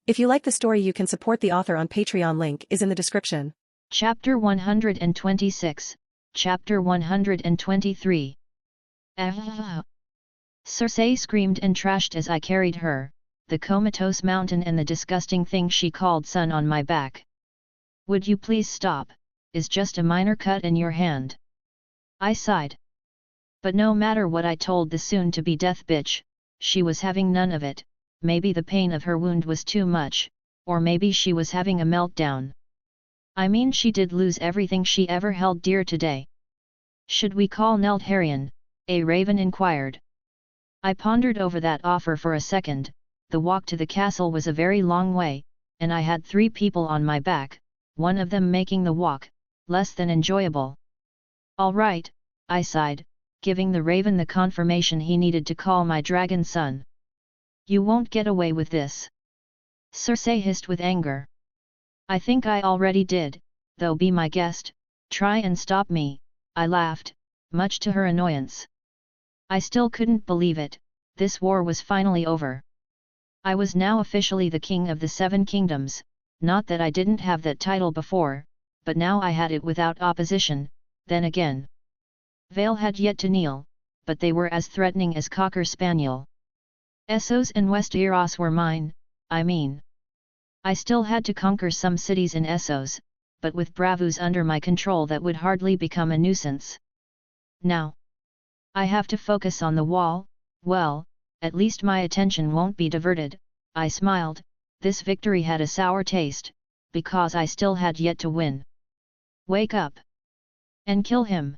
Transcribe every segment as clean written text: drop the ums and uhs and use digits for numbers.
If you like the story, you can support the author on Patreon. Link is in the description. Chapter 126, Chapter 123. Cersei screamed and trashed as I carried her, the comatose mountain and the disgusting thing she called son on my back. Would you please stop? Is just a minor cut in your hand. I sighed. But no matter what I told the soon-to-be death bitch, she was having none of it. Maybe the pain of her wound was too much, or maybe she was having a meltdown. I mean, she did lose everything she ever held dear today. Should we call Neltharion? A raven inquired. I pondered over that offer for a second. The walk to the castle was a very long way, and I had 3 people on my back, one of them making the walk less than enjoyable. All right, I sighed, giving the raven the confirmation he needed to call my dragon son. You won't get away with this. Cersei hissed with anger. I think I already did, though. Be my guest, try and stop me, I laughed, much to her annoyance. I still couldn't believe it, this war was finally over. I was now officially the king of the 7 kingdoms, not that I didn't have that title before, but now I had it without opposition. Then again, Vale had yet to kneel, but they were as threatening as Cocker Spaniel. Essos and Westeros were mine, I mean. I still had to conquer some cities in Essos, but with bravos under my control that would hardly become a nuisance. Now I have to focus on the wall. Well, at least my attention won't be diverted. I smiled. This victory had a sour taste, because I still had yet to win. Wake up! And kill him!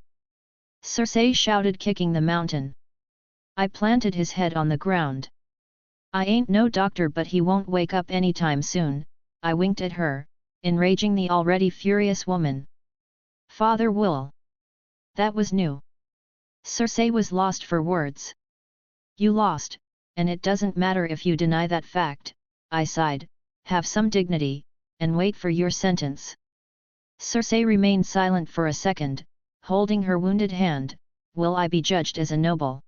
Cersei shouted, kicking the mountain. I planted his head on the ground. I ain't no doctor, but he won't wake up anytime soon, I winked at her, enraging the already furious woman. Father will. That was new. Cersei was lost for words. You lost, and it doesn't matter if you deny that fact, I sighed. Have some dignity, and wait for your sentence. Cersei remained silent for a second, holding her wounded hand. Will I be judged as a noble?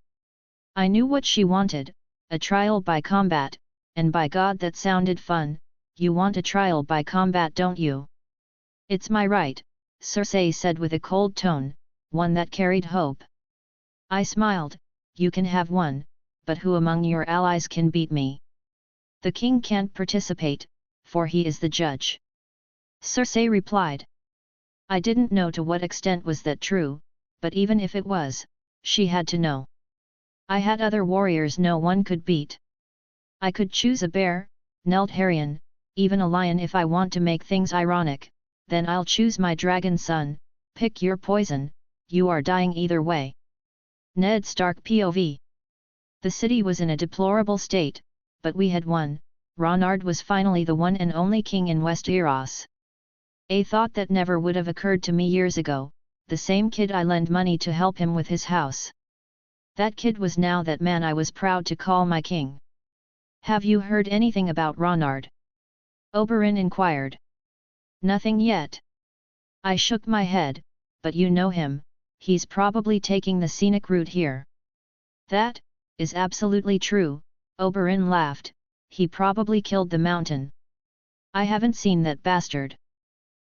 I knew what she wanted. A trial by combat, and by God that sounded fun. You want a trial by combat, don't you? It's my right, Cersei said with a cold tone, one that carried hope. I smiled. You can have one, but who among your allies can beat me? The king can't participate, for he is the judge. Cersei replied. I didn't know to what extent was that true, but even if it was, she had to know. I had other warriors no one could beat. I could choose a bear, Neltharion, even a lion if I want to make things ironic. Then I'll choose my dragon son. Pick your poison, you are dying either way. Ned Stark POV. The city was in a deplorable state, but we had won. Ronard was finally the one and only king in Westeros. A thought that never would have occurred to me years ago, the same kid I lent money to help him with his house. That kid was now that man I was proud to call my king. Have you heard anything about Ronard? Oberyn inquired. Nothing yet. I shook my head, but you know him, he's probably taking the scenic route here. That is absolutely true, Oberyn laughed. He probably killed the mountain. I haven't seen that bastard.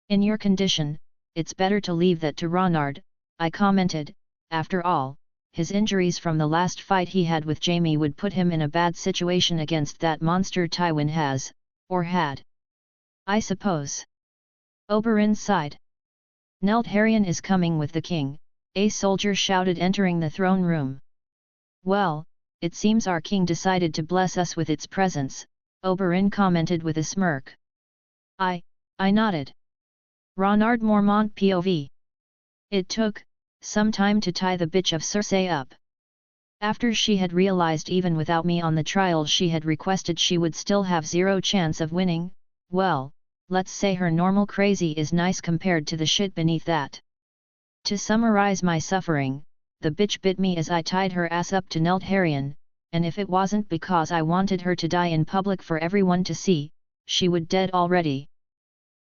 In your condition, it's better to leave that to Ronard, I commented. After all, his injuries from the last fight he had with Jaime would put him in a bad situation against that monster Tywin has, or had. I suppose. Oberyn sighed. Neltharion is coming with the king, a soldier shouted, entering the throne room. Well, it seems our king decided to bless us with its presence, Oberyn commented with a smirk. I nodded. Ronard Mormont POV. It took some time to tie the bitch of Cersei up. After she had realized even without me on the trial she had requested she would still have 0 chance of winning, well, let's say her normal crazy is nice compared to the shit beneath that. To summarize my suffering, the bitch bit me as I tied her ass up to Neltharion, and if it wasn't because I wanted her to die in public for everyone to see, she would dead already.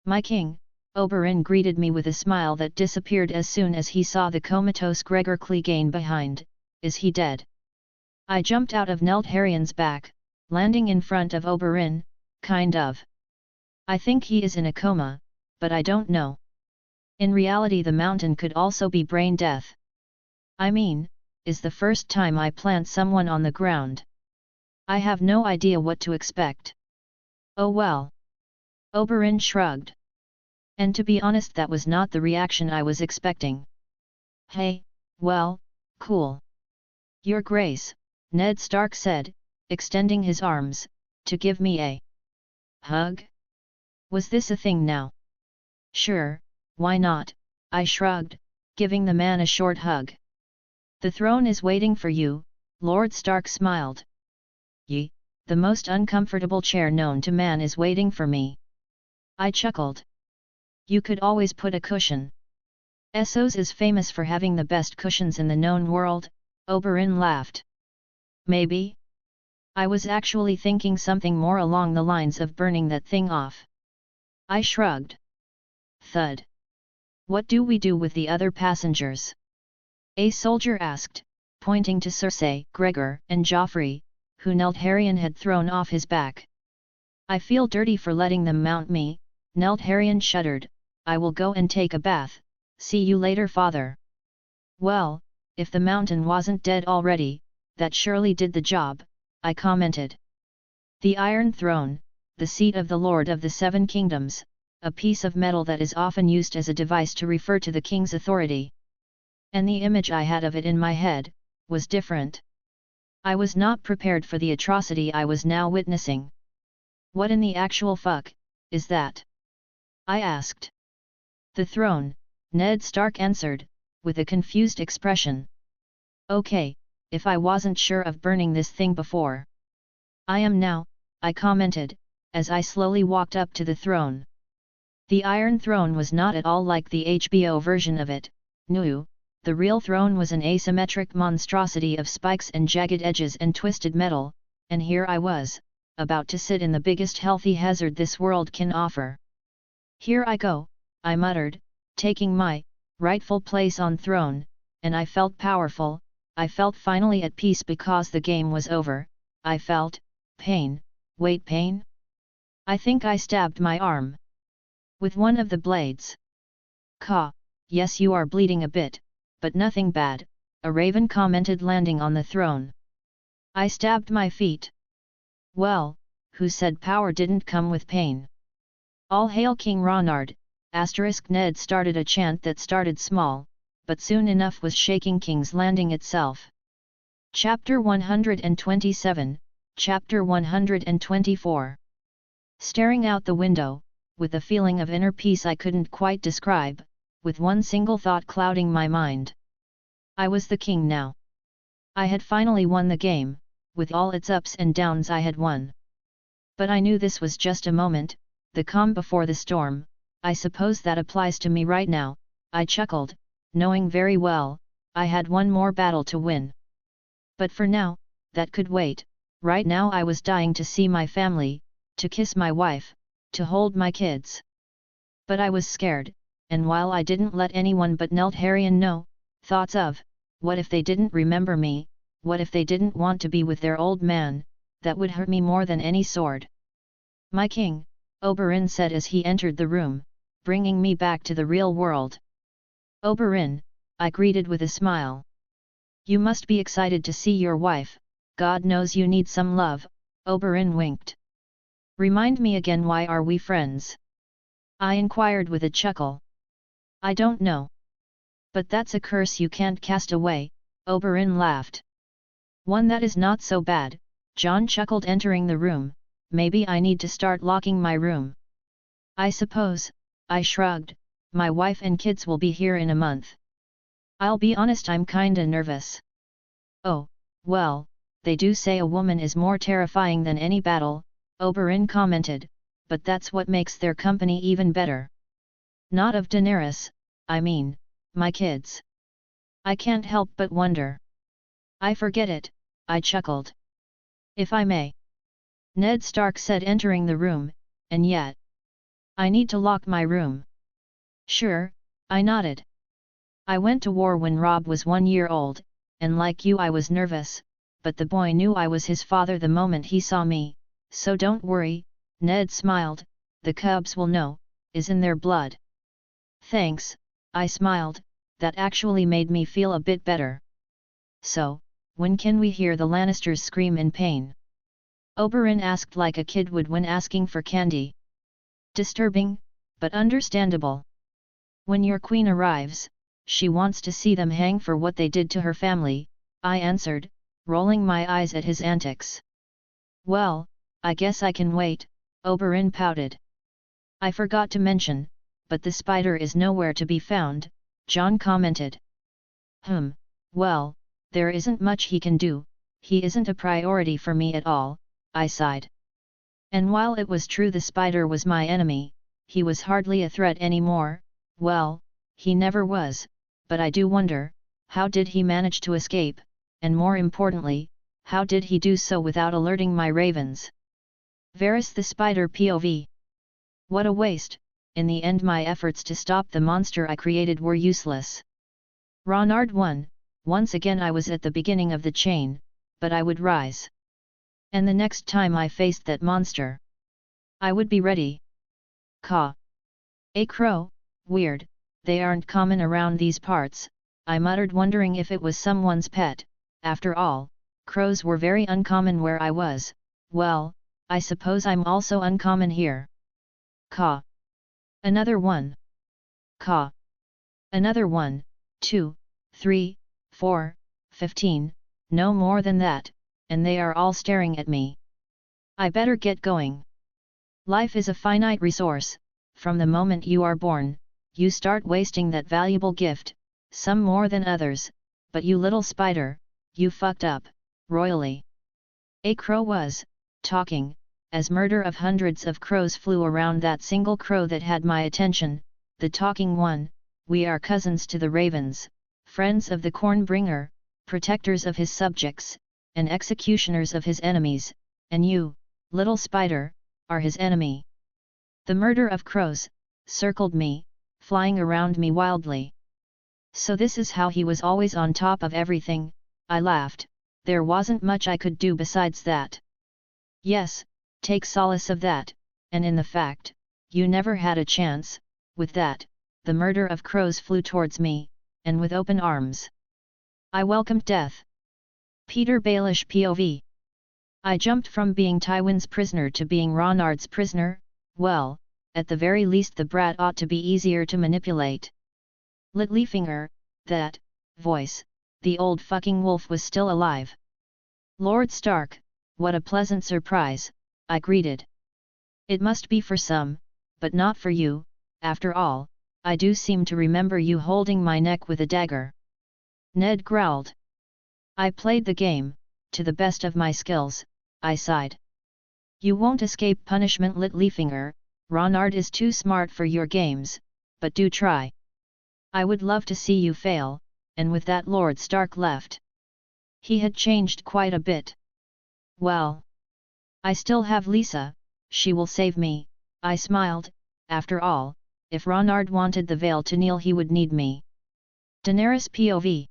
My king, Oberyn greeted me with a smile that disappeared as soon as he saw the comatose Gregor Clegane behind. Is he dead? I jumped out of Neltharion's back, landing in front of Oberyn, kind of. I think he is in a coma, but I don't know. In reality the mountain could also be brain death. I mean, is the first time I plant someone on the ground. I have no idea what to expect. Oh well. Oberyn shrugged. And to be honest, that was not the reaction I was expecting. Hey, well, cool. Your Grace, Ned Stark said, extending his arms, to give me a hug? Was this a thing now? Sure, why not? I shrugged, giving the man a short hug. The throne is waiting for you, Lord Stark smiled. Ye, the most uncomfortable chair known to man is waiting for me. I chuckled. You could always put a cushion. Essos is famous for having the best cushions in the known world, Oberyn laughed. Maybe? I was actually thinking something more along the lines of burning that thing off. I shrugged. Thud. What do we do with the other passengers? A soldier asked, pointing to Cersei, Gregor, and Joffrey, who Neltharion had thrown off his back. I feel dirty for letting them mount me, Neltharion shuddered. I will go and take a bath, see you later, father. Well, if the mountain wasn't dead already, that surely did the job, I commented. The Iron Throne, the seat of the Lord of the Seven Kingdoms, a piece of metal that is often used as a device to refer to the king's authority. And the image I had of it in my head, was different. I was not prepared for the atrocity I was now witnessing. What in the actual fuck, is that? I asked. The throne, Ned Stark answered, with a confused expression. Okay, if I wasn't sure of burning this thing before. I am now, I commented, as I slowly walked up to the throne. The Iron Throne was not at all like the HBO version of it, no, the real throne was an asymmetric monstrosity of spikes and jagged edges and twisted metal, and here I was, about to sit in the biggest healthy hazard this world can offer. Here I go, I muttered, taking my rightful place on throne, and I felt powerful, I felt finally at peace because the game was over. I felt pain. Wait, pain? I think I stabbed my arm with one of the blades. Caw, yes, you are bleeding a bit, but nothing bad, a raven commented, landing on the throne. I stabbed my feet. Well, who said power didn't come with pain? All hail King Ronard, Ned started a chant that started small, but soon enough was shaking King's Landing itself. Chapter 127, Chapter 124. Staring out the window, with a feeling of inner peace I couldn't quite describe, with one single thought clouding my mind. I was the king now. I had finally won the game, with all its ups and downs I had won. But I knew this was just a moment, the calm before the storm. I suppose that applies to me right now, I chuckled, knowing very well, I had one more battle to win. But for now, that could wait. Right now I was dying to see my family, to kiss my wife, to hold my kids. But I was scared, and while I didn't let anyone but Neltharion know, thoughts of, what if they didn't remember me, what if they didn't want to be with their old man, that would hurt me more than any sword. My king, Oberyn said as he entered the room, bringing me back to the real world. Oberyn, I greeted with a smile. You must be excited to see your wife, God knows you need some love, Oberyn winked. Remind me again, why are we friends? I inquired with a chuckle. I don't know. But that's a curse you can't cast away, Oberyn laughed. One that is not so bad, John chuckled, entering the room. Maybe I need to start locking my room. I suppose, I shrugged, my wife and kids will be here in a month. I'll be honest, I'm kinda nervous. Oh, well, they do say a woman is more terrifying than any battle, Oberyn commented, but that's what makes their company even better. Not of Daenerys, I mean, my kids. I can't help but wonder. I forget it, I chuckled. If I may. Ned Stark said, entering the room, and yet. I need to lock my room. Sure, I nodded. I went to war when Robb was 1 year old, and like you I was nervous, but the boy knew I was his father the moment he saw me, so don't worry, Ned smiled, the cubs will know, is in their blood. Thanks, I smiled, that actually made me feel a bit better. So, when can we hear the Lannisters scream in pain? Oberyn asked like a kid would when asking for candy. Disturbing, but understandable. When your queen arrives, she wants to see them hang for what they did to her family, I answered, rolling my eyes at his antics. Well, I guess I can wait, Oberyn pouted. I forgot to mention, but the spider is nowhere to be found, Jon commented. Well, there isn't much he can do, he isn't a priority for me at all, I sighed. And while it was true the spider was my enemy, he was hardly a threat anymore, well, he never was, but I do wonder, how did he manage to escape, and more importantly, how did he do so without alerting my ravens? Varys the spider POV. What a waste, in the end my efforts to stop the monster I created were useless. Ronard won, once again I was at the beginning of the chain, but I would rise. And the next time I faced that monster, I would be ready. Caw. A crow, weird, they aren't common around these parts, I muttered wondering if it was someone's pet, after all, crows were very uncommon where I was, well, I suppose I'm also uncommon here. Caw. Another one. Caw. Another 1, 2, 3, 4, 15, no more than that, and they are all staring at me. I better get going. Life is a finite resource, from the moment you are born, you start wasting that valuable gift, some more than others, but you little spider, you fucked up, royally. A crow was, talking, as murder of hundreds of crows flew around that single crow that had my attention, the talking one, we are cousins to the ravens, friends of the corn-bringer, protectors of his subjects, and executioners of his enemies, and you, little spider, are his enemy. The murder of crows, circled me, flying around me wildly. So this is how he was always on top of everything, I laughed, there wasn't much I could do besides that. Yes, take solace of that, and in the fact, you never had a chance, with that, the murder of crows flew towards me, and with open arms. I welcomed death. Peter Baelish POV. I jumped from being Tywin's prisoner to being Ronard's prisoner, well, at the very least the brat ought to be easier to manipulate. Littlefinger, that voice, the old fucking wolf was still alive. Lord Stark, what a pleasant surprise, I greeted. It must be for some, but not for you, after all, I do seem to remember you holding my neck with a dagger. Ned growled. I played the game, to the best of my skills, I sighed. You won't escape punishment, Littlefinger, Ronard is too smart for your games, but do try. I would love to see you fail, and with that Lord Stark left. He had changed quite a bit. Well, I still have Lysa, she will save me, I smiled, after all, if Ronard wanted the Vale to kneel he would need me. Daenerys POV.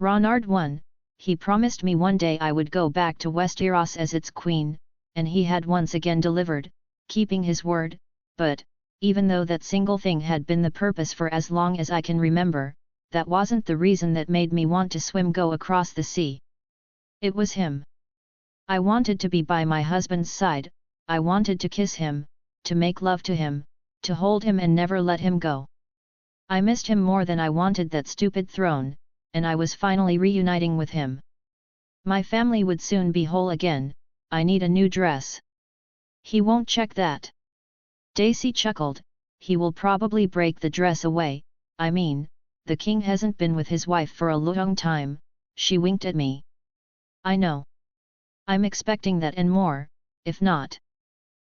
Ronard won, he promised me one day I would go back to Westeros as its queen, and he had once again delivered, keeping his word, but, even though that single thing had been the purpose for as long as I can remember, that wasn't the reason that made me want to go across the sea. It was him. I wanted to be by my husband's side, I wanted to kiss him, to make love to him, to hold him and never let him go. I missed him more than I wanted that stupid throne, and I was finally reuniting with him. My family would soon be whole again, I need a new dress. He won't check that. Daisy chuckled, he will probably break the dress away, I mean, the king hasn't been with his wife for a long time, she winked at me. I know. I'm expecting that and more, if not.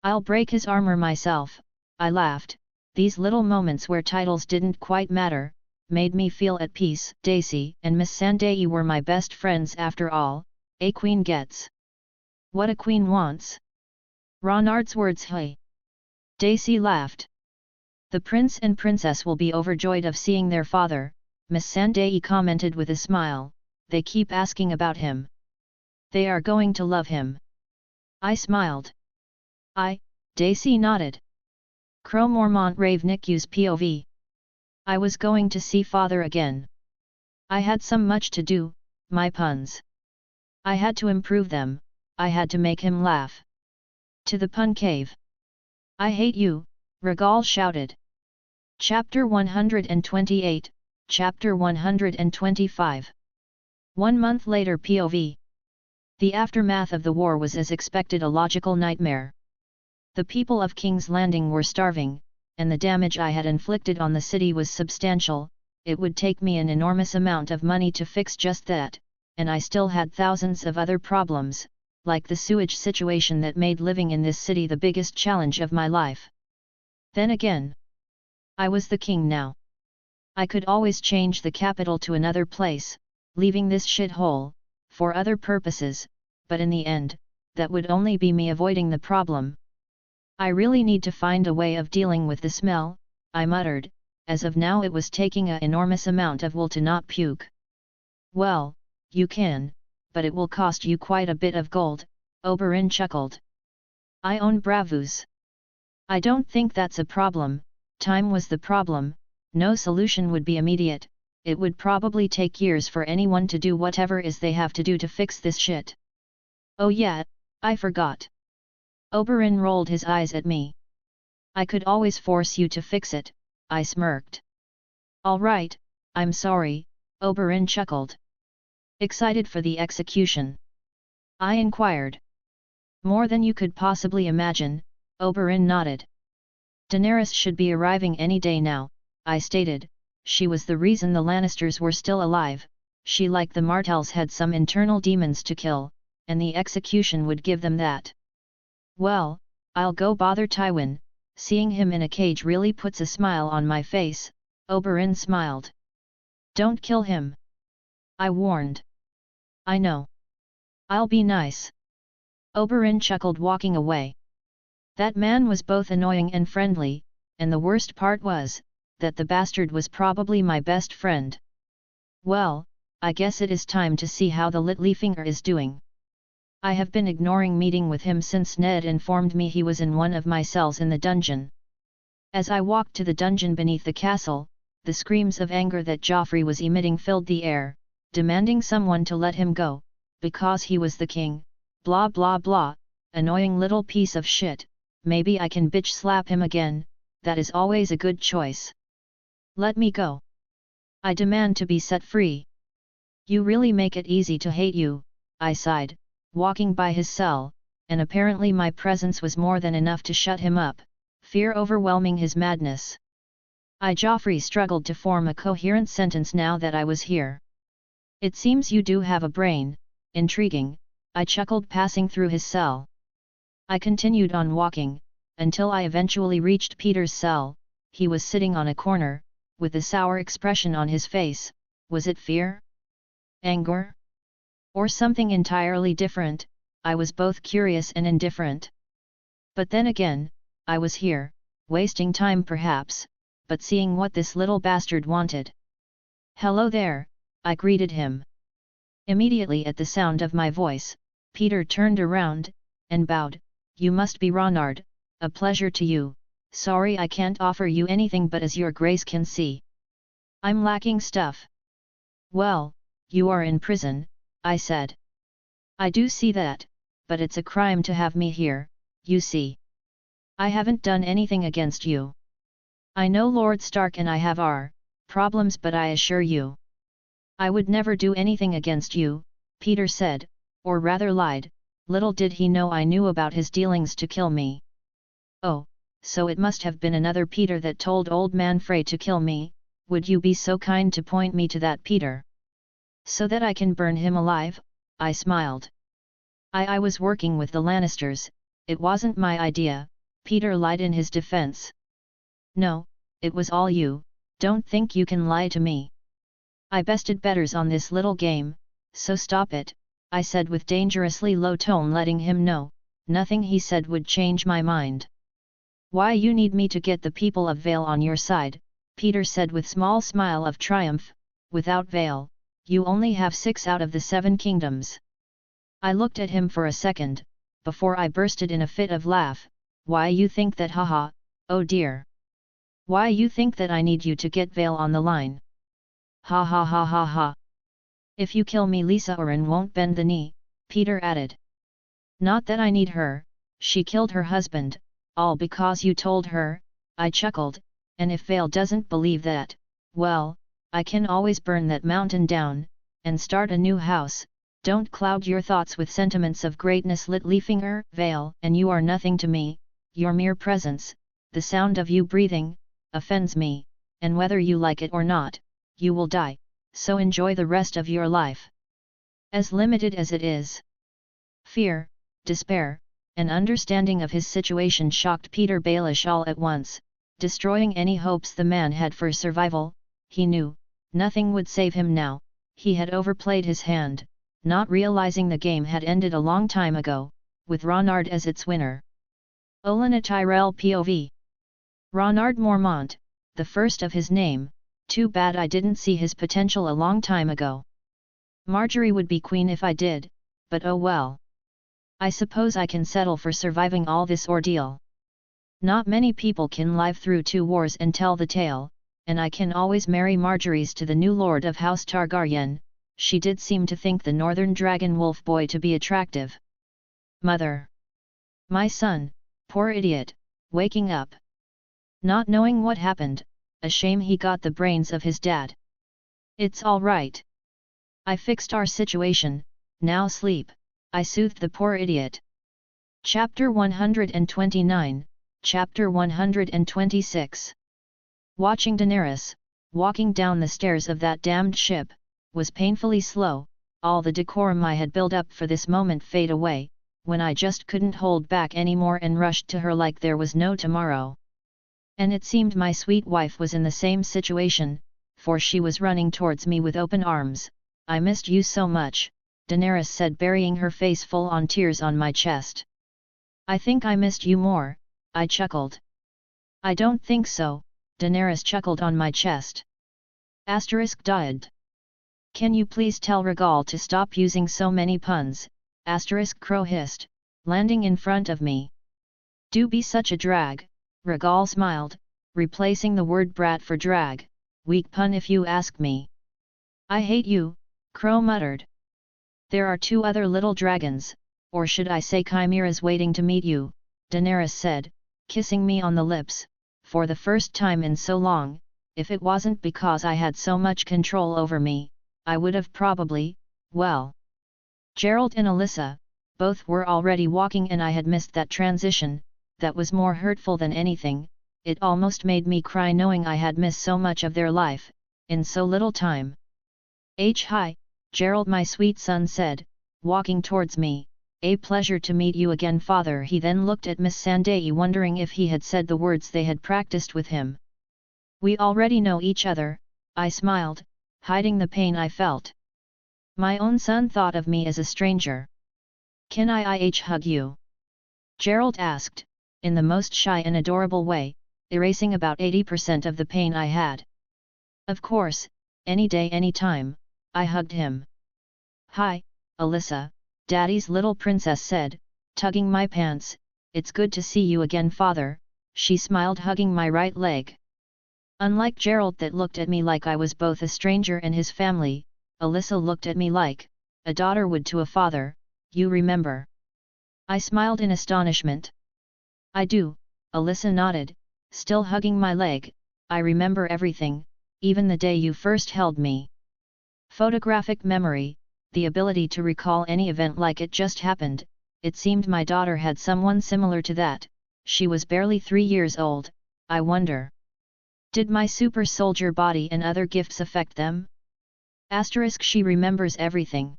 I'll break his armor myself, I laughed, these little moments where titles didn't quite matter, made me feel at peace. Daisy and Miss Sandai were my best friends after all, a queen gets what a queen wants. Ronard's words, hey. Daisy laughed. The prince and princess will be overjoyed of seeing their father, Miss Sandai commented with a smile, they keep asking about him. They are going to love him. I smiled. Daisy nodded. Cromormont Rave Nicus POV. I was going to see father again. I had some much to do, my puns. I had to improve them, I had to make him laugh. To the pun cave. I hate you, Regal shouted. Chapter 128, Chapter 125. 1 month later POV. The aftermath of the war was as expected a logical nightmare. The people of King's Landing were starving, and the damage I had inflicted on the city was substantial. It would take me an enormous amount of money to fix just that, and I still had thousands of other problems, like the sewage situation that made living in this city the biggest challenge of my life. Then again, I was the king now. I could always change the capital to another place, leaving this shithole, for other purposes, but in the end, that would only be me avoiding the problem. I really need to find a way of dealing with the smell, I muttered. As of now it was taking an enormous amount of will to not puke. Well, you can, but it will cost you quite a bit of gold, Oberyn chuckled. I own bravos. I don't think that's a problem. Time was the problem. No solution would be immediate. It would probably take years for anyone to do whatever is they have to do to fix this shit. Oh yeah, I forgot. Oberyn rolled his eyes at me. I could always force you to fix it, I smirked. All right, I'm sorry, Oberyn chuckled. Excited for the execution? I inquired. More than you could possibly imagine, Oberyn nodded. Daenerys should be arriving any day now, I stated. She was the reason the Lannisters were still alive. She, like the Martells, had some internal demons to kill, and the execution would give them that. Well, I'll go bother Tywin. Seeing him in a cage really puts a smile on my face, Oberyn smiled. Don't kill him, I warned. I know. I'll be nice. Oberyn chuckled, walking away. That man was both annoying and friendly, and the worst part was, that the bastard was probably my best friend. Well, I guess it is time to see how the Littlefinger is doing. I have been ignoring meeting with him since Ned informed me he was in one of my cells in the dungeon. As I walked to the dungeon beneath the castle, the screams of anger that Joffrey was emitting filled the air, demanding someone to let him go, because he was the king, blah blah blah, annoying little piece of shit. Maybe I can bitch slap him again, that is always a good choice. Let me go. I demand to be set free. You really make it easy to hate you, I sighed, walking by his cell, and apparently my presence was more than enough to shut him up, fear overwhelming his madness. Joffrey struggled to form a coherent sentence now that I was here. It seems you do have a brain, intriguing, I chuckled, passing through his cell. I continued on walking, until I eventually reached Peter's cell. He was sitting on a corner, with a sour expression on his face. Was it fear? Anger? Or something entirely different? I was both curious and indifferent. But then again, I was here, wasting time perhaps, but seeing what this little bastard wanted. Hello there, I greeted him. Immediately at the sound of my voice, Peter turned around, and bowed. You must be Ronard, a pleasure to you. Sorry I can't offer you anything, but as your grace can see, I'm lacking stuff. Well, you are in prison, I said. I do see that, but it's a crime to have me here, you see. I haven't done anything against you. I know Lord Stark and I have our problems, but I assure you, I would never do anything against you, Peter said, or rather lied. Little did he know I knew about his dealings to kill me. Oh, so it must have been another Peter that told old man Frey to kill me. Would you be so kind to point me to that Peter? So that I can burn him alive? I smiled. I was working with the Lannisters, it wasn't my idea, Peter lied in his defense. No, it was all you, don't think you can lie to me. I bested betters on this little game, so stop it, I said with dangerously low tone, letting him know, nothing he said would change my mind. Why you need me to get the people of Vale on your side, Peter said with small smile of triumph. Without Vale, you only have 6 out of the 7 kingdoms. I looked at him for a second, before I bursted in a fit of laugh. Why you think that, haha, oh dear. Why you think that I need you to get Vale on the line? Ha ha ha ha ha. If you kill me Lysa Oren won't bend the knee, Peter added. Not that I need her, she killed her husband, all because you told her, I chuckled, and if Vale doesn't believe that, well, I can always burn that mountain down, and start a new house. Don't cloud your thoughts with sentiments of greatness, Littlefinger, Vale, and you are nothing to me. Your mere presence, the sound of you breathing, offends me, and whether you like it or not, you will die, so enjoy the rest of your life. As limited as it is. Fear, despair, and understanding of his situation shocked Peter Baelish all at once, destroying any hopes the man had for survival. He knew, nothing would save him now. He had overplayed his hand, not realizing the game had ended a long time ago, with Ronard as its winner. Olenna Tyrell POV. Ronard Mormont, the first of his name. Too bad I didn't see his potential a long time ago. Marjorie would be queen if I did, but oh well. I suppose I can settle for surviving all this ordeal. Not many people can live through 2 wars and tell the tale, and I can always marry Marjorie's to the new lord of House Targaryen. She did seem to think the northern dragon wolf boy to be attractive. Mother. My son, poor idiot, waking up. Not knowing what happened, a shame he got the brains of his dad. It's all right. I fixed our situation, now sleep, I soothed the poor idiot. Chapter 129, Chapter 126. Watching Daenerys, walking down the stairs of that damned ship, was painfully slow. All the decorum I had built up for this moment fade away, when I just couldn't hold back anymore and rushed to her like there was no tomorrow. And it seemed my sweet wife was in the same situation, for she was running towards me with open arms. I missed you so much, Daenerys said, burying her face full on tears on my chest. I think I missed you more, I chuckled. I don't think so, Daenerys chuckled on my chest. Asterisk died. Can you please tell Regal to stop using so many puns, asterisk Crow hissed, landing in front of me. Do be such a drag, Regal smiled, replacing the word brat for drag. Weak pun if you ask me. I hate you, Crow muttered. There are 2 other little dragons, or should I say chimeras waiting to meet you, Daenerys said, kissing me on the lips, for the first time in so long. If it wasn't because I had so much control over me, I would have probably, well. Gerald and Alyssa, both were already walking and I had missed that transition. That was more hurtful than anything. It almost made me cry knowing I had missed so much of their life, in so little time. Hi, Gerald, my sweet son said, walking towards me. A pleasure to meet you again, father. He then looked at Miss Sandai, wondering if he had said the words they had practiced with him. We already know each other, I smiled, hiding the pain I felt. My own son thought of me as a stranger. Can I hug you? Gerald asked, in the most shy and adorable way, erasing about 80% of the pain I had. Of course, any day, any time, I hugged him. Hi, Alyssa, Daddy's little princess said, tugging my pants. It's good to see you again, father, she smiled, hugging my right leg. Unlike Gerald that looked at me like I was both a stranger and his family, Alyssa looked at me like a daughter would to a father. You remember? I smiled in astonishment. I do, Alyssa nodded, still hugging my leg. I remember everything, even the day you first held me. Photographic memory, the ability to recall any event like it just happened. It seemed my daughter had someone similar to that. She was barely 3 years old. I wonder. Did my super soldier body and other gifts affect them? Asterisk, she remembers everything.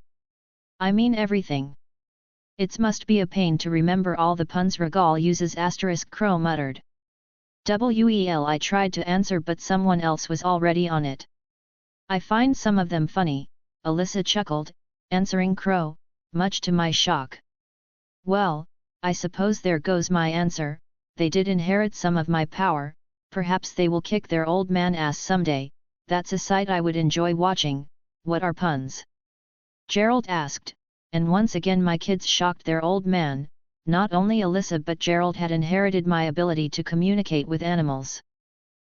I mean everything. It must be a pain to remember all the puns Regal uses, asterisk, Crow muttered. Well, I tried to answer but someone else was already on it. I find some of them funny, Alyssa chuckled, answering Crow, much to my shock. Well, I suppose there goes my answer. They did inherit some of my power. Perhaps they will kick their old man ass someday. That's a sight I would enjoy watching. What are puns? Gerald asked, and once again my kids shocked their old man. Not only Alyssa but Gerald had inherited my ability to communicate with animals.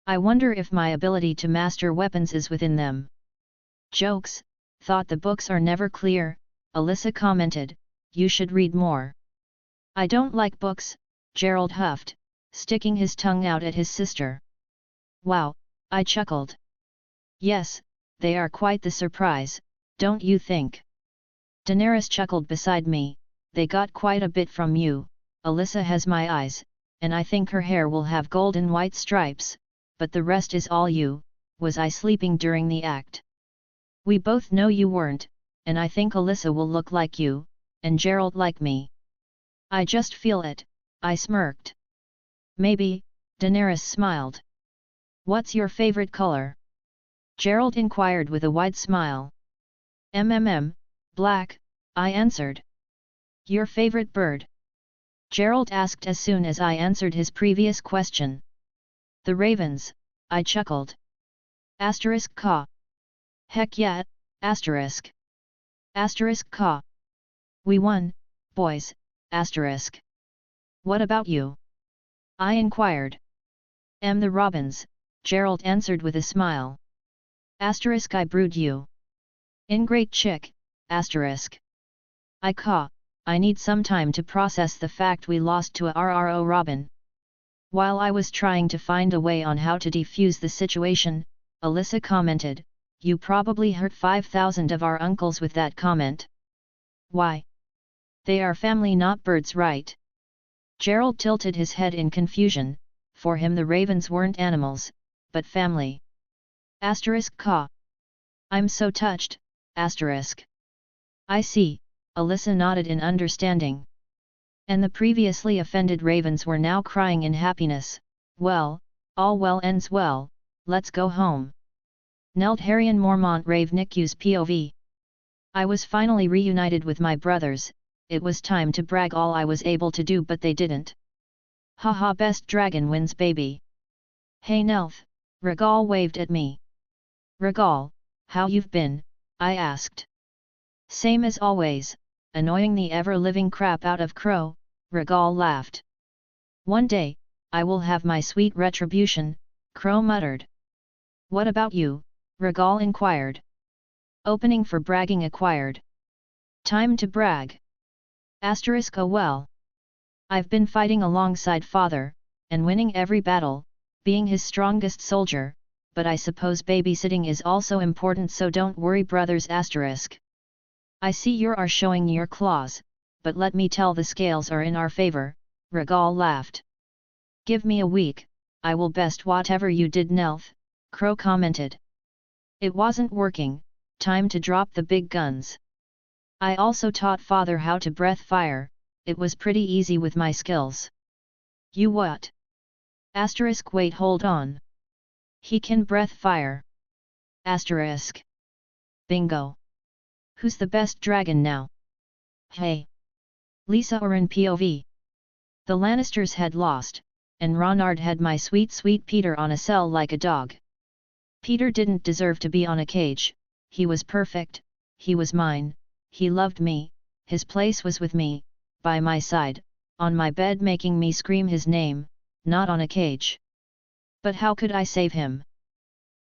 I wonder if my ability to master weapons is within them. Jokes, thought the books are never clear, Alyssa commented, you should read more. I don't like books, Gerald huffed, sticking his tongue out at his sister. Wow, I chuckled. Yes, they are quite the surprise, don't you think? Daenerys chuckled beside me, they got quite a bit from you. Alyssa has my eyes, and I think her hair will have golden white stripes, but the rest is all you. Was I sleeping during the act? We both know you weren't, and I think Alyssa will look like you, and Gerald like me. I just feel it, I smirked. Maybe, Daenerys smiled. What's your favorite color? Gerald inquired with a wide smile. Black, I answered. Your favorite bird? Gerald asked as soon as I answered his previous question. The ravens, I chuckled. Caw. Heck yeah, asterisk. Caw. We won, boys, asterisk. What about you? I inquired. The robins, Gerald answered with a smile. Asterisk I brood you. Ingrate chick, asterisk. I need some time to process the fact we lost to a RRO robin. While I was trying to find a way on how to defuse the situation, Alyssa commented, you probably hurt 5,000 of our uncles with that comment. Why? They are family not birds, right? Gerald tilted his head in confusion, for him the ravens weren't animals, but family. Caw. I'm so touched, asterisk. I see, Alyssa nodded in understanding. And the previously offended ravens were now crying in happiness. Well, all well ends well, let's go home. Knelt Harrion Mormont Rave Nicu's POV. I was finally reunited with my brothers, it was time to brag all I was able to do but they didn't. Haha, best dragon wins baby. Hey Nelth, Rhaegal waved at me. Rhaegal, how you've been, I asked. Same as always, annoying the ever-living crap out of Crow, Rhaegal laughed. One day, I will have my sweet retribution, Crow muttered. What about you? Rhaegal inquired. Opening for bragging acquired. Time to brag. Asterisk oh well. I've been fighting alongside father, and winning every battle, being his strongest soldier, but I suppose babysitting is also important, so don't worry brothers asterisk. I see you are showing your claws, but let me tell the scales are in our favor, Rhaegal laughed. Give me a week, I will best whatever you did Nelth, Crow commented. It wasn't working, time to drop the big guns. I also taught father how to breath fire, it was pretty easy with my skills. You what? Asterisk wait hold on. He can breath fire. Asterisk. Bingo. Who's the best dragon now? Hey. Lysa or in POV. The Lannisters had lost, and Ronard had my sweet Peter on a cell like a dog. Peter didn't deserve to be on a cage, he was perfect, he was mine, he loved me, his place was with me, by my side, on my bed making me scream his name, not on a cage. But how could I save him?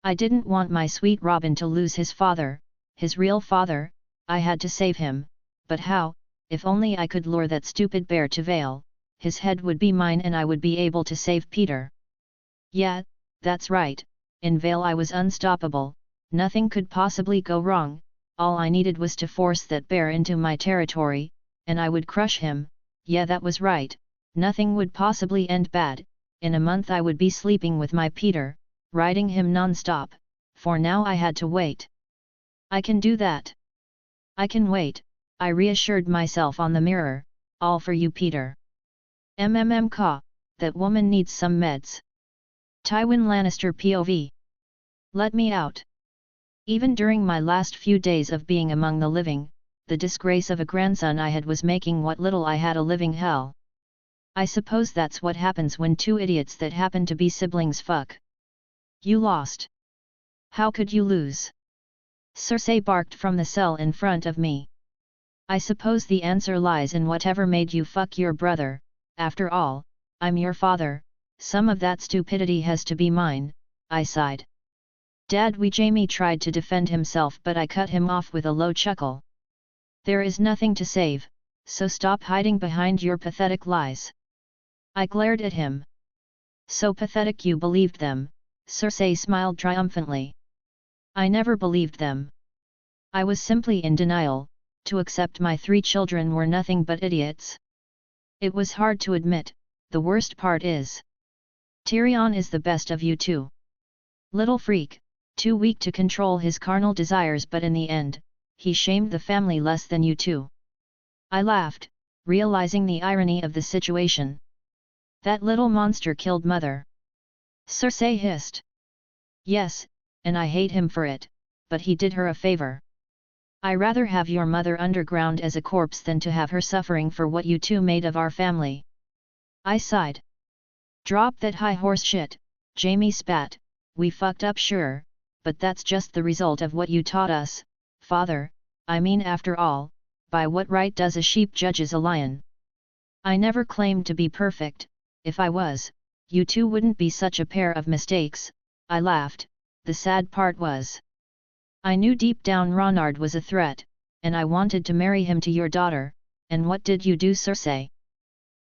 I didn't want my sweet Robin to lose his father, his real father, I had to save him, but how? If only I could lure that stupid bear to Vale, his head would be mine and I would be able to save Peter. Yeah, that's right, in Vale I was unstoppable, nothing could possibly go wrong, all I needed was to force that bear into my territory, and I would crush him, yeah that was right, nothing would possibly end bad, in a month I would be sleeping with my Peter, riding him non-stop, for now I had to wait. I can do that. I can wait, I reassured myself on the mirror, all for you Peter. Caw, that woman needs some meds. Tywin Lannister POV. Let me out. Even during my last few days of being among the living, the disgrace of a grandson I had was making what little I had a living hell. I suppose that's what happens when two idiots that happen to be siblings fuck. You lost. How could you lose? Cersei barked from the cell in front of me. I suppose the answer lies in whatever made you fuck your brother. After all, I'm your father, some of that stupidity has to be mine, I sighed. Dad, Jaime tried to defend himself, but I cut him off with a low chuckle. There is nothing to save, so stop hiding behind your pathetic lies. I glared at him. So pathetic you believed them, Cersei smiled triumphantly. I never believed them. I was simply in denial, to accept my 3 children were nothing but idiots. It was hard to admit, the worst part is. Tyrion is the best of you two. Little freak, too weak to control his carnal desires, but in the end, he shamed the family less than you two. I laughed, realizing the irony of the situation. That little monster killed Mother. Cersei hissed. Yes, and I hate him for it, but he did her a favor. I rather have your mother underground as a corpse than to have her suffering for what you two made of our family. I sighed. Drop that high horse shit, Jaime spat, we fucked up sure, but that's just the result of what you taught us, father. I mean, after all, by what right does a sheep judges a lion? I never claimed to be perfect. If I was, you two wouldn't be such a pair of mistakes, I laughed. The sad part was, I knew deep down Ronard was a threat, and I wanted to marry him to your daughter, and what did you do, Cersei?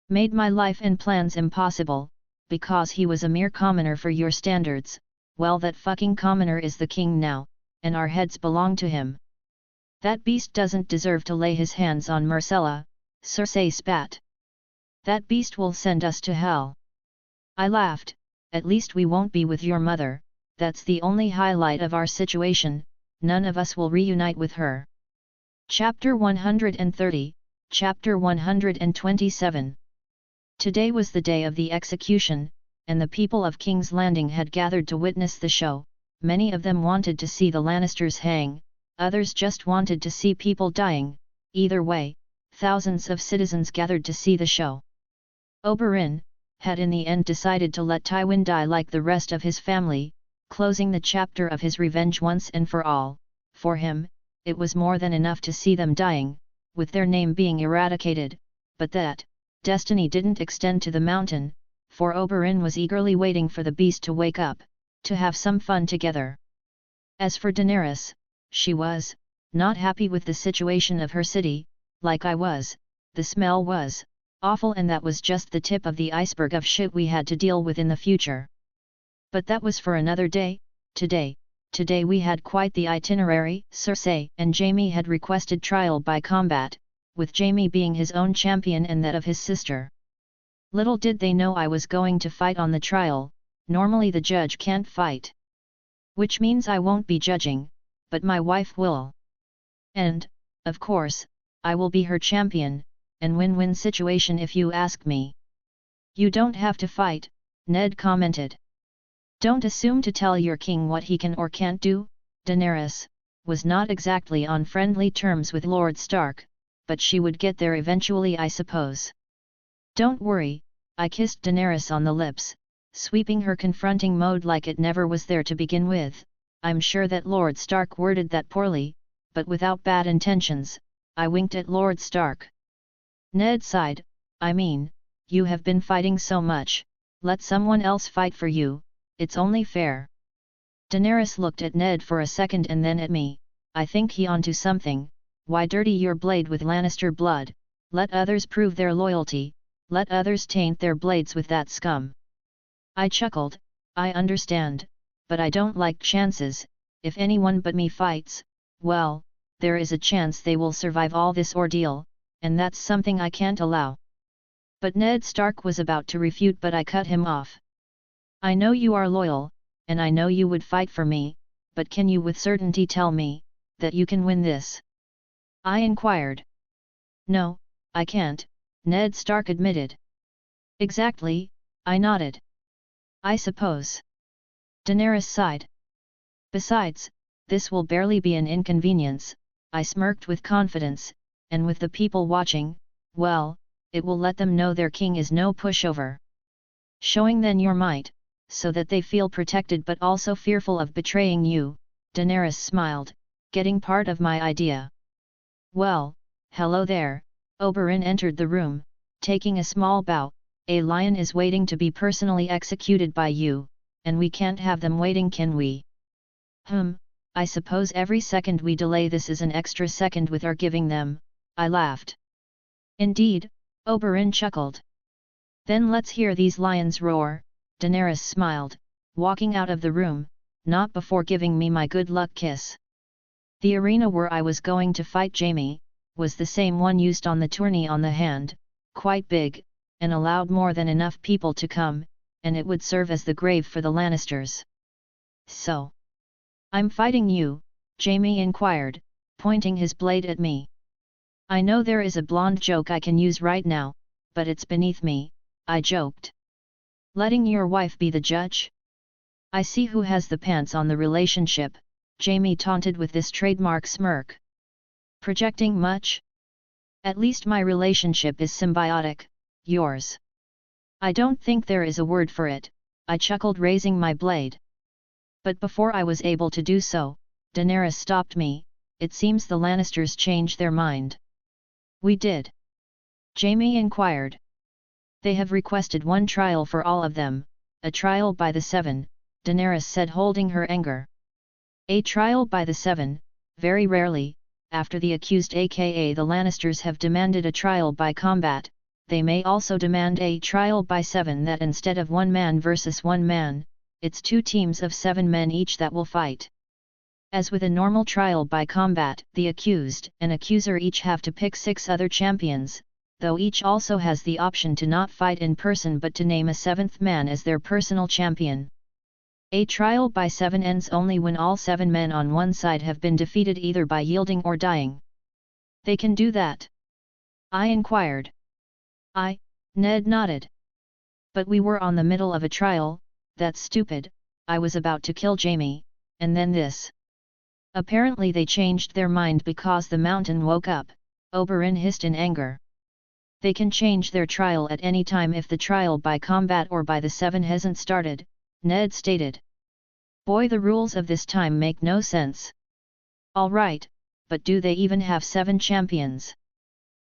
Made my life and plans impossible, because he was a mere commoner for your standards. Well, that fucking commoner is the king now, and our heads belong to him. That beast doesn't deserve to lay his hands on Myrcella, Cersei spat. That beast will send us to hell. I laughed. At least we won't be with your mother, that's the only highlight of our situation, none of us will reunite with her. Chapter 130, Chapter 127. Today was the day of the execution, and the people of King's Landing had gathered to witness the show. Many of them wanted to see the Lannisters hang, others just wanted to see people dying. Either way, thousands of citizens gathered to see the show. Oberyn had in the end decided to let Tywin die like the rest of his family, closing the chapter of his revenge once and for all. For him, it was more than enough to see them dying, with their name being eradicated, but that destiny didn't extend to the mountain, for Oberyn was eagerly waiting for the beast to wake up, to have some fun together. As for Daenerys, she was not happy with the situation of her city, like I was. The smell was awful, and that was just the tip of the iceberg of shit we had to deal with in the future. But that was for another day. Today we had quite the itinerary. Cersei and Jaime had requested trial by combat, with Jaime being his own champion and that of his sister. Little did they know I was going to fight on the trial. Normally the judge can't fight. Which means I won't be judging, but my wife will. And, of course, I will be her champion, and win-win situation if you ask me. You don't have to fight, Ned commented. Don't assume to tell your king what he can or can't do. Daenerys was not exactly on friendly terms with Lord Stark, but she would get there eventually, I suppose. Don't worry, I kissed Daenerys on the lips, sweeping her confronting mode like it never was there to begin with. I'm sure that Lord Stark worded that poorly, but without bad intentions. I winked at Lord Stark. Ned sighed. I mean, you have been fighting so much, let someone else fight for you, it's only fair. Daenerys looked at Ned for a second and then at me. I think he onto something. Why dirty your blade with Lannister blood? Let others prove their loyalty, let others taint their blades with that scum. I chuckled. I understand, but I don't like chances. If anyone but me fights, well, there is a chance they will survive all this ordeal, and that's something I can't allow. But Ned Stark was about to refute, but I cut him off. I know you are loyal, and I know you would fight for me, but can you with certainty tell me that you can win this? I inquired. No, I can't, Ned Stark admitted. Exactly, I nodded. I suppose. Daenerys sighed. Besides, this will barely be an inconvenience, I smirked with confidence, and with the people watching, well, it will let them know their king is no pushover. Showing then your might, so that they feel protected but also fearful of betraying you, Daenerys smiled, getting part of my idea. Well, "Hello there." Oberyn entered the room, taking a small bow. "A lion is waiting to be personally executed by you, and we can't have them waiting, can we?" I suppose every second we delay this is an extra second with our giving them," I laughed. "Indeed," Oberyn chuckled. "Then let's hear these lions roar," Daenerys smiled, walking out of the room, not before giving me my good luck kiss. The arena where I was going to fight Jaime was the same one used on the tourney on the hand, quite big, and allowed more than enough people to come, and it would serve as the grave for the Lannisters. "So, I'm fighting you?" Jaime inquired, pointing his blade at me. "I know there is a blonde joke I can use right now, but it's beneath me," I joked. "Letting your wife be the judge? I see who has the pants on the relationship," Jaime taunted with this trademark smirk. "Projecting much? At least my relationship is symbiotic, yours." "I don't think there is a word for it," I chuckled, raising my blade. But before I was able to do so, Daenerys stopped me. "It seems the Lannisters changed their mind." "We did?" Jaime inquired. "They have requested one trial for all of them, a trial by the Seven," Daenerys said, holding her anger. "A trial by the Seven? Very rarely, after the accused aka the Lannisters have demanded a trial by combat, they may also demand a trial by seven, that instead of one man versus one man, it's 2 teams of 7 men each that will fight. As with a normal trial by combat, the accused and accuser each have to pick 6 other champions, though each also has the option to not fight in person but to name a 7th man as their personal champion. A trial by 7 ends only when all 7 men on one side have been defeated either by yielding or dying." "They can do that?" I inquired. Ned nodded. "But we were on the middle of a trial. That's stupid. I was about to kill Jaime, and then this." "Apparently they changed their mind because the mountain woke up," Oberyn hissed in anger. "They can change their trial at any time if the trial by combat or by the 7 hasn't started," Ned stated. "Boy, the rules of this time make no sense." "All right, but do they even have 7 champions?"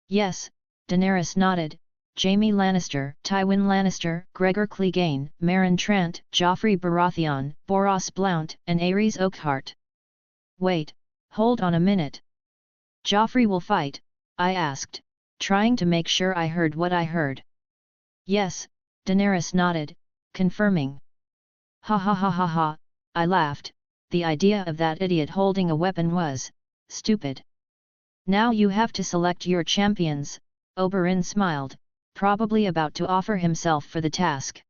"Yes," Daenerys nodded. "Jaime Lannister, Tywin Lannister, Gregor Clegane, Meryn Trant, Joffrey Baratheon, Boros Blount, and Aerys Oakhart." "Wait, hold on a minute. Joffrey will fight?" I asked, trying to make sure I heard what I heard. "Yes," Daenerys nodded, confirming. "Ha ha ha ha ha," I laughed. The idea of that idiot holding a weapon was stupid. "Now you have to select your champions," Oberyn smiled, probably about to offer himself for the task.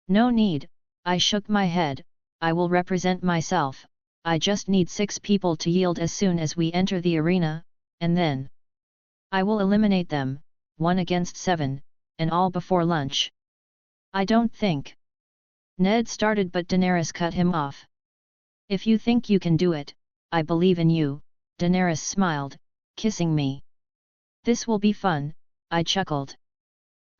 "No need," I shook my head. "I will represent myself. I just need 6 people to yield as soon as we enter the arena, and then I will eliminate them, 1 against 7, and all before lunch." "I don't think—" Ned started, but Daenerys cut him off. "If you think you can do it, I believe in you," Daenerys smiled, kissing me. "This will be fun," I chuckled.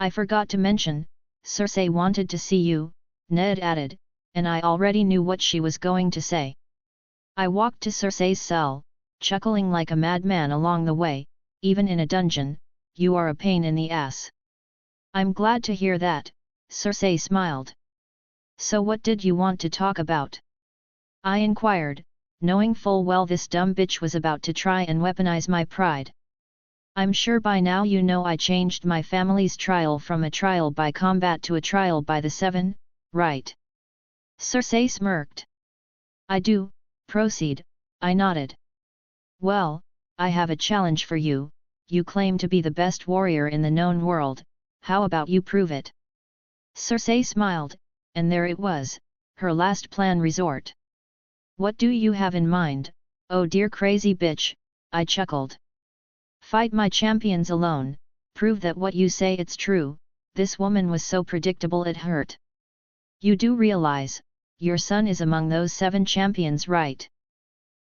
"I forgot to mention, Cersei wanted to see you," Ned added, and I already knew what she was going to say. I walked to Cersei's cell, chuckling like a madman along the way. "Even in a dungeon, you are a pain in the ass." "I'm glad to hear that," Cersei smiled. "So what did you want to talk about?" I inquired, knowing full well this dumb bitch was about to try and weaponize my pride. "I'm sure by now you know I changed my family's trial from a trial by combat to a trial by the 7, right?" Cersei smirked. "I do, proceed," I nodded. "Well, I have a challenge for you. You claim to be the best warrior in the known world, how about you prove it?" Cersei smiled, and there it was, her last plan resort. "What do you have in mind, oh dear crazy bitch?" I chuckled. "Fight my champions alone, prove that what you say it's true." This woman was so predictable it hurt. "You do realize, your son is among those 7 champions, right?"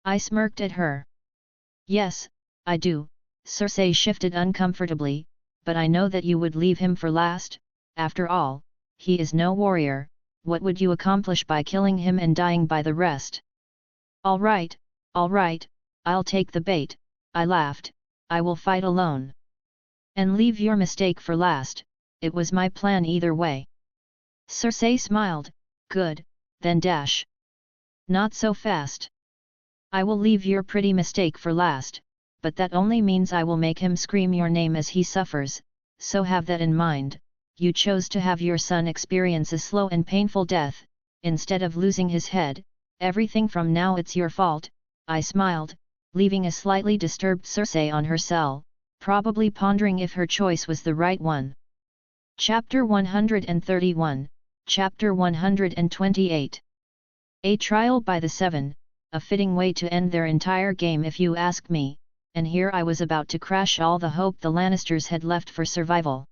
I smirked at her. "Yes, I do," Cersei shifted uncomfortably, "but I know that you would leave him for last. After all, he is no warrior. What would you accomplish by killing him and dying by the rest?" All right, I'll take the bait," I laughed. I will fight alone. And leave your mistake for last, it was my plan either way. Cersei smiled, good, then dash. Not so fast. I will leave your pretty mistake for last, but that only means I will make him scream your name as he suffers, so have that in mind. You chose to have your son experience a slow and painful death, instead of losing his head. Everything from now it's your fault. I smiled, leaving a slightly disturbed Cersei on her cell, probably pondering if her choice was the right one. Chapter 131, Chapter 128. A trial by the Seven, a fitting way to end their entire game if you ask me, and here I was about to crash all the hope the Lannisters had left for survival.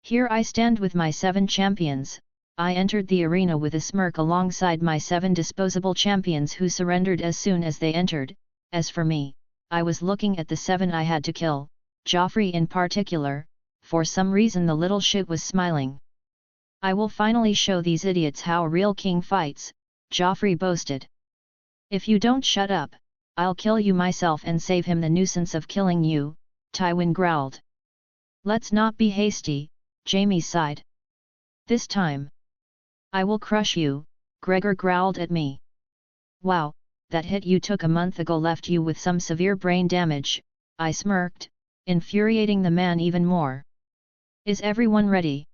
Here I stand with my 7 champions. I entered the arena with a smirk alongside my 7 disposable champions who surrendered as soon as they entered. As for me, I was looking at the 7 I had to kill, Joffrey in particular. For some reason the little shit was smiling. I will finally show these idiots how a real king fights, Joffrey boasted. If you don't shut up, I'll kill you myself and save him the nuisance of killing you, Tywin growled. Let's not be hasty, Jaime sighed. This time, I will crush you, Gregor growled at me. Wow, that hit you took a month ago left you with some severe brain damage, I smirked, infuriating the man even more. Is everyone ready?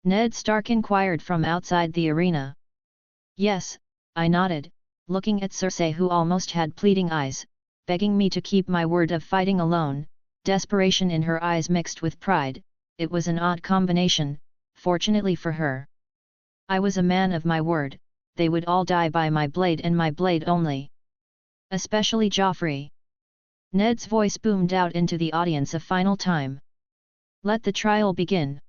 Ned Stark inquired from outside the arena. Yes, I nodded, looking at Cersei who almost had pleading eyes, begging me to keep my word of fighting alone, desperation in her eyes mixed with pride. It was an odd combination, fortunately for her. I was a man of my word, they would all die by my blade and my blade only. Especially Joffrey. Ned's voice boomed out into the audience a final time. Let the trial begin.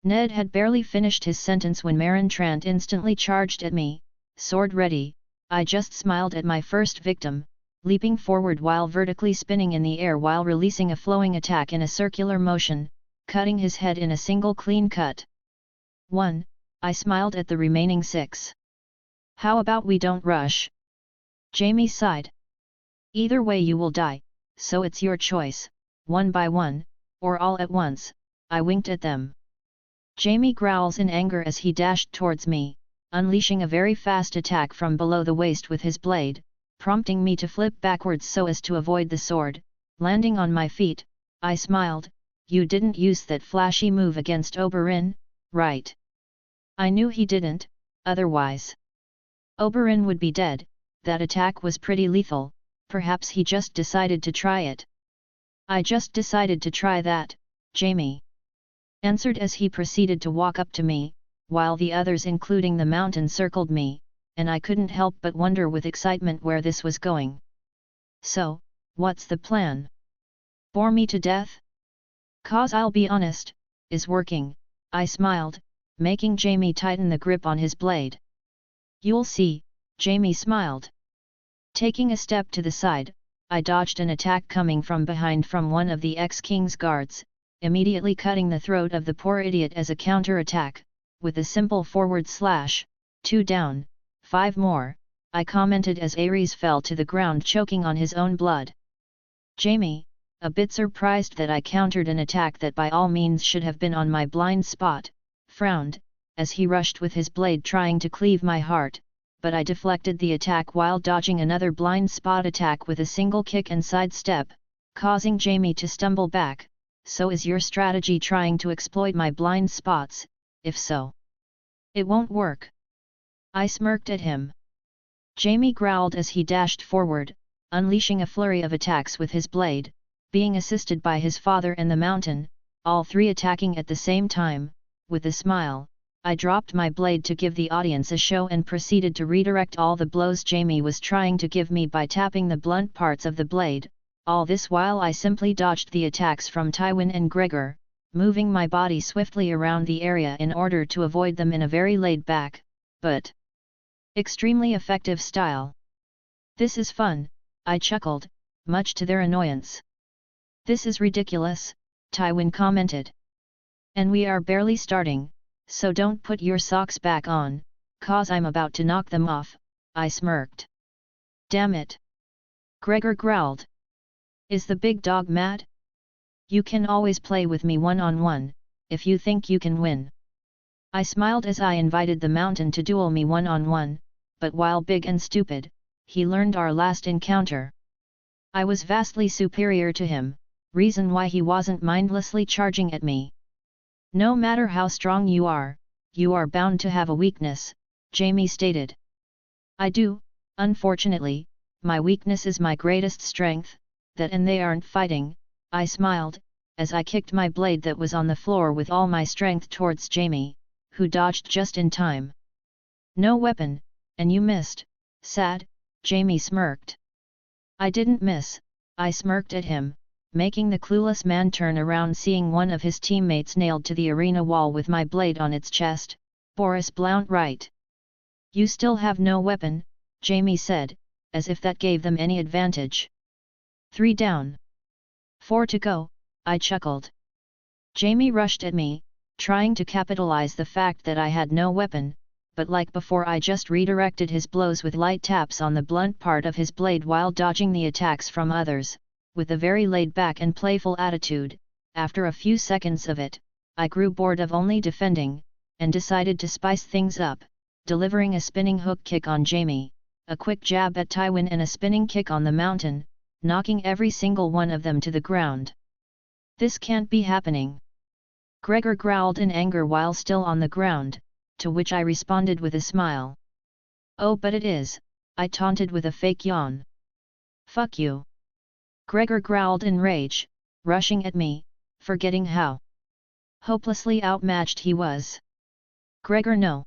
Ned had barely finished his sentence when Meryn Trant instantly charged at me, sword ready. I just smiled at my first victim, leaping forward while vertically spinning in the air while releasing a flowing attack in a circular motion, cutting his head in a single clean cut. 1. I smiled at the remaining 6. How about we don't rush? Jaime sighed. Either way you will die, so it's your choice, one by one, or all at once. I winked at them. Jaime growls in anger as he dashed towards me, unleashing a very fast attack from below the waist with his blade, prompting me to flip backwards so as to avoid the sword, landing on my feet. I smiled. You didn't use that flashy move against Oberyn, right? I knew he didn't, otherwise Oberyn would be dead. That attack was pretty lethal, perhaps he just decided to try it. I just decided to try that, Jaime answered as he proceeded to walk up to me, while the others including the Mountain circled me, and I couldn't help but wonder with excitement where this was going. So, what's the plan? Bore me to death? 'Cause I'll be honest, is working, I smiled, making Jaime tighten the grip on his blade. You'll see, Jaime smiled. Taking a step to the side, I dodged an attack coming from behind from one of the ex-king's guards, immediately cutting the throat of the poor idiot as a counter-attack, with a simple forward slash. 2 down, 5 more, I commented as Ares fell to the ground choking on his own blood. Jaime, a bit surprised that I countered an attack that by all means should have been on my blind spot, frowned, as he rushed with his blade trying to cleave my heart, but I deflected the attack while dodging another blind spot attack with a single kick and sidestep, causing Jaime to stumble back. So is your strategy trying to exploit my blind spots? If so, it won't work. I smirked at him. Jaime growled as he dashed forward, unleashing a flurry of attacks with his blade, being assisted by his father and the Mountain, all 3 attacking at the same time. With a smile, I dropped my blade to give the audience a show and proceeded to redirect all the blows Jaime was trying to give me by tapping the blunt parts of the blade. All this while I simply dodged the attacks from Tywin and Gregor, moving my body swiftly around the area in order to avoid them in a very laid-back, but extremely effective style. This is fun, I chuckled, much to their annoyance. This is ridiculous, Tywin commented. And we are barely starting, so don't put your socks back on, 'cause I'm about to knock them off, I smirked. Damn it! Gregor growled. Is the big dog mad? You can always play with me one-on-one, if you think you can win. I smiled as I invited the mountain to duel me one-on-one, but while big and stupid, he learned our last encounter. I was vastly superior to him, reason why he wasn't mindlessly charging at me. No matter how strong you are bound to have a weakness, Jaime stated. I do, unfortunately, my weakness is my greatest strength, that and they aren't fighting, I smiled, as I kicked my blade that was on the floor with all my strength towards Jaime, who dodged just in time. No weapon, and you missed, sad, Jaime smirked. I didn't miss, I smirked at him, making the clueless man turn around seeing one of his teammates nailed to the arena wall with my blade on its chest, Boris Blount right. You still have no weapon, Jaime said, as if that gave them any advantage. 3 down. 4 to go, I chuckled. Jaime rushed at me, trying to capitalize the fact that I had no weapon, but like before I just redirected his blows with light taps on the blunt part of his blade while dodging the attacks from others, with a very laid-back and playful attitude. After a few seconds of it, I grew bored of only defending, and decided to spice things up, delivering a spinning hook kick on Jaime, a quick jab at Tywin and a spinning kick on the mountain, knocking every single one of them to the ground. This can't be happening. Gregor growled in anger while still on the ground, to which I responded with a smile. Oh but it is, I taunted with a fake yawn. Fuck you. Gregor growled in rage, rushing at me, forgetting how hopelessly outmatched he was. Gregor no.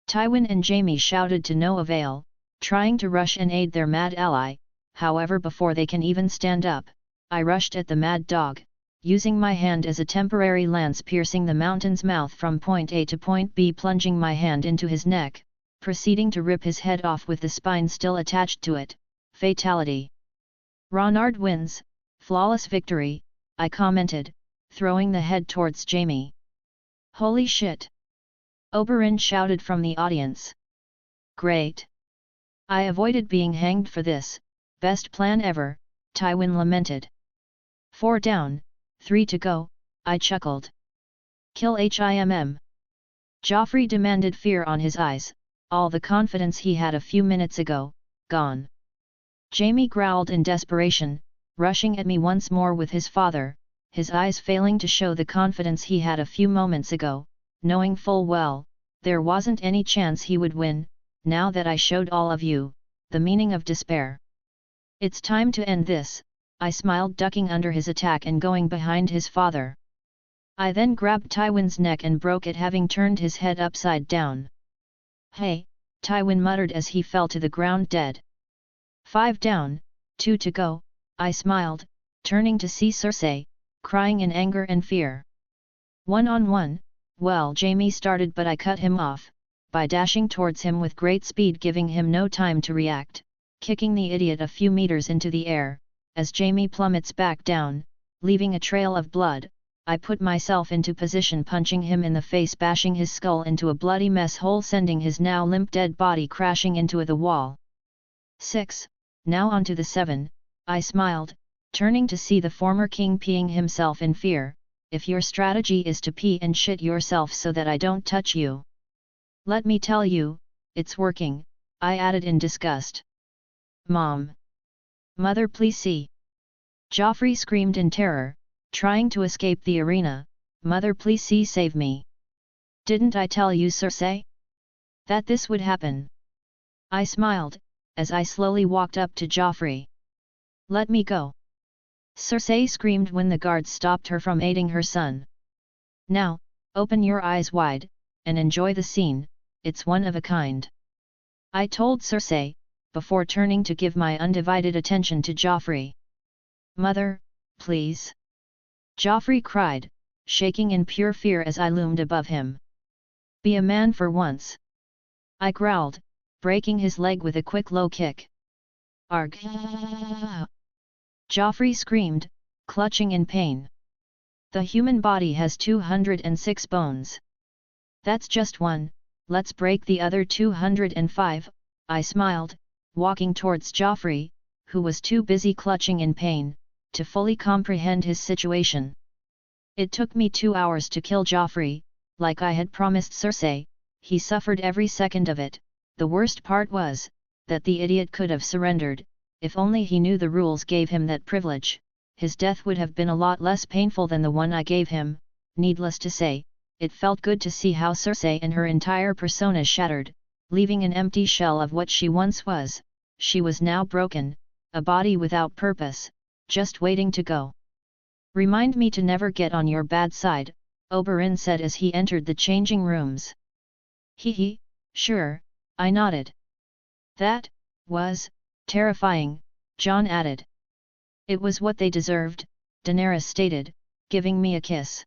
Tywin and Jaime shouted to no avail, trying to rush and aid their mad ally, however before they can even stand up, I rushed at the mad dog, using my hand as a temporary lance piercing the mountain's mouth from point A to point B, plunging my hand into his neck, proceeding to rip his head off with the spine still attached to it. Fatality. Ronard wins, flawless victory, I commented, throwing the head towards Jaime. Holy shit! Oberyn shouted from the audience. Great! I avoided being hanged for this, best plan ever, Tywin lamented. 4 down, 3 to go, I chuckled. Kill him. Joffrey demanded, fear on his eyes, all the confidence he had a few minutes ago, gone. Jaime growled in desperation, rushing at me once more with his father, his eyes failing to show the confidence he had a few moments ago, knowing full well, there wasn't any chance he would win, now that I showed all of you, the meaning of despair. It's time to end this, I smiled, ducking under his attack and going behind his father. I then grabbed Tywin's neck and broke it, having turned his head upside down. Hey, Tywin muttered as he fell to the ground dead. 5 down, 2 to go, I smiled, turning to see Cersei, crying in anger and fear. 1-on-1, well, Jaime started, but I cut him off, by dashing towards him with great speed, giving him no time to react, kicking the idiot a few meters into the air. As Jaime plummets back down, leaving a trail of blood, I put myself into position, punching him in the face, bashing his skull into a bloody mess hole, sending his now limp dead body crashing into the wall. 6, now on to the 7, I smiled, turning to see the former king peeing himself in fear. If your strategy is to pee and shit yourself so that I don't touch you, let me tell you, it's working, I added in disgust. Mom! Mother, please see! Joffrey screamed in terror, trying to escape the arena. Mother, please see, save me! Didn't I tell you, Cersei, that this would happen? I smiled, as I slowly walked up to Joffrey. Let me go! Cersei screamed when the guards stopped her from aiding her son. Now, open your eyes wide, and enjoy the scene, it's one of a kind. I told Cersei, before turning to give my undivided attention to Joffrey. Mother, please! Joffrey cried, shaking in pure fear as I loomed above him. Be a man for once! I growled, breaking his leg with a quick low kick. Arg! Joffrey screamed, clutching in pain. The human body has 206 bones. That's just one, let's break the other 205, I smiled, walking towards Joffrey, who was too busy clutching in pain, to fully comprehend his situation. It took me 2 hours to kill Joffrey, like I had promised Cersei. He suffered every second of it. The worst part was, that the idiot could have surrendered. If only he knew the rules gave him that privilege, his death would have been a lot less painful than the one I gave him. Needless to say, it felt good to see how Cersei and her entire persona shattered, leaving an empty shell of what she once was. She was now broken, a body without purpose, just waiting to go. "Remind me to never get on your bad side," Oberyn said as he entered the changing rooms. "Hee, sure," I nodded. "That was terrifying," Jon added. "It was what they deserved," Daenerys stated, giving me a kiss.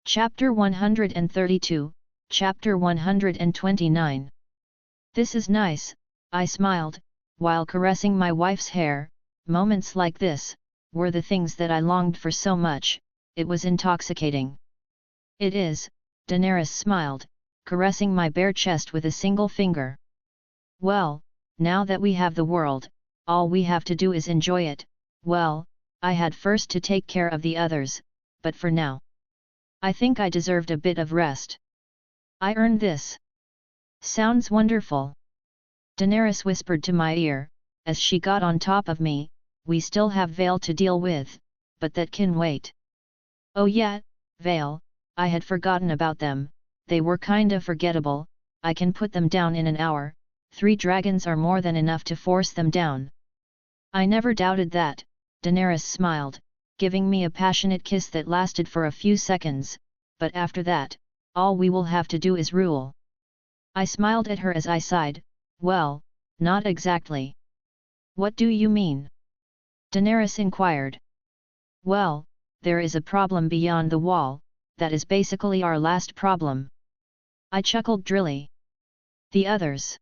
Chapter 132, Chapter 129. "This is nice," I smiled, while caressing my wife's hair. Moments like this were the things that I longed for so much. It was intoxicating. "It is," Daenerys smiled, caressing my bare chest with a single finger. "Well, now that we have the world, all we have to do is enjoy it. Well, I had first to take care of the others, but for now, I think I deserved a bit of rest. I earned this." "Sounds wonderful," Daenerys whispered to my ear, as she got on top of me. "We still have Vale to deal with, but that can wait." "Oh yeah, Vale, I had forgotten about them. They were kinda forgettable. I can put them down in an hour. 3 dragons are more than enough to force them down." "I never doubted that," Daenerys smiled, giving me a passionate kiss that lasted for a few seconds. "But after that, all we will have to do is rule." I smiled at her as I sighed. "Well, not exactly." "What do you mean?" Daenerys inquired. "Well, there is a problem beyond the wall. That is basically our last problem." I chuckled drily. "The others?"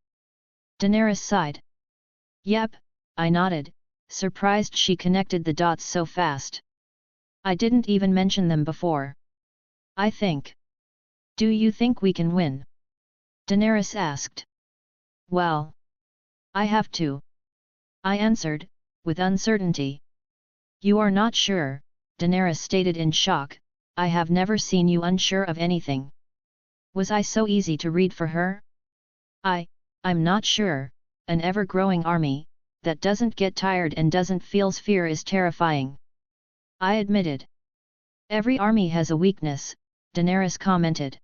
Daenerys sighed. "Yep," I nodded, surprised she connected the dots so fast. "I didn't even mention them before." "I think." "Do you think we can win?" Daenerys asked. "Well, I have to," I answered, with uncertainty. "You are not sure," Daenerys stated in shock. "I have never seen you unsure of anything." Was I so easy to read for her? I'm not sure. An ever-growing army, that doesn't get tired and doesn't feel fear is terrifying," I admitted. "Every army has a weakness," Daenerys commented.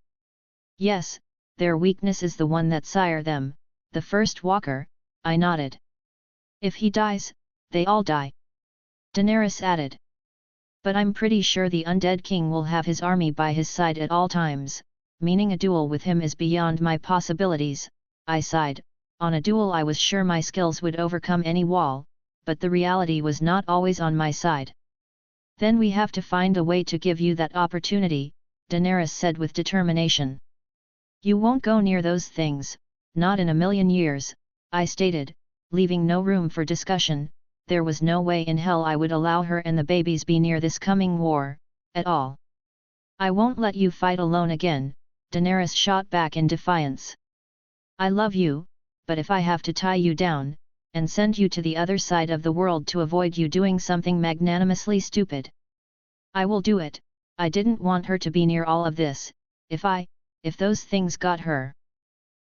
"Yes, their weakness is the one that sire them, the first walker," I nodded. "If he dies, they all die," Daenerys added. "But I'm pretty sure the undead king will have his army by his side at all times, meaning a duel with him is beyond my possibilities," I sighed. On a duel I was sure my skills would overcome any wall, but the reality was not always on my side. "Then we have to find a way to give you that opportunity," Daenerys said with determination. "You won't go near those things, not in a million years," I stated, leaving no room for discussion. There was no way in hell I would allow her and the babies be near this coming war, at all. "I won't let you fight alone again," Daenerys shot back in defiance. "I love you, but if I have to tie you down, and send you to the other side of the world to avoid you doing something magnanimously stupid, I will do it." I didn't want her to be near all of this. If those things got her,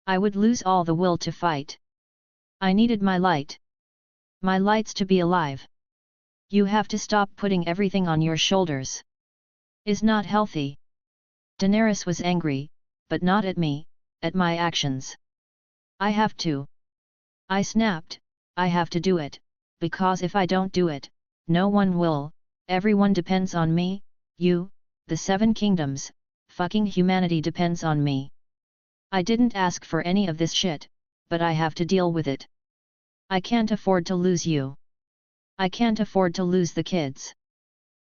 I would lose all the will to fight. I needed my light. My lights to be alive. "You have to stop putting everything on your shoulders. Is not healthy." Daenerys was angry, but not at me, at my actions. "I have to," I snapped. "I have to do it, because if I don't do it, no one will. Everyone depends on me, you, the 7 kingdoms, fucking humanity depends on me. I didn't ask for any of this shit, but I have to deal with it. I can't afford to lose you. I can't afford to lose the kids.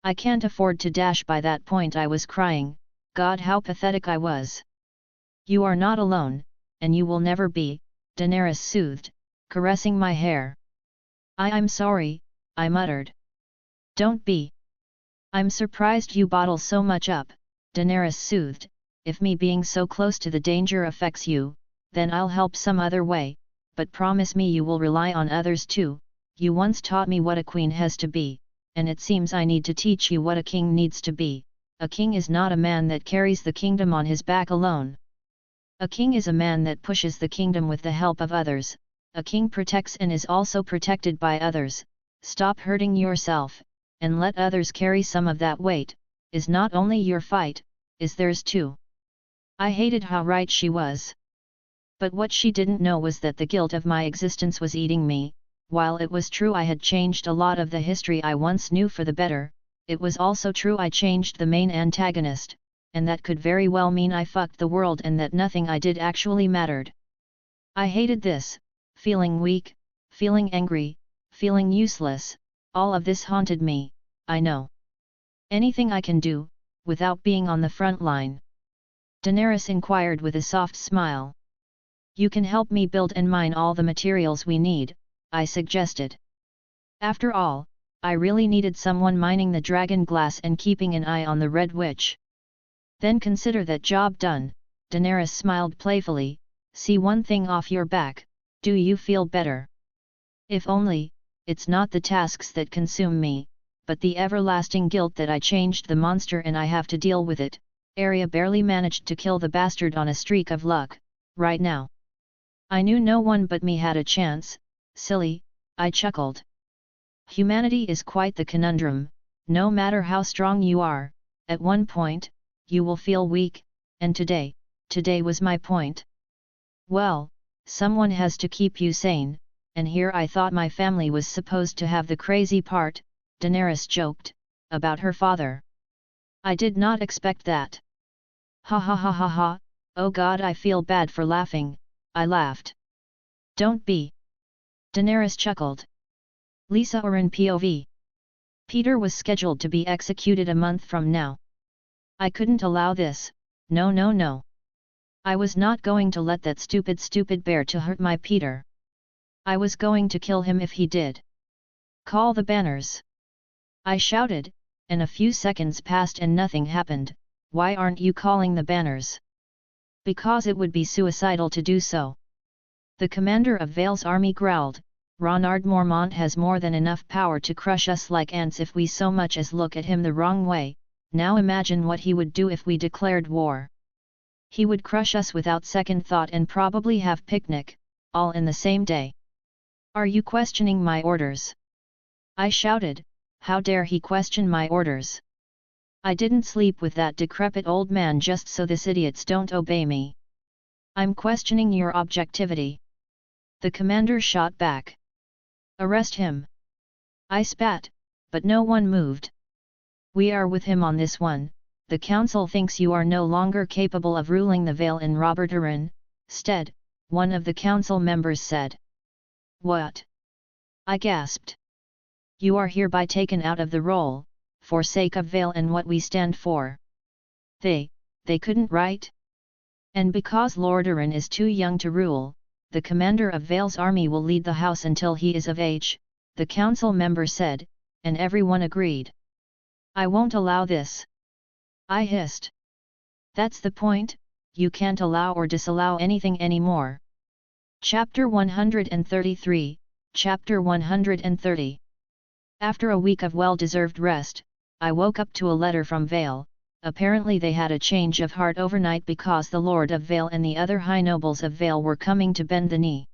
I can't afford to dash." By that point I was crying. God, how pathetic I was. "You are not alone, and you will never be," Daenerys soothed, caressing my hair. I'm sorry," I muttered. "Don't be. I'm surprised you bottle so much up," Daenerys soothed. "If me being so close to the danger affects you, then I'll help some other way, but promise me you will rely on others too. You once taught me what a queen has to be. and it seems I need to teach you what a king needs to be. A king is not a man that carries the kingdom on his back alone. A king is a man that pushes the kingdom with the help of others. A king protects and is also protected by others. Stop hurting yourself, and let others carry some of that weight. Is not only your fight, is theirs too. I hated how right she was. But what she didn't know was that the guilt of my existence was eating me. While it was true I had changed a lot of the history I once knew for the better, it was also true I changed the main antagonist, and that could very well mean I fucked the world and that nothing I did actually mattered. I hated this, feeling weak, feeling angry, feeling useless. All of this haunted me. I know. Anything I can do, without being on the front line? Daenerys inquired with a soft smile. You can help me build and mine all the materials we need, I suggested. After all, I really needed someone mining the dragon glass and keeping an eye on the Red Witch. Then consider that job done, Daenerys smiled playfully. See one thing off your back, do you feel better? If only, it's not the tasks that consume me, but the everlasting guilt that I changed the monster and I have to deal with it. Arya barely managed to kill the bastard on a streak of luck, right now. I knew no one but me had a chance. Silly, I chuckled. Humanity is quite the conundrum. No matter how strong you are, at one point, you will feel weak, and today was my point. Well, someone has to keep you sane, and here I thought my family was supposed to have the crazy part, Daenerys joked, about her father. I did not expect that. Ha ha ha ha ha, oh god, I feel bad for laughing, I laughed. Don't be. Daenerys chuckled. Lysa or in POV. Peter was scheduled to be executed a month from now. I couldn't allow this, no. I was not going to let that stupid bear to hurt my Peter. I was going to kill him if he did. Call the banners. I shouted, and a few seconds passed and nothing happened. Why aren't you calling the banners? Because it would be suicidal to do so. The commander of Vale's army growled, Ronard Mormont has more than enough power to crush us like ants if we so much as look at him the wrong way. Now imagine what he would do if we declared war. He would crush us without second thought and probably have picnic, all in the same day. Are you questioning my orders? I shouted, how dare he question my orders? I didn't sleep with that decrepit old man just so this idiots don't obey me. I'm questioning your objectivity. The commander shot back. Arrest him. I spat, but no one moved. We are with him on this one. The council thinks you are no longer capable of ruling the Vale in Robert Arryn, stead, one of the council members said. What? I gasped. You are hereby taken out of the role, for sake of Vale and what we stand for. They couldn't, right? And because Lord Arryn is too young to rule, the commander of Vale's army will lead the house until he is of age, the council member said, and everyone agreed. I won't allow this. I hissed. That's the point, you can't allow or disallow anything anymore. Chapter 133, Chapter 130. After a week of well-deserved rest, I woke up to a letter from Vale. Apparently they had a change of heart overnight because the Lord of Vale and the other high nobles of Vale were coming to bend the knee.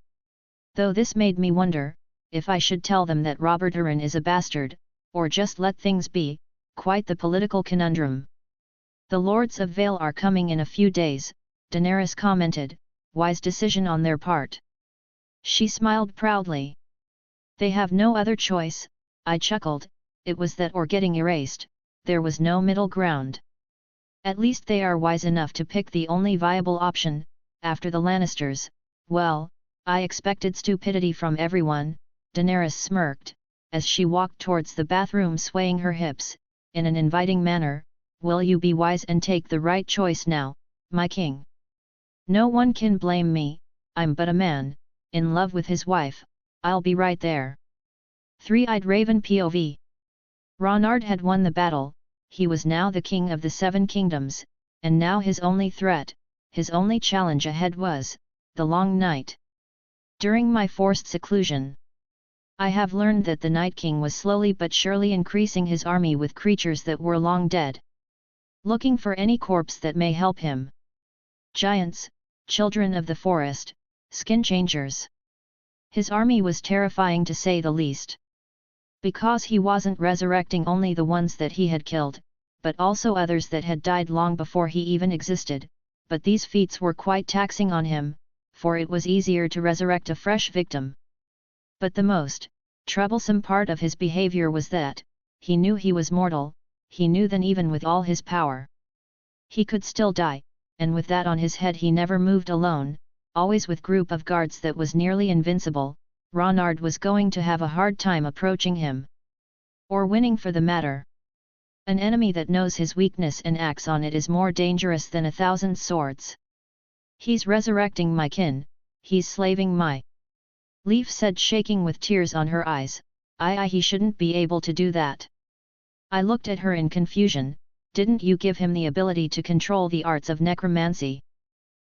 Though this made me wonder, if I should tell them that Robert Arryn is a bastard, or just let things be, quite the political conundrum. The Lords of Vale are coming in a few days, Daenerys commented, wise decision on their part. She smiled proudly. They have no other choice, I chuckled, it was that or getting erased, there was no middle ground. At least they are wise enough to pick the only viable option, after the Lannisters. Well, I expected stupidity from everyone, Daenerys smirked, as she walked towards the bathroom swaying her hips, in an inviting manner. Will you be wise and take the right choice now, my king? No one can blame me, I'm but a man, in love with his wife, I'll be right there. Three-eyed Raven POV. Ronard had won the battle, he was now the king of the Seven Kingdoms, and now his only threat, his only challenge ahead was, the long night. During my forced seclusion, I have learned that the Night King was slowly but surely increasing his army with creatures that were long dead, looking for any corpse that may help him. Giants, children of the forest, skin changers. His army was terrifying to say the least. Because he wasn't resurrecting only the ones that he had killed, but also others that had died long before he even existed, but these feats were quite taxing on him, for it was easier to resurrect a fresh victim. But the most troublesome part of his behavior was that he knew he was mortal. He knew that even with all his power, he could still die, and with that on his head he never moved alone, always with group of guards that was nearly invincible. Ronard was going to have a hard time approaching him, or winning for the matter. An enemy that knows his weakness and acts on it is more dangerous than 1,000 swords. He's resurrecting my kin, he's slaving my... Leaf said, shaking with tears on her eyes. He shouldn't be able to do that. I looked at her in confusion. Didn't you give him the ability to control the arts of necromancy?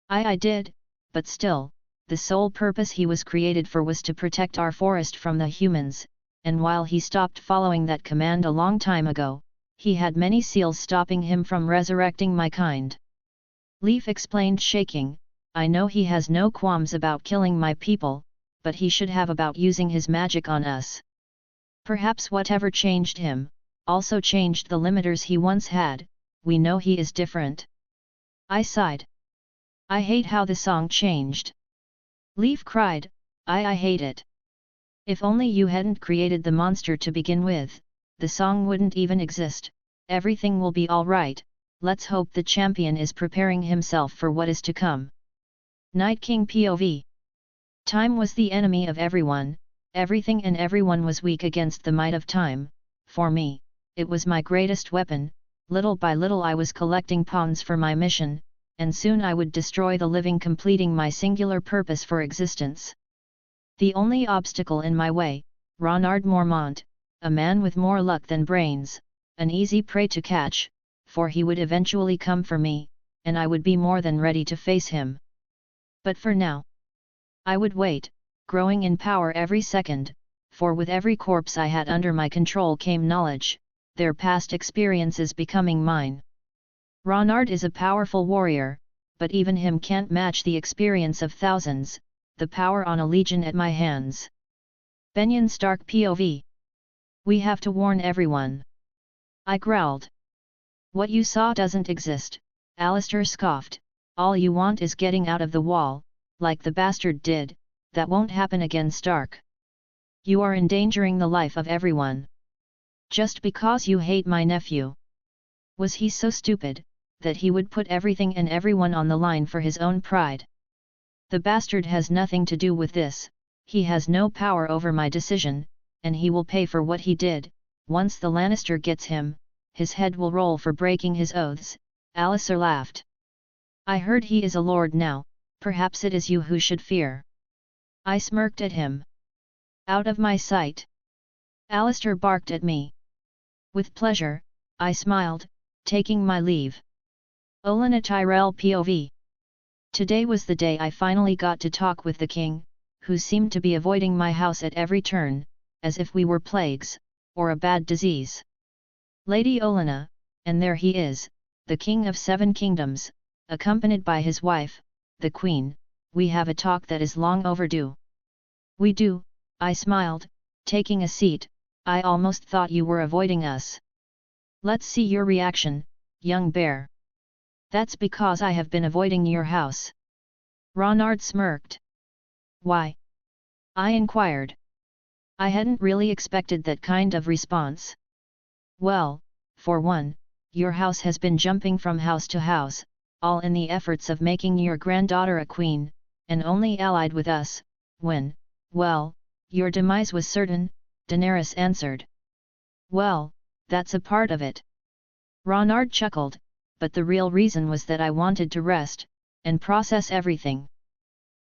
I did, but still, the sole purpose he was created for was to protect our forest from the humans, and while he stopped following that command a long time ago, he had many seals stopping him from resurrecting my kind. Leaf explained, shaking. I know he has no qualms about killing my people, but he should have about using his magic on us. Perhaps whatever changed him also changed the limiters he once had. We know he is different. I sighed. I hate how the song changed. Leaf cried. I hate it. If only you hadn't created the monster to begin with, the song wouldn't even exist. Everything will be all right. Let's hope the champion is preparing himself for what is to come. Night King POV. Time was the enemy of everyone. Everything and everyone was weak against the might of time. For me, it was my greatest weapon. Little by little I was collecting pawns for my mission, and soon I would destroy the living, completing my singular purpose for existence. The only obstacle in my way, Ronard Mormont, a man with more luck than brains, an easy prey to catch, for he would eventually come for me, and I would be more than ready to face him. But for now, I would wait, growing in power every second, for with every corpse I had under my control came knowledge, their past experiences becoming mine. Ronard is a powerful warrior, but even him can't match the experience of thousands, the power on a legion at my hands. Benjen Stark POV. We have to warn everyone. I growled. What you saw doesn't exist, Alistair scoffed. All you want is getting out of the wall, like the bastard did. That won't happen again, Stark. You are endangering the life of everyone. Just because you hate my nephew. Was he so stupid that he would put everything and everyone on the line for his own pride? The bastard has nothing to do with this. He has no power over my decision, and he will pay for what he did. Once the Lannister gets him, his head will roll for breaking his oaths. Alistair laughed. I heard he is a lord now. Perhaps it is you who should fear. I smirked at him. Out of my sight. Alistair barked at me. With pleasure, I smiled, taking my leave. Olenna Tyrell POV. Today was the day I finally got to talk with the king, who seemed to be avoiding my house at every turn, as if we were plagues, or a bad disease. Lady Olenna, and there he is, the king of 7 kingdoms, accompanied by his wife, the queen. We have a talk that is long overdue. We do, I smiled, taking a seat. I almost thought you were avoiding us. Let's see your reaction, young bear. That's because I have been avoiding your house. Ronard smirked. Why? I inquired. I hadn't really expected that kind of response. Well, for one, your house has been jumping from house to house, all in the efforts of making your granddaughter a queen, and only allied with us, when, well, your demise was certain, Daenerys answered. Well, that's a part of it. Ronard chuckled, but the real reason was that I wanted to rest, and process everything.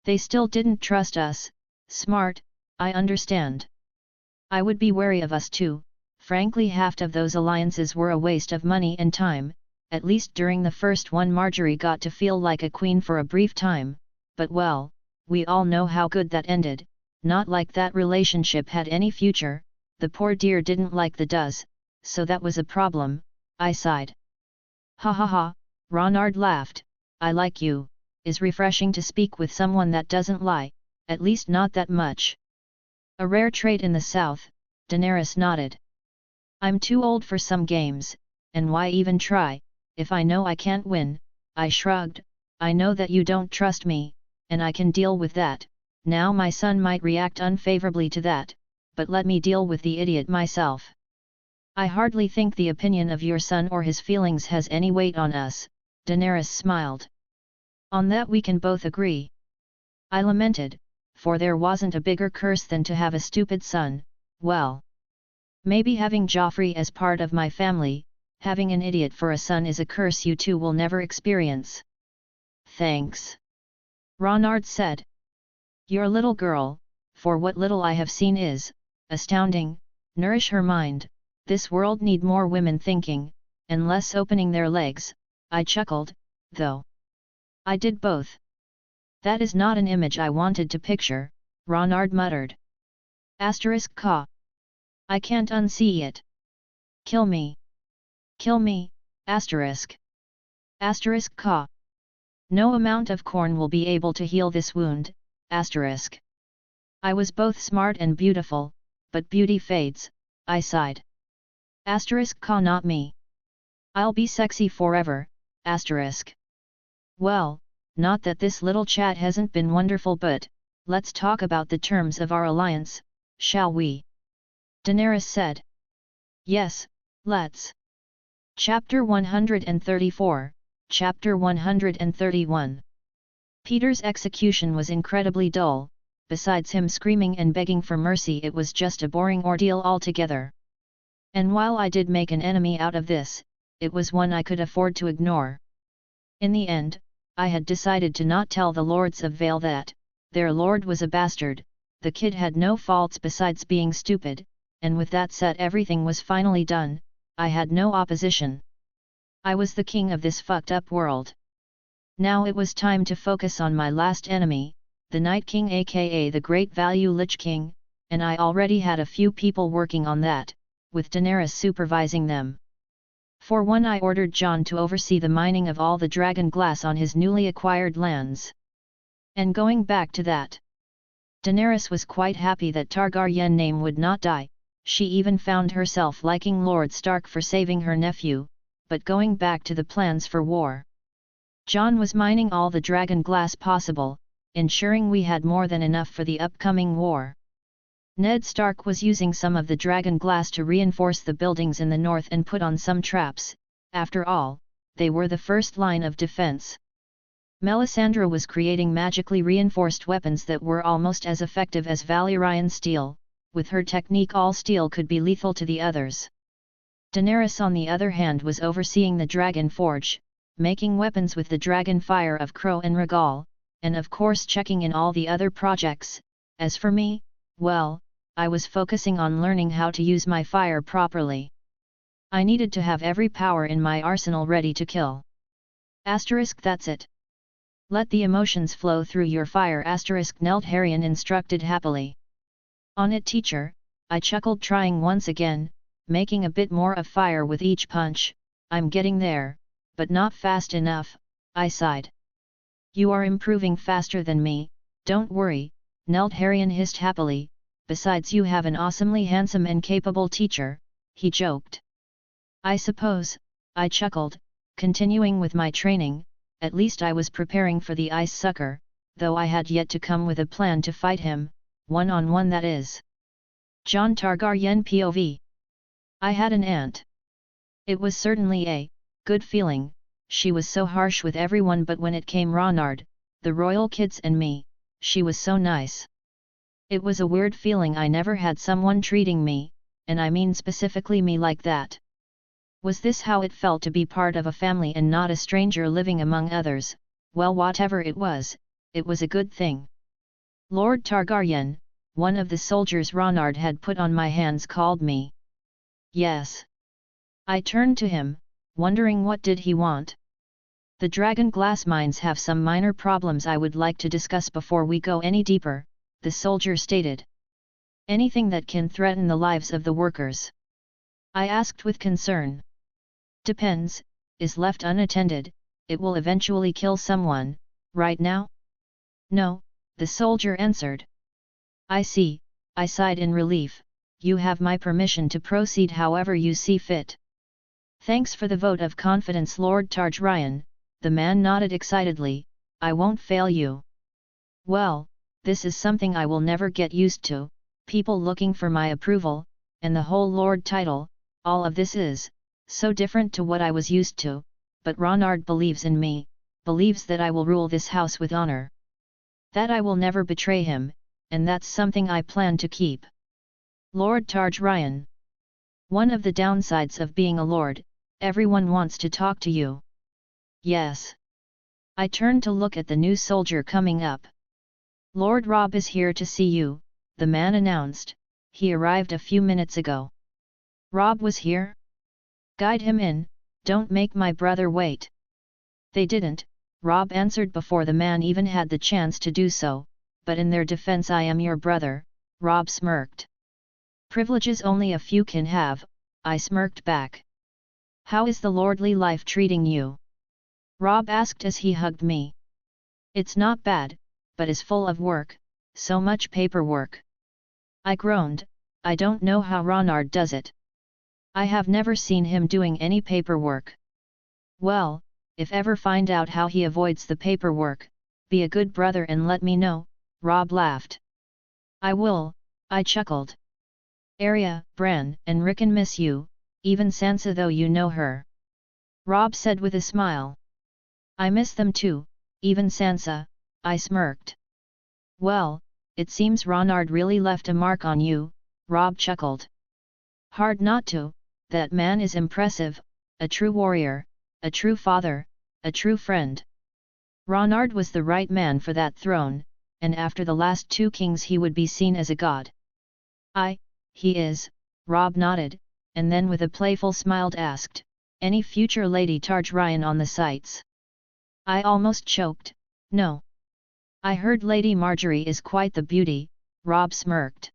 They still didn't trust us. Smart, I understand. I would be wary of us too. Frankly, half of those alliances were a waste of money and time, at least during the first one. Marjorie got to feel like a queen for a brief time, but well, we all know how good that ended. not like that relationship had any future, the poor dear didn't like the does, so that was a problem, I sighed. Ha ha ha, Ronard laughed, I like you, is refreshing to speak with someone that doesn't lie, at least not that much. A rare trait in the south, Daenerys nodded. I'm too old for some games, and why even try, if I know I can't win, I shrugged, I know that you don't trust me, and I can deal with that, now my son might react unfavorably to that, but let me deal with the idiot myself. I hardly think the opinion of your son or his feelings has any weight on us, Daenerys smiled. On that we can both agree. I lamented, for there wasn't a bigger curse than to have a stupid son, well. Maybe having Joffrey as part of my family, having an idiot for a son is a curse you two will never experience. Thanks. Ronard said. Your little girl, for what little I have seen is, astounding, nourish her mind, this world need more women thinking, and less opening their legs, I chuckled, though. I did both. That is not an image I wanted to picture, Ronard muttered. *Ka. I can't unsee it. Kill me. Kill me, *Ka. No amount of corn will be able to heal this wound, I was both smart and beautiful, but beauty fades, I sighed. *Ka not me. I'll be sexy forever, Well, not that this little chat hasn't been wonderful, but, let's talk about the terms of our alliance, shall we? Daenerys said. Yes, let's. Chapter 134, Chapter 131. Peter's execution was incredibly dull, besides him screaming and begging for mercy it was just a boring ordeal altogether. And while I did make an enemy out of this, it was one I could afford to ignore. In the end, I had decided to not tell the lords of Vale that, their lord was a bastard, the kid had no faults besides being stupid, and with that set everything was finally done, I had no opposition. I was the king of this fucked up world. Now it was time to focus on my last enemy, the Night King aka the Great Value Lich King, and I already had a few people working on that, with Daenerys supervising them. For one, I ordered Jon to oversee the mining of all the dragon glass on his newly acquired lands. And going back to that, Daenerys was quite happy that Targaryen name would not die, she even found herself liking Lord Stark for saving her nephew, but going back to the plans for war. Jon was mining all the dragon glass possible, ensuring we had more than enough for the upcoming war. Ned Stark was using some of the dragon glass to reinforce the buildings in the north and put on some traps, after all, they were the first line of defense. Melisandra was creating magically reinforced weapons that were almost as effective as Valyrian steel, with her technique all steel could be lethal to the others. Daenerys on the other hand was overseeing the Dragon Forge, making weapons with the Dragonfire of Crow and Regal, and of course checking in all the other projects. As for me, well, I was focusing on learning how to use my fire properly. I needed to have every power in my arsenal ready to kill. That's it. Let the emotions flow through your fire. Neltharion instructed happily. On it, teacher, I chuckled, trying once again, making a bit more of fire with each punch. I'm getting there, but not fast enough, I sighed. You are improving faster than me, don't worry, Neltharion hissed happily, besides you have an awesomely handsome and capable teacher, he joked. I suppose, I chuckled, continuing with my training, at least I was preparing for the ice sucker, though I had yet to come with a plan to fight him, one-on-one that is. Jon Targaryen POV. I had an aunt. It was certainly a good feeling, she was so harsh with everyone, but when it came Ronard, the royal kids and me, she was so nice. It was a weird feeling, I never had someone treating me, and I mean specifically me, like that. Was this how it felt to be part of a family and not a stranger living among others? Well, whatever it was a good thing. Lord Targaryen, one of the soldiers Ronard had put on my hands, called me. Yes. I turned to him, wondering what did he want. The dragon glass mines have some minor problems I would like to discuss before we go any deeper, the soldier stated. Anything that can threaten the lives of the workers? I asked with concern. Depends, is left unattended, it will eventually kill someone, right now? No, the soldier answered. I see, I sighed in relief, you have my permission to proceed however you see fit. Thanks for the vote of confidence, Lord Targaryen, the man nodded excitedly, I won't fail you. Well, this is something I will never get used to, people looking for my approval, and the whole Lord title, all of this is so different to what I was used to, but Ronard believes in me, believes that I will rule this house with honor. That I will never betray him, and that's something I plan to keep. Lord Targaryen. One of the downsides of being a lord, everyone wants to talk to you. Yes. I turned to look at the new soldier coming up. Lord Robb is here to see you, the man announced, he arrived a few minutes ago. Robb was here? Guide him in, don't make my brother wait. They didn't, Robb answered before the man even had the chance to do so, but in their defense I am your brother, Robb smirked. Privileges only a few can have, I smirked back. How is the lordly life treating you? Robb asked as he hugged me. It's not bad, but is full of work, so much paperwork. I groaned, I don't know how Ronard does it. I have never seen him doing any paperwork. Well, if ever find out how he avoids the paperwork, be a good brother and let me know, Robb laughed. I will, I chuckled. Arya, Bran, and Rickon miss you, even Sansa though you know her. Robb said with a smile. I miss them too, even Sansa, I smirked. Well, it seems Ronard really left a mark on you, Robb chuckled. Hard not to, that man is impressive, a true warrior, a true father, a true friend. Ronard was the right man for that throne, and after the last two kings he would be seen as a god. He is, Robb nodded, and then with a playful smile asked, any future Lady Targaryen on the sights? I almost choked, no. I heard Lady Margaery is quite the beauty, Robb smirked.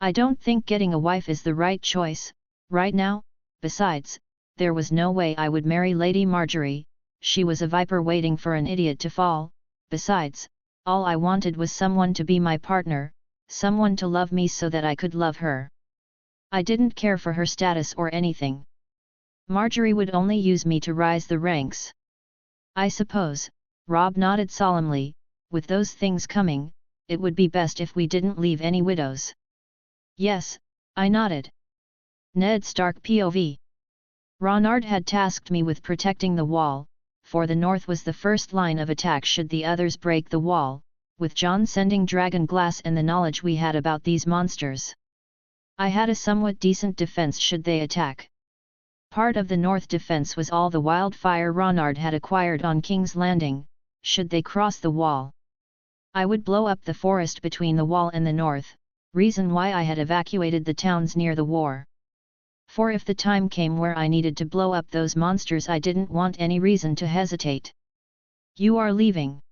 I don't think getting a wife is the right choice, right now, besides, there was no way I would marry Lady Margaery, she was a viper waiting for an idiot to fall, besides, all I wanted was someone to be my partner, someone to love me so that I could love her. I didn't care for her status or anything. Margaery would only use me to rise the ranks. I suppose, Robb nodded solemnly, with those things coming, it would be best if we didn't leave any widows. Yes, I nodded. Ned Stark POV. Ronard had tasked me with protecting the wall, for the north was the first line of attack should the others break the wall, with Jon sending dragon glass and the knowledge we had about these monsters. I had a somewhat decent defense should they attack. Part of the north defense was all the wildfire Ronard had acquired on King's Landing, should they cross the wall. I would blow up the forest between the wall and the north, reason why I had evacuated the towns near the war. For if the time came where I needed to blow up those monsters I didn't want any reason to hesitate. You are leaving?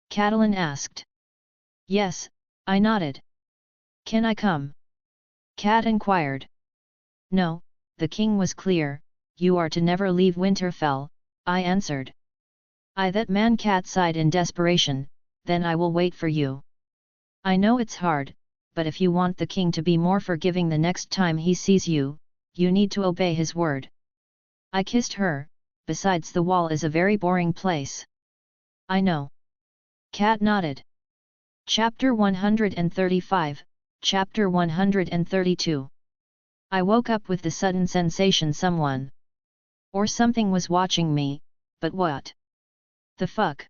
Catelyn asked. Yes, I nodded. Can I come? Cat inquired. No, the king was clear, you are to never leave Winterfell, I answered. That man Cat sighed in desperation, then I will wait for you. I know it's hard, but if you want the king to be more forgiving the next time he sees you, you need to obey his word. I kissed her, besides the wall is a very boring place. I know. Cat nodded. Chapter 135, Chapter 132. I woke up with the sudden sensation someone or something was watching me, but what? The fuck?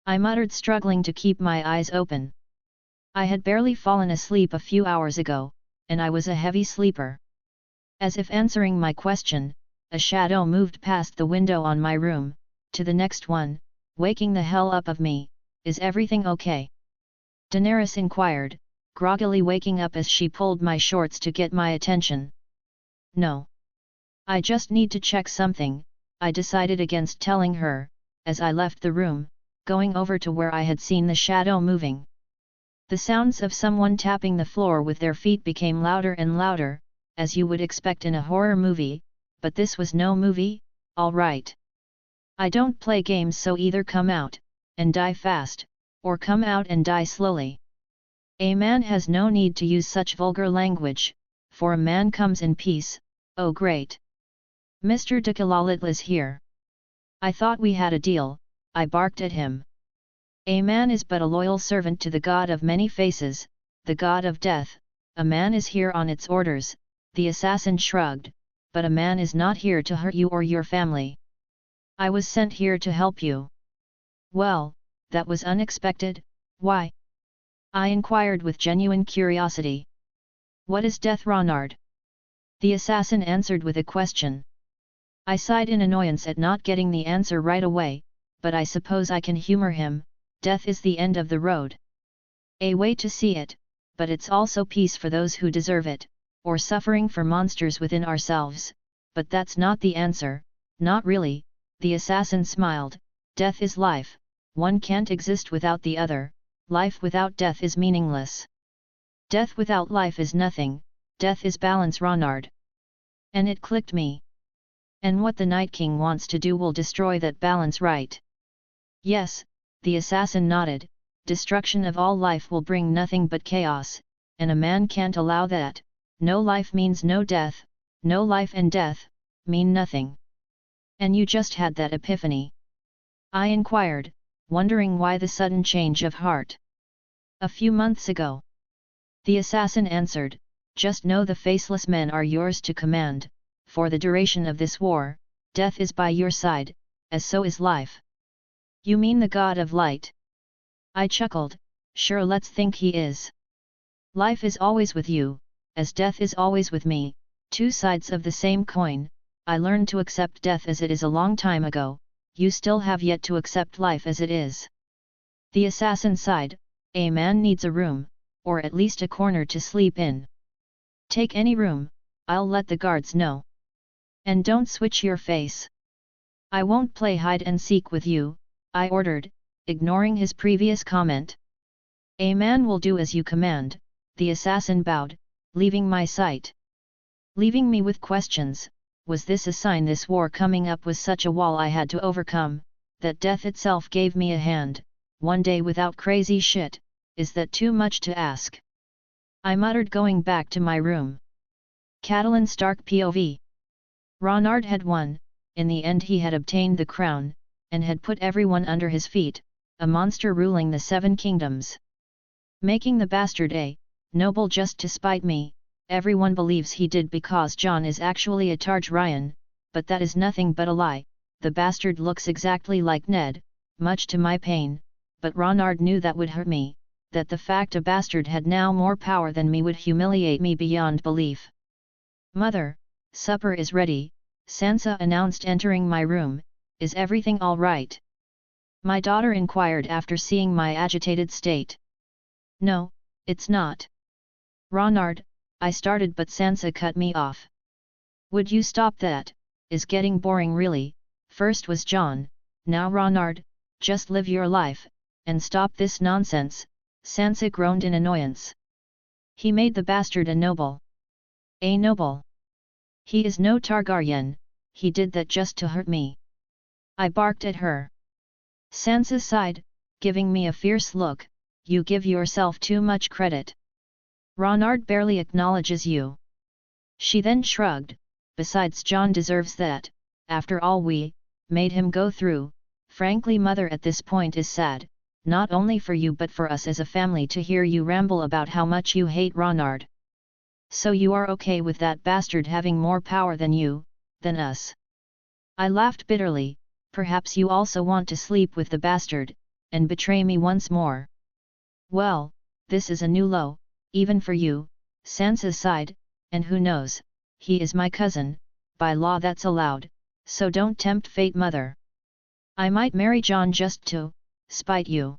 I muttered, struggling to keep my eyes open. I had barely fallen asleep a few hours ago, and I was a heavy sleeper. As if answering my question, a shadow moved past the window on my room, to the next one, waking the hell up of me. Is everything okay? Daenerys inquired, groggily waking up as she pulled my shorts to get my attention. No. I just need to check something, I decided against telling her, as I left the room, going over to where I had seen the shadow moving. The sounds of someone tapping the floor with their feet became louder and louder, as you would expect in a horror movie, but this was no movie, all right. I don't play games, so either come out and die fast, or come out and die slowly. A man has no need to use such vulgar language, for a man comes in peace. Oh great! Mr. de Kalalit is here. I thought we had a deal, I barked at him. A man is but a loyal servant to the god of many faces, the god of death. A man is here on its orders, the assassin shrugged, but a man is not here to hurt you or your family. I was sent here to help you. Well, that was unexpected. Why? I inquired with genuine curiosity. What is death, Ronard? The assassin answered with a question. I sighed in annoyance at not getting the answer right away, but I suppose I can humor him. Death is the end of the road. A way to see it, but it's also peace for those who deserve it, or suffering for monsters within ourselves, but that's not the answer, not really. The assassin smiled. Death is life, one can't exist without the other, life without death is meaningless. Death without life is nothing, death is balance, Ronard. And it clicked me. And what the Night King wants to do will destroy that balance, right? Yes, the assassin nodded. Destruction of all life will bring nothing but chaos, and a man can't allow that. No life means no death, no life and death mean nothing. And you just had that epiphany? I inquired, wondering why the sudden change of heart. A few months ago. The assassin answered, just know the faceless men are yours to command. For the duration of this war, death is by your side, as so is life. You mean the god of light? I chuckled, sure, let's think he is. Life is always with you, as death is always with me, two sides of the same coin. I learned to accept death as it is a long time ago, you still have yet to accept life as it is. The assassin sighed, a man needs a room, or at least a corner to sleep in. Take any room, I'll let the guards know. And don't switch your face. I won't play hide and seek with you, I ordered, ignoring his previous comment. A man will do as you command, the assassin bowed, leaving my sight. Leaving me with questions. Was this a sign this war coming up was such a wall I had to overcome, that death itself gave me a hand, one day without crazy shit? Is that too much to ask? I muttered, going back to my room. Catelyn Stark POV. Ronard had won. In the end he had obtained the crown, and had put everyone under his feet, a monster ruling the 7 kingdoms. Making the bastard a noble just to spite me. Everyone believes he did because Jon is actually a Targaryen, but that is nothing but a lie. The bastard looks exactly like Ned, much to my pain, but Ronard knew that would hurt me, that the fact a bastard had now more power than me would humiliate me beyond belief. Mother, supper is ready, Sansa announced, entering my room. Is everything all right? My daughter inquired after seeing my agitated state. No, it's not. Ronard, I started, but Sansa cut me off. Would you stop that? Is getting boring really. First was Jon, now Ronard, just live your life, and stop this nonsense, Sansa groaned in annoyance. He made the bastard a noble. A noble? He is no Targaryen, he did that just to hurt me. I barked at her. Sansa sighed, giving me a fierce look. You give yourself too much credit. Ronard barely acknowledges you. She then shrugged. Besides, Jon deserves that. After all we made him go through. Frankly, mother, at this point is sad, not only for you but for us as a family, to hear you ramble about how much you hate Ronard. So you are okay with that bastard having more power than you, than us? I laughed bitterly. Perhaps you also want to sleep with the bastard, and betray me once more. Well, this is a new low, even for you, Sansa sighed, and who knows, he is my cousin, by law that's allowed, so don't tempt fate, mother. I might marry Jon just to spite you.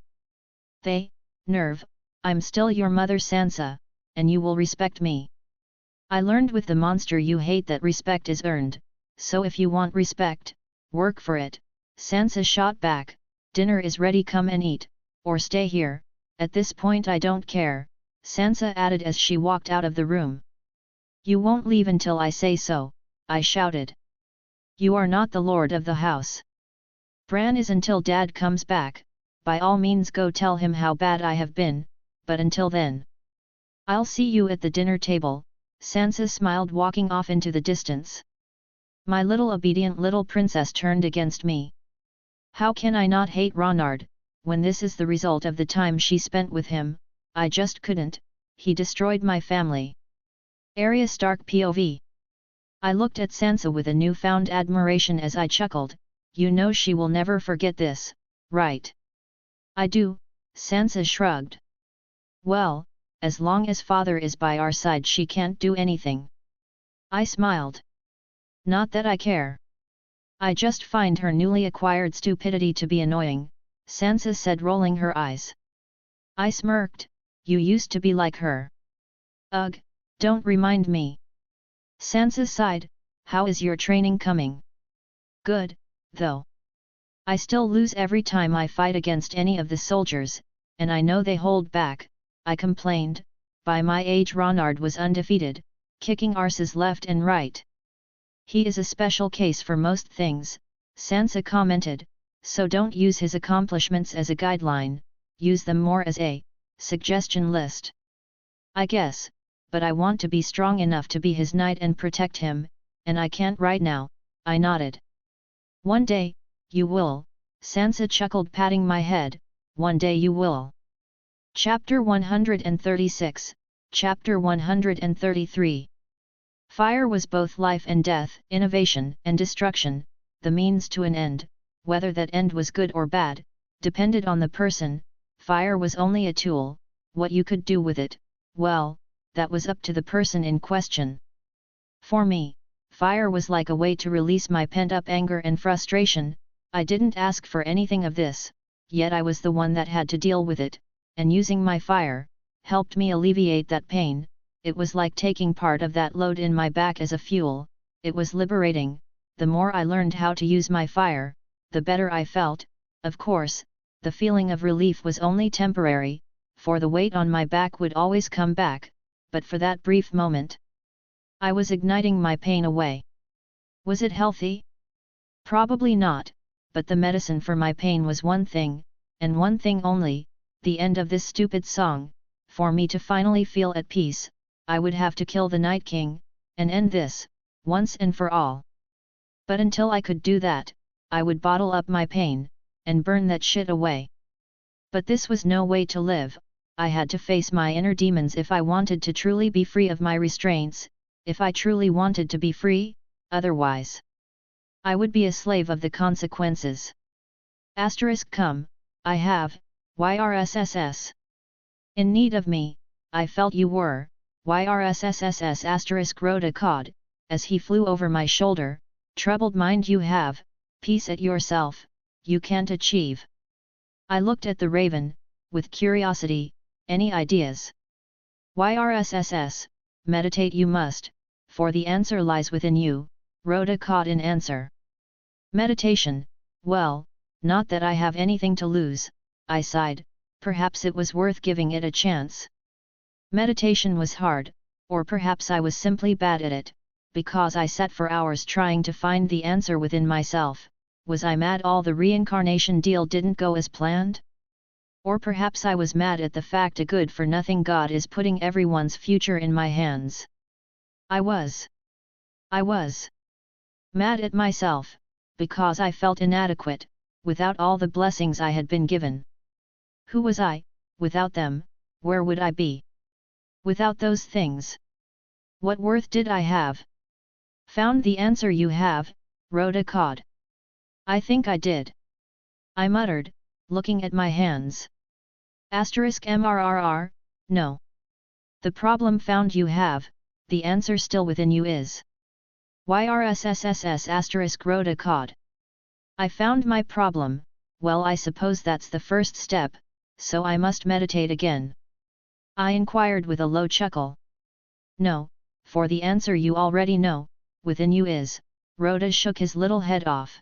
Nerve, I'm still your mother, Sansa, and you will respect me. I learned with the monster you hate that respect is earned, so if you want respect, work for it. Sansa shot back. Dinner is ready, come and eat, or stay here, At this point I don't care, Sansa added as she walked out of the room. You won't leave until I say so, I shouted. You are not the lord of the house. Bran is until Dad comes back, by all means go tell him how bad I have been, but until then. I'll see you at the dinner table, Sansa smiled walking off into the distance. My little obedient little princess turned against me. How can I not hate Ronard, when this is the result of the time she spent with him? I just couldn't, he destroyed my family. Arya Stark POV. I looked at Sansa with a newfound admiration as I chuckled, you know she will never forget this, right? I do, Sansa shrugged. Well, as long as father is by our side she can't do anything. I smiled. Not that I care. I just find her newly acquired stupidity to be annoying, Sansa said rolling her eyes. I smirked, you used to be like her. Ugh, don't remind me. Sansa sighed, how is your training coming? Good, though. I still lose every time I fight against any of the soldiers, and I know they hold back, I complained. By my age Ronard was undefeated, kicking arses left and right. He is a special case for most things, Sansa commented, so don't use his accomplishments as a guideline, use them more as a suggestion list. I guess, but I want to be strong enough to be his knight and protect him, and I can't right now, I nodded. One day, you will, Sansa chuckled patting my head, one day you will. Chapter 136, Chapter 133. Fire was both life and death, innovation and destruction, the means to an end, whether that end was good or bad, depended on the person. Fire was only a tool, what you could do with it, well, that was up to the person in question. For me, fire was like a way to release my pent-up anger and frustration. I didn't ask for anything of this, yet I was the one that had to deal with it, and using my fire helped me alleviate that pain. It was like taking part of that load in my back as a fuel. It was liberating. The more I learned how to use my fire, the better I felt. Of course, the feeling of relief was only temporary, for the weight on my back would always come back, but for that brief moment, I was igniting my pain away. Was it healthy? Probably not, but the medicine for my pain was one thing, and one thing only, the end of this stupid song. For me to finally feel at peace, I would have to kill the Night King, and end this, once and for all. But until I could do that, I would bottle up my pain, and burn that shit away. But this was no way to live. I had to face my inner demons if I wanted to truly be free of my restraints, if I truly wanted to be free, otherwise I would be a slave of the consequences. Come, I have, YRSSS. In need of me, I felt you were, YRSSS wrote a cod, as he flew over my shoulder, troubled mind you have, peace at yourself, you can't achieve. I looked at the raven, with curiosity, any ideas? YRSSS, meditate you must, for the answer lies within you, wrote a cod in answer. Meditation, well, not that I have anything to lose, I sighed, perhaps it was worth giving it a chance. Meditation was hard, or perhaps I was simply bad at it, because I sat for hours trying to find the answer within myself. Was I mad all the reincarnation deal didn't go as planned? Or perhaps I was mad at the fact a good-for-nothing God is putting everyone's future in my hands. I was mad at myself, because I felt inadequate, without all the blessings I had been given. Who was I, without them? Where would I be? Without those things? What worth did I have? Found the answer you have, wrote a cod. I think I did. I muttered, looking at my hands. MRRR, no. The problem found you have, the answer still within you is. YRSSS wrote a cod. I found my problem, well I suppose that's the first step, so I must meditate again. I inquired with a low chuckle. No, for the answer you already know, within you is, Rhoda shook his little head off.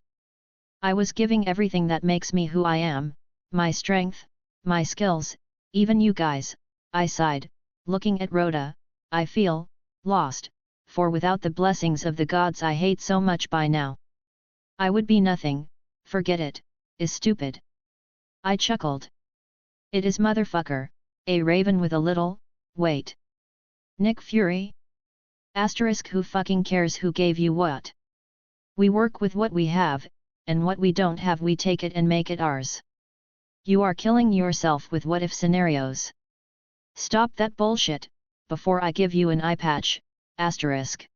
I was giving everything that makes me who I am, my strength, my skills, Even you guys, I sighed, looking at Rhoda, I feel lost, for without the blessings of the gods I hate so much by now, I would be nothing. Forget it, is stupid. I chuckled. It is motherfucker, a raven with a little weight. Nick Fury? Asterisk who fucking cares who gave you what? We work with what we have, and what we don't have we take it and make it ours. You are killing yourself with what if scenarios. Stop that bullshit, before I give you an eye patch, asterisk.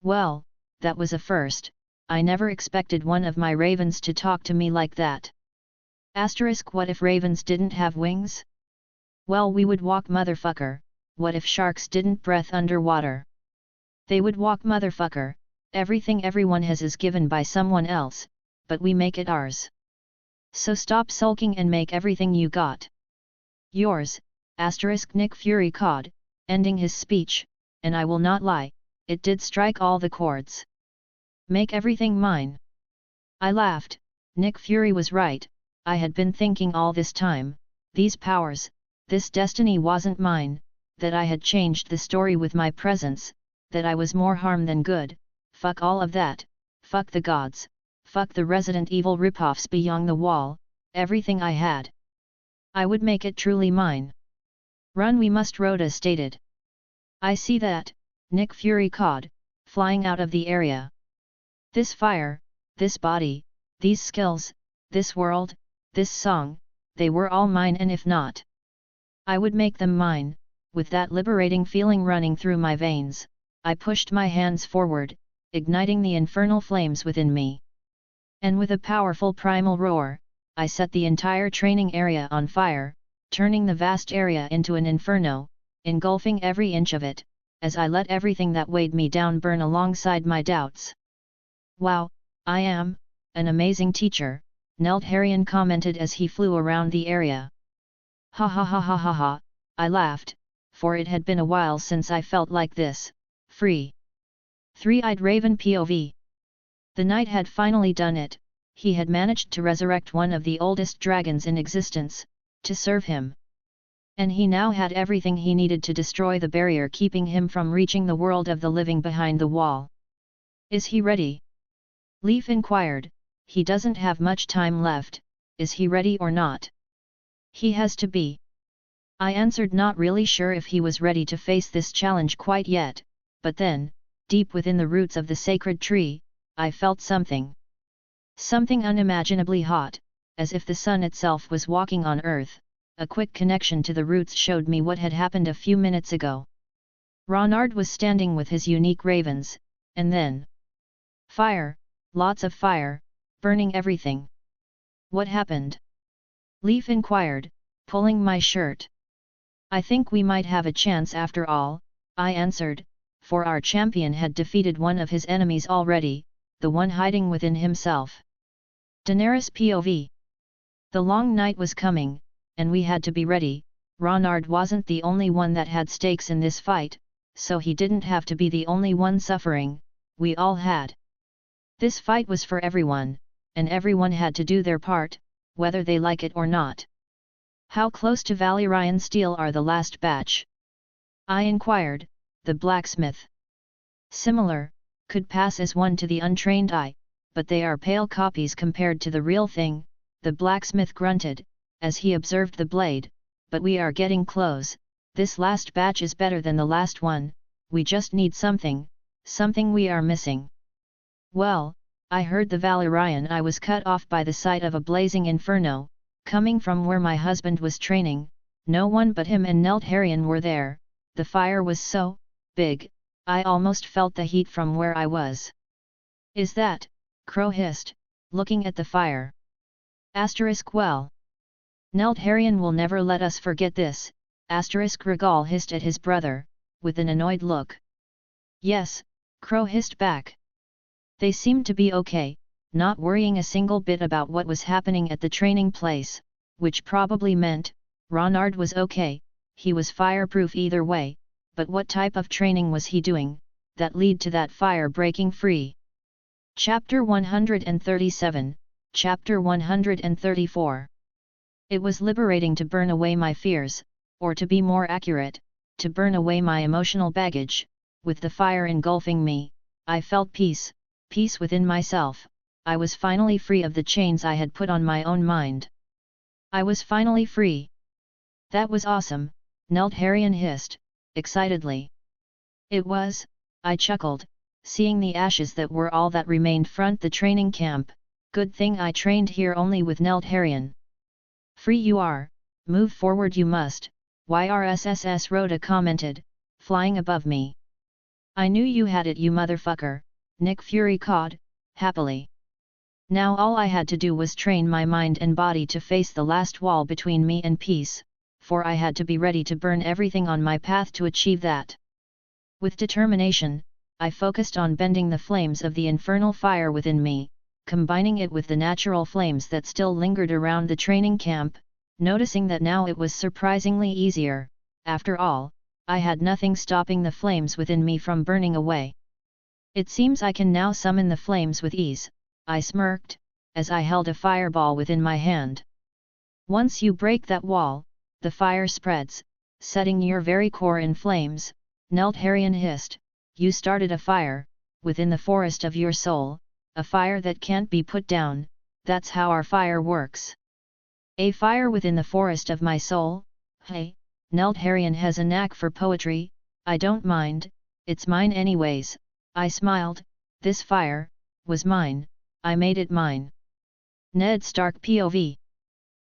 Well, that was a first, I never expected one of my ravens to talk to me like that. Asterisk what if ravens didn't have wings? Well we would walk motherfucker, what if sharks didn't breathe underwater? They would walk motherfucker, everything everyone has is given by someone else, but we make it ours. So stop sulking and make everything you got yours, asterisk Nick Fury cawed, ending his speech, and I will not lie, it did strike all the chords. Make everything mine. I laughed, Nick Fury was right, I had been thinking all this time, these powers, this destiny wasn't mine, that I had changed the story with my presence, that I was more harm than good, fuck all of that, fuck the gods, fuck the Resident Evil ripoffs beyond the wall, everything I had. I would make it truly mine. Run we must, Rhoda stated. I see that, Nick Fury cawed, flying out of the area. This fire, this body, these skills, this world, this song, they were all mine, and if not, I would make them mine. With that liberating feeling running through my veins, I pushed my hands forward, igniting the infernal flames within me. And with a powerful primal roar, I set the entire training area on fire, turning the vast area into an inferno, engulfing every inch of it, as I let everything that weighed me down burn alongside my doubts. Wow, I am an amazing teacher, Neldharion commented as he flew around the area. Ha ha ha ha ha ha, I laughed, for it had been a while since I felt like this, free. Three-eyed raven POV. The knight had finally done it, he had managed to resurrect one of the oldest dragons in existence, to serve him. And he now had everything he needed to destroy the barrier keeping him from reaching the world of the living behind the wall. Is he ready? Leaf inquired, he doesn't have much time left, is he ready or not? He has to be. I answered, not really sure if he was ready to face this challenge quite yet, but then, deep within the roots of the sacred tree, I felt something. Something unimaginably hot, as if the sun itself was walking on earth. A quick connection to the roots showed me what had happened a few minutes ago. Ronard was standing with his unique ravens, and then fire, lots of fire, burning everything. What happened? Leaf inquired, pulling my shirt. I think we might have a chance after all, I answered, for our champion had defeated one of his enemies already, the one hiding within himself. Daenerys POV. The long night was coming, and we had to be ready. Ronard wasn't the only one that had stakes in this fight, so he didn't have to be the only one suffering, we all had. This fight was for everyone, and everyone had to do their part, whether they like it or not. How close to Valyrian steel are the last batch? I inquired, the blacksmith. Similar, could pass as one to the untrained eye, but they are pale copies compared to the real thing, the blacksmith grunted, as he observed the blade, but we are getting close, this last batch is better than the last one, we just need something we are missing. Well, I heard the Valyrian eye was cut off by the sight of a blazing inferno, coming from where my husband was training, no one but him and Neldharion were there, the fire was so big, I almost felt the heat from where I was. Is that? Crow hissed, looking at the fire. Asterisk well. Neldharion will never let us forget this, asterisk Regal hissed at his brother, with an annoyed look. Yes, Crow hissed back. They seemed to be okay, not worrying a single bit about what was happening at the training place, which probably meant, Ronard was okay, he was fireproof either way, but what type of training was he doing, that lead to that fire breaking free? Chapter 137, Chapter 134. It was liberating to burn away my fears, or to be more accurate, to burn away my emotional baggage. With the fire engulfing me, I felt peace, peace within myself. I was finally free of the chains I had put on my own mind. I was finally free. That was awesome, Neltharion hissed, excitedly. It was, I chuckled, seeing the ashes that were all that remained front the training camp. Good thing I trained here only with Neltharion. Free you are, move forward you must, YRSSS Rhoda commented, flying above me. I knew you had it you motherfucker, Nick Fury cawed, happily. Now all I had to do was train my mind and body to face the last wall between me and peace, for I had to be ready to burn everything on my path to achieve that. With determination, I focused on bending the flames of the infernal fire within me, combining it with the natural flames that still lingered around the training camp, noticing that now it was surprisingly easier. After all, I had nothing stopping the flames within me from burning away. It seems I can now summon the flames with ease, I smirked, as I held a fireball within my hand. Once you break that wall, the fire spreads, setting your very core in flames, Neltharion hissed. You started a fire, within the forest of your soul, a fire that can't be put down. That's how our fire works. A fire within the forest of my soul? Hey, Neltharion has a knack for poetry. I don't mind, it's mine anyways, I smiled. This fire was mine, I made it mine. Ned Stark POV.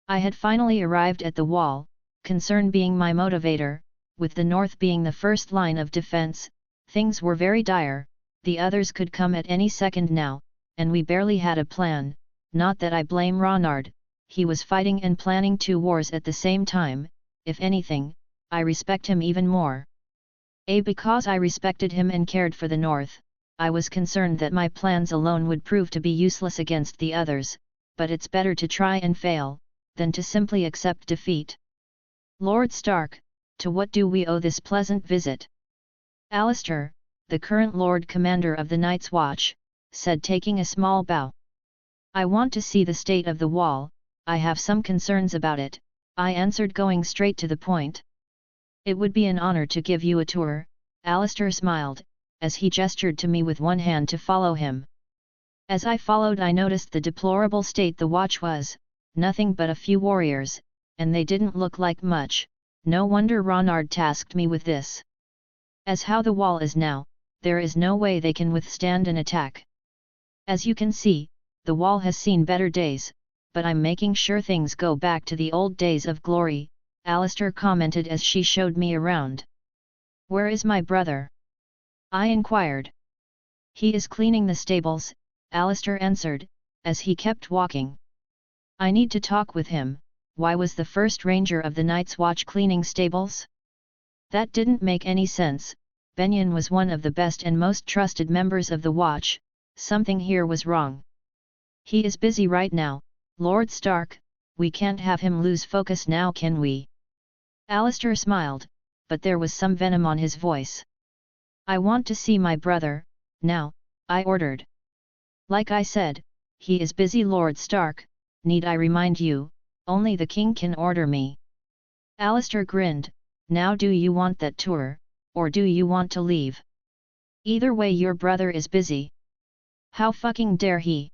I had finally arrived at the wall, concern being my motivator, with the north being the first line of defense. Things were very dire, the others could come at any second now, and we barely had a plan. Not that I blame Ronard, he was fighting and planning 2 wars at the same time. If anything, I respect him even more. Because I respected him and cared for the north, I was concerned that my plans alone would prove to be useless against the others, but it's better to try and fail, than to simply accept defeat. Lord Stark, to what do we owe this pleasant visit? Alistair, the current Lord Commander of the Night's Watch, said taking a small bow. I want to see the state of the wall, I have some concerns about it, I answered going straight to the point. It would be an honor to give you a tour, Alistair smiled, as he gestured to me with one hand to follow him. As I followed I noticed the deplorable state the watch was, nothing but a few warriors, and they didn't look like much. No wonder Ronard tasked me with this. As how the wall is now, there is no way they can withstand an attack. As you can see, the wall has seen better days, but I'm making sure things go back to the old days of glory, Alistair commented as she showed me around. Where is my brother? I inquired. He is cleaning the stables, Alistair answered, as he kept walking. I need to talk with him. Why was the first ranger of the Night's Watch cleaning stables? That didn't make any sense. Benjen was one of the best and most trusted members of the Watch. Something here was wrong. He is busy right now, Lord Stark, we can't have him lose focus now, can we? Alistair smiled, but there was some venom on his voice. I want to see my brother, now, I ordered. Like I said, he is busy, Lord Stark, need I remind you, only the king can order me. Alistair grinned. Now do you want that tour, or do you want to leave? Either way your brother is busy. How fucking dare he?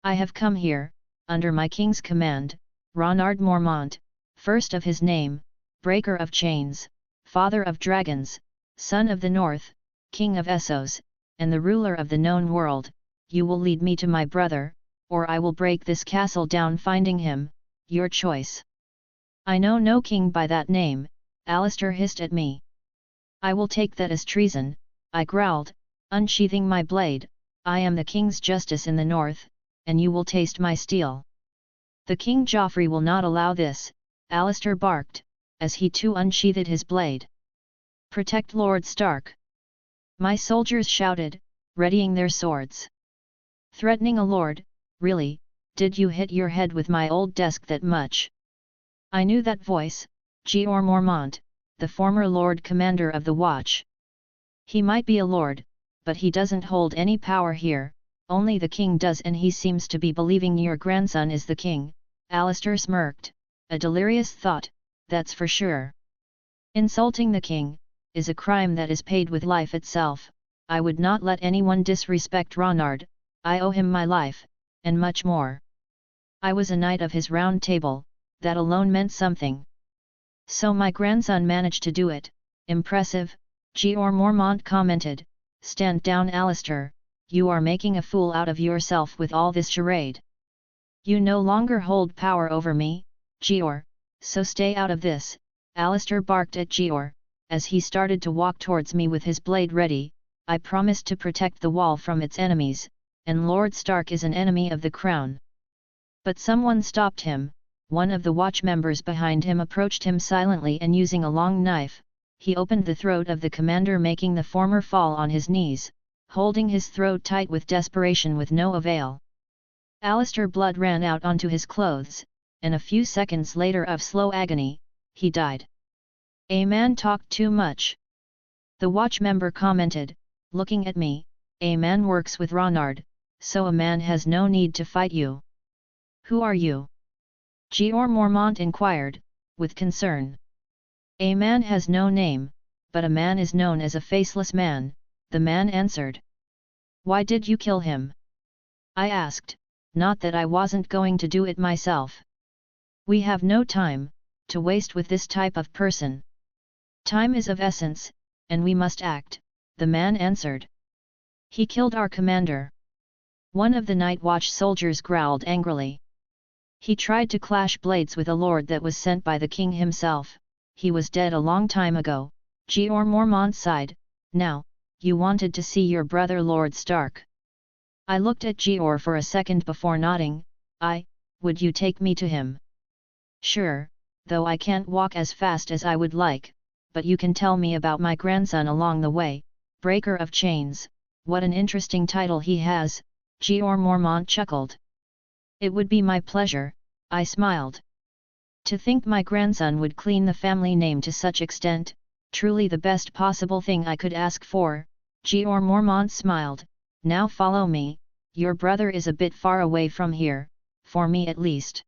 I have come here, under my king's command, Ronard Mormont, first of his name, breaker of chains, father of dragons, son of the north, king of Essos, and the ruler of the known world. You will lead me to my brother, or I will break this castle down finding him, your choice. I know no king by that name, Alistair hissed at me. I will take that as treason, I growled, unsheathing my blade. I am the king's justice in the north, and you will taste my steel. The king Joffrey will not allow this, Alistair barked, as he too unsheathed his blade. Protect Lord Stark! My soldiers shouted, readying their swords. Threatening a lord, really, did you hit your head with my old desk that much? I knew that voice, Jeor Mormont, the former Lord Commander of the Watch. He might be a lord, but he doesn't hold any power here, only the king does, and he seems to be believing your grandson is the king, Alistair smirked, a delirious thought, that's for sure. Insulting the king is a crime that is paid with life itself. I would not let anyone disrespect Ronard, I owe him my life, and much more. I was a knight of his round table, that alone meant something. So my grandson managed to do it, impressive, Jeor Mormont commented. Stand down, Alistair, you are making a fool out of yourself with all this charade. You no longer hold power over me, Jeor, so stay out of this, Alistair barked at Jeor, as he started to walk towards me with his blade ready. I promised to protect the wall from its enemies, and Lord Stark is an enemy of the crown. But someone stopped him. One of the watch members behind him approached him silently and using a long knife, he opened the throat of the commander, making the former fall on his knees, holding his throat tight with desperation with no avail. Alistair's blood ran out onto his clothes, and a few seconds later of slow agony, he died. A man talked too much. The watch member commented, looking at me. A man works with Ronard, so a man has no need to fight you. Who are you? Jeor Mormont inquired, with concern. A man has no name, but a man is known as a faceless man, the man answered. Why did you kill him? I asked, not that I wasn't going to do it myself. We have no time to waste with this type of person. Time is of essence, and we must act, the man answered. He killed our commander. One of the night watch soldiers growled angrily. He tried to clash blades with a lord that was sent by the king himself. He was dead a long time ago, Jeor Mormont sighed. Now, you wanted to see your brother Lord Stark. I looked at Jeor for a second before nodding. Would you take me to him? Sure, though I can't walk as fast as I would like, but you can tell me about my grandson along the way. Breaker of Chains, what an interesting title he has, Jeor Mormont chuckled. It would be my pleasure, I smiled. To think my grandson would clean the family name to such extent, truly the best possible thing I could ask for, Jeor Mormont smiled. Now follow me, your brother is a bit far away from here, for me at least.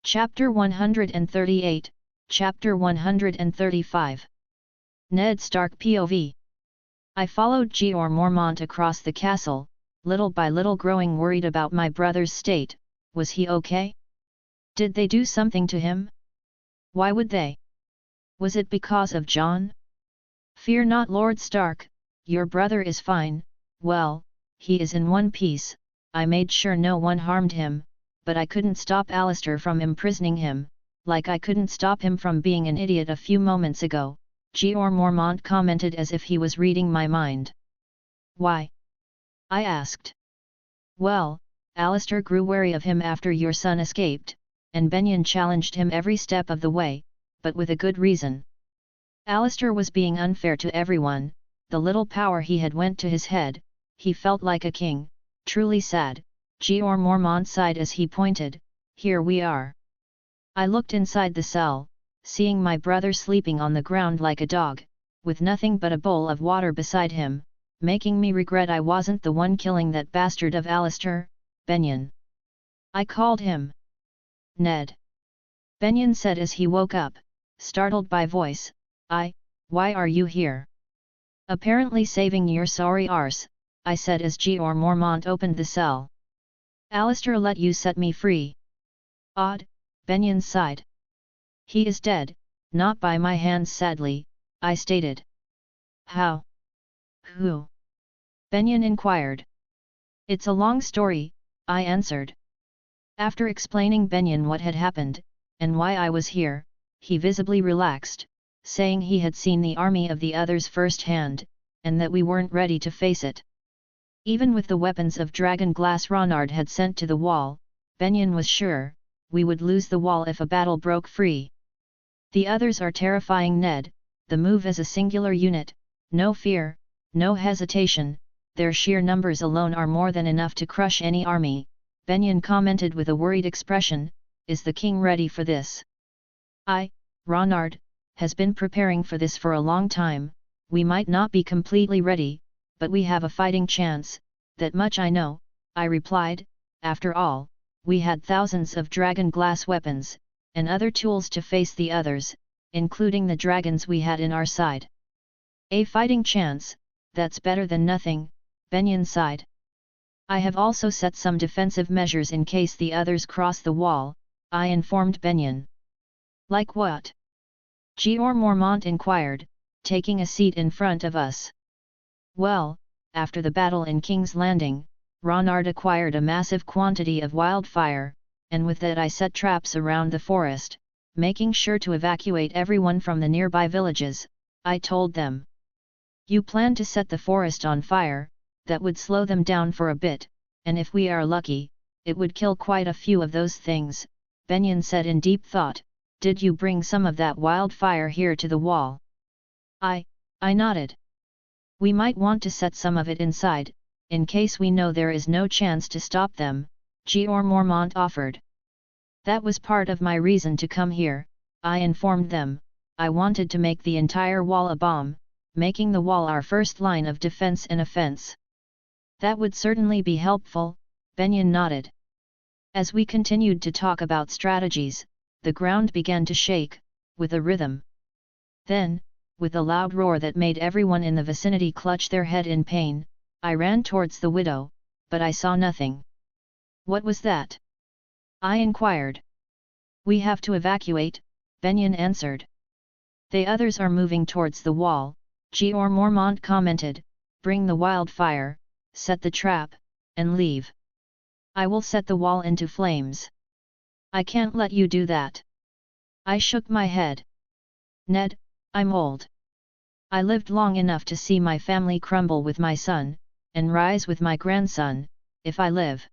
Chapter 138, Chapter 135. Ned Stark POV. I followed Jeor Mormont across the castle, little by little growing worried about my brother's state. Was he okay? Did they do something to him? Why would they? Was it because of Jon? Fear not, Lord Stark, your brother is fine. Well, he is in one piece. I made sure no one harmed him, but I couldn't stop Alistair from imprisoning him, like I couldn't stop him from being an idiot a few moments ago, Jeor Mormont commented as if he was reading my mind. Why? I asked. Well, Alistair grew wary of him after your son escaped, and Benjen challenged him every step of the way, but with a good reason. Alistair was being unfair to everyone, the little power he had went to his head, he felt like a king, truly sad, Jeor Mormont sighed as he pointed, here we are. I looked inside the cell, seeing my brother sleeping on the ground like a dog, with nothing but a bowl of water beside him, making me regret I wasn't the one killing that bastard of Alistair, Benjen. I called him. Ned. Benjen said as he woke up, startled by voice. Why are you here? Apparently saving your sorry arse, I said as Jeor Mormont opened the cell. Alistair let you set me free. Odd, Benjen sighed. He is dead, not by my hands sadly, I stated. How? Who? Benjen inquired. It's a long story, I answered. After explaining Benjen what had happened, and why I was here, he visibly relaxed, saying he had seen the army of the others firsthand, and that we weren't ready to face it. Even with the weapons of dragon glass Ronard had sent to the wall, Benjen was sure, we would lose the wall if a battle broke free. The others are terrifying, Ned, the move as a singular unit, no fear, no hesitation, their sheer numbers alone are more than enough to crush any army, Benjen commented with a worried expression. Is the king ready for this? Ronard, has been preparing for this for a long time. We might not be completely ready, but we have a fighting chance, that much I know, I replied. After all, we had thousands of dragon glass weapons, and other tools to face the others, including the dragons we had in our side. A fighting chance, that's better than nothing, Benjen sighed. I have also set some defensive measures in case the others cross the wall, I informed Benjen. Like what? Jeor Mormont inquired, taking a seat in front of us. Well, after the battle in King's Landing, Ronard acquired a massive quantity of wildfire, and with that I set traps around the forest, making sure to evacuate everyone from the nearby villages, I told them. You plan to set the forest on fire, that would slow them down for a bit, and if we are lucky, it would kill quite a few of those things, Benjen said in deep thought. Did you bring some of that wildfire here to the wall? I nodded. We might want to set some of it inside, in case we know there is no chance to stop them, Jeor Mormont offered. That was part of my reason to come here, I informed them. I wanted to make the entire wall a bomb, making the wall our first line of defense and offense. That would certainly be helpful, Benjen nodded. As we continued to talk about strategies, the ground began to shake, with a rhythm. Then, with a loud roar that made everyone in the vicinity clutch their head in pain, I ran towards the widow, but I saw nothing. What was that? I inquired. We have to evacuate, Benjen answered. The others are moving towards the wall, Jeor Mormont commented. Bring the wildfire, set the trap, and leave. I will set the wall into flames. I can't let you do that. I shook my head. Ned, I'm old. I lived long enough to see my family crumble with my son, and rise with my grandson. If I live,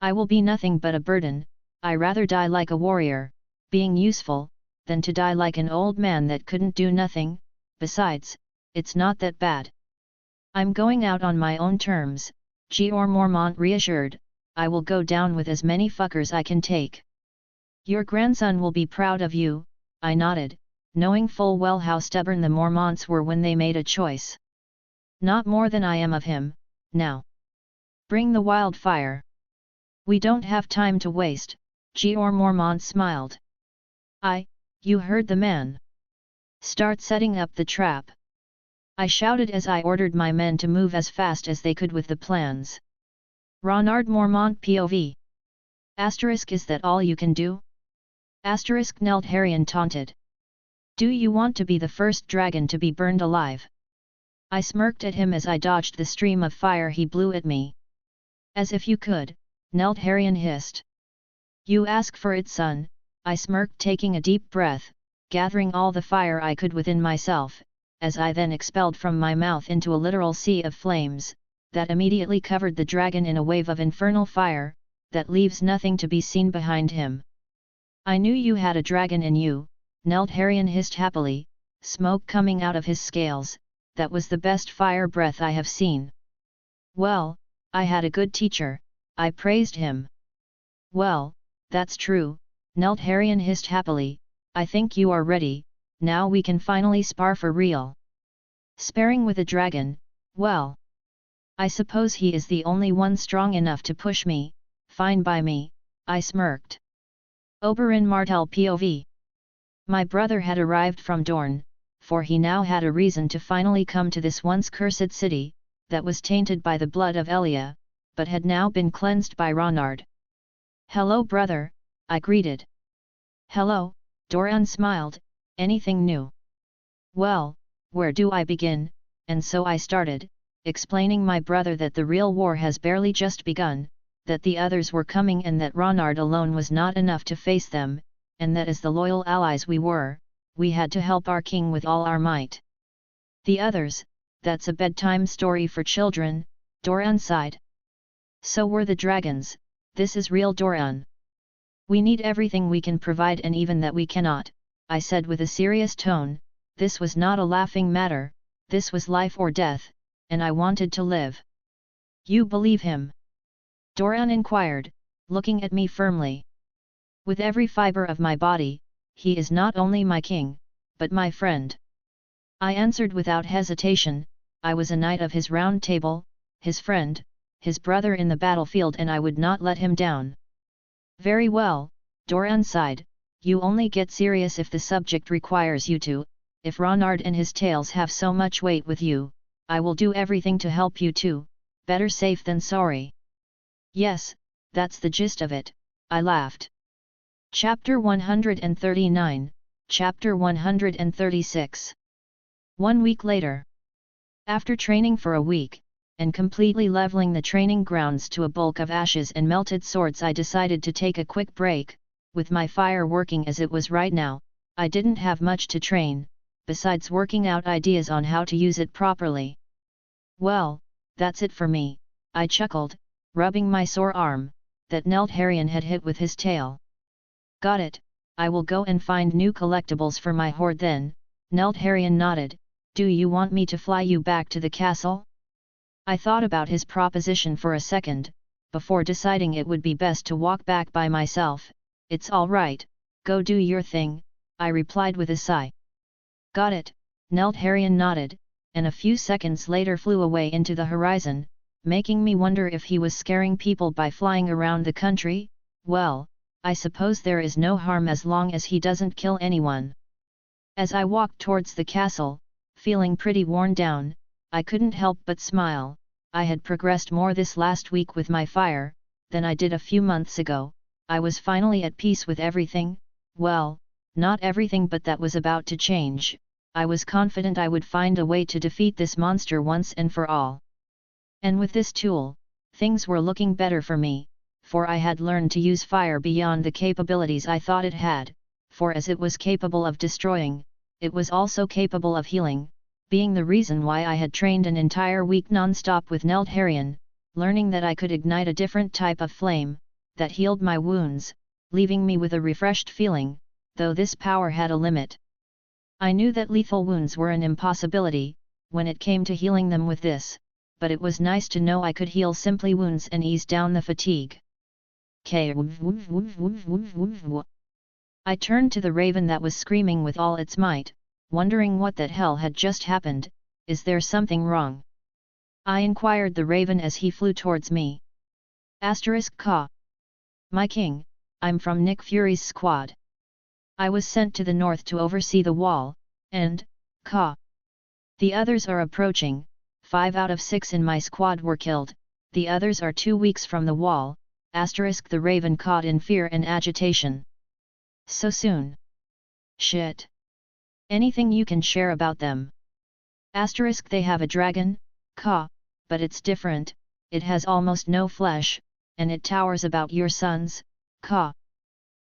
I will be nothing but a burden. I rather die like a warrior, being useful, than to die like an old man that couldn't do nothing. Besides, it's not that bad. I'm going out on my own terms, Jeor Mormont reassured. I will go down with as many fuckers I can take. Your grandson will be proud of you, I nodded, knowing full well how stubborn the Mormonts were when they made a choice. Not more than I am of him, now. Bring the wildfire. We don't have time to waste, Jeor Mormont smiled. You heard the man. Start setting up the trap. I shouted as I ordered my men to move as fast as they could with the plans. Ronard Mormont POV. Is that all you can do? Neldharion taunted. Do you want to be the first dragon to be burned alive? I smirked at him as I dodged the stream of fire he blew at me. As if you could, Neldharion hissed. You ask for it, son, I smirked, taking a deep breath, gathering all the fire I could within myself, as I then expelled from my mouth into a literal sea of flames, that immediately covered the dragon in a wave of infernal fire, that leaves nothing to be seen behind him. I knew you had a dragon in you, Neldharion hissed happily, smoke coming out of his scales. That was the best fire breath I have seen. Well, I had a good teacher, I praised him. Well, that's true, Neldharion hissed happily. I think you are ready, now we can finally spar for real. Sparring with a dragon, well. I suppose he is the only one strong enough to push me, fine by me, I smirked. Oberyn Martell POV. My brother had arrived from Dorne, for he now had a reason to finally come to this once cursed city, that was tainted by the blood of Elia, but had now been cleansed by Ronard. Hello brother, I greeted. Hello, Doran smiled, anything new? Well, where do I begin? And so I started, explaining my brother that the real war has barely just begun, that the others were coming and that Ronard alone was not enough to face them, and that as the loyal allies we were, we had to help our king with all our might. The others, that's a bedtime story for children, Doran sighed. So were the dragons, this is real Doran. We need everything we can provide and even that we cannot, I said with a serious tone. This was not a laughing matter, this was life or death, and I wanted to live. You believe him? Doran inquired, looking at me firmly. With every fiber of my body, he is not only my king, but my friend. I answered without hesitation, I was a knight of his round table, his friend, his brother in the battlefield, and I would not let him down. Very well, Doran sighed, You only get serious if the subject requires you to. If Ronard and his tales have so much weight with you, I will do everything to help you too. Better safe than sorry." "Yes, that's the gist of it," I laughed. Chapter 139, Chapter 136. 1 week later. After training for a week, and completely leveling the training grounds to a bulk of ashes and melted swords, I decided to take a quick break. With my fire working as it was right now, I didn't have much to train, besides working out ideas on how to use it properly. "Well, that's it for me," I chuckled, rubbing my sore arm, that Neldharion had hit with his tail. "Got it, I will go and find new collectibles for my horde then." Neldharion nodded. "Do you want me to fly you back to the castle?" I thought about his proposition for a second, before deciding it would be best to walk back by myself. "It's all right, go do your thing," I replied with a sigh. "Got it," Neldharion nodded, and a few seconds later flew away into the horizon, making me wonder if he was scaring people by flying around the country. Well, I suppose there is no harm as long as he doesn't kill anyone. As I walked towards the castle, feeling pretty worn down, I couldn't help but smile. I had progressed more this last week with my fire than I did a few months ago. I was finally at peace with everything. Well, not everything, but that was about to change. I was confident I would find a way to defeat this monster once and for all. And with this tool, things were looking better for me, for I had learned to use fire beyond the capabilities I thought it had, for as it was capable of destroying, it was also capable of healing, being the reason why I had trained an entire week non-stop with Neldharion, learning that I could ignite a different type of flame, that healed my wounds, leaving me with a refreshed feeling, though this power had a limit. I knew that lethal wounds were an impossibility, when it came to healing them with this, but it was nice to know I could heal simply wounds and ease down the fatigue. I turned to the raven that was screaming with all its might, wondering what the hell had just happened. "Is there something wrong?" I inquired the raven as he flew towards me. *Caw. "My king, I'm from Nick Fury's squad. I was sent to the north to oversee the wall, and, caw. The others are approaching. 5 out of 6 in my squad were killed, the others are 2 weeks from the wall." The raven cawed in fear and agitation. "So soon? Shit. Anything you can share about them?" "They have a dragon, caw, but it's different, it has almost no flesh, and it towers about your sons, caw.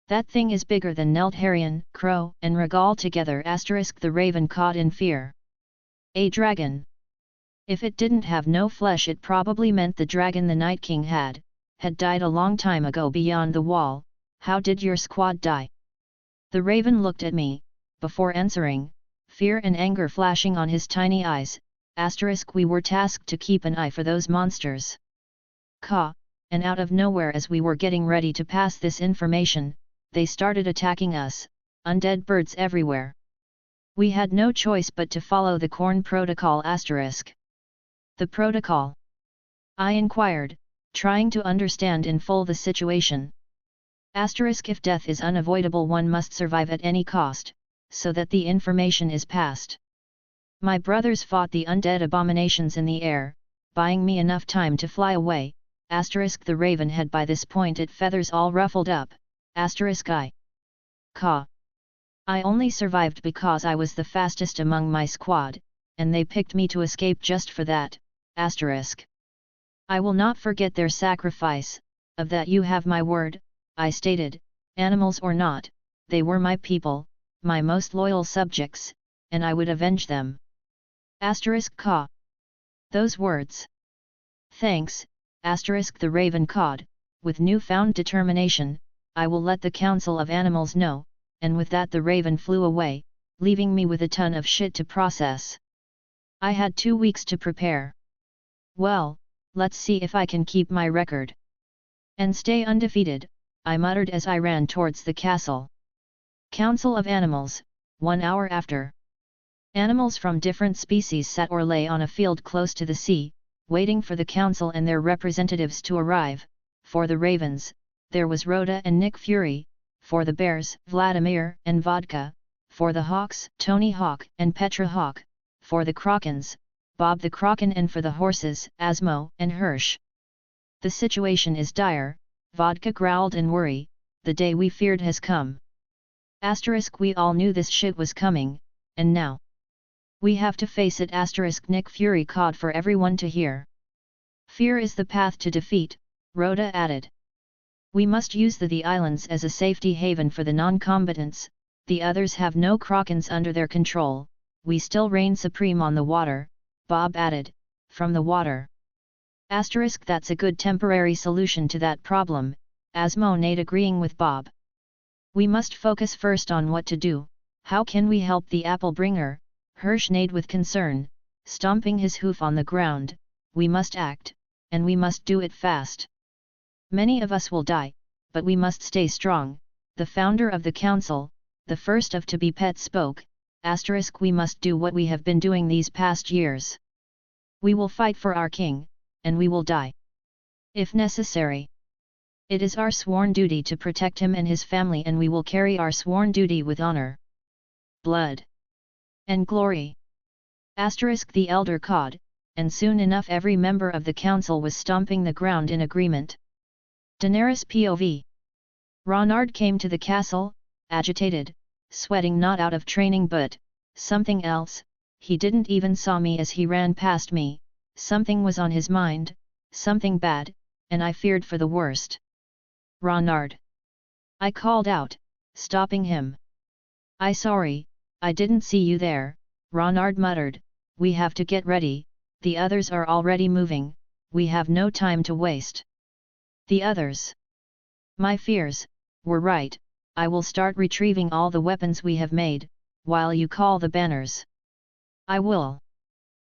That thing is bigger than Neldharion, Crow, and Regal together." The raven cawed in fear. "A dragon? If it didn't have no flesh, it probably meant the dragon the Night King had died a long time ago beyond the wall. How did your squad die?" The raven looked at me, before answering, fear and anger flashing on his tiny eyes. "We were tasked to keep an eye for those monsters. Caw, and out of nowhere as we were getting ready to pass this information, they started attacking us, undead birds everywhere. We had no choice but to follow the Corn Protocol." "The protocol?" I inquired, trying to understand in full the situation. If death is unavoidable, one must survive at any cost, so that the information is passed. My brothers fought the undead abominations in the air, buying me enough time to fly away. The raven had by this point its feathers all ruffled up. Caw. I only survived because I was the fastest among my squad, and they picked me to escape just for that. I will not forget their sacrifice, of that you have my word, I stated. Animals or not, they were my people, my most loyal subjects, and I would avenge them. Caw. Those words. Thanks, the raven cawed, with newfound determination. I will let the Council of Animals know, and with that the raven flew away, leaving me with a ton of shit to process. I had 2 weeks to prepare. Well, let's see if I can keep my record. And stay undefeated, I muttered as I ran towards the castle. Council of Animals, 1 hour after. Animals from different species sat or lay on a field close to the sea, waiting for the council and their representatives to arrive. For the ravens, there was Rhoda and Nick Fury. for the bears, Vladimir and Vodka, for the hawks, Tony Hawk and Petra Hawk, for the Krakens, Bob the Kraken, and for the horses, Asmo and Hirsch. The situation is dire, Vodka growled in worry, the day we feared has come. Asterisk, we all knew this shit was coming, and now we have to face it. Asterisk, Nick Fury called for everyone to hear. Fear is the path to defeat, Rhoda added. We must use the islands as a safety haven for the non-combatants, the others have no Krakens under their control, we still reign supreme on the water, Bob added, from the water. Asterisk, that's a good temporary solution to that problem, Asmo Nate agreeing with Bob. We must focus first on what to do, how can we help the apple bringer, Hirsch neighed with concern, stomping his hoof on the ground, we must act, and we must do it fast. Many of us will die, but we must stay strong, the founder of the council, the first of to be pet spoke, asterisk, we must do what we have been doing these past years. We will fight for our king, and we will die. If necessary. It is our sworn duty to protect him and his family, and we will carry our sworn duty with honor, blood, and glory. Asterisk, the elder cawed, and soon enough every member of the council was stomping the ground in agreement. Daenerys POV. Ronard came to the castle, agitated, sweating, not out of training but something else. He didn't even saw me as he ran past me, something was on his mind, something bad, and I feared for the worst. Ronard. I called out, stopping him. Sorry, I didn't see you there, Ronard muttered, we have to get ready, the others are already moving, we have no time to waste. The others. My fears were right, I will start retrieving all the weapons we have made, while you call the banners. I will.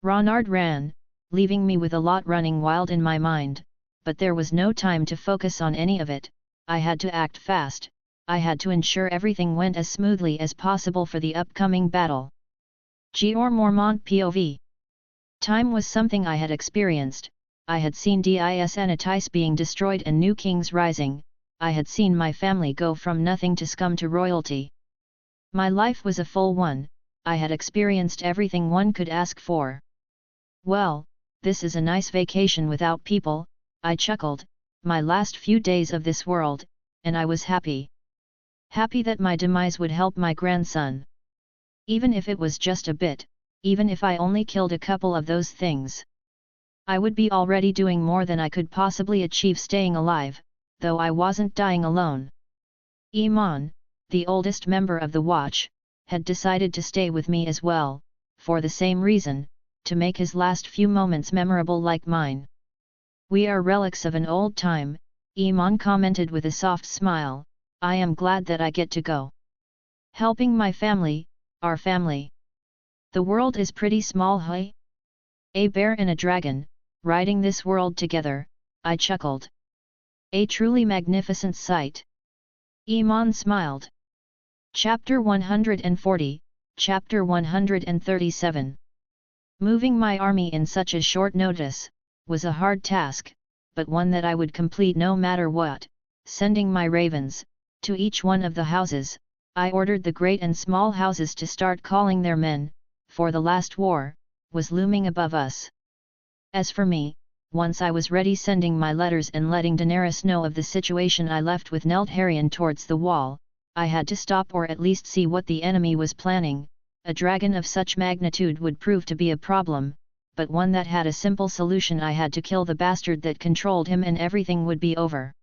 Ronard ran, leaving me with a lot running wild in my mind, but there was no time to focus on any of it, I had to act fast, I had to ensure everything went as smoothly as possible for the upcoming battle. Jeor Mormont POV. Time was something I had experienced, I had seen Dismantling being destroyed and new kings rising, I had seen my family go from nothing to scum to royalty. My life was a full one, I had experienced everything one could ask for. Well, this is a nice vacation without people, I chuckled, my last few days of this world, and I was happy. Happy that my demise would help my grandson. Even if it was just a bit, even if I only killed a couple of those things. I would be already doing more than I could possibly achieve staying alive, though I wasn't dying alone. Iman, the oldest member of the Watch, had decided to stay with me as well, for the same reason, to make his last few moments memorable like mine. We are relics of an old time, Iman commented with a soft smile, I am glad that I get to go. Helping my family, our family. The world is pretty small, huh? A bear and a dragon, riding this world together, I chuckled. A truly magnificent sight. Iman smiled. Chapter 140, Chapter 137. Moving my army in such a short notice, was a hard task, but one that I would complete no matter what, sending my ravens, to each one of the houses, I ordered the great and small houses to start calling their men, for the last war, was looming above us. As for me, once I was ready sending my letters and letting Daenerys know of the situation, I left with Neltharion towards the wall. I had to stop or at least see what the enemy was planning. A dragon of such magnitude would prove to be a problem, but one that had a simple solution. I had to kill the bastard that controlled him and everything would be over.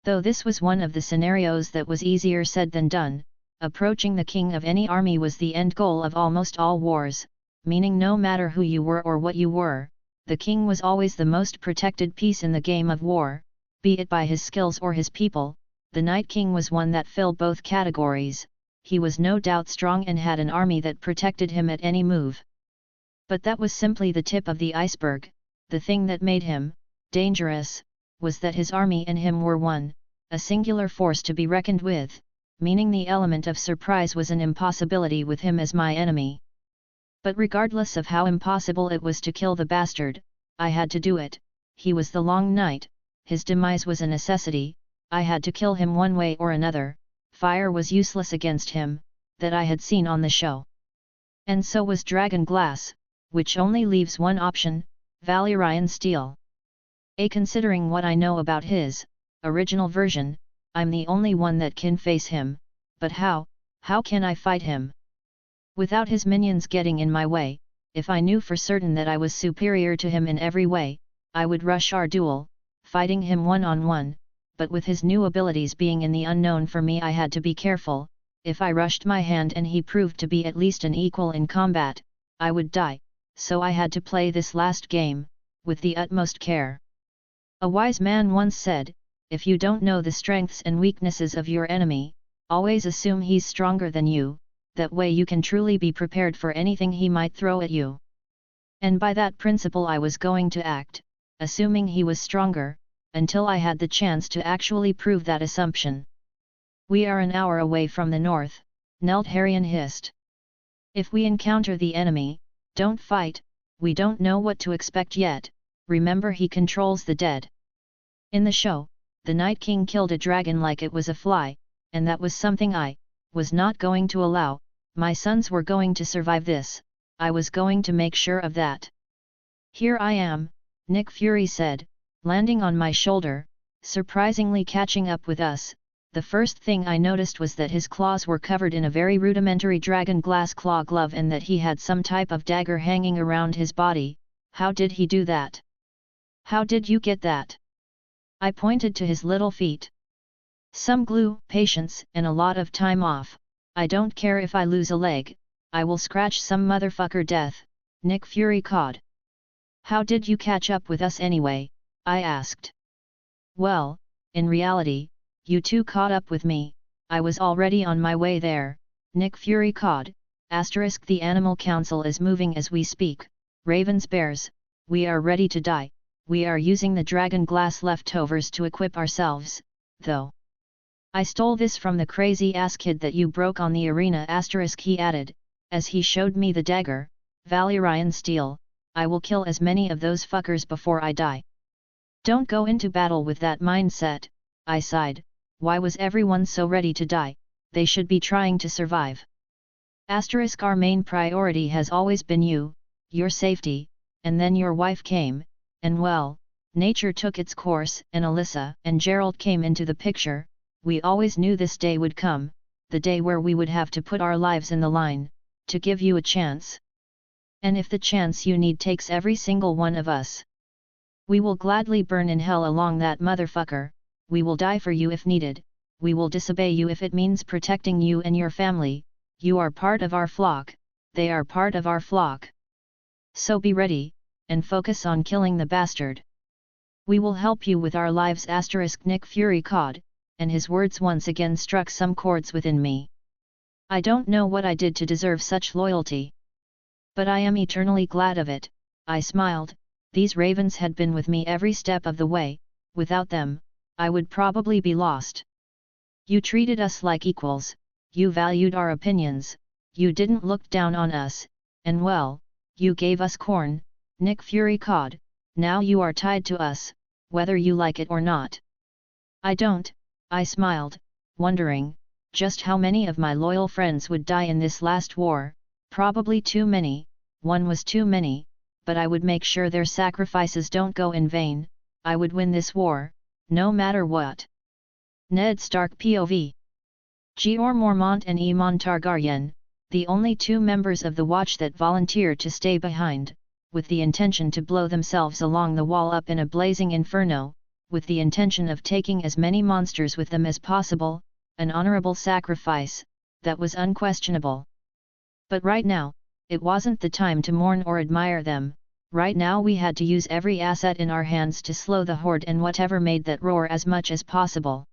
Though this was one of the scenarios that was easier said than done, approaching the king of any army was the end goal of almost all wars, meaning no matter who you were or what you were, the king was always the most protected piece in the game of war, be it by his skills or his people. The Night King was one that filled both categories, he was no doubt strong and had an army that protected him at any move. But that was simply the tip of the iceberg, the thing that made him dangerous, was that his army and him were one, a singular force to be reckoned with, meaning the element of surprise was an impossibility with him as my enemy. But regardless of how impossible it was to kill the bastard, I had to do it. He was the Long Night, his demise was a necessity, I had to kill him one way or another, fire was useless against him, that I had seen on the show. And so was dragon glass, which only leaves one option, Valyrian steel. Considering what I know about his original version, I'm the only one that can face him, but how can I fight him? Without his minions getting in my way, if I knew for certain that I was superior to him in every way, I would rush our duel, fighting him one-on-one, but with his new abilities being in the unknown for me I had to be careful. If I rushed my hand and he proved to be at least an equal in combat, I would die, so I had to play this last game with the utmost care. A wise man once said, if you don't know the strengths and weaknesses of your enemy, always assume he's stronger than you, that way you can truly be prepared for anything he might throw at you. And by that principle I was going to act, assuming he was stronger, until I had the chance to actually prove that assumption. We are an hour away from the north, Neltharion hissed. If we encounter the enemy, don't fight, we don't know what to expect yet, remember he controls the dead. In the show, the Night King killed a dragon like it was a fly, and that was something I was not going to allow. My sons were going to survive this, I was going to make sure of that. Here I am, Nick Fury said, landing on my shoulder, surprisingly catching up with us. The first thing I noticed was that his claws were covered in a very rudimentary dragon glass claw glove and that he had some type of dagger hanging around his body. How did he do that? How did you get that? I pointed to his little feet. Some glue, patience, and a lot of time off. I don't care if I lose a leg, I will scratch some motherfucker death, Nick Fury cawed. How did you catch up with us anyway? I asked. Well, in reality, you two caught up with me, I was already on my way there, Nick Fury cawed. Asterisk the Animal Council is moving as we speak, ravens bears, we are ready to die, we are using the dragon glass leftovers to equip ourselves, though. I stole this from the crazy ass kid that you broke on the arena asterisk he added, as he showed me the dagger, Valyrian steel, I will kill as many of those fuckers before I die. Don't go into battle with that mindset, I sighed, why was everyone so ready to die, they should be trying to survive. Asterisk our main priority has always been you, your safety, and then your wife came, and well, nature took its course and Alyssa and Gerald came into the picture. We always knew this day would come, the day where we would have to put our lives in the line, to give you a chance. And if the chance you need takes every single one of us, we will gladly burn in hell along that motherfucker, we will die for you if needed, we will disobey you if it means protecting you and your family, you are part of our flock, they are part of our flock. So be ready, and focus on killing the bastard. We will help you with our lives asterisk Nick Fury cawed, and his words once again struck some chords within me. I don't know what I did to deserve such loyalty. But I am eternally glad of it, I smiled, these ravens had been with me every step of the way, without them, I would probably be lost. You treated us like equals, you valued our opinions, you didn't look down on us, and well, you gave us corn, Nick Fury cawed, now you are tied to us, whether you like it or not. I don't, I smiled, wondering, just how many of my loyal friends would die in this last war, probably too many, one was too many, but I would make sure their sacrifices don't go in vain, I would win this war, no matter what. Ned Stark POV. Jeor Mormont and Aemon Targaryen, the only two members of the Watch that volunteered to stay behind, with the intention to blow themselves along the wall up in a blazing inferno, with the intention of taking as many monsters with them as possible, an honorable sacrifice, that was unquestionable. But right now, it wasn't the time to mourn or admire them, right now we had to use every asset in our hands to slow the horde and whatever made that roar as much as possible.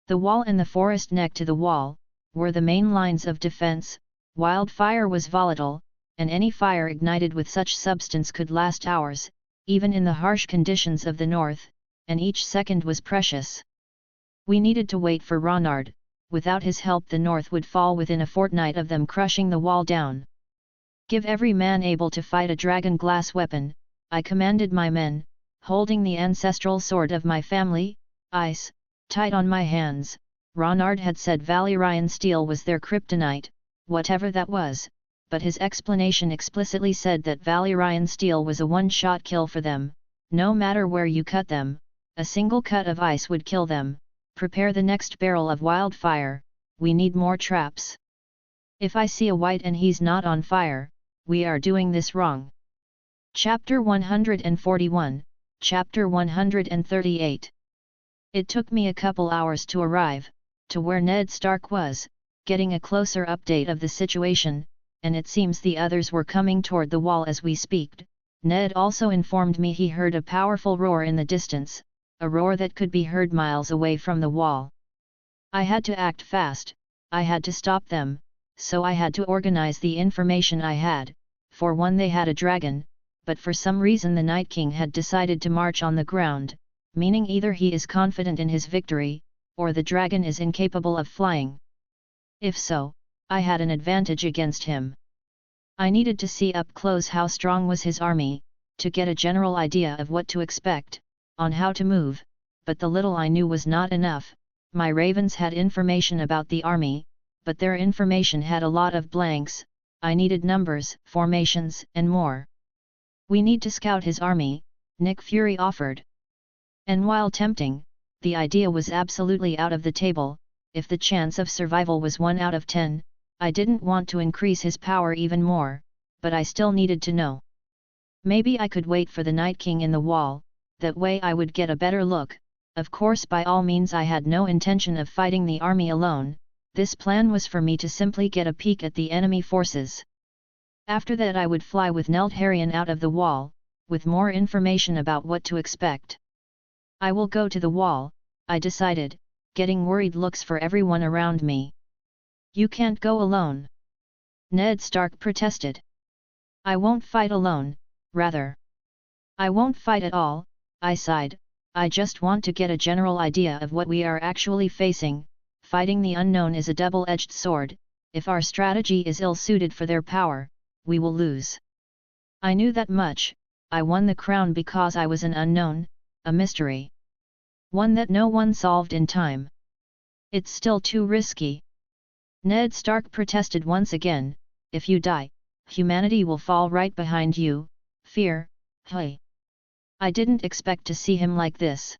The wall and the forest neck to the wall, were the main lines of defense. Wildfire was volatile, and any fire ignited with such substance could last hours, even in the harsh conditions of the north, and each second was precious. We needed to wait for Ronard, without his help the north would fall within a fortnight of them crushing the wall down. Give every man able to fight a dragon glass weapon, I commanded my men, holding the ancestral sword of my family, ice, tight on my hands, Ronard had said Valyrian steel was their kryptonite, whatever that was, but his explanation explicitly said that Valyrian steel was a one-shot kill for them. No matter where you cut them, a single cut of ice would kill them. Prepare the next barrel of wildfire, we need more traps. If I see a white and he's not on fire, we are doing this wrong. Chapter 141, Chapter 138. It took me a couple hours to arrive to where Ned Stark was, getting a closer update of the situation, and it seems the others were coming toward the wall as we speak. Ned also informed me he heard a powerful roar in the distance, a roar that could be heard miles away from the wall. I had to act fast, I had to stop them, so I had to organize the information I had. For one, they had a dragon, but for some reason the Night King had decided to march on the ground, meaning either he is confident in his victory, or the dragon is incapable of flying. If so, I had an advantage against him. I needed to see up close how strong was his army, to get a general idea of what to expect, on how to move, but the little I knew was not enough. My ravens had information about the army, but their information had a lot of blanks. I needed numbers, formations, and more. We need to scout his army, Nick Fury offered. And while tempting, the idea was absolutely out of the table. If the chance of survival was 1 out of 10, I didn't want to increase his power even more, but I still needed to know. Maybe I could wait for the Night King in the wall, that way I would get a better look. Of course, by all means I had no intention of fighting the army alone. This plan was for me to simply get a peek at the enemy forces. After that I would fly with Neldharion out of the wall, with more information about what to expect. I will go to the wall, I decided, getting worried looks for everyone around me. You can't go alone. Ned Stark protested. I won't fight alone, rather. I won't fight at all, I sighed, I just want to get a general idea of what we are actually facing. Fighting the unknown is a double-edged sword. If our strategy is ill-suited for their power, we will lose. I knew that much. I won the crown because I was an unknown, a mystery. One that no one solved in time. It's still too risky. Ned Stark protested once again. If you die, humanity will fall right behind you. Fear, hey. I didn't expect to see him like this.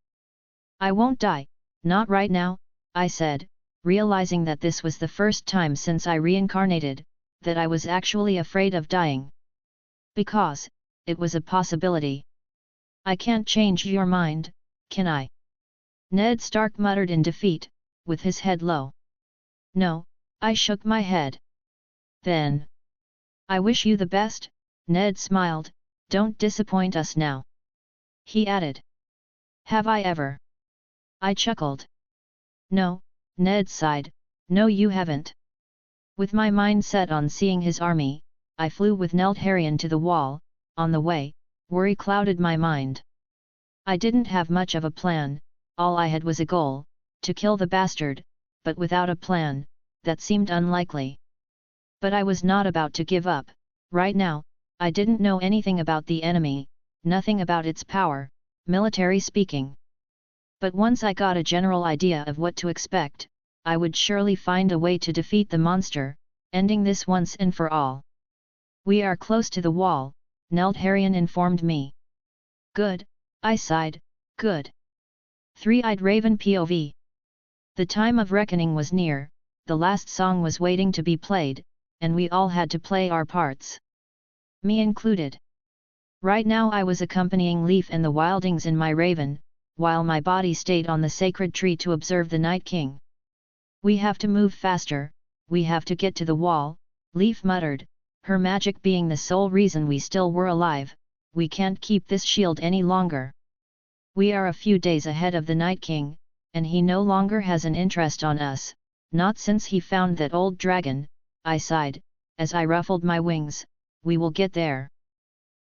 I won't die, not right now, I said, realizing that this was the first time since I reincarnated, that I was actually afraid of dying. Because, it was a possibility. I can't change your mind, can I? Ned Stark muttered in defeat, with his head low. No, I shook my head. Then. I wish you the best, Ned smiled, don't disappoint us now. He added. Have I ever? I chuckled. No, Ned sighed, no you haven't. With my mind set on seeing his army, I flew with Neldharion to the wall. On the way, worry clouded my mind. I didn't have much of a plan, all I had was a goal, to kill the bastard, but without a plan, that seemed unlikely. But I was not about to give up. Right now, I didn't know anything about the enemy, nothing about its power, military speaking. But once I got a general idea of what to expect, I would surely find a way to defeat the monster, ending this once and for all. We are close to the wall, Neldharion informed me. Good, I sighed, good. Three-eyed raven POV. The time of reckoning was near, the last song was waiting to be played, and we all had to play our parts. Me included. Right now I was accompanying Leaf and the wildlings in my raven, while my body stayed on the sacred tree to observe the Night King. We have to move faster, we have to get to the wall, Leaf muttered, her magic being the sole reason we still were alive. We can't keep this shield any longer. We are a few days ahead of the Night King, and he no longer has an interest on us, not since he found that old dragon, I sighed, as I ruffled my wings. We will get there.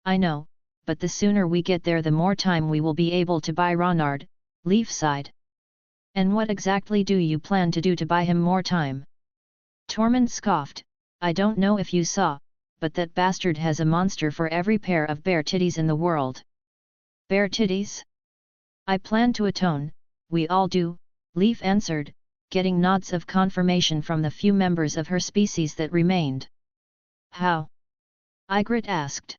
I know, but the sooner we get there the more time we will be able to buy Ronard, Leaf sighed. And what exactly do you plan to do to buy him more time? Tormund scoffed, I don't know if you saw, but that bastard has a monster for every pair of bare titties in the world. Bare titties? I plan to atone, we all do, Leaf answered, getting nods of confirmation from the few members of her species that remained. How? Ygritte asked.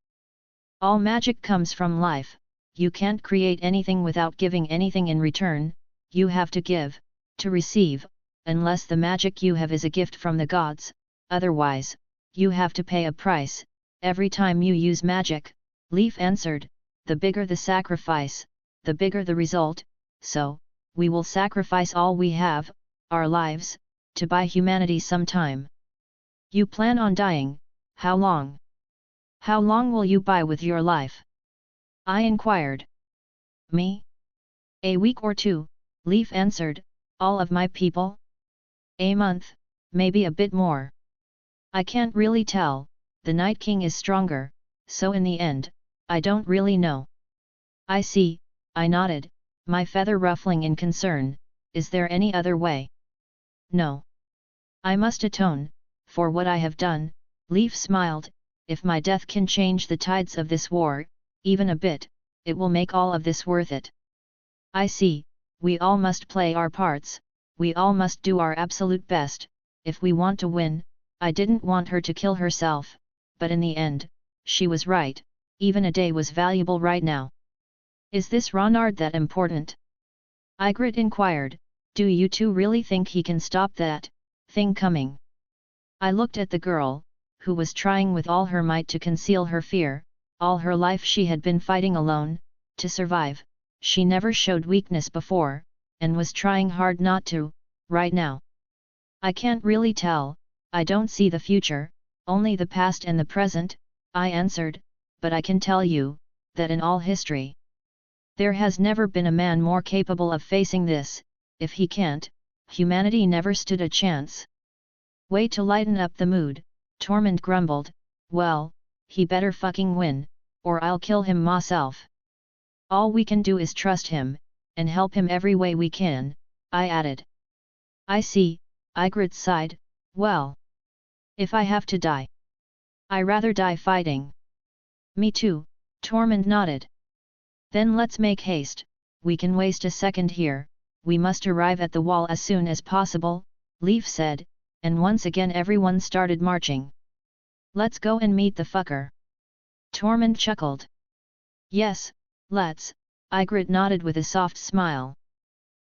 All magic comes from life, you can't create anything without giving anything in return, you have to give, to receive, unless the magic you have is a gift from the gods, otherwise, you have to pay a price, every time you use magic, Leaf answered, the bigger the sacrifice, the bigger the result, so, we will sacrifice all we have, our lives, to buy humanity some time. You plan on dying, how long? How long will you buy with your life? I inquired. Me? A week or two, Leaf answered, all of my people? A month, maybe a bit more. I can't really tell, the Night King is stronger, so in the end, I don't really know. I see, I nodded, my feather ruffling in concern, is there any other way? No. I must atone, for what I have done, Leaf smiled, if my death can change the tides of this war, even a bit, it will make all of this worth it. I see, we all must play our parts, we all must do our absolute best, if we want to win. I didn't want her to kill herself, but in the end, she was right, even a day was valuable right now. Is this Ronard that important? Ygritte inquired, do you two really think he can stop that thing coming? I looked at the girl, who was trying with all her might to conceal her fear, all her life she had been fighting alone, to survive, she never showed weakness before, and was trying hard not to, right now. I can't really tell, I don't see the future, only the past and the present, I answered, but I can tell you, that in all history, there has never been a man more capable of facing this, if he can't, humanity never stood a chance. Way to lighten up the mood, Tormund grumbled, well, he better fucking win, or I'll kill him myself. All we can do is trust him, and help him every way we can, I added. I see, Ygritte sighed, well. If I have to die, I rather die fighting. Me too, Tormund nodded. Then let's make haste, we can waste a second here, we must arrive at the wall as soon as possible, Leaf said, and once again everyone started marching. Let's go and meet the fucker. Tormund chuckled. Yes, let's, Ygritte nodded with a soft smile.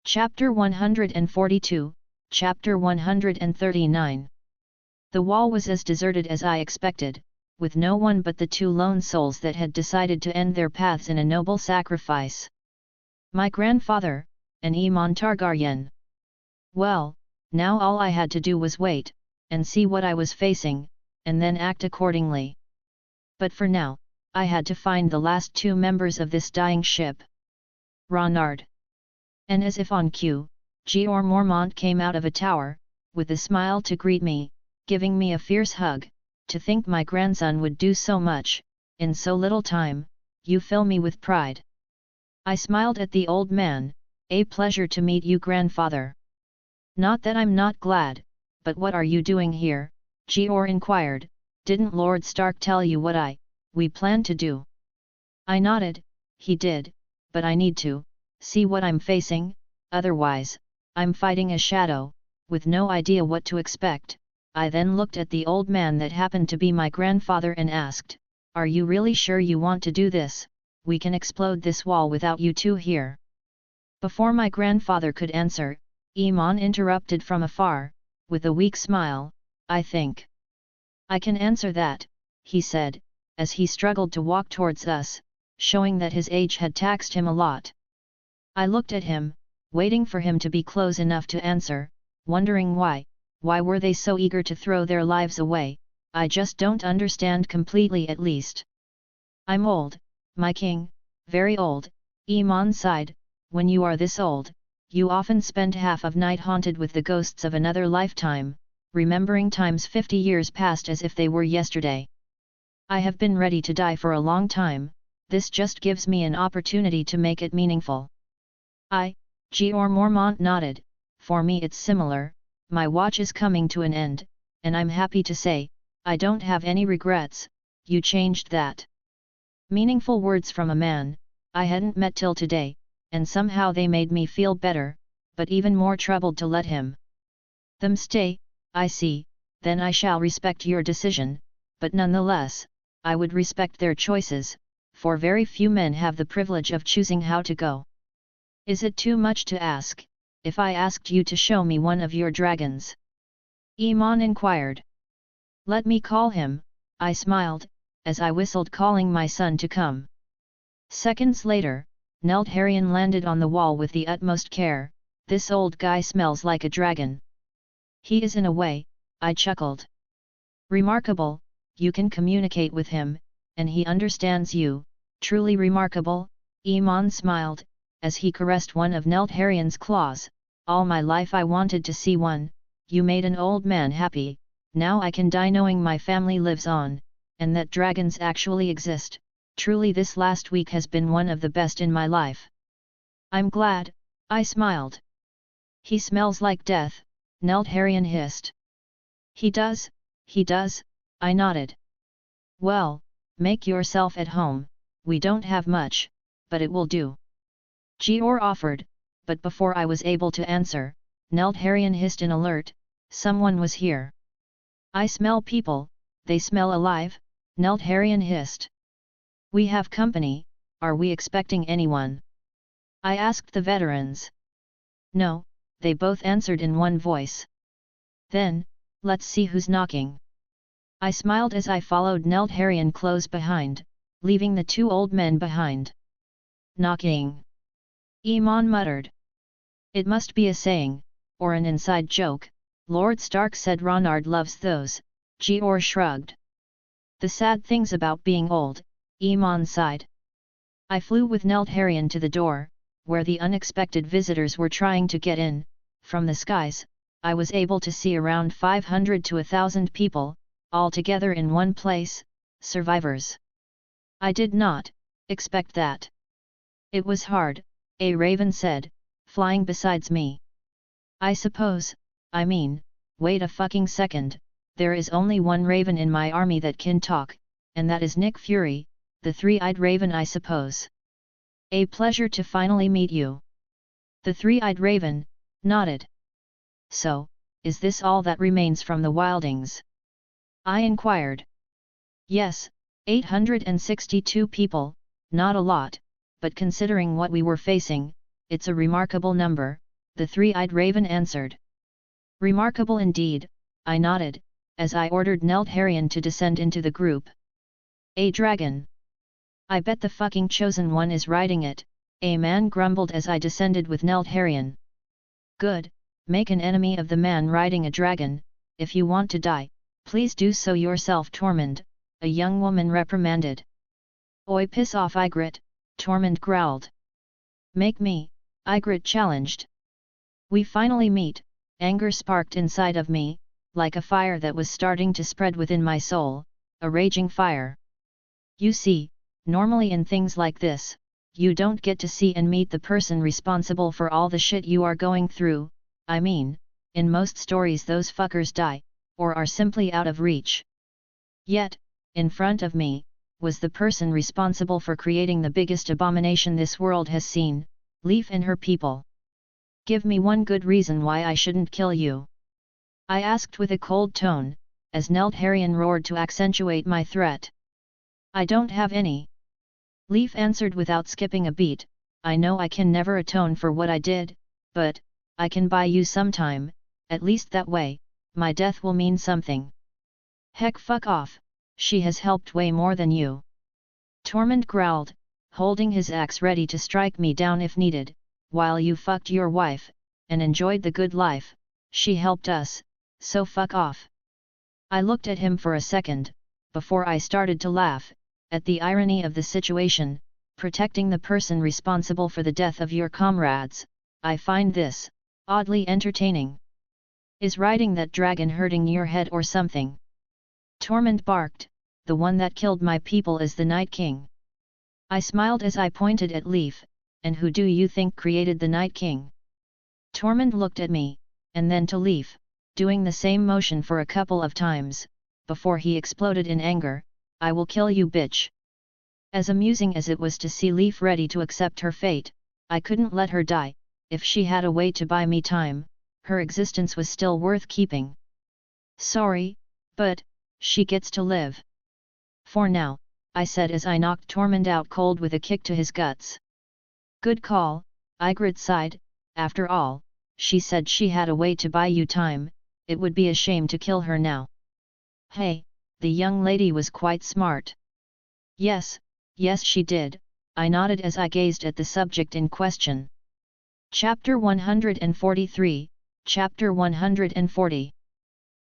Chapter 142, Chapter 139. The wall was as deserted as I expected, with no one but the two lone souls that had decided to end their paths in a noble sacrifice. My grandfather, and Aemon Targaryen. Well, now all I had to do was wait, and see what I was facing, and then act accordingly. But for now, I had to find the last two members of this dying ship. Ronard. And as if on cue, Jeor Mormont came out of a tower, with a smile to greet me, giving me a fierce hug. To think my grandson would do so much, in so little time, you fill me with pride. I smiled at the old man, a pleasure to meet you, grandfather. Not that I'm not glad, but what are you doing here? Jeor inquired, didn't Lord Stark tell you what we plan to do? I nodded, he did, but I need to see what I'm facing, otherwise, I'm fighting a shadow, with no idea what to expect. I then looked at the old man that happened to be my grandfather and asked, are you really sure you want to do this? We can explode this wall without you two here. Before my grandfather could answer, Aemon interrupted from afar, with a weak smile, I think I can answer that, he said, as he struggled to walk towards us, showing that his age had taxed him a lot. I looked at him, waiting for him to be close enough to answer, wondering why were they so eager to throw their lives away? I just don't understand completely, at least. I'm old, my king, very old, Aemon sighed. When you are this old, you often spend half of night haunted with the ghosts of another lifetime, remembering times 50 years past as if they were yesterday. I have been ready to die for a long time, this just gives me an opportunity to make it meaningful. Jeor Mormont nodded, for me it's similar. My watch is coming to an end, and I'm happy to say, I don't have any regrets. You changed that. Meaningful words from a man I hadn't met till today, and somehow they made me feel better, but even more troubled to let him them stay, I see, then I shall respect your decision, but nonetheless, I would respect their choices, for very few men have the privilege of choosing how to go. Is it too much to ask, if I asked you to show me one of your dragons? Aemon inquired. Let me call him, I smiled, as I whistled calling my son to come. Seconds later, Neltharion landed on the wall with the utmost care. This old guy smells like a dragon. He is in a way, I chuckled. Remarkable, you can communicate with him, and he understands you, truly remarkable, Aemon smiled, as he caressed one of Neltharion's claws. All my life I wanted to see one. You made an old man happy, now I can die knowing my family lives on, and that dragons actually exist. Truly this last week has been one of the best in my life. I'm glad, I smiled. He smells like death, Neltharion hissed. He does, I nodded. Well, make yourself at home, we don't have much, but it will do. Jeor offered, but before I was able to answer, Neltharion hissed in alert, someone was here. I smell people, they smell alive, Neltharion hissed. We have company, are we expecting anyone? I asked the veterans. No, they both answered in one voice. Then, let's see who's knocking. I smiled as I followed Neltharion close behind, leaving the two old men behind. Knocking. Aemon muttered. It must be a saying, or an inside joke, Lord Stark said Ronard loves those, Jeor shrugged. The sad things about being old, Aemon sighed. I flew with Neltharion to the door, where the unexpected visitors were trying to get in. From the skies, I was able to see around 500 to 1,000 people, all together in one place, survivors. I did not expect that. It was hard, a raven said, flying besides me. I suppose, wait a fucking second, there is only one raven in my army that can talk, and that is Nick Fury, the three-eyed raven I suppose. A pleasure to finally meet you. The three-eyed raven nodded. So, is this all that remains from the wildings? I inquired. Yes, 862 people, not a lot, but considering what we were facing, it's a remarkable number, the three-eyed raven answered. Remarkable indeed, I nodded, as I ordered Neltharion to descend into the group. A dragon. I bet the fucking chosen one is riding it, a man grumbled as I descended with Neltharion. Good, make an enemy of the man riding a dragon, if you want to die, please do so yourself Tormund, a young woman reprimanded. Oi piss off Ygritte, Tormund growled. Make me, Ygritte challenged. We finally meet, anger sparked inside of me, like a fire that was starting to spread within my soul, a raging fire. You see, normally in things like this, you don't get to see and meet the person responsible for all the shit you are going through. In most stories those fuckers die, or are simply out of reach. Yet, in front of me, was the person responsible for creating the biggest abomination this world has seen, Leaf and her people. Give me one good reason why I shouldn't kill you. I asked with a cold tone, as Neltharion roared to accentuate my threat. I don't have any. Leaf answered without skipping a beat, I know I can never atone for what I did, but, I can buy you some time, at least that way, my death will mean something. Heck fuck off, she has helped way more than you. Tormund growled, holding his axe ready to strike me down if needed, while you fucked your wife, and enjoyed the good life, she helped us, so fuck off. I looked at him for a second, before I started to laugh, at the irony of the situation, protecting the person responsible for the death of your comrades. I find this oddly entertaining. Is riding that dragon hurting your head or something? Tormund barked, the one that killed my people is the Night King. I smiled as I pointed at Leaf, and who do you think created the Night King? Tormund looked at me, and then to Leaf, doing the same motion for a couple of times, before he exploded in anger, I will kill you bitch. As amusing as it was to see Leaf ready to accept her fate, I couldn't let her die. If she had a way to buy me time, her existence was still worth keeping. Sorry, but she gets to live. For now, I said as I knocked Tormund out cold with a kick to his guts. Good call, Ygritte sighed. After all, she said she had a way to buy you time, it would be a shame to kill her now. Hey, the young lady was quite smart. Yes, she did, I nodded as I gazed at the subject in question. Chapter 143, Chapter 140.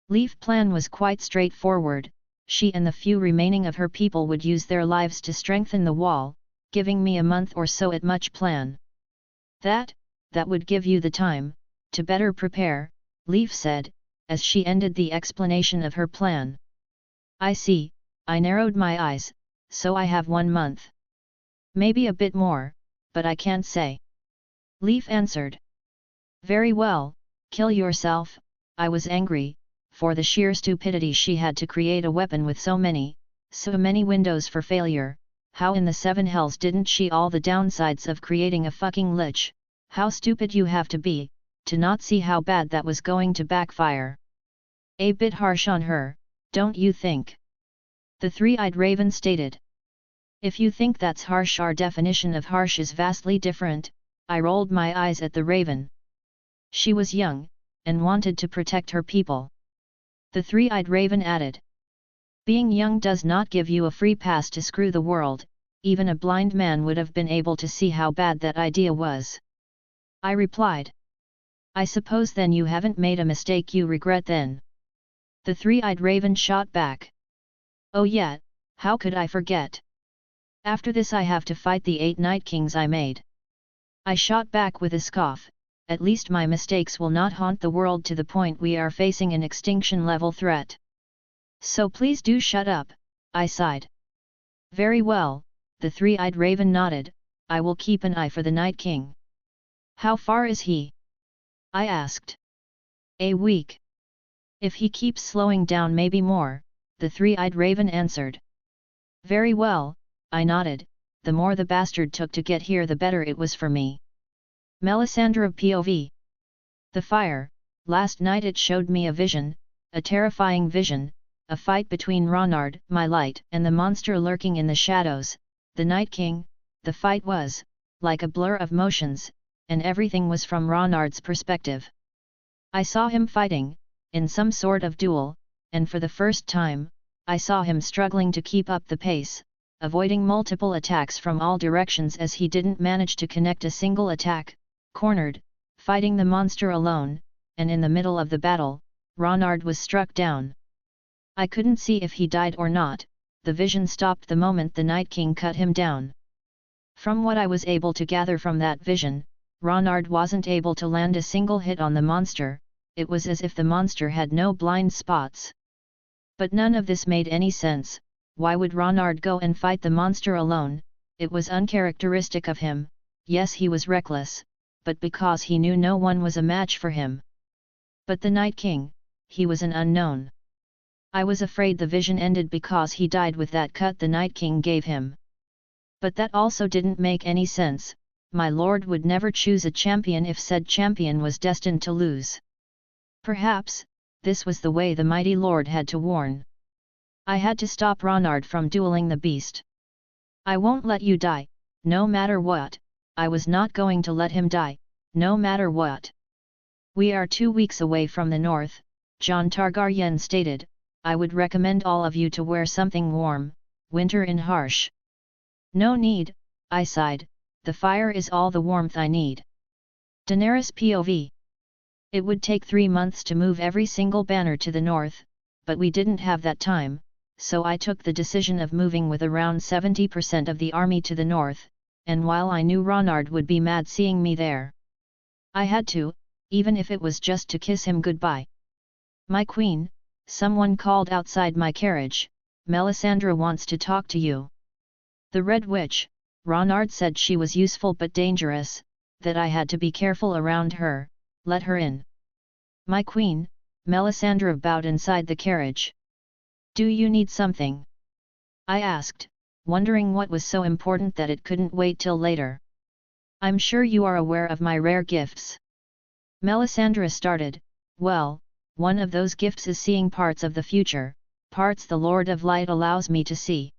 Leaf's plan was quite straightforward. She and the few remaining of her people would use their lives to strengthen the wall, giving me a month or so at much plan. That would give you the time to better prepare, Leaf said, as she ended the explanation of her plan. I see, I narrowed my eyes, so I have 1 month. Maybe a bit more, but I can't say. Leaf answered. Very well, kill yourself. I was angry, for the sheer stupidity she had to create a weapon with so many windows for failure. How in the 7 hells didn't she all the downsides of creating a fucking lich? How stupid you have to be, to not see how bad that was going to backfire. A bit harsh on her, don't you think? The three-eyed raven stated. If you think that's harsh, our definition of harsh is vastly different. I rolled my eyes at the raven. She was young, and wanted to protect her people. The three-eyed raven added. Being young does not give you a free pass to screw the world, even a blind man would have been able to see how bad that idea was. I replied. I suppose then you haven't made a mistake you regret then. The three-eyed raven shot back. Oh yeah, how could I forget? After this I have to fight the 8 Night Kings I made. I shot back with a scoff. At least my mistakes will not haunt the world to the point we are facing an extinction-level threat. So please do shut up, I sighed. Very well, the three-eyed raven nodded, I will keep an eye for the Night King. How far is he? I asked. A week. If he keeps slowing down maybe more, the three-eyed raven answered. Very well, I nodded, the more the bastard took to get here the better it was for me. Melisandra POV. The fire, last night it showed me a vision, a terrifying vision, a fight between Ronard, my light, and the monster lurking in the shadows, the Night King. The fight was like a blur of motions, and everything was from Ronard's perspective. I saw him fighting, in some sort of duel, and for the first time, I saw him struggling to keep up the pace, avoiding multiple attacks from all directions as he didn't manage to connect a single attack, cornered, fighting the monster alone, and in the middle of the battle, Ronard was struck down. I couldn't see if he died or not, the vision stopped the moment the Night King cut him down. From what I was able to gather from that vision, Ronard wasn't able to land a single hit on the monster, it was as if the monster had no blind spots. But none of this made any sense. Why would Ronard go and fight the monster alone? It was uncharacteristic of him. Yes, he was reckless, but because he knew no one was a match for him. But the Night King, he was an unknown. I was afraid the vision ended because he died with that cut the Night King gave him. But that also didn't make any sense. My lord would never choose a champion if said champion was destined to lose. Perhaps, this was the way the mighty lord had to warn. I had to stop Ronard from dueling the beast. I won't let you die, no matter what. I was not going to let him die, no matter what. We are 2 weeks away from the north, Jon Targaryen stated. I would recommend all of you to wear something warm, winter in harsh. No need, I sighed, the fire is all the warmth I need. Daenerys POV. It would take 3 months to move every single banner to the north, but we didn't have that time, so I took the decision of moving with around 70% of the army to the north, and while I knew Ronard would be mad seeing me there, I had to, even if it was just to kiss him goodbye. My queen, someone called outside my carriage, Melisandra wants to talk to you. The Red Witch, Ronard said she was useful but dangerous, that I had to be careful around her, let her in. My queen, Melisandra bowed inside the carriage. Do you need something? I asked, wondering what was so important that it couldn't wait till later. I'm sure you are aware of my rare gifts. Melisandra started, well, one of those gifts is seeing parts of the future, parts the Lord of Light allows me to see.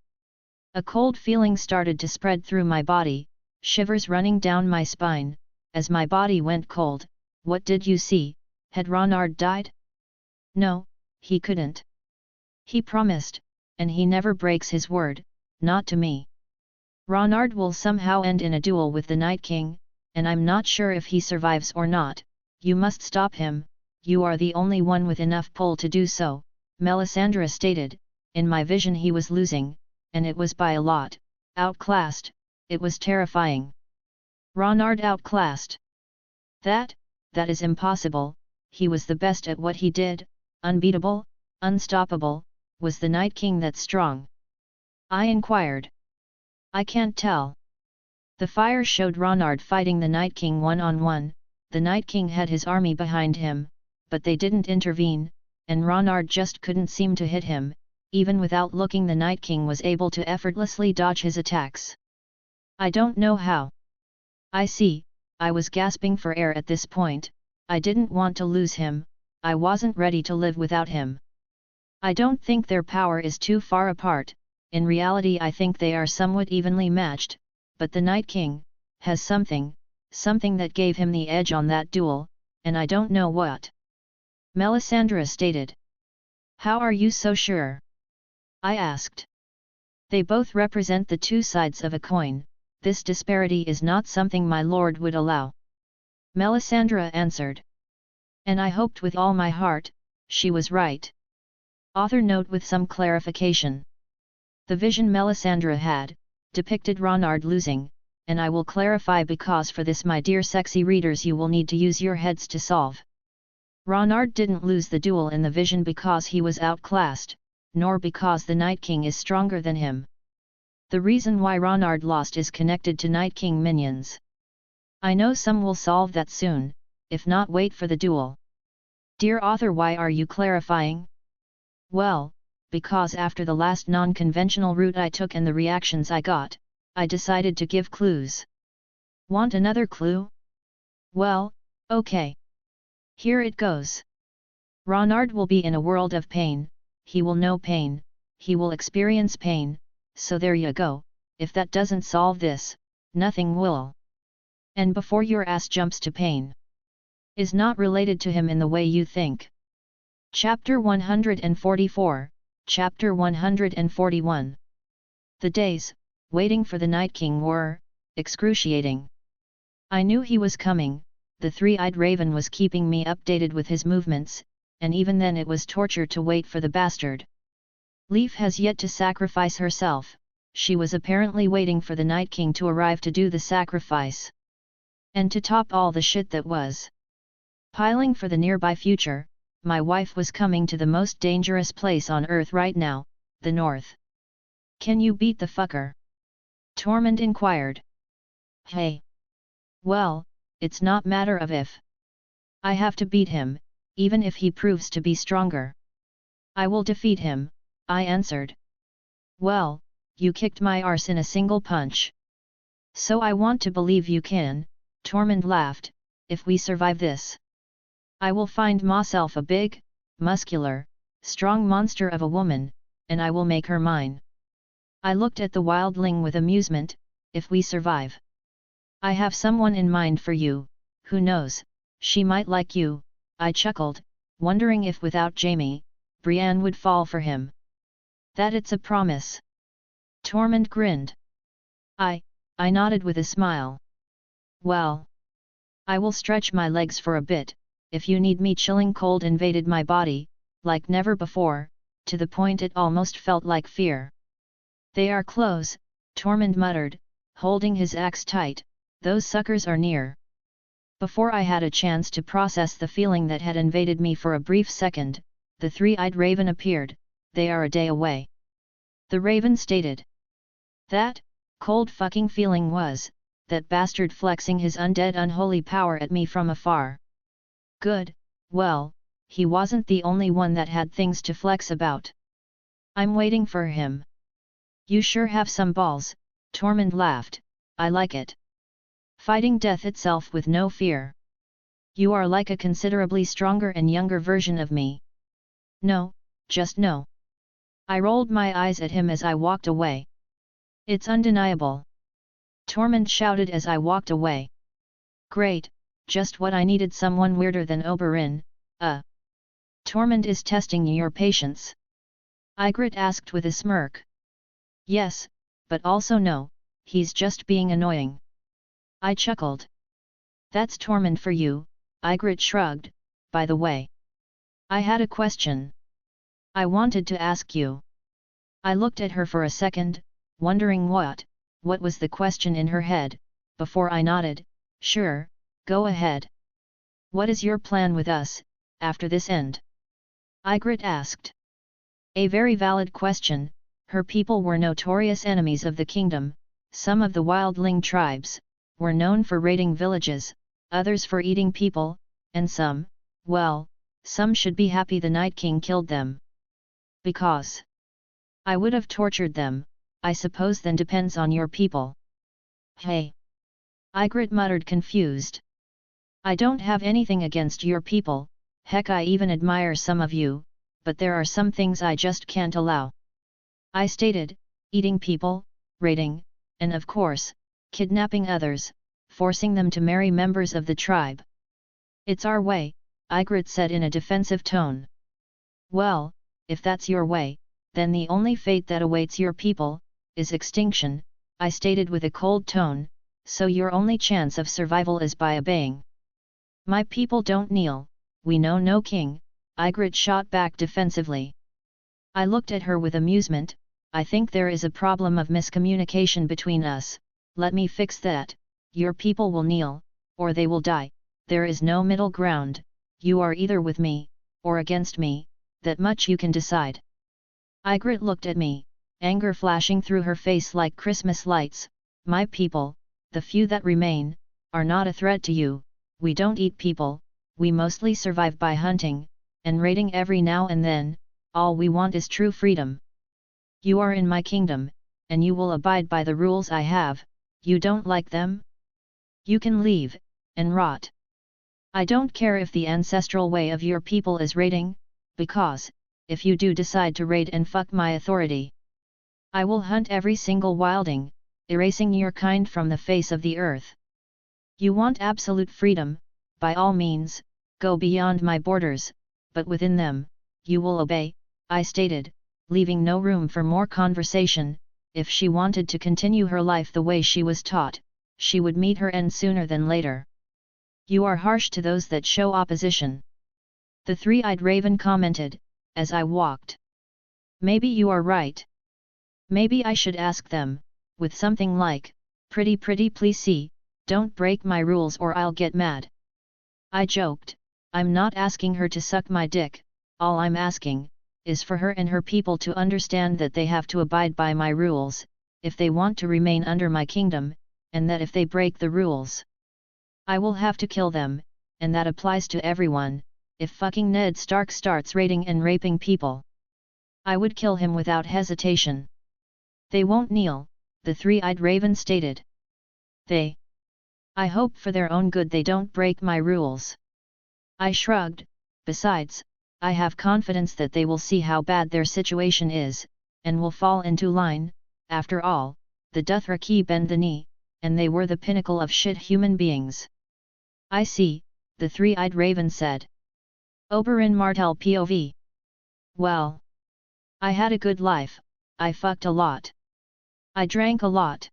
A cold feeling started to spread through my body, shivers running down my spine. As my body went cold, what did you see? Had Ronard died? No, he couldn't. He promised, and he never breaks his word, not to me. Ronard will somehow end in a duel with the Night King, and I'm not sure if he survives or not. You must stop him, you are the only one with enough pull to do so, Melisandra stated. In my vision he was losing, and it was by a lot, outclassed, it was terrifying. Ronard outclassed. That is impossible, he was the best at what he did, unbeatable, unstoppable. Was the Night King that strong? I inquired. I can't tell. The fire showed Ronard fighting the Night King one-on-one. The Night King had his army behind him, but they didn't intervene, and Ronard just couldn't seem to hit him. Even without looking, the Night King was able to effortlessly dodge his attacks. I don't know how. I see. I was gasping for air at this point. I didn't want to lose him, I wasn't ready to live without him. I don't think their power is too far apart, in reality I think they are somewhat evenly matched, but the Night King has something that gave him the edge on that duel, and I don't know what. Melisandra stated. How are you so sure? I asked. They both represent the two sides of a coin. This disparity is not something my lord would allow. Melisandra answered. And I hoped with all my heart, she was right. Author note with some clarification. The vision Melisandra had, depicted Ronard losing, and I will clarify because for this my dear sexy readers you will need to use your heads to solve. Ronard didn't lose the duel in the vision because he was outclassed, nor because the Night King is stronger than him. The reason why Ronard lost is connected to Night King minions. I know some will solve that soon, if not wait for the duel. Dear author, why are you clarifying? Well, because after the last non-conventional route I took and the reactions I got, I decided to give clues. Want another clue? Well, okay. Here it goes. Ronard will be in a world of pain, he will know pain, he will experience pain, so there you go. If that doesn't solve this, nothing will. And before your ass jumps to pain. Is not related to him in the way you think. Chapter 144, Chapter 141. The days, waiting for the Night King were excruciating. I knew he was coming, the three-eyed raven was keeping me updated with his movements, and even then it was torture to wait for the bastard. Leaf has yet to sacrifice herself, she was apparently waiting for the Night King to arrive to do the sacrifice. And to top all the shit that was piling for the nearby future, my wife was coming to the most dangerous place on earth right now, the North. Can you beat the fucker? Tormund inquired. Hey. Well, it's not matter of if. I have to beat him, even if he proves to be stronger. I will defeat him, I answered. Well, you kicked my arse in a single punch. So I want to believe you can, Tormund laughed, if we survive this. I will find myself a big, muscular, strong monster of a woman, and I will make her mine. I looked at the wildling with amusement. If we survive, I have someone in mind for you, who knows, she might like you, I chuckled, wondering if without Jaime, Brienne would fall for him. That it's a promise. Tormund grinned. I nodded with a smile. Well, I will stretch my legs for a bit. If you need me. Chilling cold invaded my body, like never before, to the point it almost felt like fear. They are close, Tormund muttered, holding his axe tight, those suckers are near. Before I had a chance to process the feeling that had invaded me for a brief second, the three-eyed raven appeared. They are a day away. The raven stated. That cold fucking feeling was, that bastard flexing his undead unholy power at me from afar. Good, well, he wasn't the only one that had things to flex about. I'm waiting for him. You sure have some balls, Tormund laughed, I like it. Fighting death itself with no fear. You are like a considerably stronger and younger version of me. No, just no. I rolled my eyes at him as I walked away. It's undeniable. Tormund shouted as I walked away. Great, just what I needed, someone weirder than Oberyn. Tormund is testing your patience. Ygritte asked with a smirk. Yes, but also no, he's just being annoying. I chuckled. That's Tormund for you, Ygritte shrugged. By the way, I had a question I wanted to ask you. I looked at her for a second, wondering what was the question in her head, before I nodded. Sure, go ahead. What is your plan with us, after this end? Ygritte asked. A very valid question. Her people were notorious enemies of the kingdom. Some of the wildling tribes were known for raiding villages, others for eating people, and some should be happy the Night King killed them. Because I would have tortured them, I suppose. Then depends on your people. Hey! Ygritte muttered, confused. I don't have anything against your people, heck I even admire some of you, but there are some things I just can't allow. I stated, eating people, raiding, and of course, kidnapping others, forcing them to marry members of the tribe. It's our way, Ygritte said in a defensive tone. Well, if that's your way, then the only fate that awaits your people is extinction, I stated with a cold tone, so your only chance of survival is by obeying. My people don't kneel, we know no king, Ygritte shot back defensively. I looked at her with amusement. I think there is a problem of miscommunication between us, let me fix that. Your people will kneel, or they will die, there is no middle ground, you are either with me, or against me, that much you can decide. Ygritte looked at me, anger flashing through her face like Christmas lights. My people, the few that remain, are not a threat to you. We don't eat people, we mostly survive by hunting, and raiding every now and then. All we want is true freedom. You are in my kingdom, and you will abide by the rules I have. You don't like them? You can leave, and rot. I don't care if the ancestral way of your people is raiding, because, if you do decide to raid and fuck my authority, I will hunt every single wilding, erasing your kind from the face of the earth. You want absolute freedom, by all means, go beyond my borders, but within them, you will obey, I stated, leaving no room for more conversation. If she wanted to continue her life the way she was taught, she would meet her end sooner than later. You are harsh to those that show opposition. The three-eyed raven commented, as I walked. Maybe you are right. Maybe I should ask them, with something like, pretty please see, don't break my rules or I'll get mad. I joked, I'm not asking her to suck my dick, all I'm asking is for her and her people to understand that they have to abide by my rules, if they want to remain under my kingdom, and that if they break the rules, I will have to kill them, and that applies to everyone. If fucking Ned Stark starts raiding and raping people, I would kill him without hesitation. They won't kneel, the three-eyed raven stated. I hope for their own good they don't break my rules. I shrugged. Besides, I have confidence that they will see how bad their situation is, and will fall into line. After all, the Dothraki bend the knee, and they were the pinnacle of shit human beings. I see, the three-eyed raven said. Oberyn Martell POV. Well, I had a good life, I fucked a lot. I drank a lot.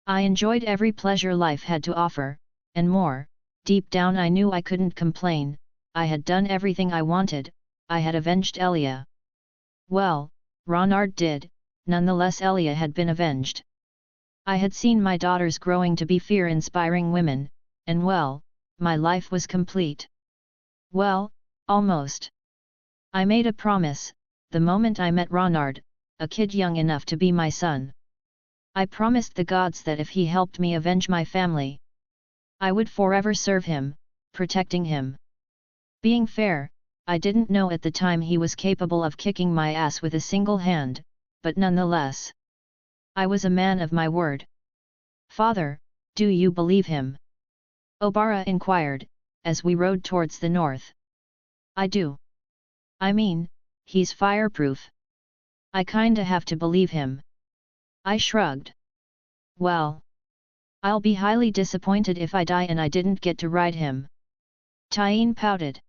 I enjoyed every pleasure life had to offer, and more. Deep down I knew I couldn't complain. I had done everything I wanted, I had avenged Elia. Well, Ronard did, nonetheless Elia had been avenged. I had seen my daughters growing to be fear-inspiring women, and well, my life was complete. Well, almost. I made a promise, the moment I met Ronard, a kid young enough to be my son. I promised the gods that if he helped me avenge my family, I would forever serve him, protecting him. Being fair, I didn't know at the time he was capable of kicking my ass with a single hand, but nonetheless, I was a man of my word. Father, do you believe him? Obara inquired, as we rode towards the north. I do. I mean, he's fireproof. I kinda have to believe him. I shrugged. Well, I'll be highly disappointed if I die and I didn't get to ride him. Tywin pouted.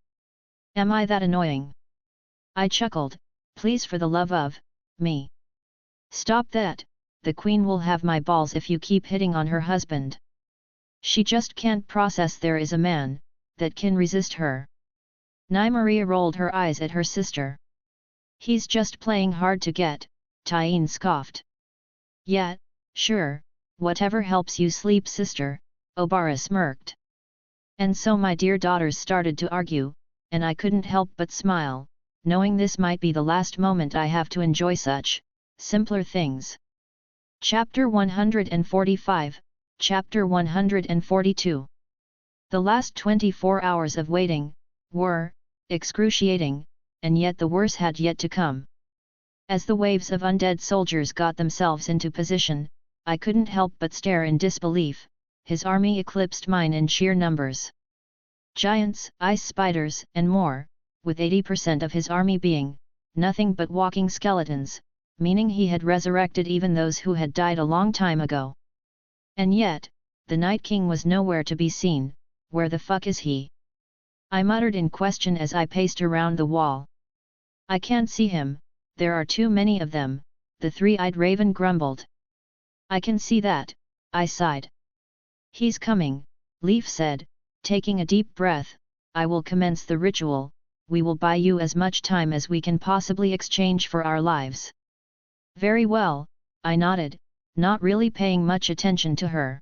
Am I that annoying? I chuckled, please for the love of, me. Stop that, the queen will have my balls if you keep hitting on her husband. She just can't process there is a man, that can resist her. Nymeria rolled her eyes at her sister. He's just playing hard to get, Tywin scoffed. Yeah, sure, whatever helps you sleep sister, Obara smirked. And so my dear daughters started to argue, and I couldn't help but smile, knowing this might be the last moment I have to enjoy such simpler things. Chapter 145, Chapter 142. The last 24 hours of waiting were excruciating, and yet the worst had yet to come. As the waves of undead soldiers got themselves into position, I couldn't help but stare in disbelief. His army eclipsed mine in sheer numbers. Giants, ice spiders, and more, with 80% of his army being nothing but walking skeletons, meaning he had resurrected even those who had died a long time ago. And yet, the Night King was nowhere to be seen. Where the fuck is he? I muttered in question as I paced around the wall. I can't see him, there are too many of them, the three-eyed raven grumbled. I can see that, I sighed. He's coming, Leaf said, taking a deep breath. I will commence the ritual. We will buy you as much time as we can possibly exchange for our lives. Very well, I nodded, not really paying much attention to her.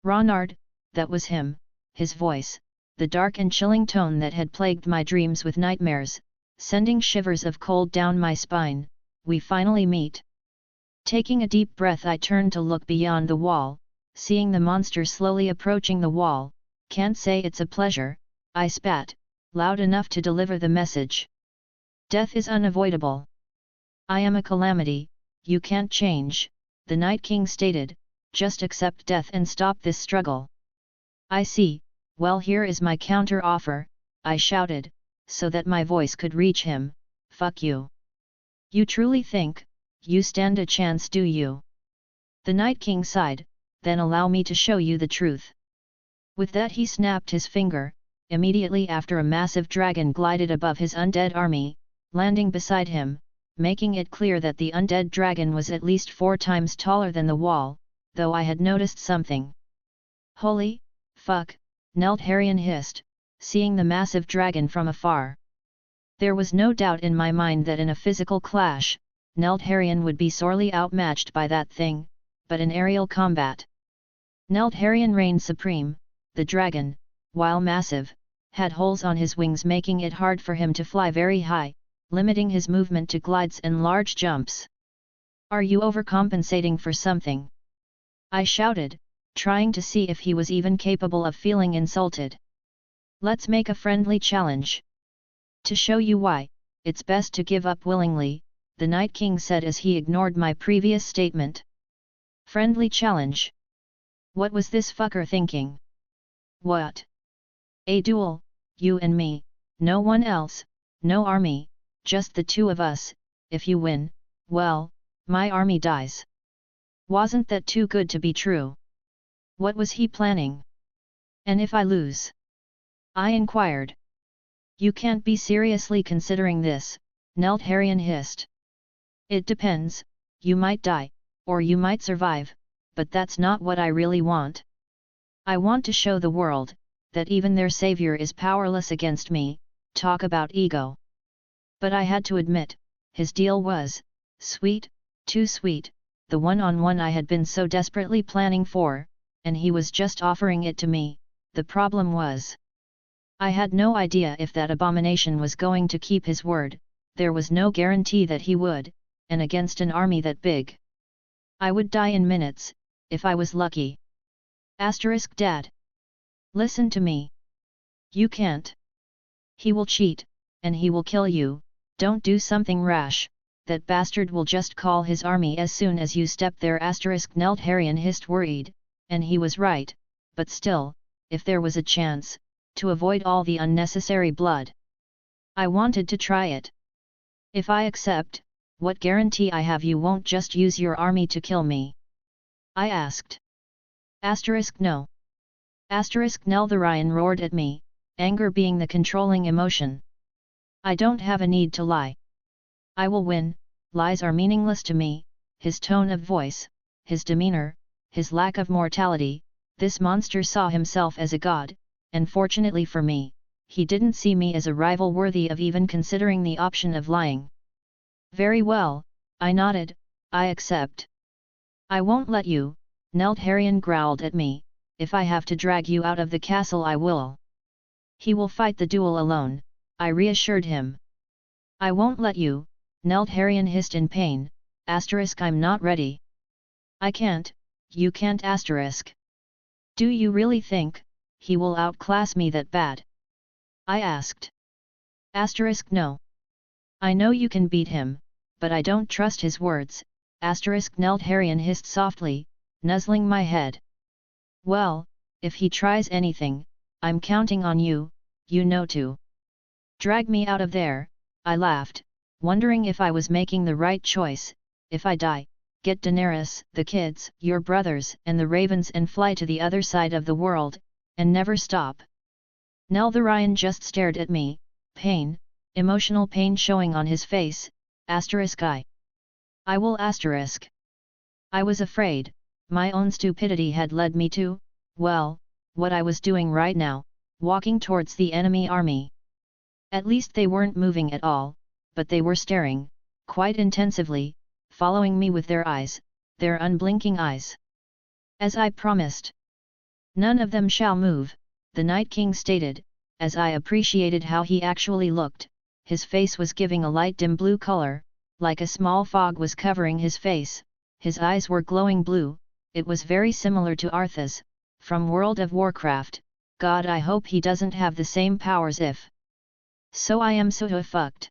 Ronard, that was him, his voice, the dark and chilling tone that had plagued my dreams with nightmares, sending shivers of cold down my spine. We finally meet. Taking a deep breath, I turned to look beyond the wall, seeing the monster slowly approaching the wall. Can't say it's a pleasure, I spat, loud enough to deliver the message. Death is unavoidable. I am a calamity, you can't change, the Night King stated, just accept death and stop this struggle. I see, well here is my counter offer, I shouted, so that my voice could reach him. Fuck you. You truly think you stand a chance, do you? The Night King sighed, then allow me to show you the truth. With that he snapped his finger. Immediately after, a massive dragon glided above his undead army, landing beside him, making it clear that the undead dragon was at least 4 times taller than the wall, though I had noticed something. Holy fuck, Neltharion hissed, seeing the massive dragon from afar. There was no doubt in my mind that in a physical clash, Neltharion would be sorely outmatched by that thing, but in aerial combat, Neltharion reigned supreme. The dragon, while massive, had holes on his wings, making it hard for him to fly very high, limiting his movement to glides and large jumps. Are you overcompensating for something? I shouted, trying to see if he was even capable of feeling insulted. Let's make a friendly challenge. To show you why, it's best to give up willingly, the Night King said as he ignored my previous statement. Friendly challenge? What was this fucker thinking? What? A duel, you and me, no one else, no army, just the two of us. If you win, well, my army dies. Wasn't that too good to be true? What was he planning? And if I lose? I inquired. You can't be seriously considering this, Neltharion hissed. It depends, you might die, or you might survive, but that's not what I really want. I want to show the world that even their savior is powerless against me. Talk about ego. But I had to admit, his deal was sweet, too sweet, the one-on-one I had been so desperately planning for, and he was just offering it to me. The problem was, I had no idea if that abomination was going to keep his word. There was no guarantee that he would, and against an army that big, I would die in minutes, if I was lucky. Dad. Listen to me. You can't. He will cheat, and he will kill you. Don't do something rash. That bastard will just call his army as soon as you step there. Neltharion hissed, worried, and he was right, but still, if there was a chance, to avoid all the unnecessary blood. I wanted to try it. If I accept, what guarantee I have you won't just use your army to kill me? I asked. No. Nell the Ryan roared at me, anger being the controlling emotion. I don't have a need to lie. I will win, lies are meaningless to me, his tone of voice, his demeanor, his lack of mortality, this monster saw himself as a god, and fortunately for me, he didn't see me as a rival worthy of even considering the option of lying. Very well, I nodded, I accept. I won't let you, Neltharion growled at me, if I have to drag you out of the castle I will. He will fight the duel alone, I reassured him. I won't let you, Neltharion hissed in pain, I'm not ready. I can't, you can't . Do you really think he will outclass me that bad? I asked. No. I know you can beat him, but I don't trust his words, Neltharion hissed softly, nuzzling my head. Well, if he tries anything, I'm counting on you, you know to. Drag me out of there, I laughed, wondering if I was making the right choice. If I die, get Daenerys, the kids, your brothers and the ravens and fly to the other side of the world, and never stop. Nell the Ryan just stared at me, pain, emotional pain showing on his face, I will . I was afraid, my own stupidity had led me to, well, what I was doing right now, walking towards the enemy army. At least they weren't moving at all, but they were staring, quite intensively, following me with their eyes, their unblinking eyes. As I promised. None of them shall move, the Night King stated, as I appreciated how he actually looked, his face was giving a light dim blue color, like a small fog was covering his face, his eyes were glowing blue, it was very similar to Arthas, from World of Warcraft. God, I hope he doesn't have the same powers if. So I am so fucked.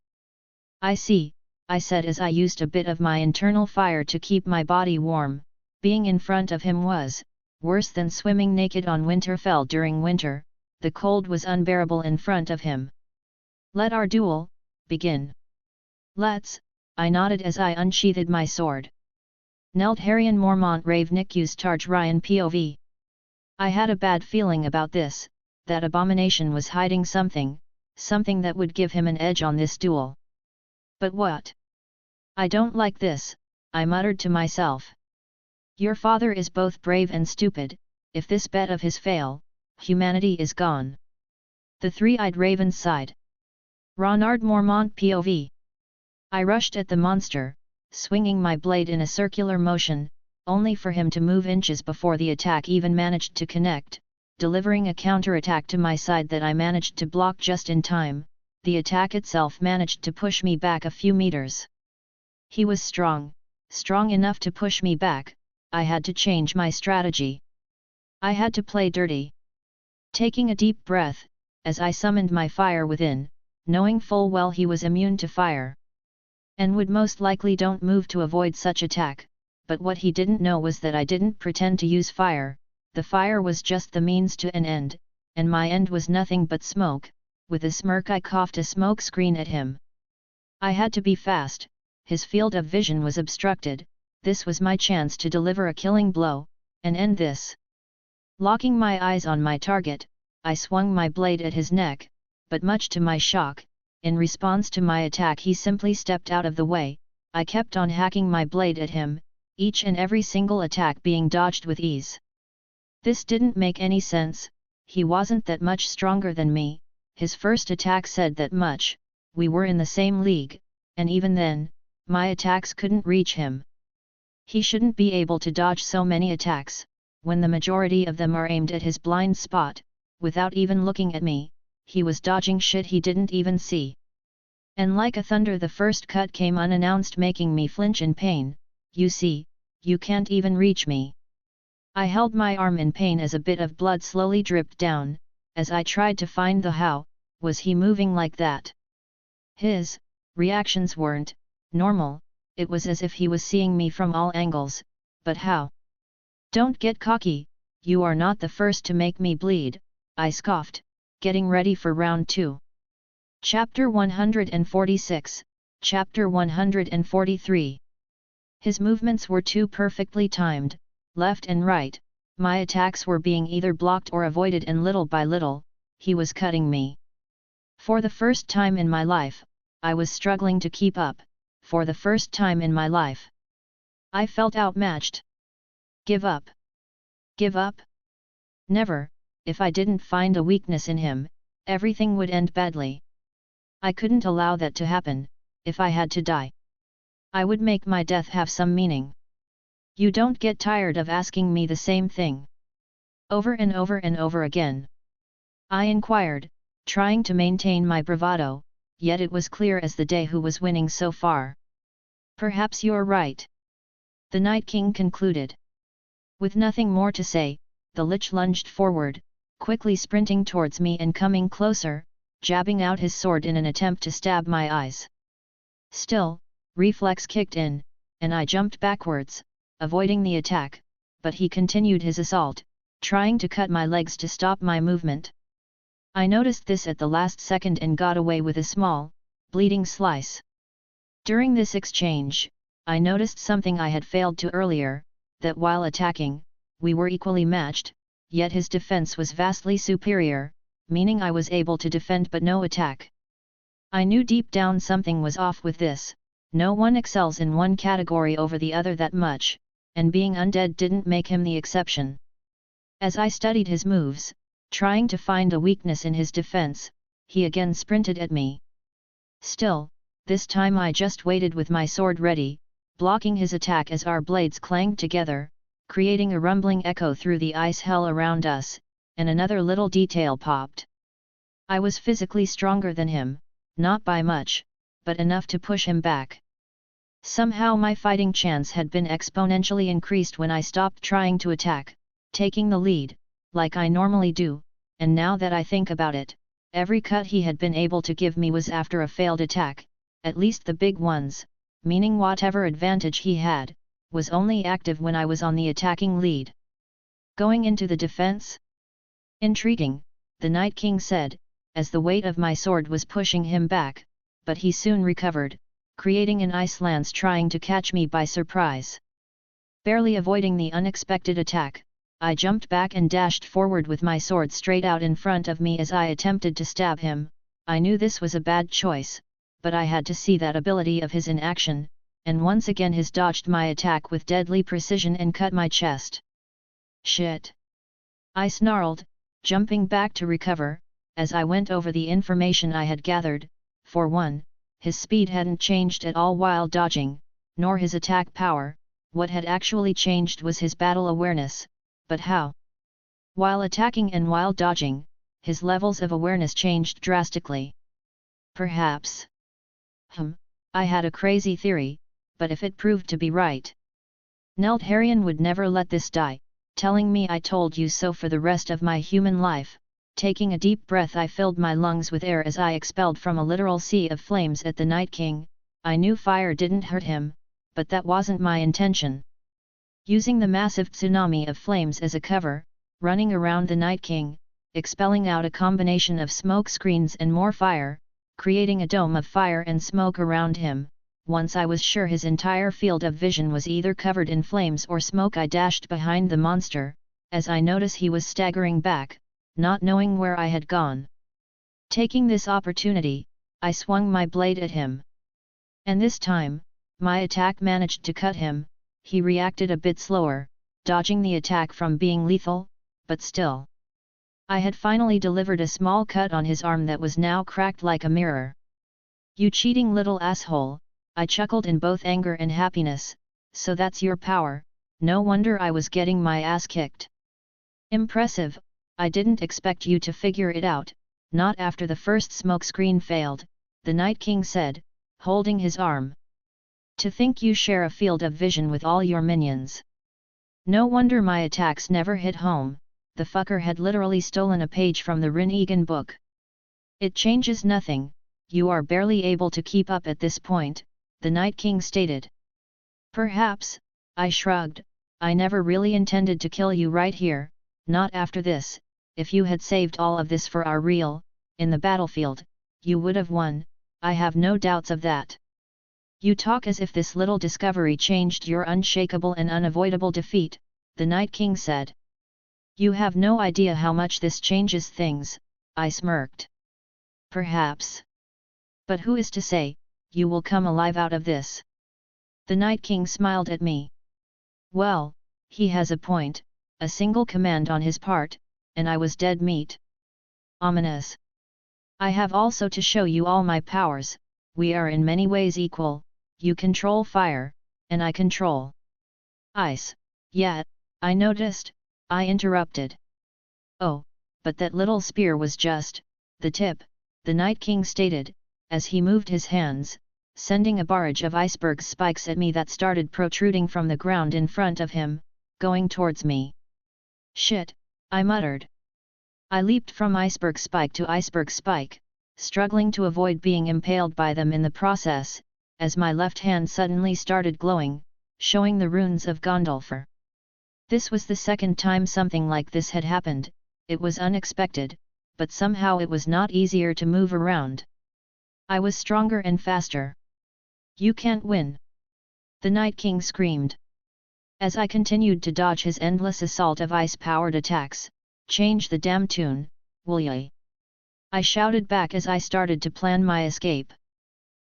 I see, I said as I used a bit of my internal fire to keep my body warm. Being in front of him was worse than swimming naked on Winterfell during winter, the cold was unbearable in front of him. Let our duel begin. Let's, I nodded as I unsheathed my sword. Neltharion Mormont Rave Nicus Targe Ryan POV. I had a bad feeling about this, that abomination was hiding something that would give him an edge on this duel. But what? I don't like this, I muttered to myself. Your father is both brave and stupid, if this bet of his fail, humanity is gone. The three-eyed raven sighed. Ronard Mormont POV. I rushed at the monster, swinging my blade in a circular motion, only for him to move inches before the attack even managed to connect, delivering a counterattack to my side that I managed to block just in time. The attack itself managed to push me back a few meters. He was strong enough to push me back. I had to change my strategy. I had to play dirty. Taking a deep breath, as I summoned my fire within, knowing full well he was immune to fire. And would most likely don't move to avoid such attack, but what he didn't know was that I didn't pretend to use fire, the fire was just the means to an end, and my end was nothing but smoke. With a smirk I coughed a smoke screen at him. I had to be fast, his field of vision was obstructed, this was my chance to deliver a killing blow, and end this. Locking my eyes on my target, I swung my blade at his neck, but much to my shock, in response to my attack he simply stepped out of the way. I kept on hacking my blade at him, each and every single attack being dodged with ease. This didn't make any sense, he wasn't that much stronger than me. His first attack said that much, we were in the same league, and even then, my attacks couldn't reach him. He shouldn't be able to dodge so many attacks, when the majority of them are aimed at his blind spot, without even looking at me, he was dodging shit he didn't even see. And like a thunder the first cut came unannounced making me flinch in pain. You see, you can't even reach me. I held my arm in pain as a bit of blood slowly dripped down. As I tried to find the how, was he moving like that? His reactions weren't normal, it was as if he was seeing me from all angles, but how? Don't get cocky, you are not the first to make me bleed, I scoffed, getting ready for round 2. Chapter 146, Chapter 143. His movements were too perfectly timed, left and right, my attacks were being either blocked or avoided, and little by little, he was cutting me. For the first time in my life, I was struggling to keep up, for the first time in my life. I felt outmatched. Give up? Give up? Never. If I didn't find a weakness in him, everything would end badly. I couldn't allow that to happen. If I had to die, I would make my death have some meaning. You don't get tired of asking me the same thing over and over and over again? I inquired, trying to maintain my bravado, yet it was clear as the day who was winning so far. Perhaps you're right, the Night King concluded. With nothing more to say, the Lich lunged forward, quickly sprinting towards me and coming closer, jabbing out his sword in an attempt to stab my eyes. Still, reflex kicked in, and I jumped backwards, avoiding the attack, but he continued his assault, trying to cut my legs to stop my movement. I noticed this at the last second and got away with a small, bleeding slice. During this exchange, I noticed something I had failed to earlier, that while attacking, we were equally matched, yet his defense was vastly superior, meaning I was able to defend but no attack. I knew deep down something was off with this. No one excels in one category over the other that much, and being undead didn't make him the exception. As I studied his moves, trying to find a weakness in his defense, he again sprinted at me. Still, this time I just waited with my sword ready, blocking his attack as our blades clanged together, creating a rumbling echo through the ice hell around us, and another little detail popped. I was physically stronger than him, not by much, but enough to push him back. Somehow my fighting chance had been exponentially increased when I stopped trying to attack, taking the lead, like I normally do, and now that I think about it, every cut he had been able to give me was after a failed attack, at least the big ones, meaning whatever advantage he had, was only active when I was on the attacking lead. Going into the defense? Intriguing, the Night King said, as the weight of my sword was pushing him back, but he soon recovered, creating an ice lance trying to catch me by surprise. Barely avoiding the unexpected attack, I jumped back and dashed forward with my sword straight out in front of me as I attempted to stab him. I knew this was a bad choice, but I had to see that ability of his in action, and once again his dodged my attack with deadly precision and cut my chest. Shit! I snarled, jumping back to recover. As I went over the information I had gathered, for one, his speed hadn't changed at all while dodging, nor his attack power. What had actually changed was his battle awareness, but how? While attacking and while dodging, his levels of awareness changed drastically. Perhaps. I had a crazy theory, but if it proved to be right, Neldharion would never let this die, telling me I told you so for the rest of my human life. Taking a deep breath, I filled my lungs with air as I expelled from a literal sea of flames at the Night King. I knew fire didn't hurt him, but that wasn't my intention. Using the massive tsunami of flames as a cover, running around the Night King, expelling out a combination of smoke screens and more fire, creating a dome of fire and smoke around him. Once I was sure his entire field of vision was either covered in flames or smoke, I dashed behind the monster, as I noticed he was staggering back, not knowing where I had gone. Taking this opportunity, I swung my blade at him. And this time, my attack managed to cut him. He reacted a bit slower, dodging the attack from being lethal, but still. I had finally delivered a small cut on his arm that was now cracked like a mirror. "You cheating little asshole," I chuckled in both anger and happiness. "So that's your power, no wonder I was getting my ass kicked." "Impressive, I didn't expect you to figure it out, not after the first smokescreen failed," the Night King said, holding his arm. "To think you share a field of vision with all your minions. No wonder my attacks never hit home, the fucker had literally stolen a page from the Rin Egan book." "It changes nothing, you are barely able to keep up at this point," the Night King stated. "Perhaps," I shrugged, "I never really intended to kill you right here, not after this, if you had saved all of this for our real, in the battlefield, you would have won, I have no doubts of that. You talk as if this little discovery changed your unshakable and unavoidable defeat, the Night King said. You have no idea how much this changes things, I smirked. Perhaps. But who is to say, you will come alive out of this? The Night King smiled at me. Well, he has a point, a single command on his part, and I was dead meat. Ominous. I have also to show you all my powers, we are in many ways equal, you control fire, and I control ice. Yet, I noticed, I interrupted. Oh, but that little spear was just the tip, the Night King stated, as he moved his hands, sending a barrage of iceberg spikes at me that started protruding from the ground in front of him, going towards me. Shit, I muttered. I leaped from iceberg spike to iceberg spike, struggling to avoid being impaled by them in the process, as my left hand suddenly started glowing, showing the runes of Gandalfur. This was the second time something like this had happened. It was unexpected, but somehow it was not easier to move around. I was stronger and faster. You can't win! The Night King screamed. As I continued to dodge his endless assault of ice-powered attacks, change the damn tune, will ye? I shouted back as I started to plan my escape.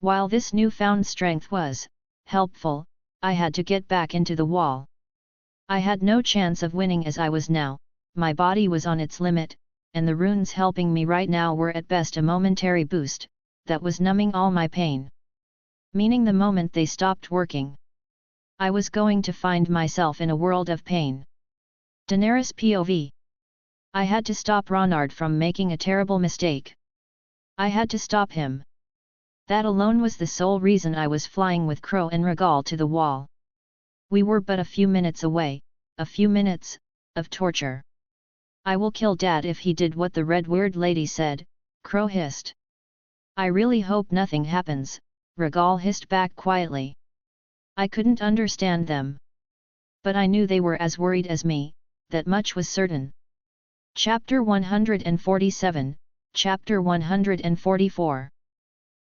While this newfound strength was helpful, I had to get back into the wall. I had no chance of winning as I was now, my body was on its limit, and the runes helping me right now were at best a momentary boost, that was numbing all my pain. Meaning the moment they stopped working, I was going to find myself in a world of pain. Daenerys POV. I had to stop Ronard from making a terrible mistake. I had to stop him. That alone was the sole reason I was flying with Crow and Regal to the wall. We were but a few minutes away, a few minutes of torture. I will kill Dad if he did what the Red Weird Lady said, Crow hissed. I really hope nothing happens, Regal hissed back quietly. I couldn't understand them. But I knew they were as worried as me, that much was certain. Chapter 147, Chapter 144.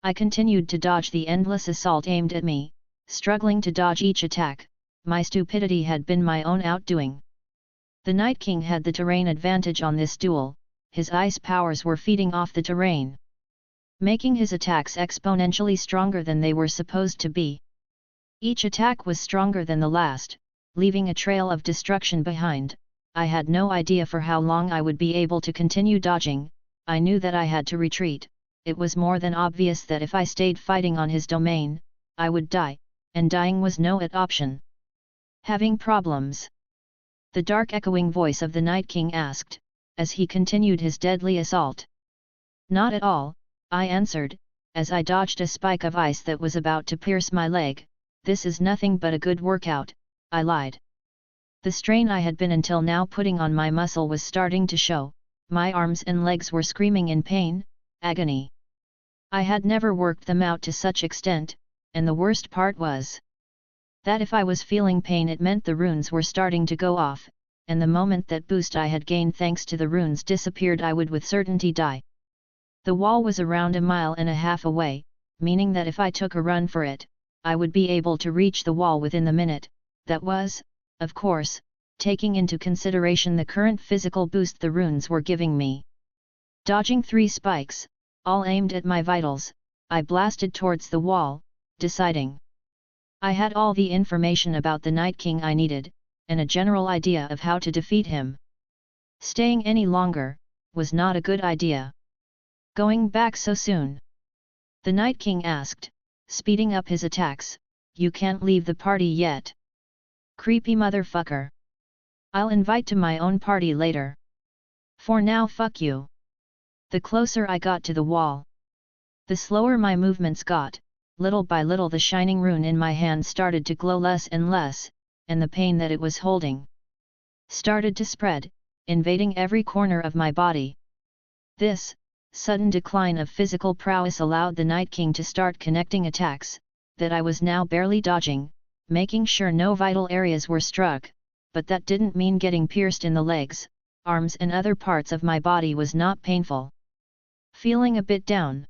I continued to dodge the endless assault aimed at me, struggling to dodge each attack. My stupidity had been my own outdoing. The Night King had the terrain advantage on this duel, his ice powers were feeding off the terrain, making his attacks exponentially stronger than they were supposed to be. Each attack was stronger than the last, leaving a trail of destruction behind. I had no idea for how long I would be able to continue dodging. I knew that I had to retreat. It was more than obvious that if I stayed fighting on his domain, I would die, and dying was no option. Having problems? The dark echoing voice of the Night King asked, as he continued his deadly assault. Not at all, I answered, as I dodged a spike of ice that was about to pierce my leg. This is nothing but a good workout, I lied. The strain I had been until now putting on my muscle was starting to show. My arms and legs were screaming in pain, agony. I had never worked them out to such extent, and the worst part was that if I was feeling pain it meant the runes were starting to go off, and the moment that boost I had gained thanks to the runes disappeared I would with certainty die. The wall was around 1.5 miles away, meaning that if I took a run for it, I would be able to reach the wall within the minute. That was, of course, taking into consideration the current physical boost the runes were giving me. Dodging 3 spikes, all aimed at my vitals, I blasted towards the wall, deciding. I had all the information about the Night King I needed, and a general idea of how to defeat him. Staying any longer was not a good idea. Going back so soon? The Night King asked, speeding up his attacks. You can't leave the party yet. Creepy motherfucker. I'll invite to my own party later. For now fuck you. The closer I got to the wall, the slower my movements got. Little by little the shining rune in my hand started to glow less and less, and the pain that it was holding started to spread, invading every corner of my body. This sudden decline of physical prowess allowed the Night King to start connecting attacks, that I was now barely dodging, making sure no vital areas were struck, but that didn't mean getting pierced in the legs, arms and other parts of my body was not painful. Feeling a bit down,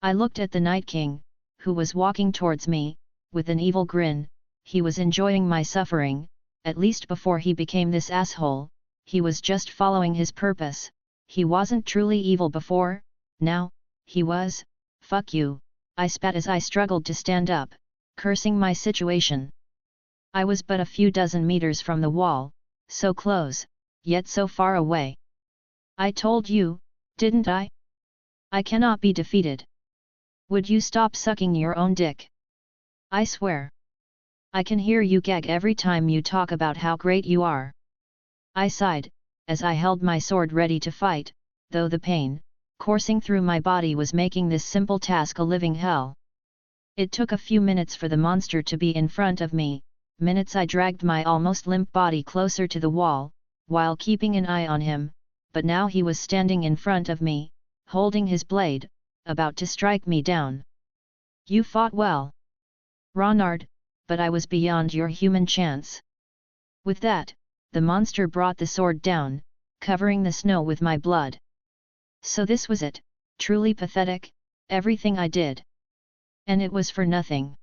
I looked at the Night King, who was walking towards me, with an evil grin. He was enjoying my suffering, at least before he became this asshole. He was just following his purpose. He wasn't truly evil before, now, he was. Fuck you, I spat as I struggled to stand up, cursing my situation. I was but a few dozen meters from the wall, so close, yet so far away. I told you, didn't I? I cannot be defeated. Would you stop sucking your own dick? I swear. I can hear you gag every time you talk about how great you are. I sighed, as I held my sword ready to fight, though the pain, coursing through my body was making this simple task a living hell. It took a few minutes for the monster to be in front of me, minutes I dragged my almost limp body closer to the wall, while keeping an eye on him, but now he was standing in front of me, holding his blade, about to strike me down. You fought well, Ronard, but I was beyond your human chance. With that, the monster brought the sword down, covering the snow with my blood. So this was it, truly pathetic, everything I did. And it was for nothing.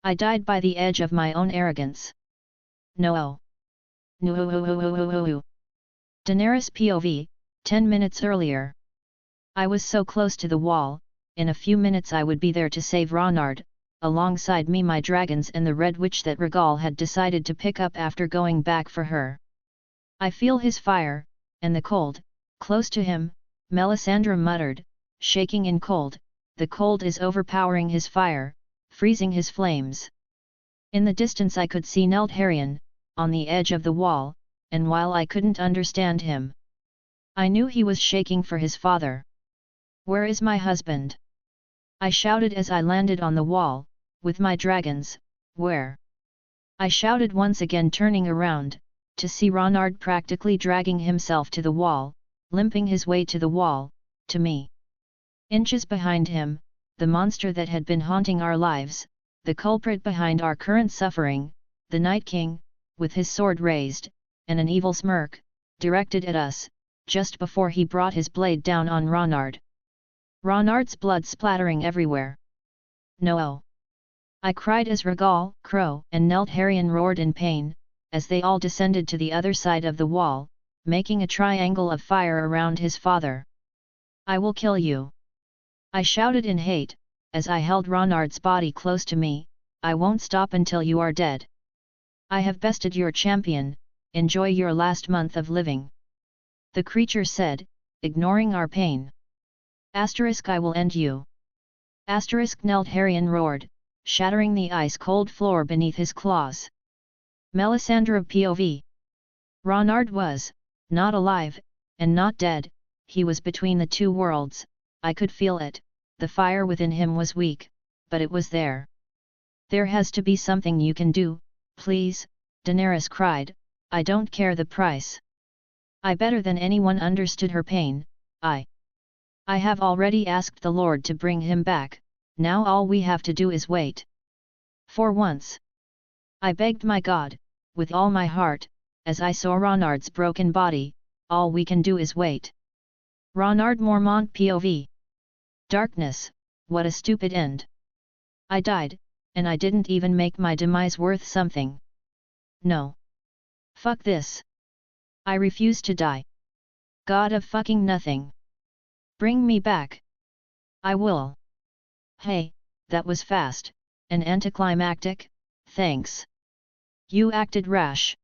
I died by the edge of my own arrogance. No. No. Daenerys POV, 10 minutes earlier. I was so close to the wall, in a few minutes I would be there to save Ronard, alongside me my dragons and the Red Witch that Regal had decided to pick up after going back for her. I feel his fire, and the cold, close to him, Melisandra muttered, shaking in cold. The cold is overpowering his fire, freezing his flames. In the distance I could see Neldharion, on the edge of the wall, and while I couldn't understand him, I knew he was shaking for his father. Where is my husband? I shouted as I landed on the wall, with my dragons. Where? I shouted once again, turning around, to see Ronard practically dragging himself to the wall, limping his way to the wall, to me. Inches behind him, the monster that had been haunting our lives, the culprit behind our current suffering, the Night King, with his sword raised, and an evil smirk, directed at us, just before he brought his blade down on Ronard. Ronard's blood splattering everywhere. No! I cried as Regal, Crow, and Neldharion roared in pain, as they all descended to the other side of the wall, making a triangle of fire around his father. I will kill you! I shouted in hate, as I held Ronard's body close to me. I won't stop until you are dead. I have bested your champion, enjoy your last month of living. The creature said, ignoring our pain. Asterisk I will end you. Asterisk Neldharion roared, shattering the ice-cold floor beneath his claws. Melisandra POV. Ronard was, not alive, and not dead, he was between the two worlds. I could feel it, the fire within him was weak, but it was there. There has to be something you can do, please, Daenerys cried, I don't care the price. I better than anyone understood her pain. I have already asked the Lord to bring him back, now all we have to do is wait. For once. I begged my God, with all my heart, as I saw Ronard's broken body, all we can do is wait. Ronard Mormont POV. Darkness, what a stupid end. I died, and I didn't even make my demise worth something. No. Fuck this. I refuse to die. God of fucking nothing. Bring me back. I will. Hey, that was fast, and anticlimactic, thanks. You acted rash.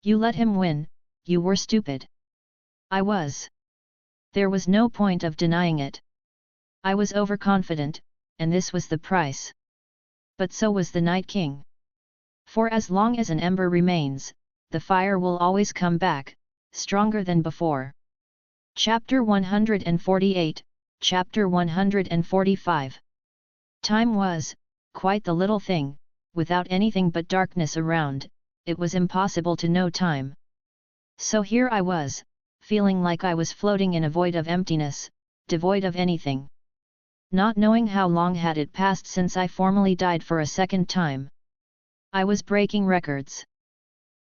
You let him win, you were stupid. I was. There was no point of denying it. I was overconfident, and this was the price. But so was the Night King. For as long as an ember remains, the fire will always come back, stronger than before. Chapter 148, Chapter 145. Time was, quite the little thing, without anything but darkness around, it was impossible to know time. So here I was, feeling like I was floating in a void of emptiness, devoid of anything. Not knowing how long had it passed since I formally died for a second time. I was breaking records.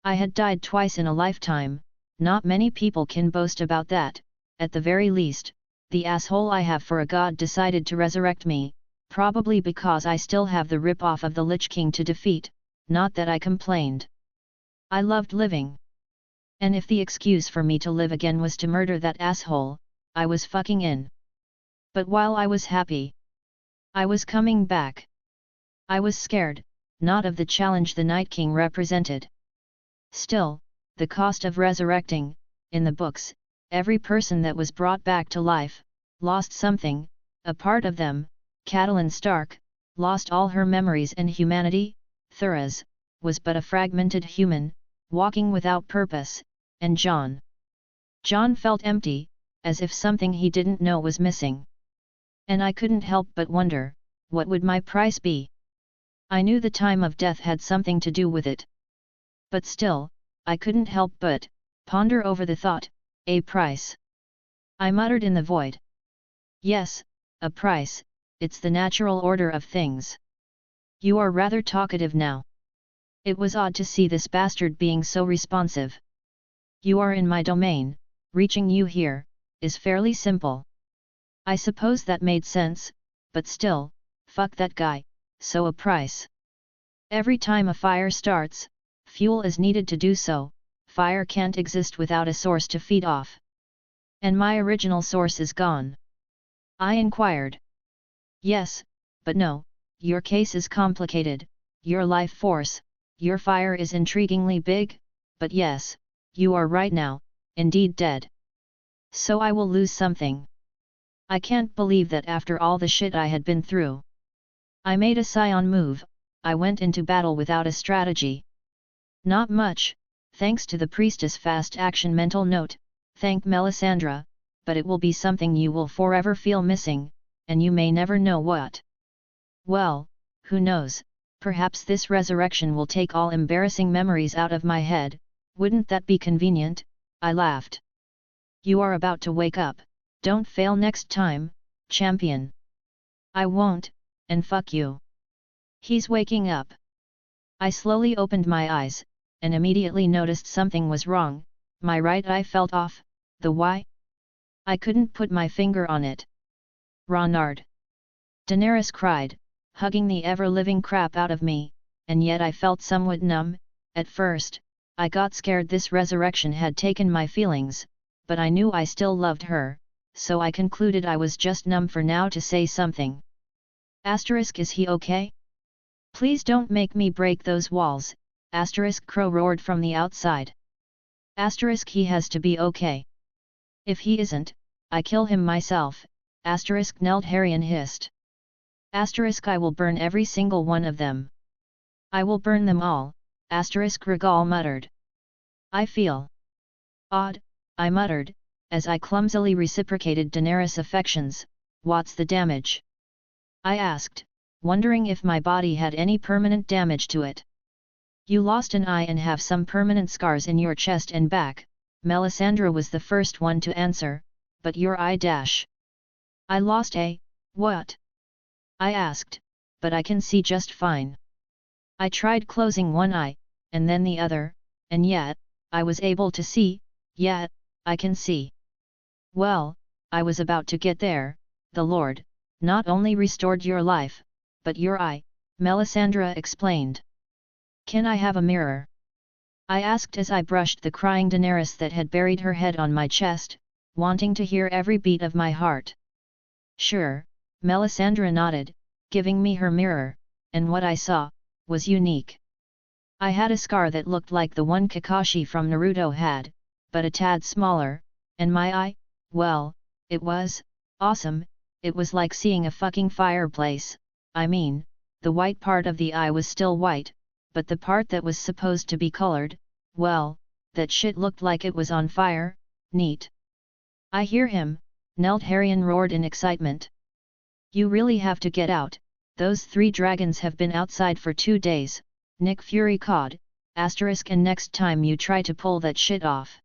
I had died twice in a lifetime, not many people can boast about that. At the very least, the asshole I have for a god decided to resurrect me, probably because I still have the rip-off of the Lich King to defeat, not that I complained. I loved living. And if the excuse for me to live again was to murder that asshole, I was fucking in. But while I was happy, I was coming back. I was scared, not of the challenge the Night King represented. Still, the cost of resurrecting, in the books, every person that was brought back to life, lost something. A part of them, Catelyn Stark, lost all her memories and humanity. Thuras was but a fragmented human, walking without purpose, and Jon felt empty, as if something he didn't know was missing. And I couldn't help but wonder, what would my price be? I knew the time of death had something to do with it. But still, I couldn't help but ponder over the thought, a price. I muttered in the void. Yes, a price, it's the natural order of things. You are rather talkative now. It was odd to see this bastard being so responsive. You are in my domain, reaching you here, is fairly simple. I suppose that made sense, but still, fuck that guy, so a price. Every time a fire starts, fuel is needed to do so. Fire can't exist without a source to feed off. And my original source is gone. I inquired. Yes, but no, your case is complicated, your life force, your fire is intriguingly big, but yes, you are right now, indeed dead. So I will lose something. I can't believe that after all the shit I had been through. I made a scion move, I went into battle without a strategy. Not much. Thanks to the priestess fast action mental note, thank Melisandra, but it will be something you will forever feel missing, and you may never know what. Well, who knows, perhaps this resurrection will take all embarrassing memories out of my head, wouldn't that be convenient? I laughed. You are about to wake up, don't fail next time, champion. I won't, and fuck you. He's waking up. I slowly opened my eyes, and immediately noticed something was wrong. My right eye felt off. The why? I couldn't put my finger on it. Ronard! Daenerys cried, hugging the ever-living crap out of me, and yet I felt somewhat numb. At first, I got scared this resurrection had taken my feelings, but I knew I still loved her, so I concluded I was just numb for now to say something. Asterisk, is he okay? Please don't make me break those walls. Asterisk, Crow roared from the outside. Asterisk, he has to be okay. If he isn't, I kill him myself. Asterisk, Neldharion hissed. Asterisk, I will burn every single one of them. I will burn them all. Asterisk, Regal muttered. I feel odd, I muttered, as I clumsily reciprocated Daenerys' affections. What's the damage? I asked, wondering if my body had any permanent damage to it. You lost an eye and have some permanent scars in your chest and back. Melisandra was the first one to answer, but your eye dash. I lost a, what? I asked, but I can see just fine. I tried closing one eye, and then the other, and yet, I was able to see, yet, I can see. Well, I was about to get there. The Lord, not only restored your life, but your eye, Melisandra explained. Can I have a mirror? I asked as I brushed the crying Daenerys that had buried her head on my chest, wanting to hear every beat of my heart. Sure, Melisandra nodded, giving me her mirror, and what I saw was unique. I had a scar that looked like the one Kakashi from Naruto had, but a tad smaller, and my eye, well, it was awesome. It was like seeing a fucking fireplace. I mean, the white part of the eye was still white, but the part that was supposed to be colored, well, that shit looked like it was on fire. Neat. I hear him, Neldharion roared in excitement. You really have to get out, those 3 dragons have been outside for 2 days, Nick Fury cawed, asterisk, and next time you try to pull that shit off,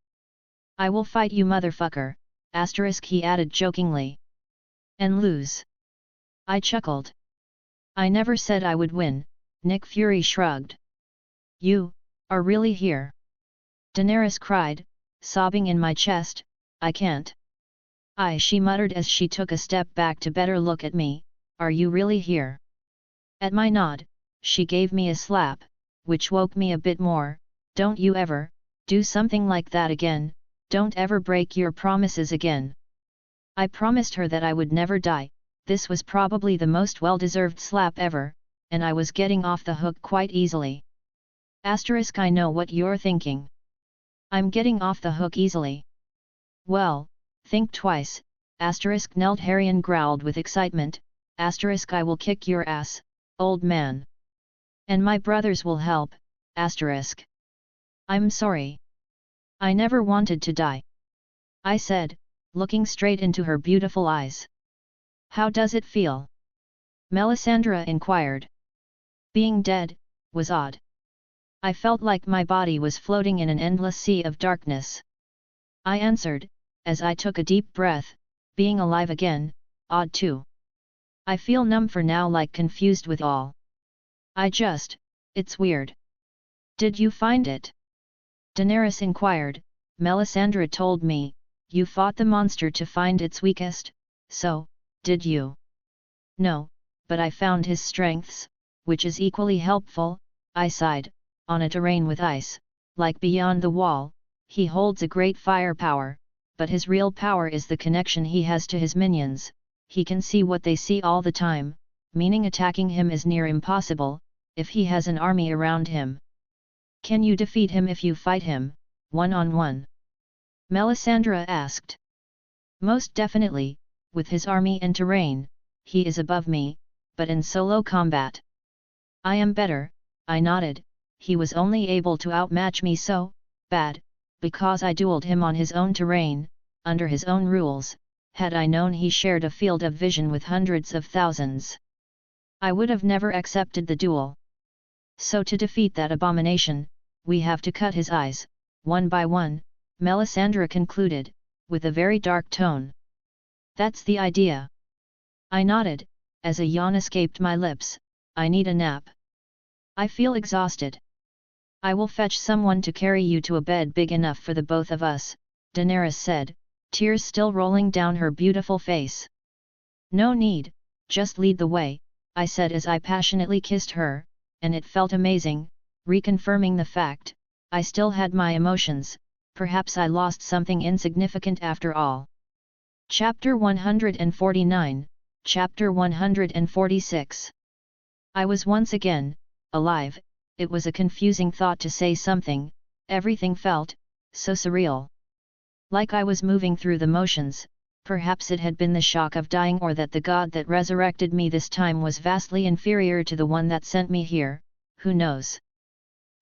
I will fight you motherfucker, asterisk, he added jokingly. And lose. I chuckled. I never said I would win, Nick Fury shrugged. You are really here? Daenerys cried, sobbing in my chest, "I can't." She muttered as she took a step back to better look at me, "Are you really here?" At my nod, she gave me a slap, which woke me a bit more. "Don't you ever do something like that again, don't ever break your promises again." I promised her that I would never die. This was probably the most well-deserved slap ever, and I was getting off the hook quite easily. I know what you're thinking. I'm getting off the hook easily. Well, think twice. Neldharion growled with excitement. I will kick your ass, old man. And my brothers will help. I'm sorry. I never wanted to die, I said, looking straight into her beautiful eyes. How does it feel? Melisandra inquired. Being dead was odd. I felt like my body was floating in an endless sea of darkness. I answered, as I took a deep breath, being alive again, odd too. I feel numb for now, like confused with all. It's weird. Did you find it? Daenerys inquired. Melisandra told me, you fought the monster to find its weakest, so, did you? No, but I found his strengths, which is equally helpful, I sighed. On a terrain with ice, like beyond the wall, he holds a great firepower, but his real power is the connection he has to his minions. He can see what they see all the time, meaning attacking him is near impossible, if he has an army around him. Can you defeat him if you fight him, one-on-one? Melisandra asked. Most definitely, with his army and terrain, he is above me, but in solo combat. I am better, I nodded. He was only able to outmatch me so bad, because I dueled him on his own terrain, under his own rules. Had I known he shared a field of vision with hundreds of thousands, I would have never accepted the duel. So to defeat that abomination, we have to cut his eyes, one by one, Melisandra concluded, with a very dark tone. That's the idea. I nodded, as a yawn escaped my lips. I need a nap. I feel exhausted. I will fetch someone to carry you to a bed big enough for the both of us, Daenerys said, tears still rolling down her beautiful face. No need, just lead the way, I said as I passionately kissed her, and it felt amazing, reconfirming the fact, I still had my emotions, perhaps I lost something insignificant after all. Chapter 149, Chapter 146. I was once again alive. It was a confusing thought to say something, everything felt so surreal. Like I was moving through the motions, perhaps it had been the shock of dying, or that the god that resurrected me this time was vastly inferior to the one that sent me here, who knows?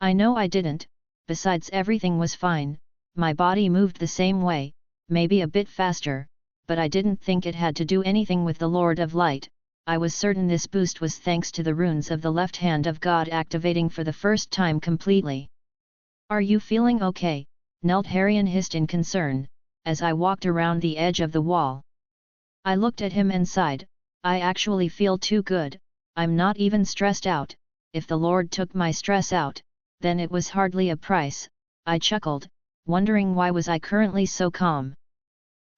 I know I didn't, besides everything was fine, my body moved the same way, maybe a bit faster, but I didn't think it had to do anything with the Lord of Light. I was certain this boost was thanks to the runes of the left hand of God activating for the first time completely. Are you feeling okay? Neldharion hissed in concern, as I walked around the edge of the wall. I looked at him and sighed. I actually feel too good, I'm not even stressed out. If the Lord took my stress out, then it was hardly a price, I chuckled, wondering why was I currently so calm.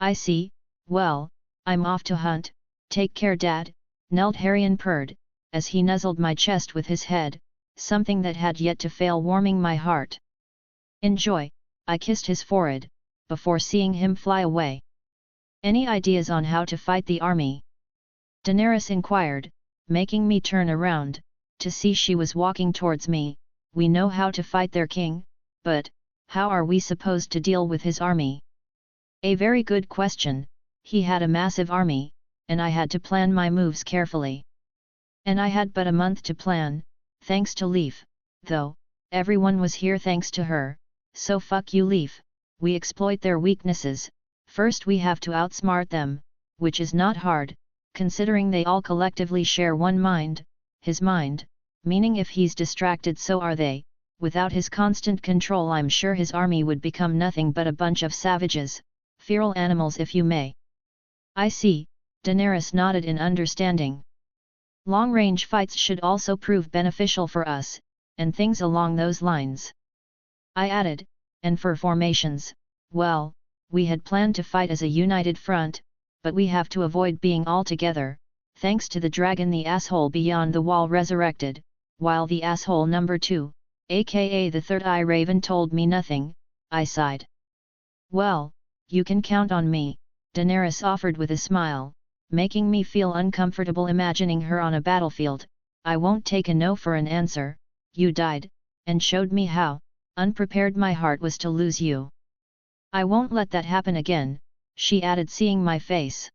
I see, well, I'm off to hunt, take care Dad, Neldharion purred, as he nuzzled my chest with his head, something that had yet to fail warming my heart. Enjoy, I kissed his forehead, before seeing him fly away. Any ideas on how to fight the army? Daenerys inquired, making me turn around, to see she was walking towards me. We know how to fight their king, but how are we supposed to deal with his army? A very good question. He had a massive army, and I had to plan my moves carefully. And I had but a month to plan, thanks to Leaf, though, everyone was here thanks to her, so fuck you Leaf, we exploit their weaknesses. First we have to outsmart them, which is not hard, considering they all collectively share one mind, his mind, meaning if he's distracted so are they. Without his constant control I'm sure his army would become nothing but a bunch of savages, feral animals if you may. I see, Daenerys nodded in understanding. Long-range fights should also prove beneficial for us, and things along those lines. I added, and for formations, Well, we had planned to fight as a united front, but we have to avoid being all together, thanks to the dragon the asshole beyond the wall resurrected, while the asshole number 2, aka the third eye raven told me nothing. I sighed. Well, you can count on me, Daenerys offered with a smile, making me feel uncomfortable imagining her on a battlefield. I won't take a no for an answer. You died, and showed me how unprepared my heart was to lose you. I won't let that happen again, she added, seeing my face.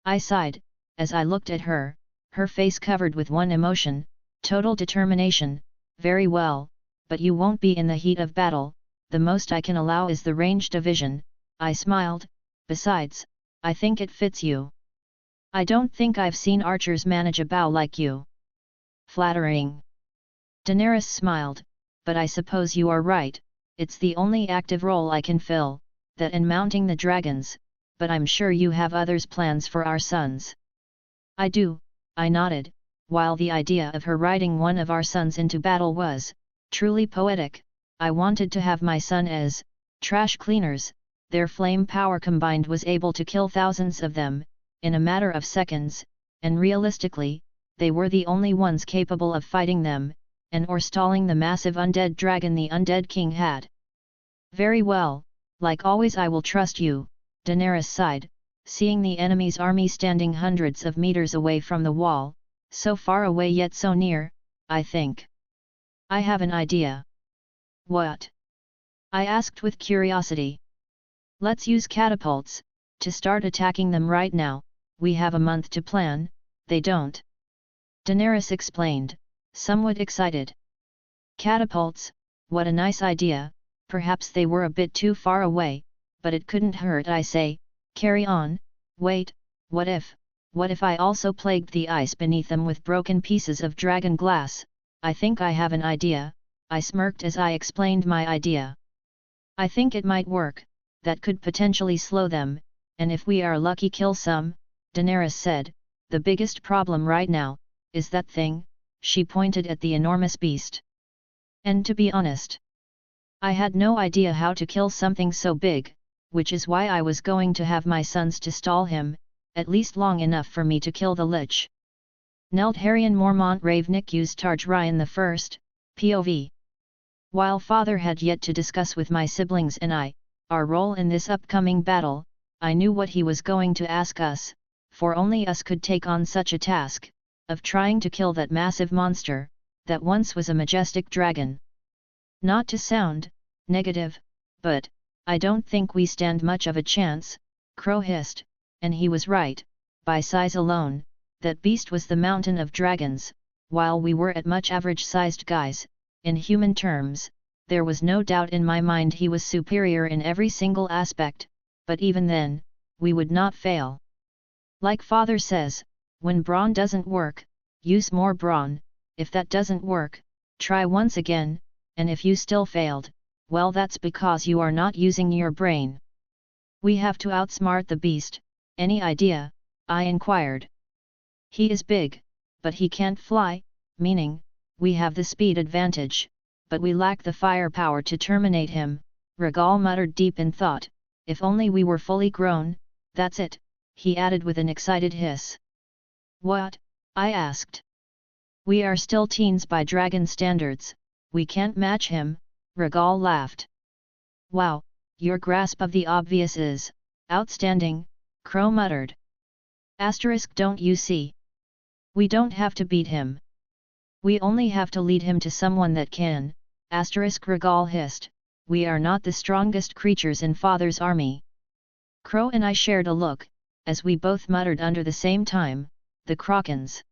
I sighed, as I looked at her, her face covered with one emotion, total determination. Very well, but you won't be in the heat of battle, the most I can allow is the ranged division. I smiled. Besides, I think it fits you. I don't think I've seen archers manage a bow like you. Flattering. Daenerys smiled, but I suppose you are right, it's the only active role I can fill, that and mounting the dragons, but I'm sure you have others plans for our sons. I do, I nodded, while the idea of her riding one of our sons into battle was truly poetic. I wanted to have my son as trash cleaners. Their flame power combined was able to kill thousands of them, in a matter of seconds, and realistically, they were the only ones capable of fighting them, and or stalling the massive undead dragon the undead king had. Very well, like always I will trust you, Daenerys sighed, seeing the enemy's army standing hundreds of meters away from the wall, so far away yet so near. I think I have an idea. What? I asked with curiosity. Let's use catapults, to start attacking them right now. We have a month to plan, they don't. Daenerys explained, somewhat excited. Catapults, what a nice idea. Perhaps they were a bit too far away, but it couldn't hurt. I say, carry on. Wait, what if I also plagued the ice beneath them with broken pieces of dragon glass? I think I have an idea. I smirked as I explained my idea. I think it might work, that could potentially slow them, and if we are lucky kill some, Daenerys said. The biggest problem right now is that thing, she pointed at the enormous beast. And to be honest, I had no idea how to kill something so big, which is why I was going to have my sons to stall him, at least long enough for me to kill the Lich. Neld Harrion Mormont Ravenik used Tarj Ryan the First, POV. While father had yet to discuss with my siblings and I, our role in this upcoming battle, I knew what he was going to ask us, for only us could take on such a task, of trying to kill that massive monster, that once was a majestic dragon. Not to sound negative, but I don't think we stand much of a chance, Crow hissed, and he was right. By size alone, that beast was the mountain of dragons, while we were at much average-sized guys. In human terms, there was no doubt in my mind he was superior in every single aspect, but even then, we would not fail. Like father says, when brawn doesn't work, use more brawn. If that doesn't work, try once again, and if you still failed, well, that's because you are not using your brain. We have to outsmart the beast. Any idea? I inquired. He is big, but he can't fly, meaning, we have the speed advantage, but we lack the firepower to terminate him, Regal muttered deep in thought. If only we were fully grown, that's it, he added with an excited hiss. What? I asked. We are still teens by dragon standards, we can't match him, Regal laughed. Wow, your grasp of the obvious is outstanding, Crow muttered. Asterisk, don't you see? We don't have to beat him. We only have to lead him to someone that can, asterisk, Regal hissed. We are not the strongest creatures in father's army. Crow and I shared a look, as we both muttered under the same time, the Krakens.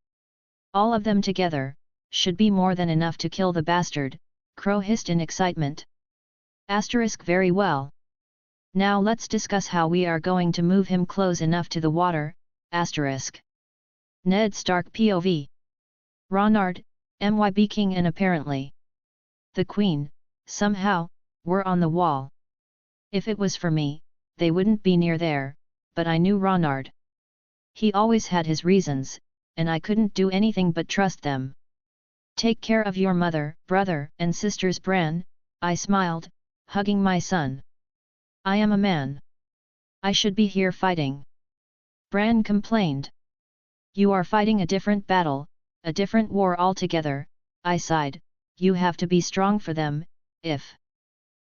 All of them together, should be more than enough to kill the bastard, Crow hissed in excitement. Asterisk, very well. Now let's discuss how we are going to move him close enough to the water, asterisk. Ned Stark POV. Ronard, MYB King and apparently the Queen, somehow, were on the wall. If it was for me, they wouldn't be near there, but I knew Ronard. He always had his reasons, and I couldn't do anything but trust them. Take care of your mother, brother, and sisters, Bran, I smiled, hugging my son. I am a man. I should be here fighting. Bran complained. You are fighting a different battle, a different war altogether, I sighed. You have to be strong for them. If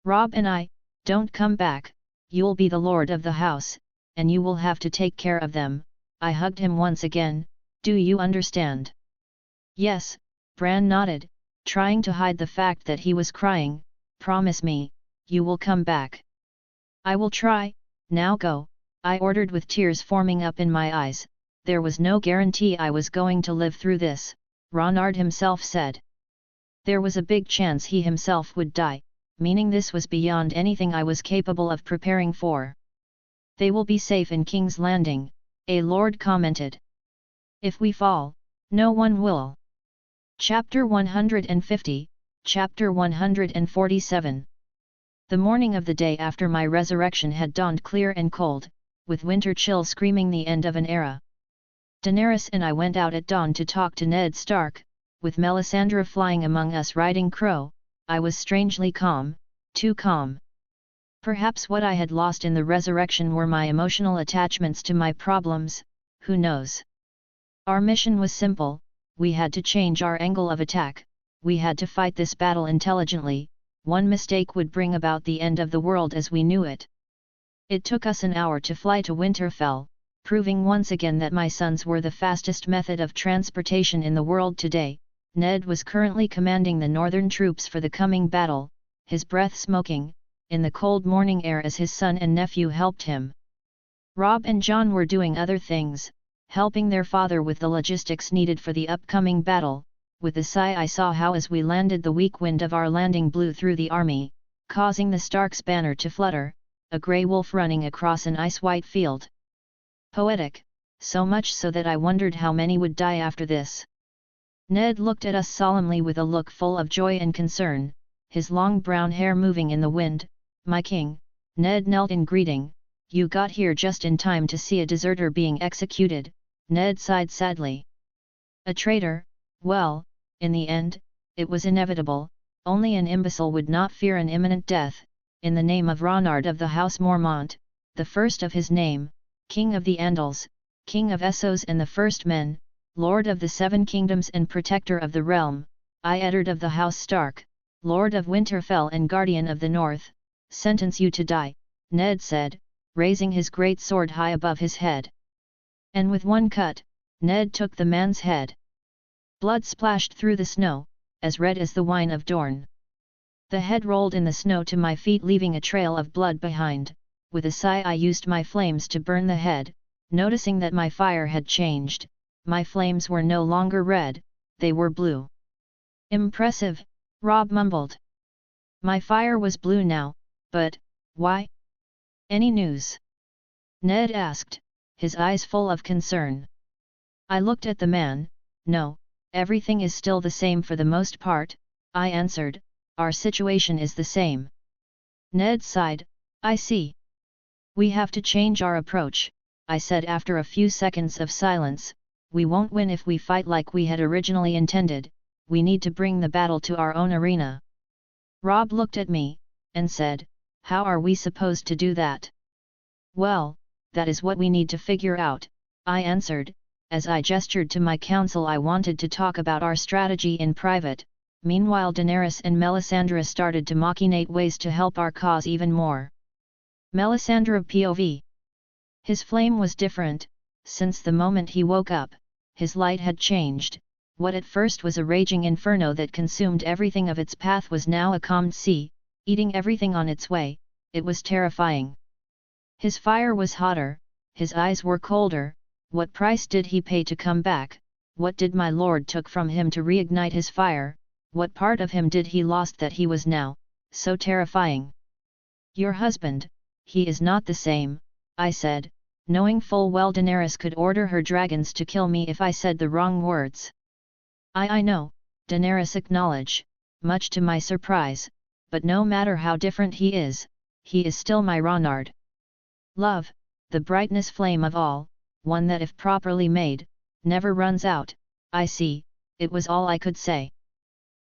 Robb and I don't come back, you'll be the lord of the house, and you will have to take care of them. I hugged him once again. Do you understand? Yes, Bran nodded, trying to hide the fact that he was crying. Promise me, you will come back. I will try. Now go, I ordered with tears forming up in my eyes. There was no guarantee I was going to live through this, Ronard himself said. There was a big chance he himself would die, meaning this was beyond anything I was capable of preparing for. They will be safe in King's Landing, a lord commented. If we fall, no one will. Chapter 150, Chapter 147. The morning of the day after my resurrection had dawned clear and cold, with winter chill screaming the end of an era. Daenerys and I went out at dawn to talk to Ned Stark, with Melisandra flying among us riding Crow. I was strangely calm, too calm. Perhaps what I had lost in the resurrection were my emotional attachments to my problems, who knows. Our mission was simple, we had to change our angle of attack, we had to fight this battle intelligently. One mistake would bring about the end of the world as we knew it. It took us an hour to fly to Winterfell, proving once again that my sons were the fastest method of transportation in the world today. Ned was currently commanding the northern troops for the coming battle, his breath smoking, in the cold morning air as his son and nephew helped him. Robb and Jon were doing other things, helping their father with the logistics needed for the upcoming battle. With a sigh I saw how as we landed the weak wind of our landing blew through the army, causing the Stark's banner to flutter, a grey wolf running across an ice-white field. Poetic, so much so that I wondered how many would die after this. Ned looked at us solemnly with a look full of joy and concern, his long brown hair moving in the wind. My king, Ned knelt in greeting. You got here just in time to see a deserter being executed, Ned sighed sadly. A traitor? Well, in the end, it was inevitable. Only an imbecile would not fear an imminent death. In the name of Ronard of the House Mormont, the first of his name, King of the Andals, King of Essos and the First Men, Lord of the Seven Kingdoms and Protector of the Realm, I Eddard of the House Stark, Lord of Winterfell and Guardian of the North, sentence you to die, Ned said, raising his great sword high above his head. And with one cut, Ned took the man's head. Blood splashed through the snow, as red as the wine of Dorne. The head rolled in the snow to my feet leaving a trail of blood behind. With a sigh I used my flames to burn the head, noticing that my fire had changed. My flames were no longer red, they were blue. Impressive, Robb mumbled. My fire was blue now, but, why? Any news? Ned asked, his eyes full of concern. I looked at the man. No, everything is still the same for the most part, I answered, our situation is the same. Ned sighed, I see. We have to change our approach, I said after a few seconds of silence. We won't win if we fight like we had originally intended, we need to bring the battle to our own arena. Robb looked at me, and said, how are we supposed to do that? Well, that is what we need to figure out, I answered. As I gestured to my council I wanted to talk about our strategy in private. Meanwhile Daenerys and Melisandra started to machinate ways to help our cause even more. Melisandra POV. His flame was different. Since the moment he woke up, his light had changed. What at first was a raging inferno that consumed everything of its path was now a calmed sea, eating everything on its way. It was terrifying. His fire was hotter, his eyes were colder. What price did he pay to come back? What did my lord took from him to reignite his fire? What part of him did he lost that he was now so terrifying? Your husband, he is not the same, I said, knowing full well Daenerys could order her dragons to kill me if I said the wrong words. I know, Daenerys acknowledged, much to my surprise, but no matter how different he is still my Ronard. Love, the brightness flame of all, one that if properly made, never runs out. I see, it was all I could say.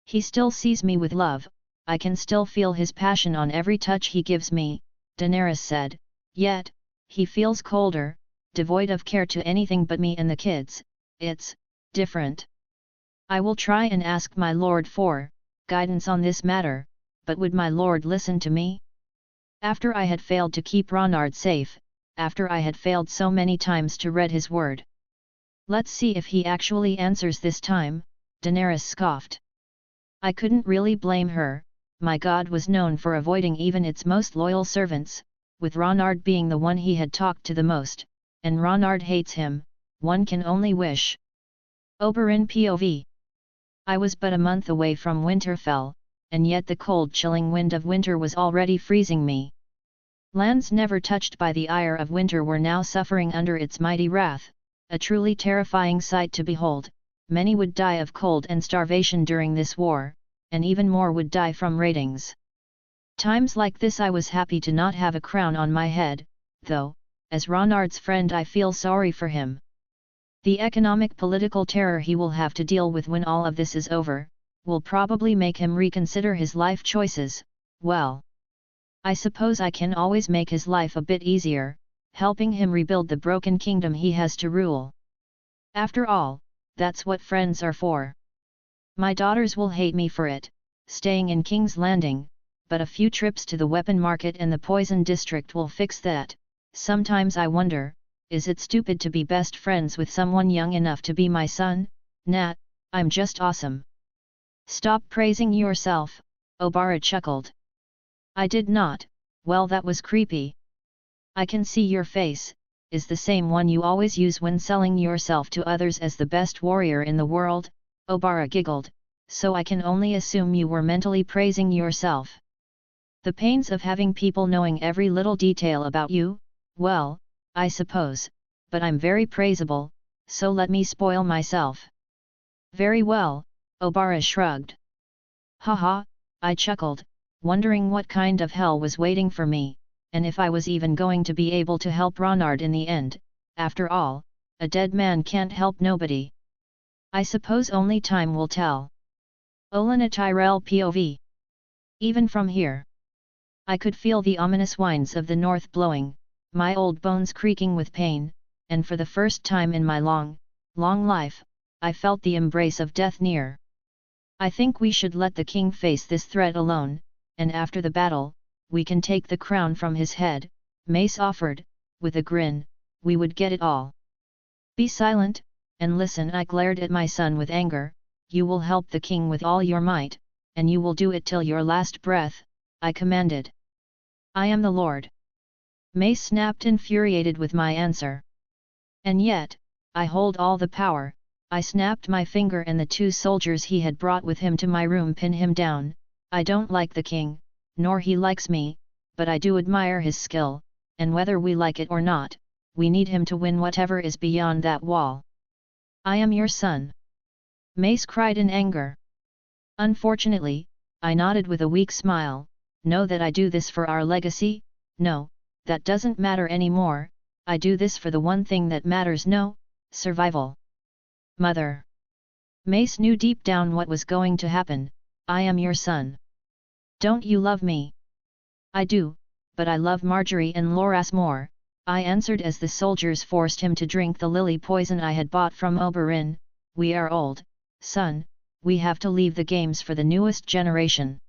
He still sees me with love, I can still feel his passion on every touch he gives me. Daenerys said, "Yet, he feels colder, devoid of care to anything but me and the kids. It's different. I will try and ask my lord for guidance on this matter, but would my lord listen to me? After I had failed to keep Ronard safe, after I had failed so many times to read his word. Let's see if he actually answers this time," Daenerys scoffed. I couldn't really blame her. My god was known for avoiding even its most loyal servants, with Ronard being the one he had talked to the most, and Ronard hates him. One can only wish. Oberyn POV. I was but a month away from Winterfell, and yet the cold chilling wind of winter was already freezing me. Lands never touched by the ire of winter were now suffering under its mighty wrath, a truly terrifying sight to behold. Many would die of cold and starvation during this war, and even more would die from raidings. Times like this I was happy to not have a crown on my head, though, as Ronard's friend I feel sorry for him. The economic political terror he will have to deal with when all of this is over, will probably make him reconsider his life choices. Well, I suppose I can always make his life a bit easier, helping him rebuild the broken kingdom he has to rule. After all, that's what friends are for. My daughters will hate me for it, staying in King's Landing, but a few trips to the weapon market and the poison district will fix that. Sometimes I wonder, is it stupid to be best friends with someone young enough to be my son? Nah, I'm just awesome. Stop praising yourself, Obara chuckled. I did not. Well, that was creepy. I can see your face, is the same one you always use when selling yourself to others as the best warrior in the world, Obara giggled, so I can only assume you were mentally praising yourself. The pains of having people knowing every little detail about you? Well, I suppose, but I'm very praisable, so let me spoil myself. Very well, Obara shrugged. Haha, I chuckled, wondering what kind of hell was waiting for me, and if I was even going to be able to help Ronard in the end. After all, a dead man can't help nobody. I suppose only time will tell. Olenna Tyrell POV. Even from here, I could feel the ominous winds of the north blowing, my old bones creaking with pain, and for the first time in my long life, I felt the embrace of death near. I think we should let the king face this threat alone, and after the battle, we can take the crown from his head, Mace offered, with a grin. We would get it all. Be silent, and listen. I glared at my son with anger. You will help the king with all your might, and you will do it till your last breath, I commanded. I am the Lord. Mace snapped, infuriated with my answer. And yet, I hold all the power. I snapped my finger, and the 2 soldiers he had brought with him to my room pinned him down. I don't like the king, nor he likes me, but I do admire his skill, and whether we like it or not, we need him to win whatever is beyond that wall. I am your son. Mace cried in anger. Unfortunately, I nodded with a weak smile. Know that I do this for our legacy? No, that doesn't matter anymore. I do this for the one thing that matters. No, survival. Mother. Mace knew deep down what was going to happen. I am your son. Don't you love me? I do, but I love Marjorie and Loras more, I answered as the soldiers forced him to drink the lily poison I had bought from Oberyn. We are old, son, we have to leave the games for the newest generation.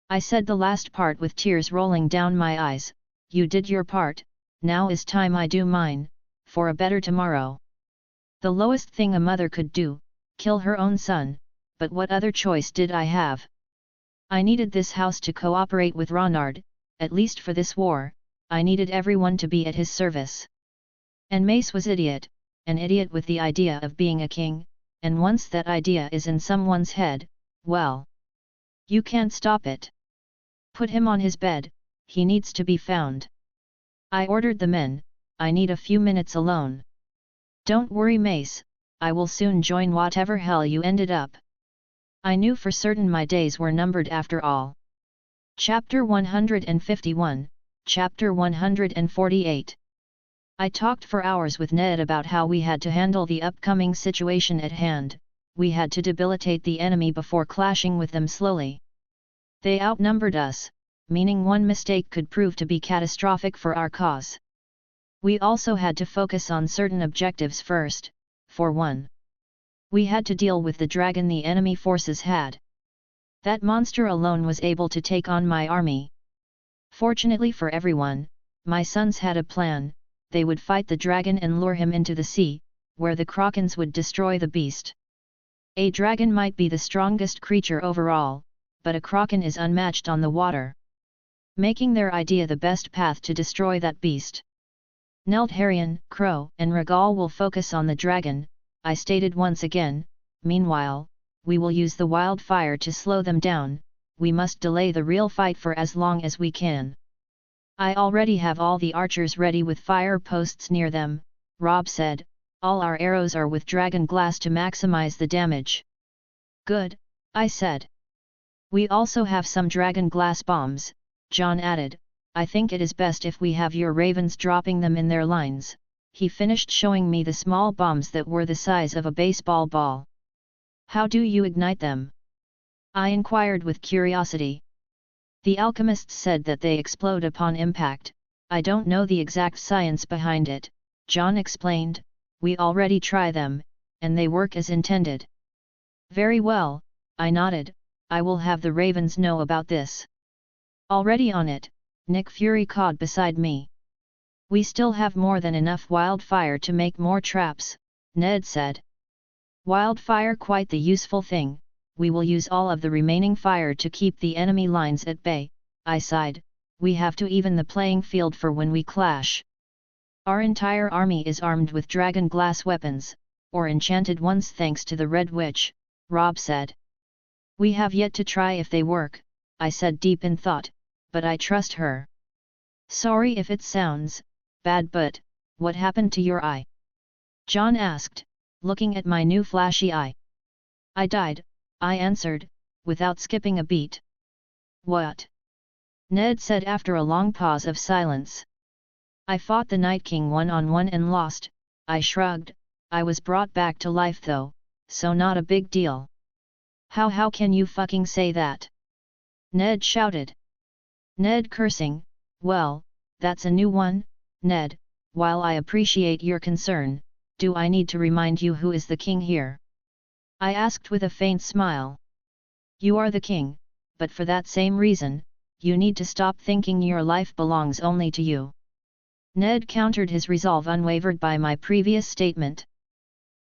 I said the last part with tears rolling down my eyes. You did your part, now is time I do mine, for a better tomorrow. The lowest thing a mother could do, kill her own son, but what other choice did I have? I needed this house to cooperate with Ronard, at least for this war. I needed everyone to be at his service. And Mace was an idiot with the idea of being a king, and once that idea is in someone's head, well, you can't stop it. Put him on his bed, he needs to be found. I ordered the men. I need a few minutes alone. Don't worry, Mace, I will soon join whatever hell you ended up. I knew for certain my days were numbered after all. Chapter 151, Chapter 148. I talked for hours with Ned about how we had to handle the upcoming situation at hand. We had to debilitate the enemy before clashing with them slowly. They outnumbered us, meaning one mistake could prove to be catastrophic for our cause. We also had to focus on certain objectives first. For one, we had to deal with the dragon the enemy forces had. That monster alone was able to take on my army. Fortunately for everyone, my sons had a plan. They would fight the dragon and lure him into the sea, where the krakens would destroy the beast. A dragon might be the strongest creature overall, but a kraken is unmatched on the water, making their idea the best path to destroy that beast. Neldharion, Crow, and Rhaegal will focus on the dragon, I stated once again. Meanwhile, we will use the wildfire to slow them down. We must delay the real fight for as long as we can. I already have all the archers ready with fire posts near them, Robb said. All our arrows are with dragon glass to maximize the damage. Good, I said. We also have some dragon glass bombs, Jon added. I think it is best if we have your ravens dropping them in their lines. He finished showing me the small bombs that were the size of a baseball ball. How do you ignite them? I inquired with curiosity. The alchemists said that they explode upon impact. I don't know the exact science behind it, Jon explained. We already try them, and they work as intended. Very well, I nodded. I will have the ravens know about this. Already on it, Nick Fury cawed beside me. We still have more than enough wildfire to make more traps, Ned said. Wildfire quite the useful thing. We will use all of the remaining fire to keep the enemy lines at bay, I sighed. We have to even the playing field for when we clash. Our entire army is armed with dragon glass weapons, or enchanted ones thanks to the Red Witch, Robb said. We have yet to try if they work, I said deep in thought, but I trust her. Sorry if it sounds bad, but what happened to your eye? Jon asked, looking at my new flashy eye. I died, I answered, without skipping a beat. What? Ned said after a long pause of silence. I fought the Night King one-on-one and lost, I shrugged. I was brought back to life though, so not a big deal. How can you fucking say that? Ned shouted. Ned cursing, well, that's a new one, Ned. While I appreciate your concern, do I need to remind you who is the king here? I asked with a faint smile. You are the king, but for that same reason, you need to stop thinking your life belongs only to you. Ned countered, his resolve unwavered by my previous statement.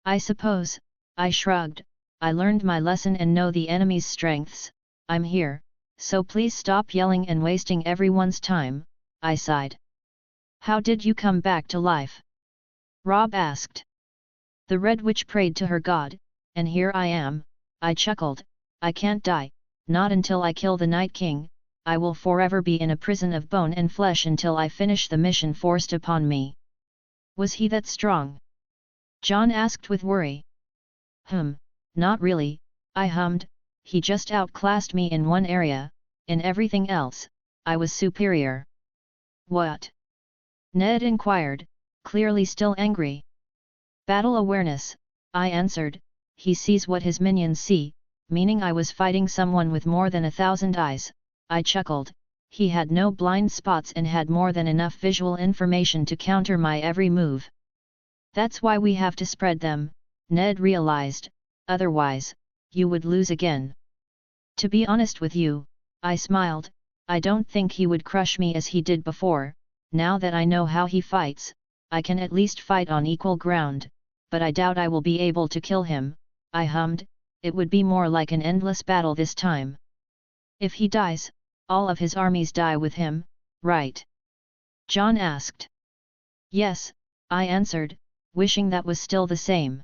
I suppose, I shrugged. I learned my lesson and know the enemy's strengths. I'm here, so please stop yelling and wasting everyone's time, I sighed. How did you come back to life? Robb asked. The Red Witch prayed to her god, and here I am, I chuckled. I can't die, not until I kill the Night King. I will forever be in a prison of bone and flesh until I finish the mission forced upon me. Was he that strong? Jon asked with worry. Not really, I hummed. He just outclassed me in one area, in everything else, I was superior. What? Ned inquired, clearly still angry. Battle awareness, I answered. He sees what his minions see, meaning I was fighting someone with more than 1,000 eyes. I chuckled. He had no blind spots and had more than enough visual information to counter my every move. That's why we have to spread them, Ned realized, otherwise, you would lose again. To be honest with you, I smiled, I don't think he would crush me as he did before. Now that I know how he fights, I can at least fight on equal ground, but I doubt I will be able to kill him, I hummed. It would be more like an endless battle this time. If he dies, all of his armies die with him, right? Jon asked. Yes, I answered, wishing that was still the same.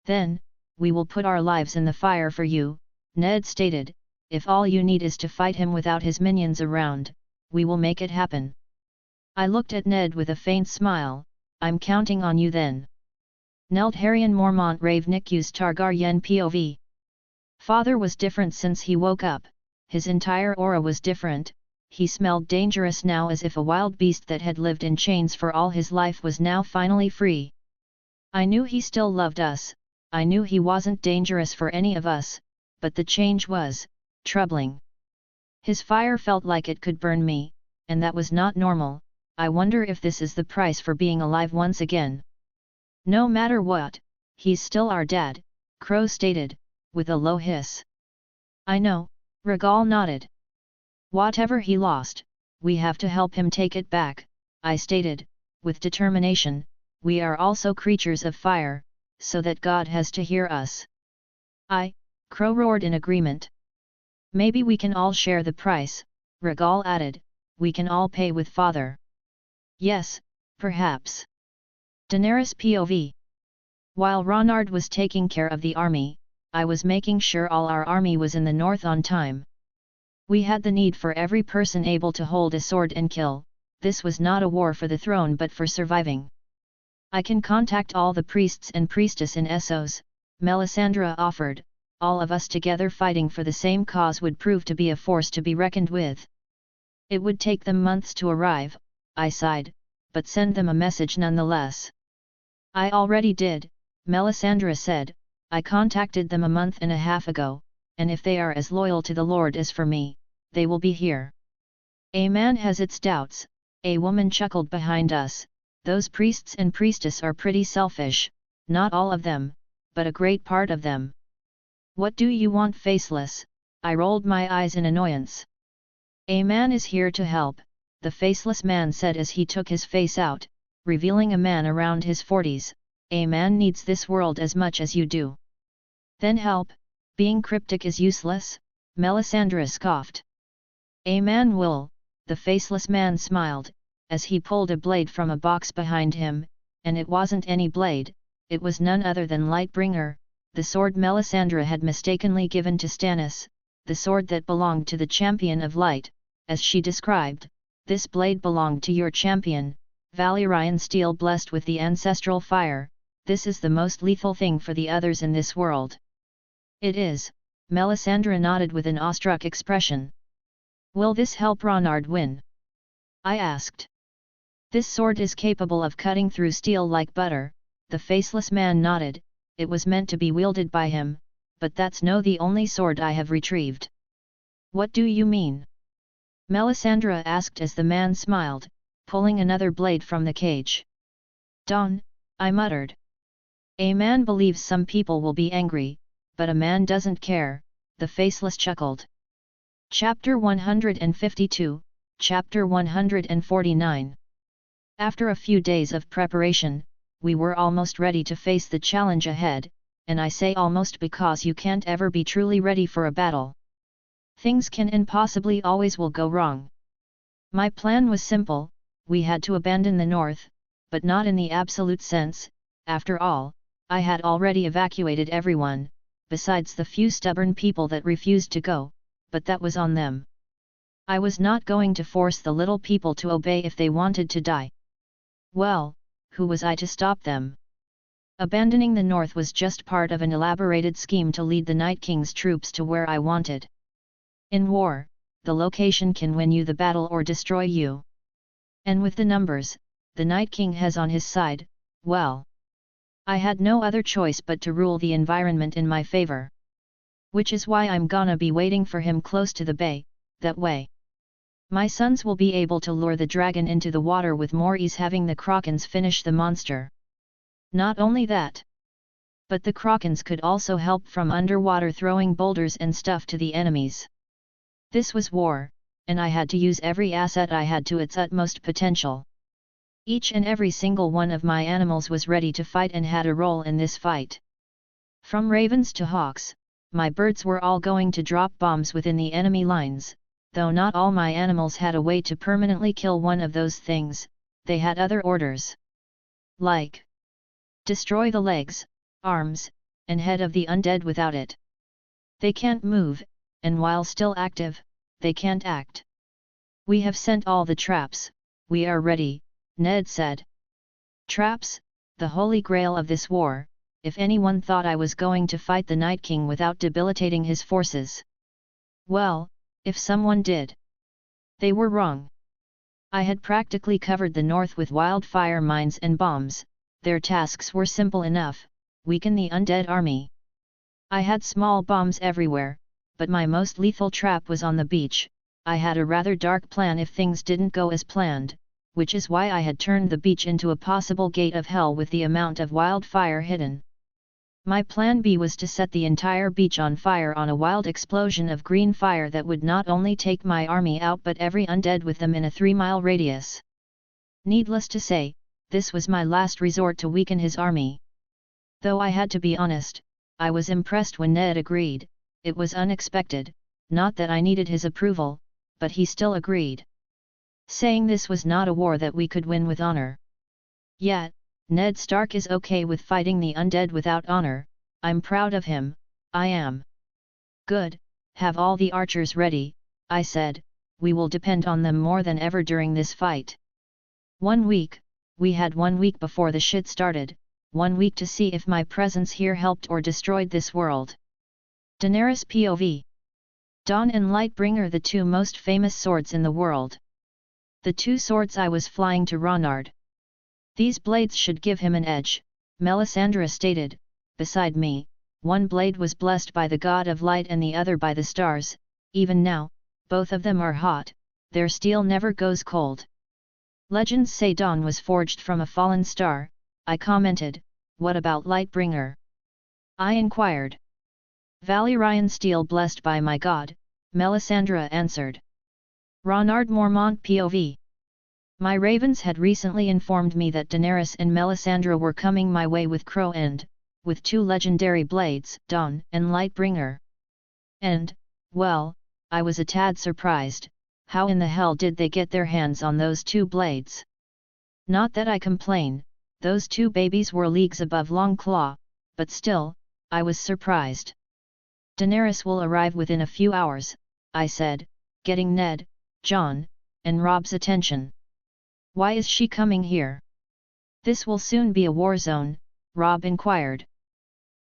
Then, we will put our lives in the fire for you, Ned stated. If all you need is to fight him without his minions around, we will make it happen. I looked at Ned with a faint smile. I'm counting on you then. Neldharion Mormont Rave Nikyus Targaryen POV. Father was different since he woke up. His entire aura was different. He smelled dangerous now, as if a wild beast that had lived in chains for all his life was now finally free. I knew he still loved us. I knew he wasn't dangerous for any of us, but the change was troubling. His fire felt like it could burn me, and that was not normal. I wonder if this is the price for being alive once again. No matter what, he's still our dad, Crow stated, with a low hiss. I know, Rhaegal nodded. Whatever he lost, we have to help him take it back, I stated, with determination. We are also creatures of fire, so that God has to hear us. Crow roared in agreement. Maybe we can all share the price, Rhaegal added, we can all pay with father. Yes, perhaps. Daenerys POV. While Ronard was taking care of the army, I was making sure all our army was in the north on time. We had the need for every person able to hold a sword and kill. This was not a war for the throne but for surviving. I can contact all the priests and priestess in Essos, Melisandra offered. All of us together fighting for the same cause would prove to be a force to be reckoned with. It would take them months to arrive, I sighed, but send them a message nonetheless. I already did, Melisandra said. I contacted them a month and a half ago, and if they are as loyal to the Lord as for me, they will be here. A man has its doubts, a woman chuckled behind us. Those priests and priestess are pretty selfish, not all of them, but a great part of them. What do you want, faceless? I rolled my eyes in annoyance. A man is here to help, the faceless man said as he took his face out, revealing a man around his 40s. A man needs this world as much as you do. Then help, being cryptic is useless, Melisandra scoffed. A man will, the faceless man smiled, as he pulled a blade from a box behind him, and it wasn't any blade, it was none other than Lightbringer, the sword Melisandra had mistakenly given to Stannis, the sword that belonged to the champion of light, as she described. This blade belonged to your champion, Valyrian steel blessed with the ancestral fire. This is the most lethal thing for the others in this world. It is, Melisandra nodded with an awestruck expression. Will this help Ronard win? I asked. This sword is capable of cutting through steel like butter, the faceless man nodded. It was meant to be wielded by him, but that's no the only sword I have retrieved. What do you mean? Melisandra asked as the man smiled, pulling another blade from the cage. Dawn, I muttered. A man believes some people will be angry, but a man doesn't care, the faceless chuckled. Chapter 152, Chapter 149. After a few days of preparation, we were almost ready to face the challenge ahead, and I say almost because you can't ever be truly ready for a battle. Things can and possibly always will go wrong. My plan was simple, we had to abandon the north, but not in the absolute sense. After all, I had already evacuated everyone, besides the few stubborn people that refused to go, but that was on them. I was not going to force the little people to obey if they wanted to die. Well, who was I to stop them? Abandoning the north was just part of an elaborated scheme to lead the Night King's troops to where I wanted. In war, the location can win you the battle or destroy you. And with the numbers, the Night King has on his side, well, I had no other choice but to rule the environment in my favor. Which is why I'm gonna be waiting for him close to the bay, that way. My sons will be able to lure the dragon into the water with more ease, having the Krakens finish the monster. Not only that, but the Krakens could also help from underwater, throwing boulders and stuff to the enemies. This was war, and I had to use every asset I had to its utmost potential. Each and every single one of my animals was ready to fight and had a role in this fight. From ravens to hawks, my birds were all going to drop bombs within the enemy lines. Though not all my animals had a way to permanently kill one of those things, they had other orders. Like, destroy the legs, arms, and head of the undead without it. They can't move, and while still active, they can't act. We have sent all the traps, we are ready, Ned said. Traps, the holy grail of this war, if anyone thought I was going to fight the Night King without debilitating his forces. Well, if someone did, they were wrong. I had practically covered the north with wildfire mines and bombs. Their tasks were simple enough: weaken the undead army. I had small bombs everywhere, but my most lethal trap was on the beach, I had a rather dark plan if things didn't go as planned, which is why I had turned the beach into a possible gate of hell with the amount of wildfire hidden. My plan B was to set the entire beach on fire on a wild explosion of green fire that would not only take my army out but every undead with them in a 3-mile radius. Needless to say, this was my last resort to weaken his army. Though I had to be honest, I was impressed when Ned agreed. It was unexpected, not that I needed his approval, but he still agreed. Saying this was not a war that we could win with honor. Yet, Ned Stark is okay with fighting the undead without honor. I'm proud of him, I am. Good, have all the archers ready, I said, we will depend on them more than ever during this fight. 1 week, we had 1 week before the shit started, 1 week to see if my presence here helped or destroyed this world. Daenerys POV. Dawn and Lightbringer, the 2 most famous swords in the world. The 2 swords I was flying to Ronard. These blades should give him an edge, Melisandra stated. Beside me, 1 blade was blessed by the god of light and the other by the stars. Even now, both of them are hot, their steel never goes cold. Legends say Dawn was forged from a fallen star, I commented. What about Lightbringer? I inquired. Valyrian steel blessed by my god, Melisandra answered. Ronard Mormont POV. My ravens had recently informed me that Daenerys and Melisandra were coming my way with Crow and, with 2 legendary blades, Dawn and Lightbringer. And, well, I was a tad surprised. How in the hell did they get their hands on those 2 blades? Not that I complain, those 2 babies were leagues above Longclaw, but still, I was surprised. Daenerys will arrive within a few hours, I said, getting Ned, Jon, and Robb's attention. Why is she coming here? This will soon be a war zone, Robb inquired.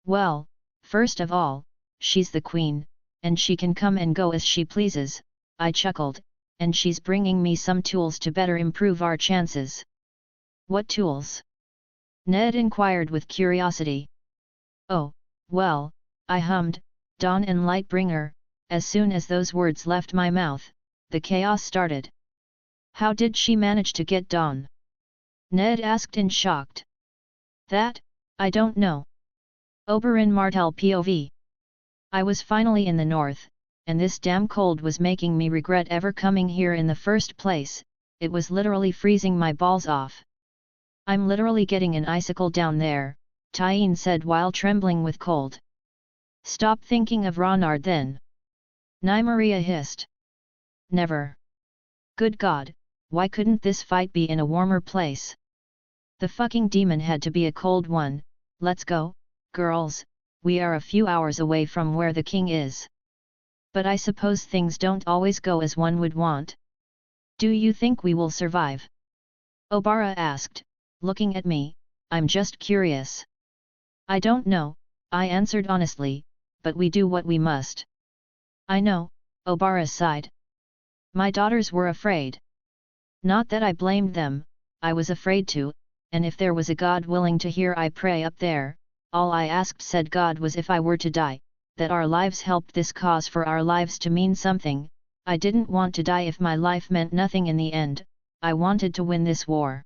Well, first of all, she's the queen, and she can come and go as she pleases, I chuckled, and she's bringing me some tools to better improve our chances. What tools? Ned inquired with curiosity. Oh, well, I hummed, Dawn and Lightbringer. As soon as those words left my mouth, the chaos started. How did she manage to get Dawn? Ned asked in shocked. That, I don't know. Oberyn Martell POV. I was finally in the north, and this damn cold was making me regret ever coming here in the first place. It was literally freezing my balls off. I'm literally getting an icicle down there, Tywin said while trembling with cold. Stop thinking of Ronard then. Nymeria hissed. Never. Good God, why couldn't this fight be in a warmer place? The fucking demon had to be a cold one. Let's go, girls, we are a few hours away from where the king is. But I suppose things don't always go as one would want. Do you think we will survive? Obara asked, looking at me. I'm just curious. I don't know, I answered honestly, but we do what we must. I know, Obara sighed. My daughters were afraid. Not that I blamed them, I was afraid too, and if there was a God willing to hear I pray up there, all I asked said God was if I were to die, that our lives helped this cause for our lives to mean something. I didn't want to die if my life meant nothing in the end, I wanted to win this war.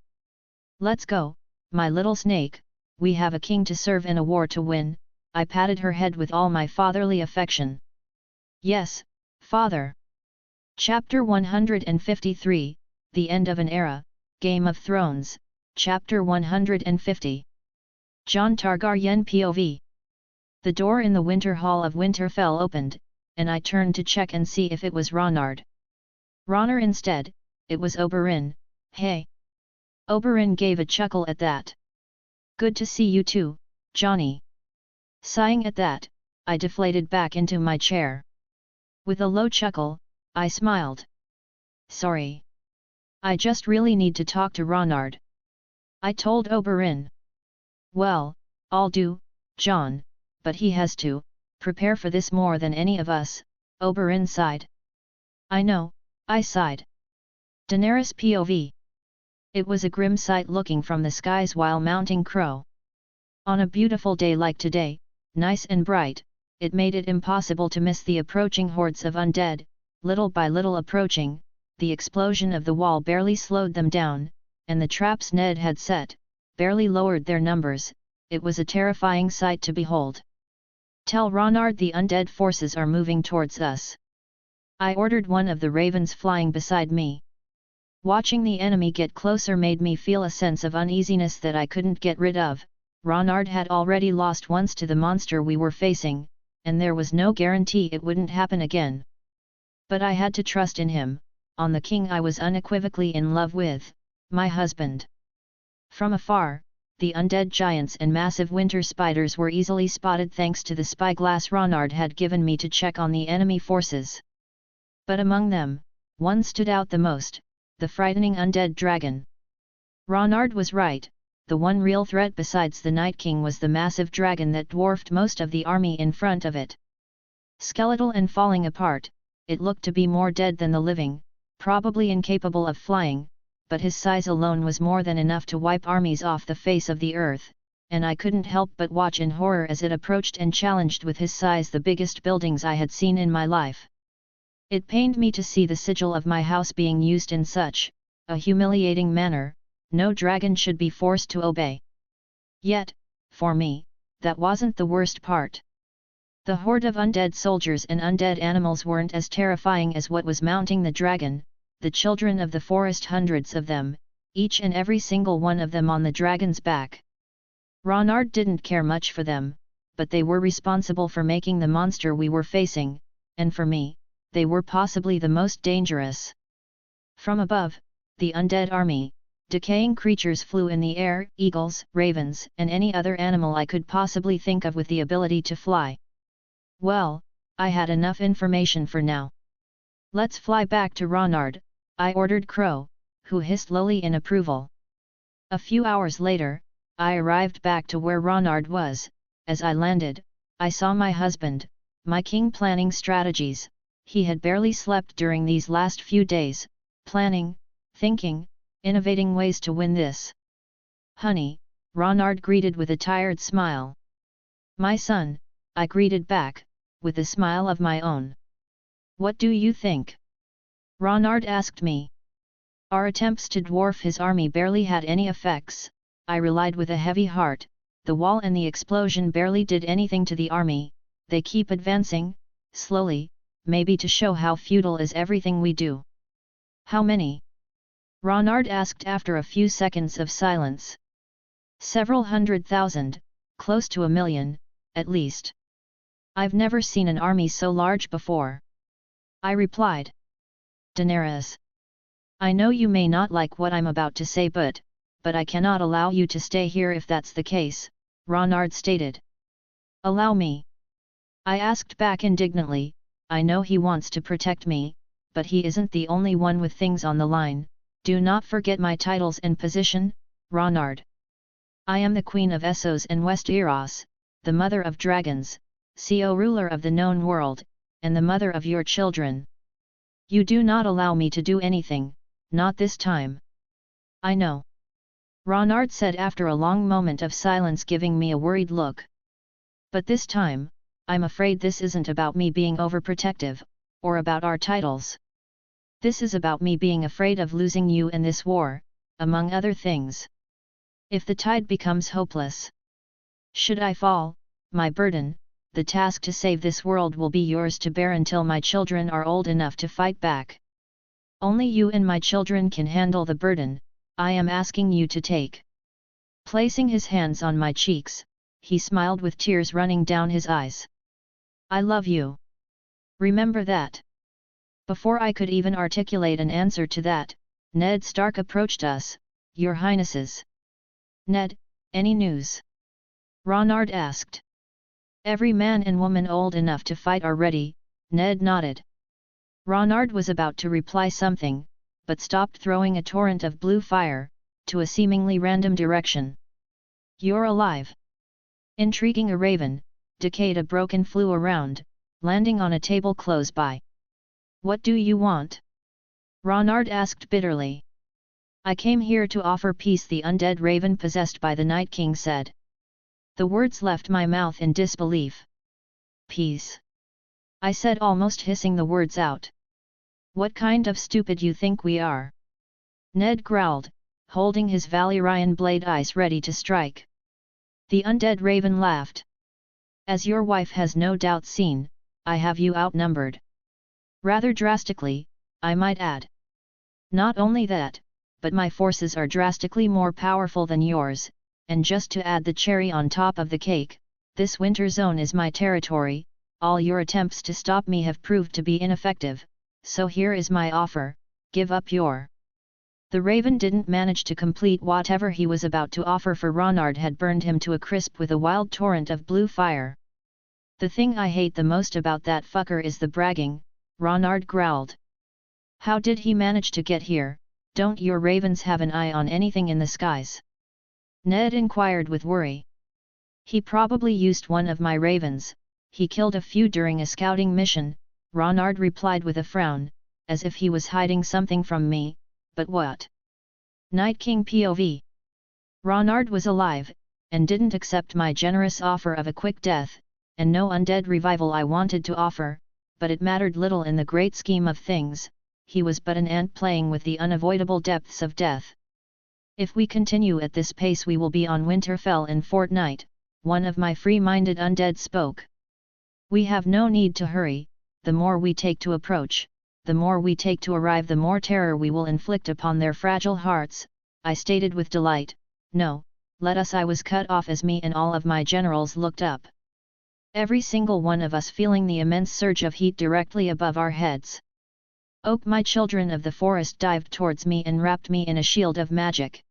Let's go, my little snake, we have a king to serve and a war to win. I patted her head with all my fatherly affection. Yes, father. Chapter 153, The End of an Era, Game of Thrones, Chapter 150. Jon Targaryen POV. The door in the Winter Hall of Winterfell opened, and I turned to check and see if it was Ronard. Ronard instead, it was Oberyn. Hey! Oberyn gave a chuckle at that. Good to see you too, Johnny. Sighing at that, I deflated back into my chair. With a low chuckle, I smiled. Sorry. I just really need to talk to Ronard. I told Oberyn. Well, I'll do, Jon, but he has to prepare for this more than any of us, Oberyn sighed. I know, I sighed. Daenerys POV. It was a grim sight looking from the skies while mounting Crow. On a beautiful day like today, nice and bright, it made it impossible to miss the approaching hordes of undead, little by little approaching. The explosion of the wall barely slowed them down, and the traps Ned had set barely lowered their numbers. It was a terrifying sight to behold. "Tell Ronard the undead forces are moving towards us," I ordered one of the ravens flying beside me. Watching the enemy get closer made me feel a sense of uneasiness that I couldn't get rid of. Ronard had already lost once to the monster we were facing, and there was no guarantee it wouldn't happen again. But I had to trust in him, on the king I was unequivocally in love with, my husband. From afar, the undead giants and massive winter spiders were easily spotted thanks to the spyglass Ronard had given me to check on the enemy forces. But among them, one stood out the most, the frightening undead dragon. Ronard was right, the one real threat besides the Night King was the massive dragon that dwarfed most of the army in front of it. Skeletal and falling apart, it looked to be more dead than the living, probably incapable of flying, but his size alone was more than enough to wipe armies off the face of the earth, and I couldn't help but watch in horror as it approached and challenged with his size the biggest buildings I had seen in my life. It pained me to see the sigil of my house being used in such a humiliating manner. No dragon should be forced to obey. Yet, for me, that wasn't the worst part. The horde of undead soldiers and undead animals weren't as terrifying as what was mounting the dragon, the children of the forest, hundreds of them, each and every single one of them on the dragon's back. Ronard didn't care much for them, but they were responsible for making the monster we were facing, and for me, they were possibly the most dangerous. From above, the undead army, decaying creatures flew in the air, eagles, ravens, and any other animal I could possibly think of with the ability to fly. Well, I had enough information for now. "Let's fly back to Ronard," I ordered Crow, who hissed lowly in approval. A few hours later, I arrived back to where Ronard was. As I landed, I saw my husband, my king, planning strategies. He had barely slept during these last few days, planning, thinking, innovating ways to win this. "Honey," Ronard greeted with a tired smile. "My son," I greeted back, with a smile of my own. "What do you think?" Ronard asked me. "Our attempts to dwarf his army barely had any effects," I relied with a heavy heart. "The wall and the explosion barely did anything to the army. They keep advancing, slowly, maybe to show how futile is everything we do." "How many?" Ronard asked after a few seconds of silence. "Several 100,000, close to 1,000,000, at least. I've never seen an army so large before," I replied. "Daenerys, I know you may not like what I'm about to say, but I cannot allow you to stay here if that's the case," Ronard stated. "Allow me?" I asked back indignantly. "I know he wants to protect me, but he isn't the only one with things on the line. Do not forget my titles and position, Ronard. I am the Queen of Essos and Westeros, the Mother of Dragons, CO ruler of the known world, and the mother of your children. You do not allow me to do anything, not this time." "I know," Ronard said after a long moment of silence, giving me a worried look. "But this time, I'm afraid this isn't about me being overprotective, or about our titles. This is about me being afraid of losing you in this war, among other things. If the tide becomes hopeless, should I fall, my burden, the task to save this world will be yours to bear until my children are old enough to fight back. Only you and my children can handle the burden I am asking you to take." Placing his hands on my cheeks, he smiled with tears running down his eyes. "I love you. Remember that." Before I could even articulate an answer to that, Ned Stark approached us. "Your Highnesses." "Ned, any news?" Ronard asked. "Every man and woman old enough to fight are ready," Ned nodded. Ronard was about to reply something, but stopped, throwing a torrent of blue fire to a seemingly random direction. "You're alive." Intriguing, a raven, decayed a broken, flew around, landing on a table close by. "What do you want?" Ronard asked bitterly. "I came here to offer peace," the undead raven possessed by the Night King said. The words left my mouth in disbelief. "Peace?" I said, almost hissing the words out. What kind of stupid you think we are? Ned growled, holding his Valyrian blade ice ready to strike. The undead raven laughed. As your wife has no doubt seen, I have you outnumbered. Rather drastically, I might add. Not only that, but my forces are drastically more powerful than yours, and just to add the cherry on top of the cake, this winter zone is my territory. All your attempts to stop me have proved to be ineffective, so here is my offer, give up your... The raven didn't manage to complete whatever he was about to offer, for Ronard had burned him to a crisp with a wild torrent of blue fire. The thing I hate the most about that fucker is the bragging, Ronard growled. How did he manage to get here? Don't your ravens have an eye on anything in the skies? Ned inquired with worry. He probably used one of my ravens. He killed a few during a scouting mission, Ronard replied with a frown, as if he was hiding something from me. But what? Night King POV. Ronard was alive, and didn't accept my generous offer of a quick death, and no undead revival I wanted to offer, but it mattered little in the great scheme of things. He was but an ant playing with the unavoidable depths of death. If we continue at this pace we will be on Winterfell in fortnight, one of my free-minded undead spoke. We have no need to hurry. The more we take to approach, the more we take to arrive, the more terror we will inflict upon their fragile hearts, I stated with delight. No, let us. I was cut off as me and all of my generals looked up. Every single one of us feeling the immense surge of heat directly above our heads. Oak, my children of the forest, dived towards me and wrapped me in a shield of magic.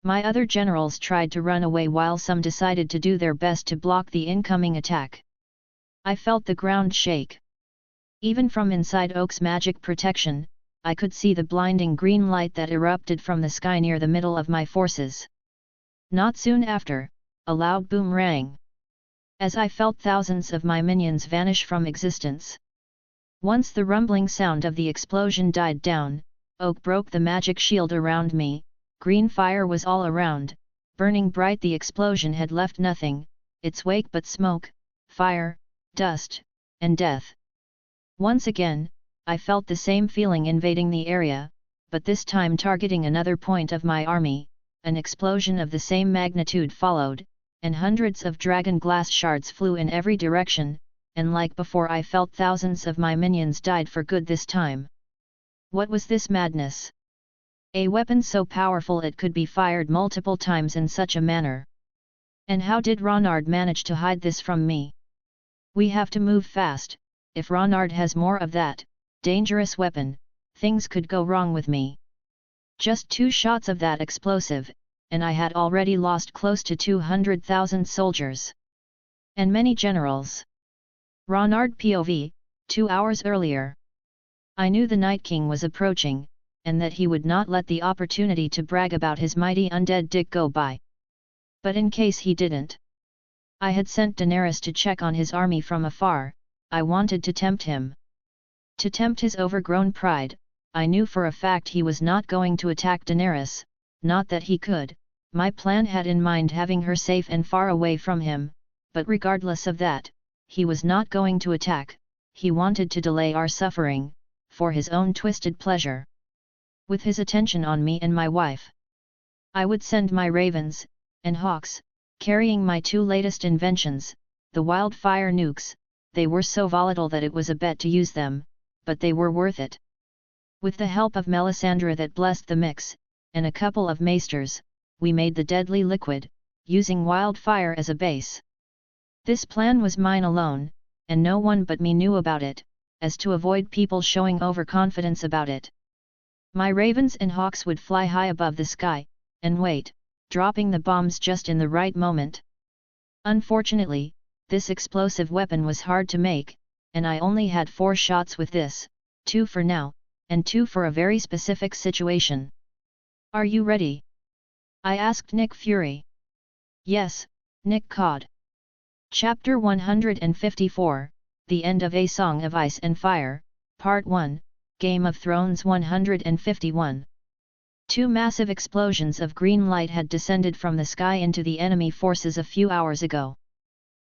My other generals tried to run away while some decided to do their best to block the incoming attack. I felt the ground shake. Even from inside Oak's magic protection, I could see the blinding green light that erupted from the sky near the middle of my forces. Not soon after, a loud boom rang. As I felt thousands of my minions vanish from existence. Once the rumbling sound of the explosion died down, Oak broke the magic shield around me. Green fire was all around, burning bright. The explosion had left nothing, its wake but smoke, fire, dust, and death. Once again, I felt the same feeling invading the area, but this time targeting another point of my army. An explosion of the same magnitude followed, and hundreds of dragon glass shards flew in every direction, and like before I felt thousands of my minions died for good this time. What was this madness? A weapon so powerful it could be fired multiple times in such a manner. And how did Ronard manage to hide this from me? We have to move fast. If Ronard has more of that dangerous weapon, things could go wrong with me. Just 2 shots of that explosive, and I had already lost close to 200,000 soldiers. And many generals. Ronard POV, 2 hours earlier. I knew the Night King was approaching, and that he would not let the opportunity to brag about his mighty undead dick go by. But in case he didn't, I had sent Daenerys to check on his army from afar. I wanted to tempt him. To tempt his overgrown pride. I knew for a fact he was not going to attack Daenerys, not that he could. My plan had in mind having her safe and far away from him, but regardless of that, he was not going to attack. He wanted to delay our suffering, for his own twisted pleasure. With his attention on me and my wife, I would send my ravens and hawks, carrying my 2 latest inventions, the wildfire nukes. They were so volatile that it was a bet to use them, but they were worth it. With the help of Melisandra that blessed the mix, and a couple of maesters, we made the deadly liquid, using wildfire as a base. This plan was mine alone, and no one but me knew about it, as to avoid people showing overconfidence about it. My ravens and hawks would fly high above the sky, and wait, dropping the bombs just in the right moment. Unfortunately, this explosive weapon was hard to make, and I only had 4 shots with this, 2 for now, and 2 for a very specific situation. Are you ready? I asked Nick Fury. Yes, Nick cawed. Chapter 154, The End of A Song of Ice and Fire, Part 1, Game of Thrones 151. 2 massive explosions of green light had descended from the sky into the enemy forces a few hours ago.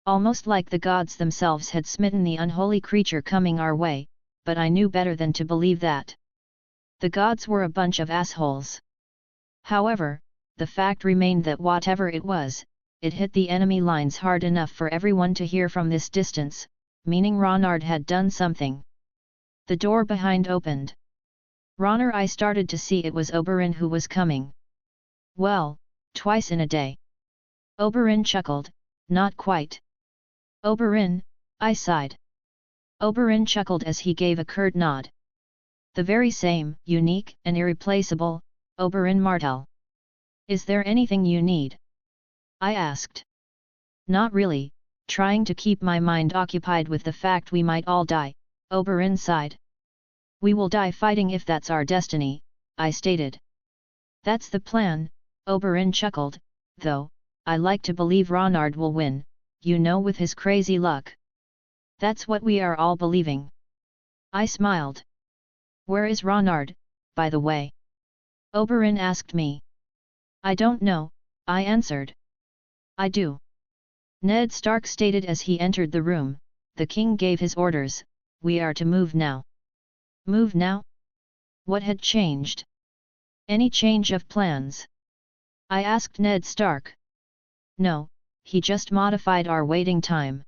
Almost like the gods themselves had smitten the unholy creature coming our way, but I knew better than to believe that. The gods were a bunch of assholes. However, the fact remained that whatever it was, it hit the enemy lines hard enough for everyone to hear from this distance, meaning Ronard had done something. The door behind opened. Ronard, I started to see it was Oberyn who was coming. Well, twice in a day. Oberyn chuckled, not quite. Oberyn, I sighed. Oberyn chuckled as he gave a curt nod. The very same, unique and irreplaceable, Oberyn Martell. Is there anything you need? I asked. Not really, trying to keep my mind occupied with the fact we might all die, Oberyn sighed. We will die fighting if that's our destiny, I stated. That's the plan, Oberyn chuckled, though, I like to believe Ronard will win, you know, with his crazy luck. That's what we are all believing. I smiled. Where is Ronard, by the way? Oberyn asked me. I don't know, I answered. I do. Ned Stark stated as he entered the room. The king gave his orders, we are to move now. Move now? What had changed? Any change of plans? I asked Ned Stark. No, he just modified our waiting time.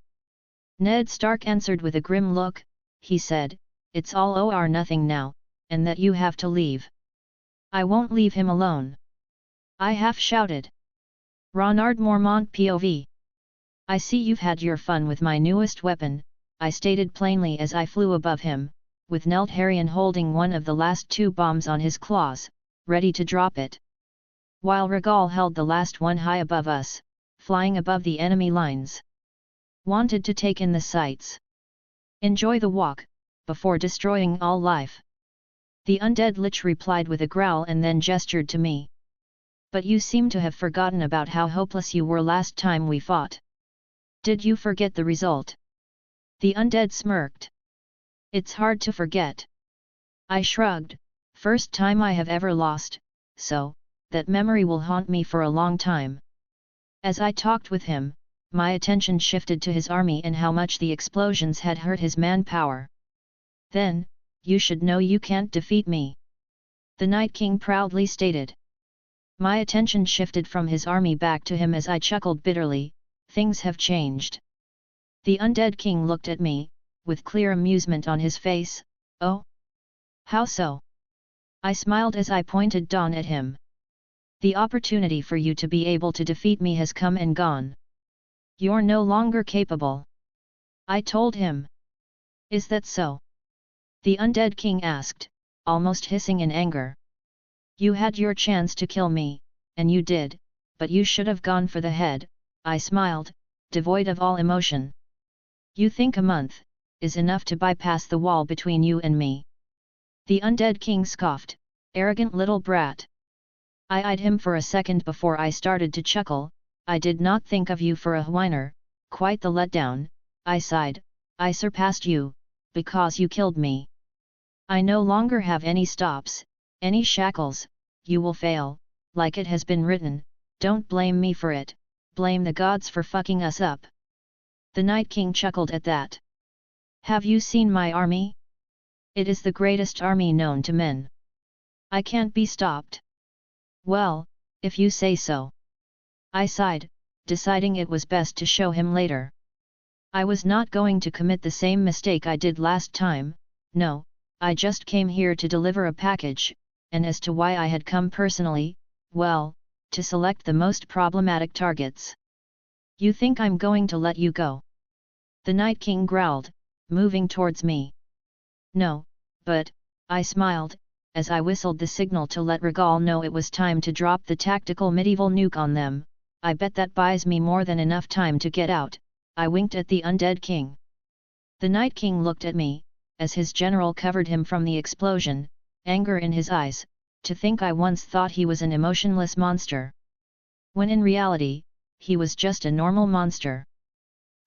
Ned Stark answered with a grim look. He said, it's all or nothing now, and that you have to leave. I won't leave him alone. I half shouted. Ronard Mormont POV. I see you've had your fun with my newest weapon, I stated plainly as I flew above him, with Neltharion holding one of the last 2 bombs on his claws, ready to drop it. While Rhaegal held the last one high above us, flying above the enemy lines. Wanted to take in the sights. Enjoy the walk, before destroying all life. The undead lich replied with a growl and then gestured to me. But you seem to have forgotten about how hopeless you were last time we fought. Did you forget the result? The undead smirked. It's hard to forget. I shrugged, first time I have ever lost, so, that memory will haunt me for a long time. As I talked with him, my attention shifted to his army and how much the explosions had hurt his manpower. Then, you should know you can't defeat me. The Night King proudly stated. My attention shifted from his army back to him as I chuckled bitterly, things have changed. The Undead King looked at me, with clear amusement on his face. Oh? How so? I smiled as I pointed Dawn at him. The opportunity for you to be able to defeat me has come and gone. You're no longer capable. I told him. Is that so? The Undead King asked, almost hissing in anger. You had your chance to kill me, and you did, but you should have gone for the head, I smiled, devoid of all emotion. You think a month is enough to bypass the wall between you and me? The Undead King scoffed, arrogant little brat. I eyed him for a second before I started to chuckle. I did not think of you for a whiner, quite the letdown, I sighed. I surpassed you, because you killed me. I no longer have any stops, any shackles, you will fail, like it has been written, don't blame me for it, blame the gods for fucking us up. The Night King chuckled at that. Have you seen my army? It is the greatest army known to men. I can't be stopped. Well, if you say so. I sighed, deciding it was best to show him later. I was not going to commit the same mistake I did last time, no, I just came here to deliver a package, and as to why I had come personally, well, to select the most problematic targets. You think I'm going to let you go? The Night King growled, moving towards me. No, but, I smiled, as I whistled the signal to let Rhaegal know it was time to drop the tactical medieval nuke on them. I bet that buys me more than enough time to get out, I winked at the Undead King. The Night King looked at me, as his general covered him from the explosion, anger in his eyes, to think I once thought he was an emotionless monster. When in reality, he was just a normal monster.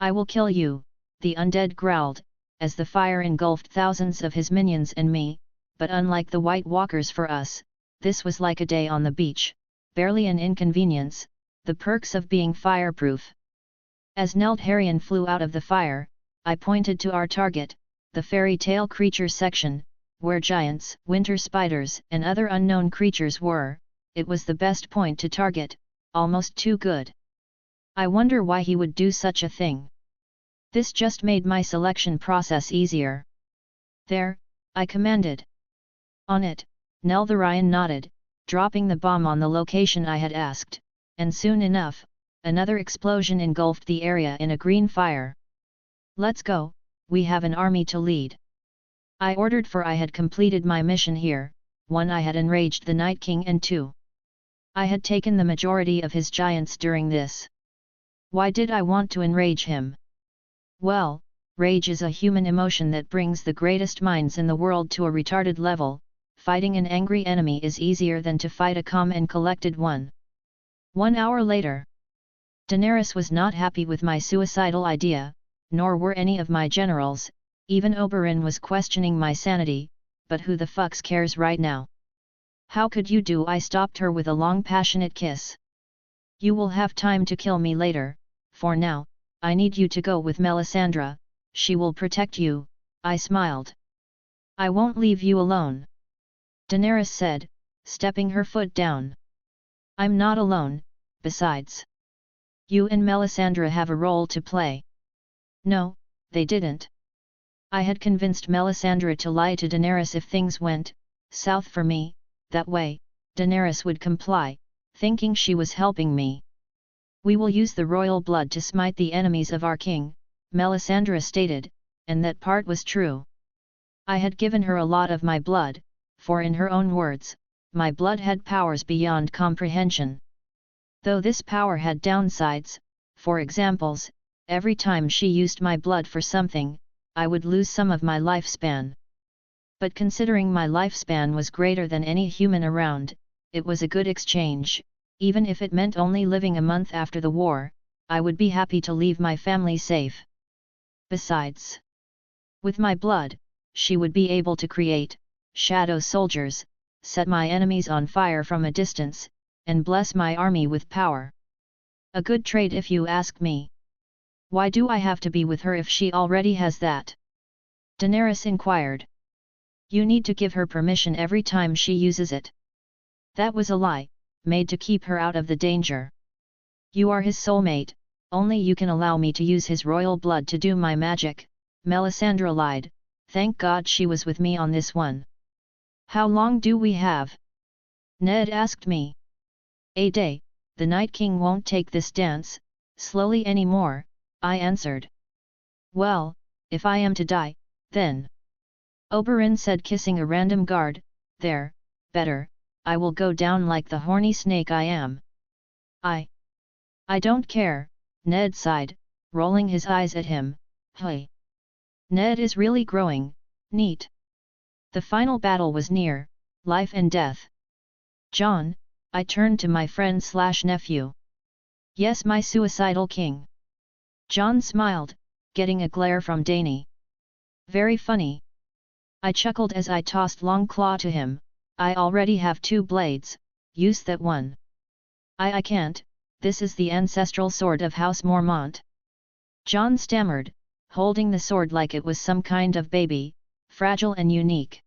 I will kill you, the undead growled, as the fire engulfed thousands of his minions and me, but unlike the White Walkers for us, this was like a day on the beach, barely an inconvenience, the perks of being fireproof. As Neltharion flew out of the fire, I pointed to our target, the fairy tale creature section, where giants, winter spiders, and other unknown creatures were. It was the best point to target, almost too good. I wonder why he would do such a thing. This just made my selection process easier. There, I commanded. On it, Neltharion nodded, dropping the bomb on the location I had asked, and soon enough, another explosion engulfed the area in a green fire. Let's go, we have an army to lead. I ordered, for I had completed my mission here. 1. I had enraged the Night King, and 2. I had taken the majority of his giants during this. Why did I want to enrage him? Well, rage is a human emotion that brings the greatest minds in the world to a retarded level. Fighting an angry enemy is easier than to fight a calm and collected one. 1 hour later. Daenerys was not happy with my suicidal idea, nor were any of my generals. Even Oberyn was questioning my sanity, but who the fucks cares right now? How could you do? I stopped her with a long passionate kiss. You will have time to kill me later. For now, I need you to go with Melisandra. She will protect you. I smiled. I won't leave you alone, Daenerys said, stepping her foot down. I'm not alone, besides. You and Melisandra have a role to play. No, they didn't. I had convinced Melisandra to lie to Daenerys if things went south for me. That way, Daenerys would comply, thinking she was helping me. We will use the royal blood to smite the enemies of our king, Melisandra stated, and that part was true. I had given her a lot of my blood, for in her own words, my blood had powers beyond comprehension. Though this power had downsides, for examples, every time she used my blood for something, I would lose some of my lifespan. But considering my lifespan was greater than any human around, it was a good exchange. Even if it meant only living a month after the war, I would be happy to leave my family safe. Besides, with my blood, she would be able to create shadow soldiers, set my enemies on fire from a distance, and bless my army with power. A good trade if you ask me. Why do I have to be with her if she already has that? Daenerys inquired. You need to give her permission every time she uses it. That was a lie, made to keep her out of the danger. You are his soulmate, only you can allow me to use his royal blood to do my magic, Melisandra lied. Thank God she was with me on this one. How long do we have? Ned asked me. A day. The Night King won't take this dance slowly anymore, I answered. Well, if I am to die, then. Oberyn said, kissing a random guard. There, better, I will go down like the horny snake I am. I don't care, Ned sighed, rolling his eyes at him. Hey. Ned is really growing, neat. The final battle was near, life and death. Jon, I turned to my friend/nephew. Yes, my suicidal king. Jon smiled, getting a glare from Dany. Very funny. I chuckled as I tossed Longclaw to him. I already have 2 blades, use that one. I can't, this is the ancestral sword of House Mormont. Jon stammered, holding the sword like it was some kind of baby, fragile and unique.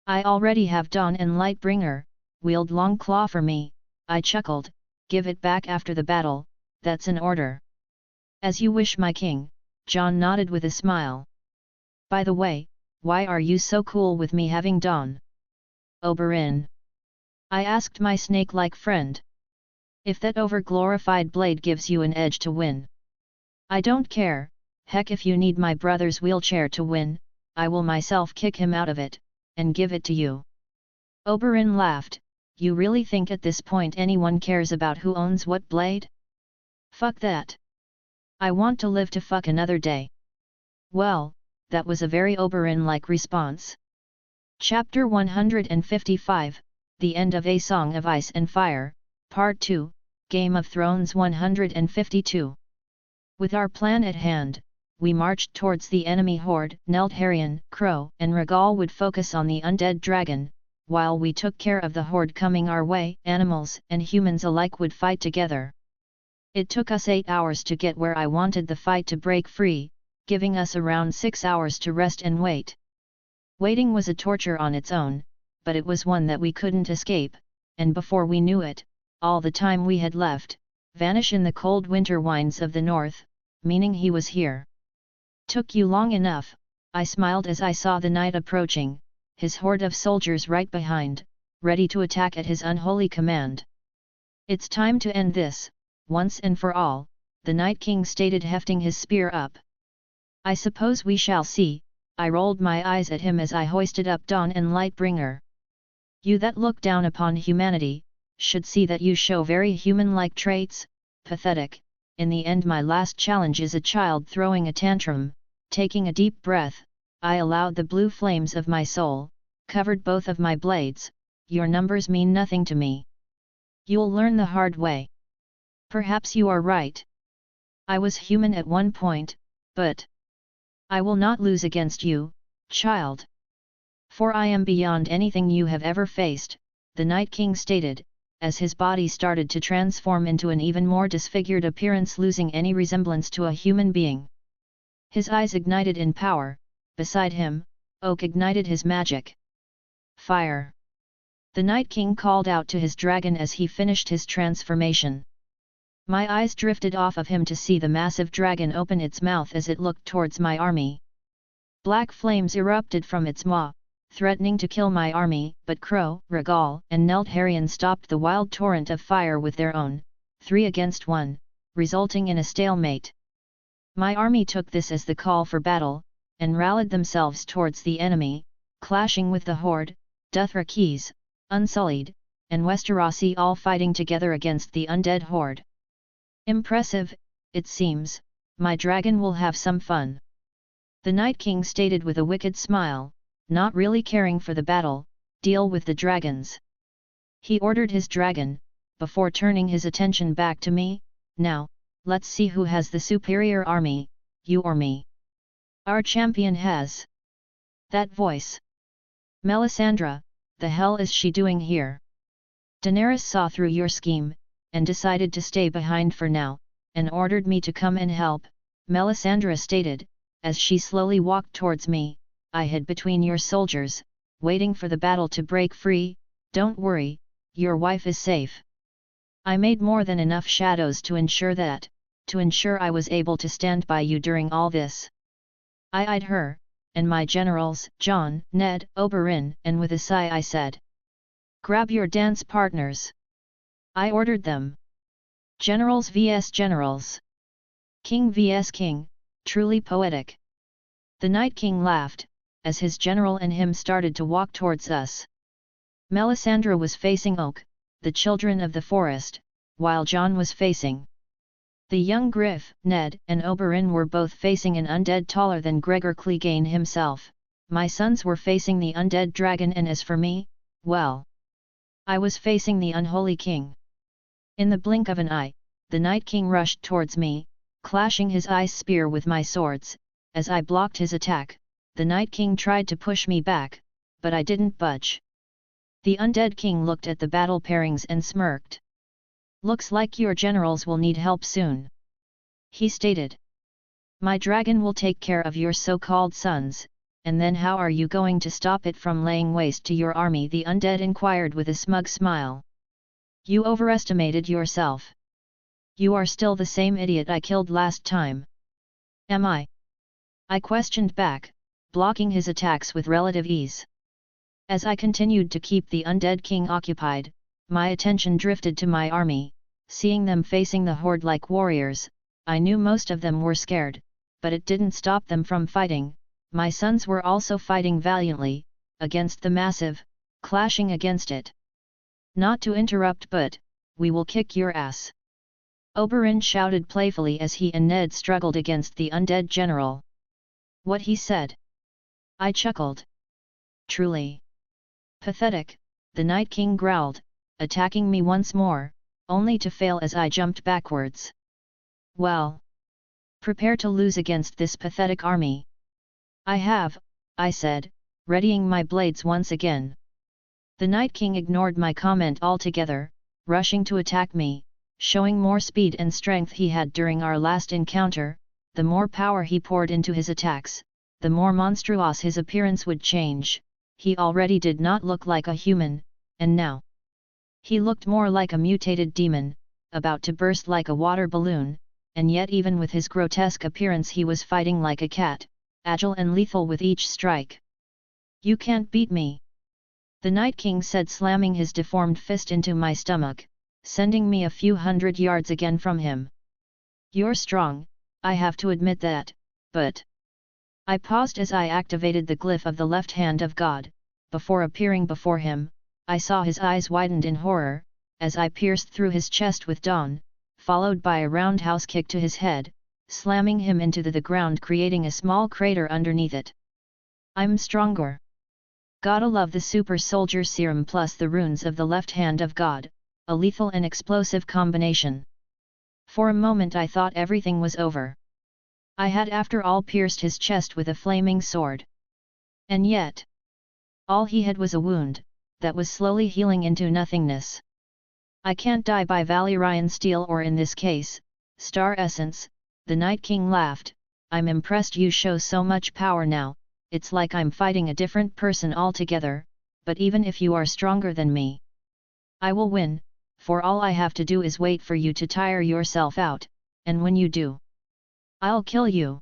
I already have Dawn and Lightbringer, wield Longclaw for me, I chuckled, give it back after the battle, that's an order. As you wish, my king, Jon nodded with a smile. By the way, why are you so cool with me having Dawn? Oberyn. I asked my snake-like friend. If that over-glorified blade gives you an edge to win. I don't care, heck, if you need my brother's wheelchair to win, I will myself kick him out of it, and give it to you. Oberyn laughed. You really think at this point anyone cares about who owns what blade? Fuck that. I want to live to fuck another day. Well, that was a very Oberyn-like response. Chapter 155, The End of A Song of Ice and Fire, Part 2, Game of Thrones 152. With our plan at hand, we marched towards the enemy horde. Neltharion, Crow, and Rhaegal would focus on the undead dragon, while we took care of the horde coming our way. Animals and humans alike would fight together. It took us 8 hours to get where I wanted the fight to break free, giving us around 6 hours to rest and wait. Waiting was a torture on its own, but it was one that we couldn't escape, and before we knew it, all the time we had left, vanish in the cold winter winds of the north, meaning he was here. Took you long enough, I smiled as I saw the knight approaching, his horde of soldiers right behind, ready to attack at his unholy command. It's time to end this, once and for all, the Night King stated, hefting his spear up. I suppose we shall see, I rolled my eyes at him as I hoisted up Dawn and Lightbringer. You that look down upon humanity, should see that you show very human-like traits, pathetic. In the end my last challenge is a child throwing a tantrum. Taking a deep breath, I allowed the blue flames of my soul, covered both of my blades. Your numbers mean nothing to me. You'll learn the hard way. Perhaps you are right. I was human at one point, but I will not lose against you, child. For I am beyond anything you have ever faced, the Night King stated, as his body started to transform into an even more disfigured appearance, losing any resemblance to a human being. His eyes ignited in power. Beside him, Oak ignited his magic. Fire! The Night King called out to his dragon as he finished his transformation. My eyes drifted off of him to see the massive dragon open its mouth as it looked towards my army. Black flames erupted from its maw, threatening to kill my army, but Crow, Regal, and Neltharion stopped the wild torrent of fire with their own, 3 against 1, resulting in a stalemate. My army took this as the call for battle, and rallied themselves towards the enemy, clashing with the horde, Dothrakis, Unsullied, and Westerosi all fighting together against the undead horde. Impressive, it seems. My dragon will have some fun. The Night King stated with a wicked smile, not really caring for the battle. Deal with the dragons. He ordered his dragon, before turning his attention back to me. Now, let's see who has the superior army, you or me. Our champion has. That voice. Melisandra, the hell is she doing here? Daenerys saw through your scheme, and decided to stay behind for now, and ordered me to come and help, Melisandra stated, as she slowly walked towards me. I hid between your soldiers, waiting for the battle to break free. Don't worry, your wife is safe. I made more than enough shadows to ensure I was able to stand by you during all this. I eyed her, and my generals, Jon, Ned, Oberyn, and with a sigh I said, grab your dance partners. I ordered them. Generals vs Generals. King vs King, truly poetic. The Night King laughed, as his general and him started to walk towards us. Melisandra was facing Oak, the children of the forest, while Jon was facing the young Griff. Ned and Oberyn were both facing an undead taller than Gregor Clegane himself. My sons were facing the undead dragon, and as for me, well, I was facing the unholy king. In the blink of an eye, the Night King rushed towards me, clashing his ice spear with my swords. As I blocked his attack, the Night King tried to push me back, but I didn't budge. The undead king looked at the battle pairings and smirked. Looks like your generals will need help soon. He stated. My dragon will take care of your so-called sons, and then how are you going to stop it from laying waste to your army? The undead inquired with a smug smile. You overestimated yourself. You are still the same idiot I killed last time. Am I? I questioned back, blocking his attacks with relative ease. As I continued to keep the undead king occupied, my attention drifted to my army. Seeing them facing the horde like warriors, I knew most of them were scared, but it didn't stop them from fighting. My sons were also fighting valiantly, against the massive, clashing against it. Not to interrupt, but, we will kick your ass. Oberyn shouted playfully as he and Ned struggled against the undead general. What he said? I chuckled. Truly pathetic, the Night King growled, attacking me once more, only to fail as I jumped backwards. Well, prepare to lose against this pathetic army. I have, I said, readying my blades once again. The Night King ignored my comment altogether, rushing to attack me, showing more speed and strength he had during our last encounter. the more power he poured into his attacks, the more monstrous his appearance would change. He already did not look like a human, and now he looked more like a mutated demon, about to burst like a water balloon, and yet even with his grotesque appearance he was fighting like a cat, agile and lethal with each strike. "You can't beat me," the Night King said, slamming his deformed fist into my stomach, sending me a few hundred yards again from him. "You're strong, I have to admit that, but..." I paused as I activated the glyph of the left hand of God. Before appearing before him, I saw his eyes widened in horror, as I pierced through his chest with dawn, followed by a roundhouse kick to his head, slamming him into the ground, creating a small crater underneath it. "I'm stronger. Gotta love the super soldier serum plus the runes of the left hand of God, a lethal and explosive combination." For a moment I thought everything was over. I had after all pierced his chest with a flaming sword. And yet, all he had was a wound, that was slowly healing into nothingness. "I can't die by Valyrian steel, or in this case, star essence," the Night King laughed. "I'm impressed you show so much power now, it's like I'm fighting a different person altogether, but even if you are stronger than me, I will win, for all I have to do is wait for you to tire yourself out, and when you do, I'll kill you."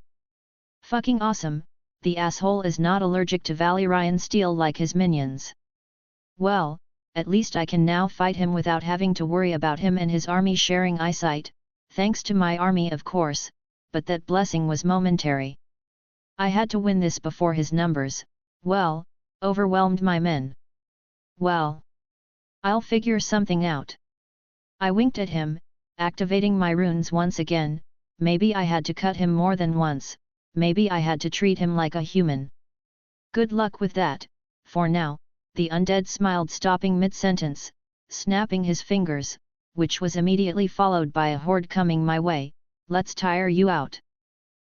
Fucking awesome, the asshole is not allergic to Valyrian steel like his minions. Well, at least I can now fight him without having to worry about him and his army sharing eyesight, thanks to my army of course, but that blessing was momentary. I had to win this before his numbers, well, overwhelmed my men. Well, I'll figure something out. I winked at him, activating my runes once again. Maybe I had to cut him more than once, maybe I had to treat him like a human. Good luck with that. For now, the undead smiled, stopping mid-sentence, snapping his fingers, which was immediately followed by a horde coming my way. "Let's tire you out."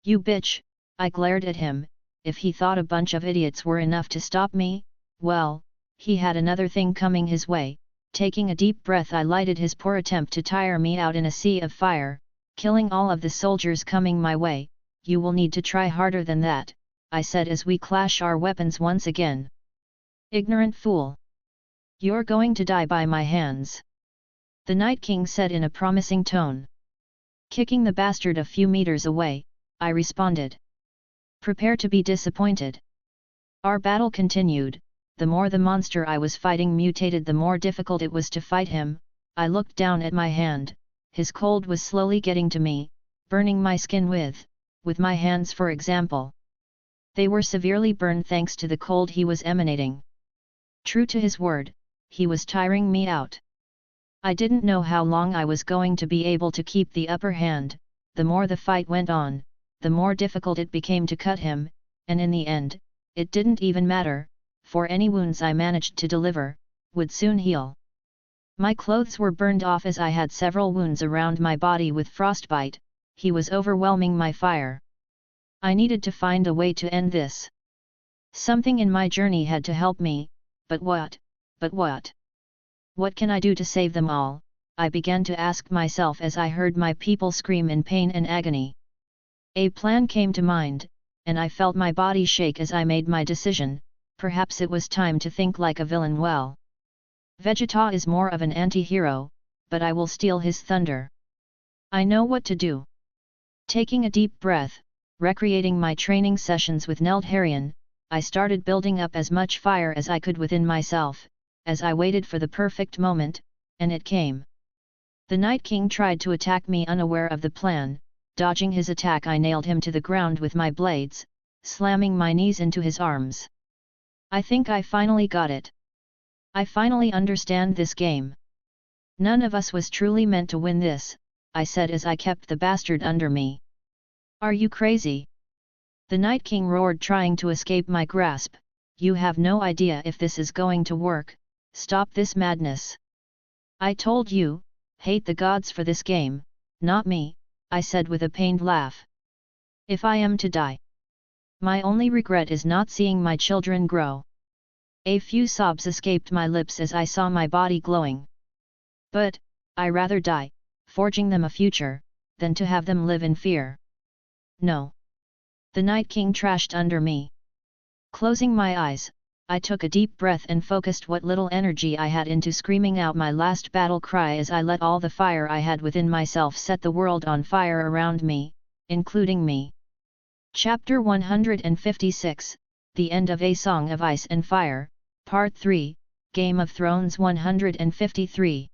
"You bitch," I glared at him. If he thought a bunch of idiots were enough to stop me, well, he had another thing coming his way. Taking a deep breath, I lighted his poor attempt to tire me out in a sea of fire, killing all of the soldiers coming my way. "You will need to try harder than that," I said as we clash our weapons once again. "Ignorant fool. You're going to die by my hands," the Night King said in a promising tone. Kicking the bastard a few meters away, I responded. "Prepare to be disappointed." Our battle continued. The more the monster I was fighting mutated, the more difficult it was to fight him. I looked down at my hand. His cold was slowly getting to me, burning my skin with my hands for example. They were severely burned thanks to the cold he was emanating. True to his word, he was tiring me out. I didn't know how long I was going to be able to keep the upper hand. The more the fight went on, the more difficult it became to cut him, and in the end, it didn't even matter, for any wounds I managed to deliver would soon heal. My clothes were burned off as I had several wounds around my body with frostbite. He was overwhelming my fire. I needed to find a way to end this. Something in my journey had to help me, but what? What can I do to save them all? I began to ask myself as I heard my people scream in pain and agony. A plan came to mind, and I felt my body shake as I made my decision. Perhaps it was time to think like a villain. Well, Vegeta is more of an anti-hero, but I will steal his thunder. I know what to do. Taking a deep breath, recreating my training sessions with Neldharion, I started building up as much fire as I could within myself, as I waited for the perfect moment, and it came. The Night King tried to attack me unaware of the plan. Dodging his attack, I nailed him to the ground with my blades, slamming my knees into his arms. I think I finally got it. I finally understand this game. None of us was truly meant to win this, I said as I kept the bastard under me. Are you crazy? The Night King roared, trying to escape my grasp. You have no idea if this is going to work. Stop this madness. I told you, hate the gods for this game, not me, I said with a pained laugh. If I am to die, my only regret is not seeing my children grow. A few sobs escaped my lips as I saw my body glowing. But, I rather die, forging them a future, than to have them live in fear. no. The Night King trashed under me. Closing my eyes, I took a deep breath and focused what little energy I had into screaming out my last battle cry as I let all the fire I had within myself set the world on fire around me, including me. Chapter 156, The End of A Song of Ice and Fire, Part 3, Game of Thrones 153.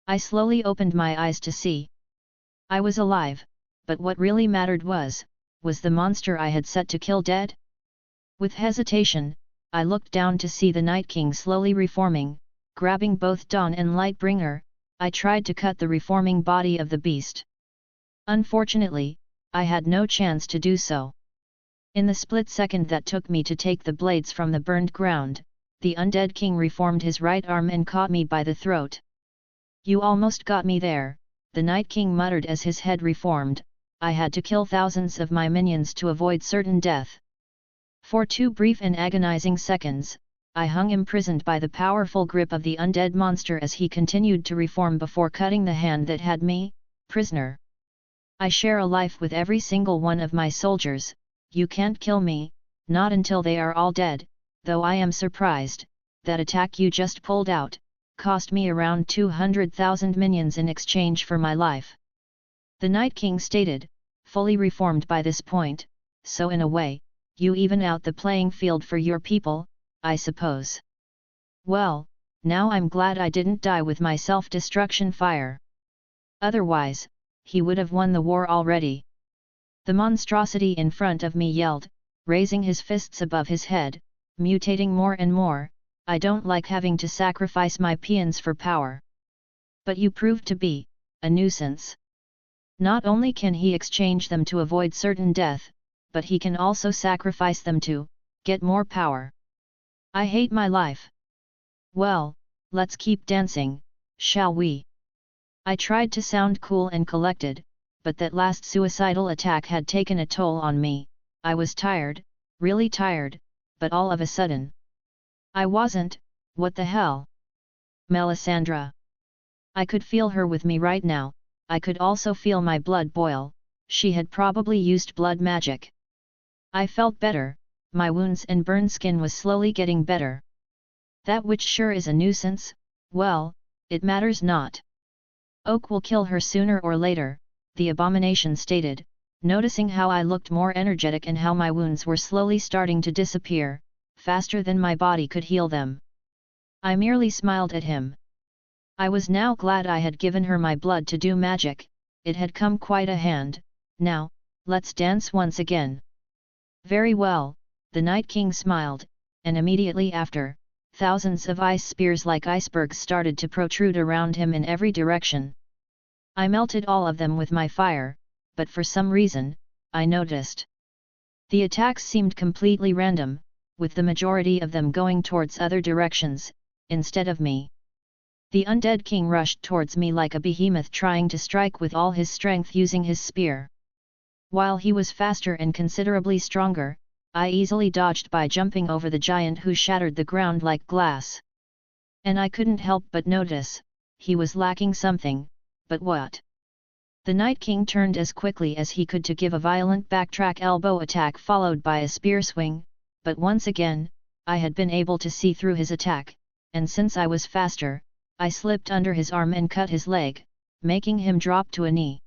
I slowly opened my eyes to see. I was alive, but what really mattered was the monster I had set to kill dead? With hesitation, I looked down to see the Night King slowly reforming, grabbing both Dawn and Lightbringer. I tried to cut the reforming body of the beast. Unfortunately, I had no chance to do so. In the split second that took me to take the blades from the burned ground, the undead king reformed his right arm and caught me by the throat. "You almost got me there," the Night King muttered as his head reformed. "I had to kill thousands of my minions to avoid certain death." For 2 brief and agonizing seconds, I hung imprisoned by the powerful grip of the undead monster as he continued to reform before cutting the hand that had me prisoner. "I share a life with every single one of my soldiers. You can't kill me, not until they are all dead, though I am surprised. That attack you just pulled out cost me around 200,000 minions in exchange for my life," the Night King stated, fully reformed by this point. "So in a way, you even out the playing field for your people, I suppose. Well, now I'm glad I didn't die with my self-destruction fire. Otherwise, he would have won the war already." The monstrosity in front of me yelled, raising his fists above his head, mutating more and more. "I don't like having to sacrifice my peons for power. But you proved to be a nuisance. Not only can he exchange them to avoid certain death, but he can also sacrifice them to get more power. I hate my life. Well, let's keep dancing, shall we?" I tried to sound cool and collected, but that last suicidal attack had taken a toll on me. I was tired, really tired, but all of a sudden. I wasn't. What the hell? Melisandra. I could feel her with me right now. I could also feel my blood boil. She had probably used blood magic. I felt better. My wounds and burned skin was slowly getting better. "That witch sure is a nuisance." "Well, it matters not. Oak will kill her sooner or later," the abomination stated, noticing how I looked more energetic and how my wounds were slowly starting to disappear, faster than my body could heal them. I merely smiled at him. I was now glad I had given her my blood to do magic. It had come quite a hand. "Now, let's dance once again." "Very well," the Night King smiled, and immediately after, thousands of ice spears like icebergs started to protrude around him in every direction. I melted all of them with my fire, but for some reason, I noticed. The attacks seemed completely random, with the majority of them going towards other directions, instead of me. The undead king rushed towards me like a behemoth trying to strike with all his strength using his spear. While he was faster and considerably stronger, I easily dodged by jumping over the giant who shattered the ground like glass. And I couldn't help but notice, he was lacking something, but what? The Night King turned as quickly as he could to give a violent backtrack elbow attack followed by a spear swing, but once again, I had been able to see through his attack, and since I was faster, I slipped under his arm and cut his leg, making him drop to a knee.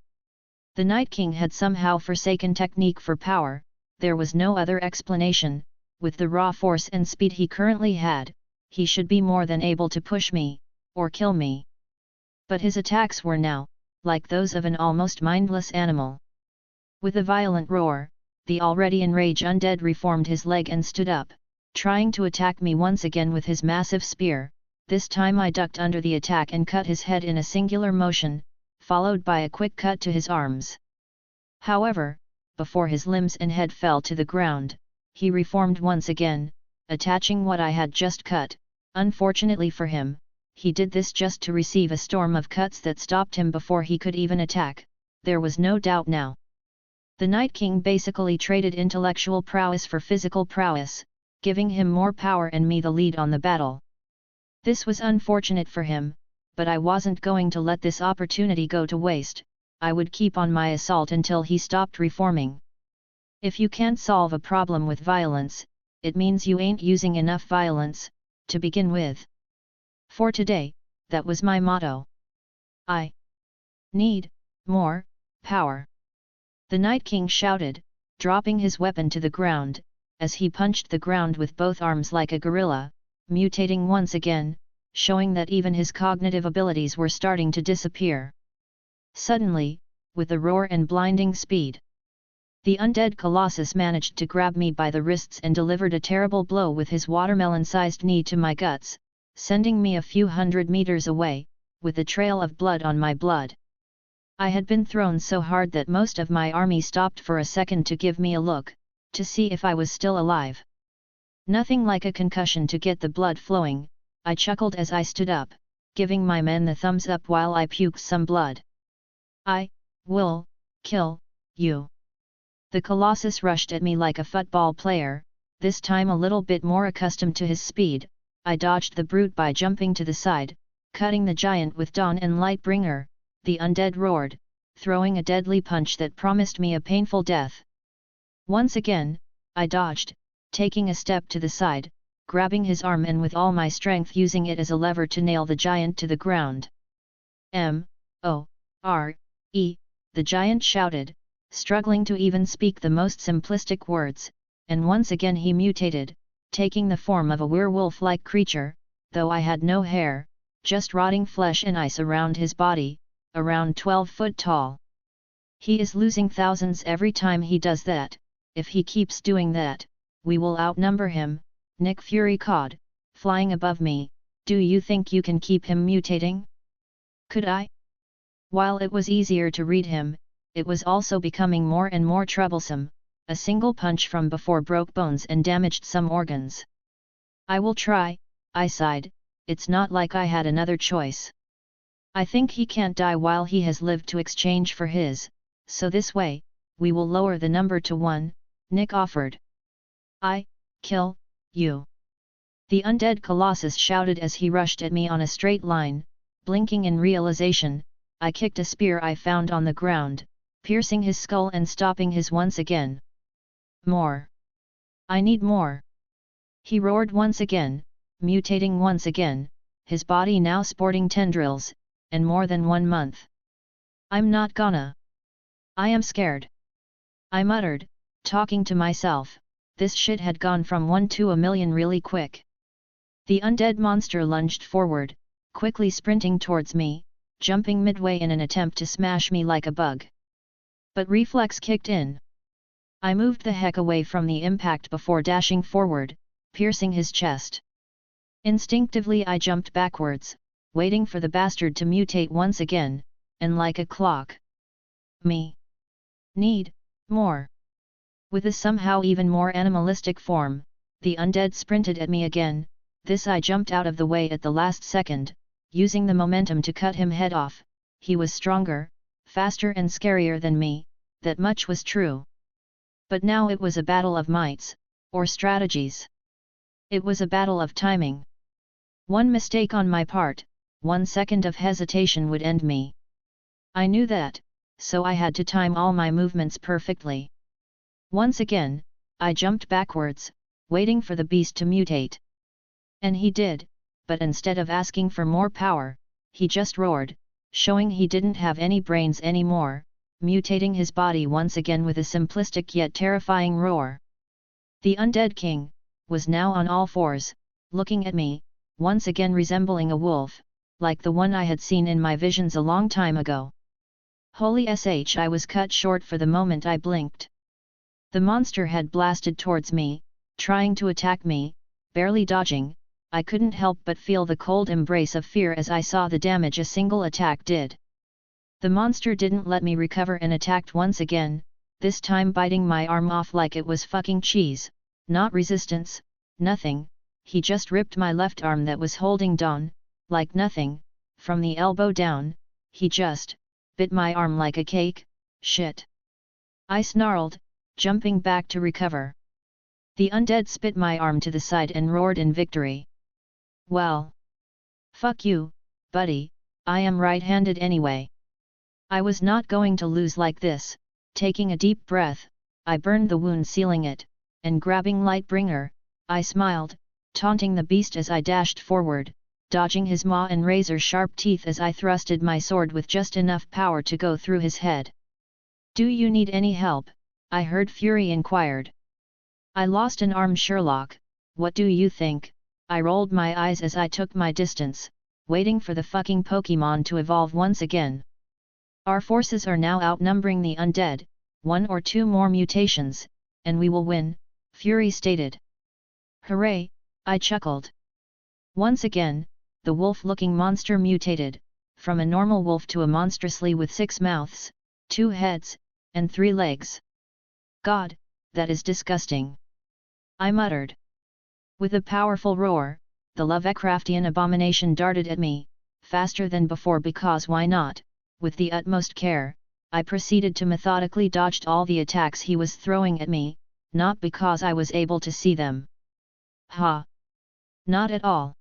The Night King had somehow forsaken technique for power. There was no other explanation. With the raw force and speed he currently had, he should be more than able to push me, or kill me. But his attacks were now, like those of an almost mindless animal. With a violent roar, the already enraged undead reformed his leg and stood up, trying to attack me once again with his massive spear. This time I ducked under the attack and cut his head in a singular motion, followed by a quick cut to his arms. However, before his limbs and head fell to the ground, he reformed once again, attaching what I had just cut. Unfortunately for him, he did this just to receive a storm of cuts that stopped him before he could even attack. There was no doubt now. The Night King basically traded intellectual prowess for physical prowess, giving him more power and me the lead on the battle. This was unfortunate for him, but I wasn't going to let this opportunity go to waste. I would keep on my assault until he stopped reforming. If you can't solve a problem with violence, it means you ain't using enough violence, to begin with. For today, that was my motto. I need more power. The Night King shouted, dropping his weapon to the ground, as he punched the ground with both arms like a gorilla, mutating once again, showing that even his cognitive abilities were starting to disappear. Suddenly, with a roar and blinding speed, the undead colossus managed to grab me by the wrists and delivered a terrible blow with his watermelon-sized knee to my guts, sending me a few hundred meters away, with a trail of blood on my blood. I had been thrown so hard that most of my army stopped for a second to give me a look, to see if I was still alive. Nothing like a concussion to get the blood flowing, I chuckled as I stood up, giving my men the thumbs up while I puked some blood. I will kill you. The colossus rushed at me like a football player, this time a little bit more accustomed to his speed. I dodged the brute by jumping to the side, cutting the giant with Dawn and Lightbringer. The undead roared, throwing a deadly punch that promised me a painful death. Once again, I dodged, taking a step to the side, grabbing his arm and with all my strength using it as a lever to nail the giant to the ground. M-O-R-E, the giant shouted, struggling to even speak the most simplistic words, and once again he mutated, taking the form of a werewolf-like creature, though I had no hair, just rotting flesh and ice around his body, around 12 foot tall. He is losing thousands every time he does that. If he keeps doing that, we will outnumber him, Nick Fury cawed, flying above me. Do you think you can keep him mutating? Could I? While it was easier to read him, it was also becoming more and more troublesome. A single punch from before broke bones and damaged some organs. I will try, I sighed, it's not like I had another choice. I think he can't die while he has lived to exchange for his, so this way, we will lower the number to 1, Nick offered. I kill you. The undead colossus shouted as he rushed at me on a straight line. Blinking in realization, I kicked a spear I found on the ground, piercing his skull and stopping his once again. More. I need more. He roared once again, mutating once again, his body now sporting tendrils, and more than 1 month. I'm not gonna. I am scared. I muttered, talking to myself, this shit had gone from 1 to a million really quick. The undead monster lunged forward, quickly sprinting towards me, jumping midway in an attempt to smash me like a bug. But reflex kicked in. I moved the heck away from the impact before dashing forward, piercing his chest. Instinctively I jumped backwards, waiting for the bastard to mutate once again, and like a clock. Me. Need more. With a somehow even more animalistic form, the undead sprinted at me again. This I jumped out of the way at the last second, using the momentum to cut him head off. He was stronger, faster and scarier than me, that much was true. But now it was a battle of mights, or strategies. It was a battle of timing. One mistake on my part, 1 second of hesitation would end me. I knew that, so I had to time all my movements perfectly. Once again, I jumped backwards, waiting for the beast to mutate. And he did, but instead of asking for more power, he just roared, showing he didn't have any brains anymore, mutating his body once again with a simplistic yet terrifying roar. The undead king was now on all fours, looking at me, once again resembling a wolf, like the one I had seen in my visions a long time ago. Holy sh! I was cut short for the moment I blinked. The monster had blasted towards me, trying to attack me, barely dodging. I couldn't help but feel the cold embrace of fear as I saw the damage a single attack did. The monster didn't let me recover and attacked once again, this time biting my arm off like it was fucking cheese. Not resistance, nothing, he just ripped my left arm that was holding Dawn, like nothing, from the elbow down. He just bit my arm like a cake. Shit. I snarled, jumping back to recover. The undead spit my arm to the side and roared in victory. Well. Fuck you, buddy, I am right-handed anyway. I was not going to lose like this. Taking a deep breath, I burned the wound sealing it, and grabbing Lightbringer, I smiled, taunting the beast as I dashed forward, dodging his maw and razor-sharp teeth as I thrusted my sword with just enough power to go through his head. "Do you need any help?" I heard Fury inquired. "I lost an arm, Sherlock, what do you think?" I rolled my eyes as I took my distance, waiting for the fucking Pokemon to evolve once again. "Our forces are now outnumbering the undead, 1 or 2 more mutations, and we will win," Fury stated. "Hooray," I chuckled. Once again, the wolf-looking monster mutated, from a normal wolf to a monstrously with 6 mouths, 2 heads, and 3 legs. "God, that is disgusting," I muttered. With a powerful roar, the Lovecraftian abomination darted at me, faster than before because why not? With the utmost care, I proceeded to methodically dodge all the attacks he was throwing at me, not because I was able to see them. Ha! Not at all.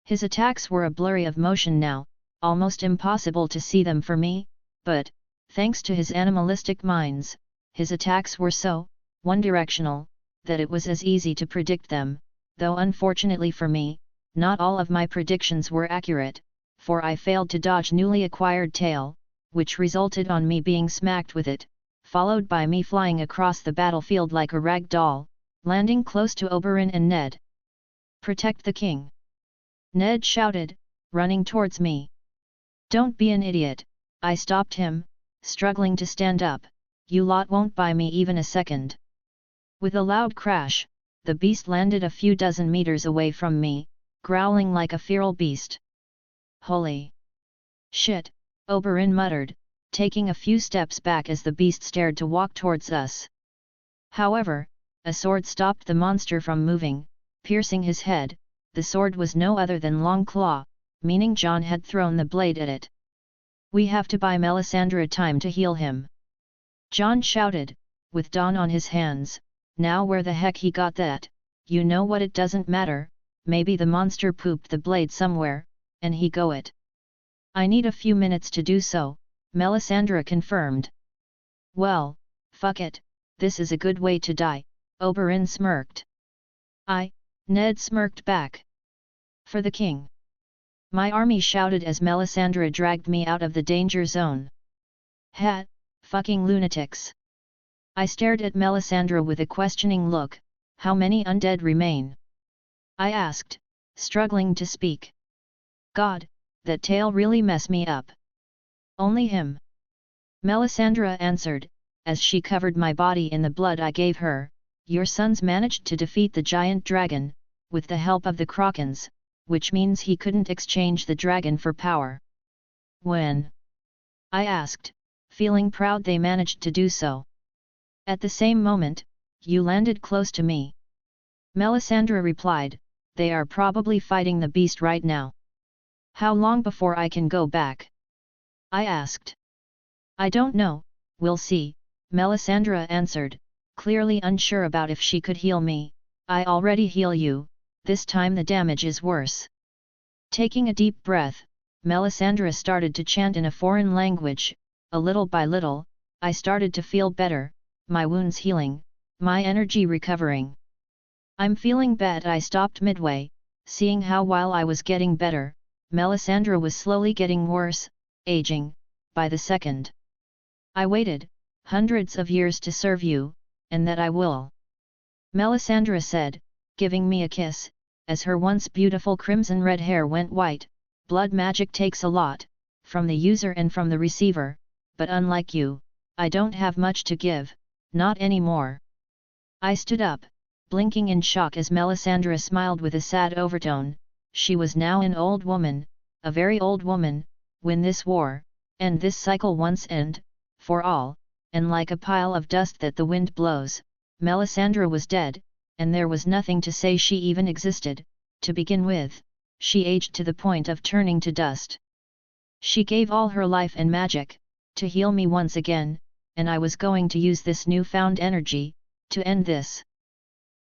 His attacks were a blurry of motion now, almost impossible to see them for me, but, thanks to his animalistic minds, his attacks were so one-directional, that it was as easy to predict them, though unfortunately for me, not all of my predictions were accurate, for I failed to dodge newly acquired tail, which resulted on me being smacked with it, followed by me flying across the battlefield like a rag doll, landing close to Oberyn and Ned. "Protect the king!" Ned shouted, running towards me. "Don't be an idiot," I stopped him, struggling to stand up. "You lot won't buy me even a second." With a loud crash, the beast landed a few dozen meters away from me, growling like a feral beast. "Holy shit," Oberyn muttered, taking a few steps back as the beast stared to walk towards us. However, a sword stopped the monster from moving, piercing his head. The sword was no other than Longclaw, meaning Jon had thrown the blade at it. "We have to buy Melisandra time to heal him," Jon shouted, with Dawn on his hands. "Now where the heck he got that? You know what, it doesn't matter, maybe the monster pooped the blade somewhere, and he go it." "I need a few minutes to do so," Melisandra confirmed. "Well, fuck it, this is a good way to die," Oberyn smirked. Ned smirked back. "For the king!" my army shouted as Melisandra dragged me out of the danger zone. "Ha! Fucking lunatics!" I stared at Melisandra with a questioning look. "How many undead remain?" I asked, struggling to speak. "God, that tail really messed me up." "Only him," Melisandra answered, as she covered my body in the blood I gave her. "Your sons managed to defeat the giant dragon, with the help of the Krakens, which means he couldn't exchange the dragon for power." "When?" I asked, feeling proud they managed to do so. "At the same moment, you landed close to me," Melisandra replied. "They are probably fighting the beast right now." "How long before I can go back?" I asked. "I don't know, we'll see," Melisandra answered, clearly unsure about if she could heal me. "I already heal you, this time the damage is worse." Taking a deep breath, Melisandra started to chant in a foreign language. A little by little, I started to feel better, my wounds healing, my energy recovering. "I'm feeling bad," I stopped midway, seeing how while I was getting better, Melisandra was slowly getting worse, aging, by the second. "I waited hundreds of years to serve you, and that I will," Melisandra said, giving me a kiss, as her once beautiful crimson-red hair went white. "Blood magic takes a lot, from the user and from the receiver, but unlike you, I don't have much to give, not anymore." I stood up, blinking in shock as Melisandra smiled with a sad overtone. She was now an old woman, a very old woman. "When this war, and this cycle once end, for all, and like a pile of dust that the wind blows, Melisandra was dead, and there was nothing to say she even existed, to begin with. She aged to the point of turning to dust. She gave all her life and magic, to heal me once again, and I was going to use this newfound energy, to end this."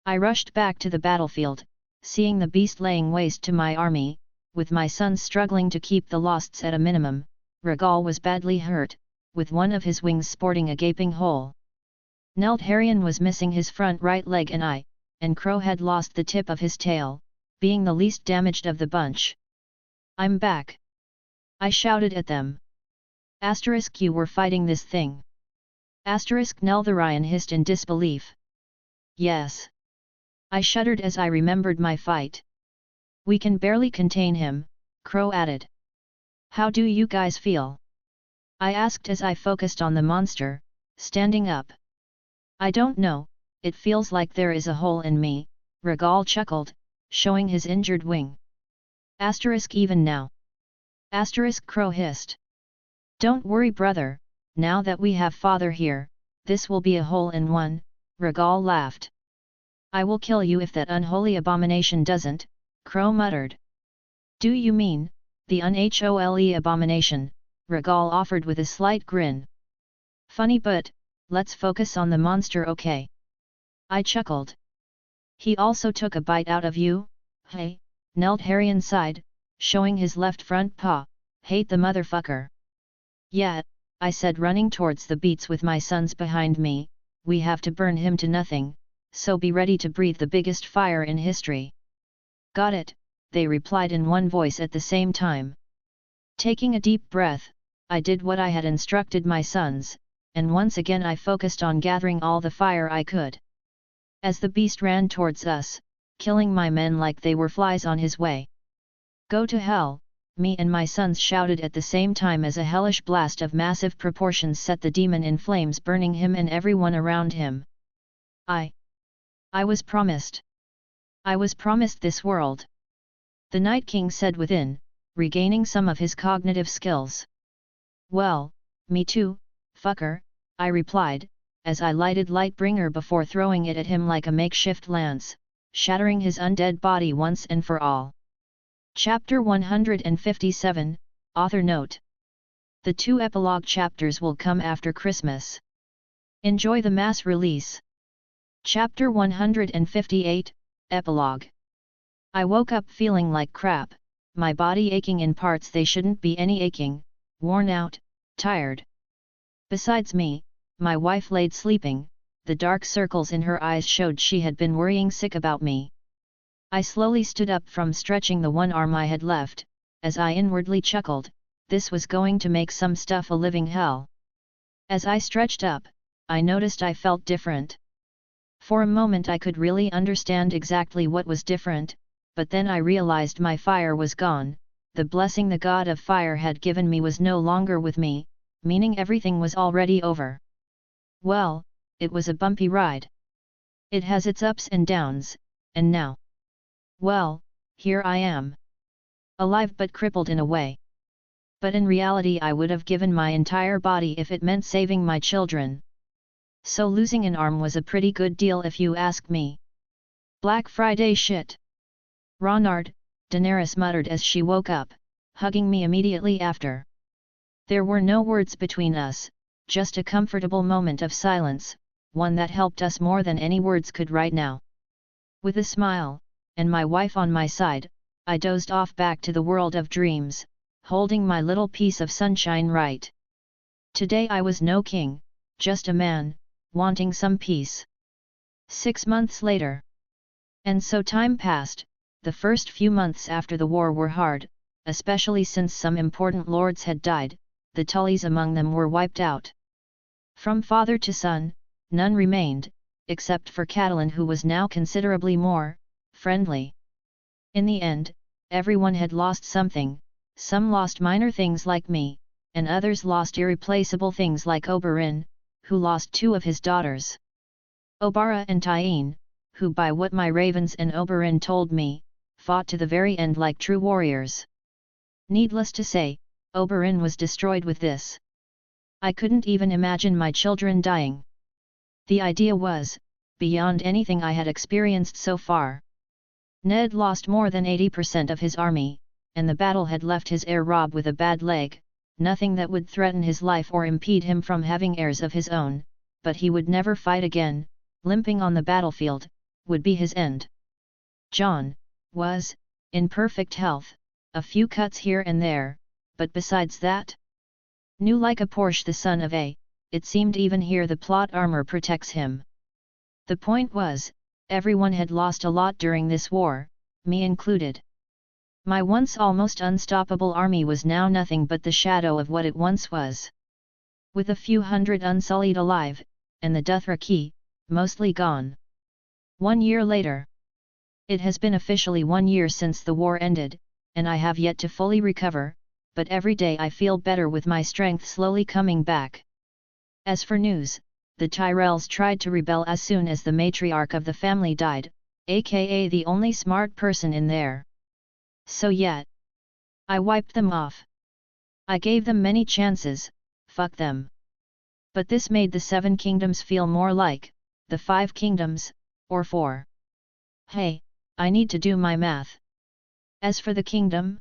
I rushed back to the battlefield, seeing the beast laying waste to my army, with my sons struggling to keep the losses at a minimum. Rhaegal was badly hurt, with one of his wings sporting a gaping hole. Neldharion was missing his front right leg and eye, and Crow had lost the tip of his tail, being the least damaged of the bunch. "I'm back!" I shouted at them. "You were fighting this thing?" Neldharion hissed in disbelief. "Yes." I shuddered as I remembered my fight. "We can barely contain him," Crow added. "How do you guys feel?" I asked as I focused on the monster, standing up. "I don't know, it feels like there is a hole in me," Rhaegal chuckled, showing his injured wing. "Even now?" Crow hissed. "Don't worry brother, now that we have father here, this will be a hole in one," Rhaegal laughed. "I will kill you if that unholy abomination doesn't," Crow muttered. "Do you mean, the unholy abomination?" Rhaegal offered with a slight grin. "Funny but, let's focus on the monster, okay?" I chuckled. "He also took a bite out of you? Hey," Neldharion sighed, showing his left front paw, "hate the motherfucker." "Yeah," I said, running towards the beats with my sons behind me, "we have to burn him to nothing, so be ready to breathe the biggest fire in history." "Got it," they replied in one voice at the same time. Taking a deep breath, I did what I had instructed my sons, and once again I focused on gathering all the fire I could. As the beast ran towards us, killing my men like they were flies on his way. "Go to hell," me and my sons shouted at the same time as a hellish blast of massive proportions set the demon in flames, burning him and everyone around him. I was promised. I was promised this world. The Night King said within, regaining some of his cognitive skills. "Well, me too, fucker," I replied, as I lighted Lightbringer before throwing it at him like a makeshift lance, shattering his undead body once and for all. Chapter 157, Author Note. The 2 epilogue chapters will come after Christmas. Enjoy the mass release. Chapter 158, Epilogue. I woke up feeling like crap, my body aching in parts they shouldn't be any aching, worn out, tired. Besides me, my wife laid sleeping, the dark circles in her eyes showed she had been worrying sick about me. I slowly stood up from stretching the one arm I had left, as I inwardly chuckled, this was going to make some stuff a living hell. As I stretched up, I noticed I felt different. For a moment I could really understand exactly what was different, but then I realized my fire was gone, the blessing the god of fire had given me was no longer with me, meaning everything was already over. Well, it was a bumpy ride. It has its ups and downs, and now, well, here I am. Alive but crippled in a way. But in reality I would have given my entire body if it meant saving my children. So losing an arm was a pretty good deal if you ask me. Black Friday shit. Ronard, Daenerys muttered as she woke up, hugging me immediately after. There were no words between us, just a comfortable moment of silence, one that helped us more than any words could right now. With a smile, and my wife on my side, I dozed off back to the world of dreams, holding my little piece of sunshine right. Today I was no king, just a man, wanting some peace. 6 months later. And so time passed. The first few months after the war were hard, especially since some important lords had died, the Tullys among them were wiped out. From father to son, none remained, except for Catelyn, who was now considerably more friendly. In the end, everyone had lost something, some lost minor things like me, and others lost irreplaceable things like Oberyn, who lost 2 of his daughters. Obara and Tywin, who by what my ravens and Oberyn told me, fought to the very end like true warriors. Needless to say, Oberyn was destroyed with this. I couldn't even imagine my children dying. The idea was, beyond anything I had experienced so far. Ned lost more than 80% of his army, and the battle had left his heir Robb with a bad leg, nothing that would threaten his life or impede him from having heirs of his own, but he would never fight again, limping on the battlefield, would be his end. Jon was, in perfect health, a few cuts here and there, but besides that, new like a Porsche, the son of a it seemed even here the plot armor protects him. The point was, everyone had lost a lot during this war, me included. My once almost unstoppable army was now nothing but the shadow of what it once was. With a few hundred unsullied alive, and the Dothraki, mostly gone. 1 year later. It has been officially 1 year since the war ended, and I have yet to fully recover, but every day I feel better with my strength slowly coming back. As for news, the Tyrells tried to rebel as soon as the matriarch of the family died, aka the only smart person in there. So yet, I wiped them off. I gave them many chances, fuck them. But this made the 7 kingdoms feel more like, the 5 kingdoms, or 4. Hey, I need to do my math. As for the kingdom,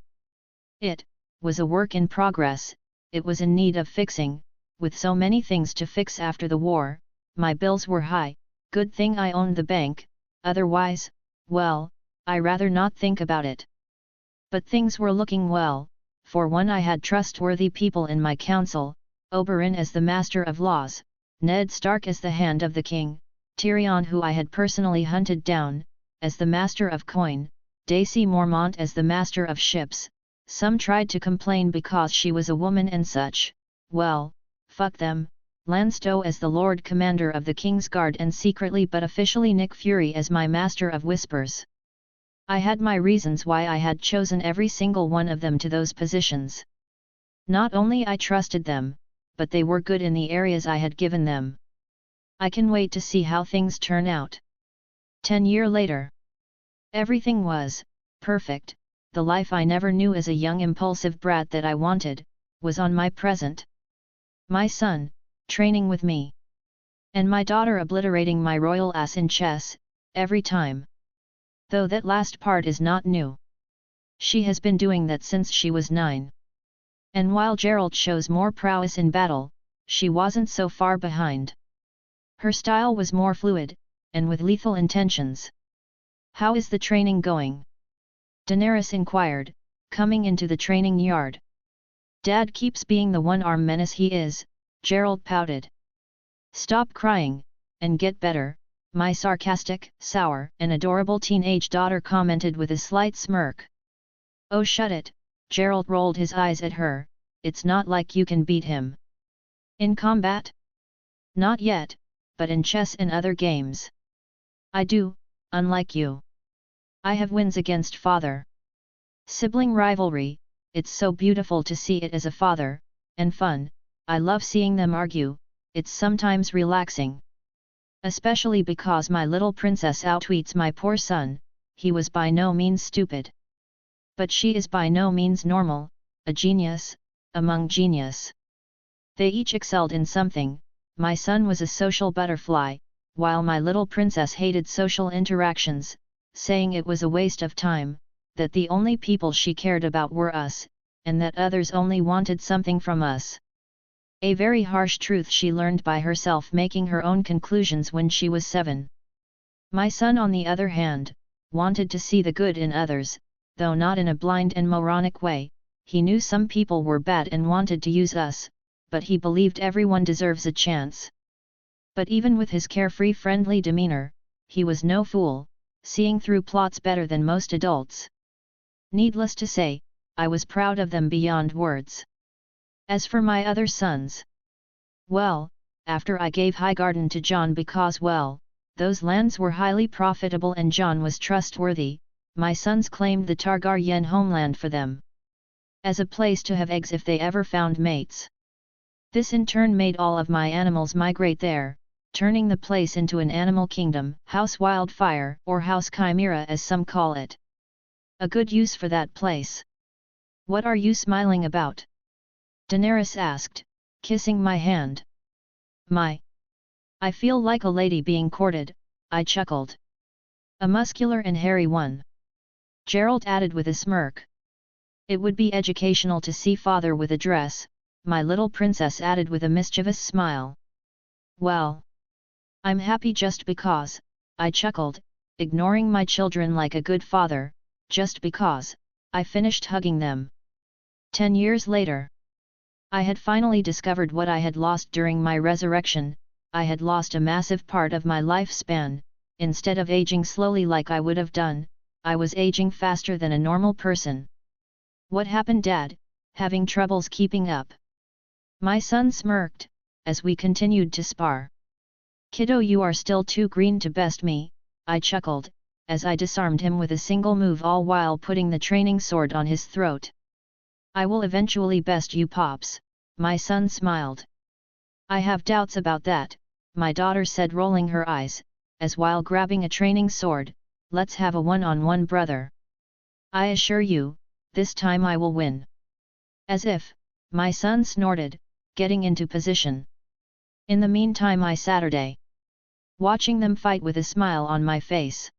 it was a work in progress, it was in need of fixing, with so many things to fix after the war, my bills were high, good thing I owned the bank, otherwise, well, I rather not think about it. But things were looking well, for one I had trustworthy people in my council, Oberyn as the Master of Laws, Ned Stark as the Hand of the King, Tyrion who I had personally hunted down, as the Master of Coin, Daisy Mormont as the Master of Ships. Some tried to complain because she was a woman and such, well, fuck them, Lanstow as the Lord Commander of the King's Guard and secretly but officially Nick Fury as my Master of Whispers. I had my reasons why I had chosen every single one of them to those positions. Not only I trusted them, but they were good in the areas I had given them. I can wait to see how things turn out. 10 years later. Everything was perfect, the life I never knew as a young impulsive brat that I wanted, was on my present. My son, training with me. And my daughter obliterating my royal ass in chess, every time. Though that last part is not new. She has been doing that since she was 9. And while Geralt shows more prowess in battle, she wasn't so far behind. Her style was more fluid, and with lethal intentions. How is the training going? Daenerys inquired, coming into the training yard. Dad keeps being the one-arm menace he is, Geralt pouted. Stop crying, and get better, my sarcastic, sour, and adorable teenage daughter commented with a slight smirk. Oh shut it, Geralt rolled his eyes at her, it's not like you can beat him. In combat? Not yet, but in chess and other games. I do, unlike you. I have wins against father. Sibling rivalry, it's so beautiful to see it as a father, and fun, I love seeing them argue, it's sometimes relaxing. Especially because my little princess outtweets my poor son, he was by no means stupid. But she is by no means normal, a genius, among genius. They each excelled in something, my son was a social butterfly, while my little princess hated social interactions, saying it was a waste of time, that the only people she cared about were us, and that others only wanted something from us. A very harsh truth she learned by herself, making her own conclusions when she was 7. My son on the other hand, wanted to see the good in others, though not in a blind and moronic way. He knew some people were bad and wanted to use us, but he believed everyone deserves a chance. But even with his carefree friendly demeanor, he was no fool, seeing through plots better than most adults. Needless to say, I was proud of them beyond words. As for my other sons, well, after I gave Highgarden to Jon because well, those lands were highly profitable and Jon was trustworthy, my sons claimed the Targaryen homeland for them. As a place to have eggs if they ever found mates. This in turn made all of my animals migrate there, turning the place into an animal kingdom, House Wildfire, or House Chimera as some call it. A good use for that place. What are you smiling about? Daenerys asked, kissing my hand. I feel like a lady being courted, I chuckled. A muscular and hairy one. Geralt added with a smirk. It would be educational to see father with a dress, my little princess added with a mischievous smile. Well, I'm happy just because, I chuckled, ignoring my children like a good father, just because, I finished hugging them. 10 years later. I had finally discovered what I had lost during my resurrection. I had lost a massive part of my lifespan. Instead of aging slowly like I would have done, I was aging faster than a normal person. What happened, Dad? Having troubles keeping up? My son smirked, as we continued to spar. Kiddo, you are still too green to best me, I chuckled, as I disarmed him with a single move, all while putting the training sword on his throat. I will eventually best you, Pops, my son smiled. I have doubts about that, my daughter said, rolling her eyes, as while grabbing a training sword, let's have a one-on-one, brother. I assure you, this time I will win. As if, my son snorted, getting into position. In the meantime I sat watching them fight with a smile on my face.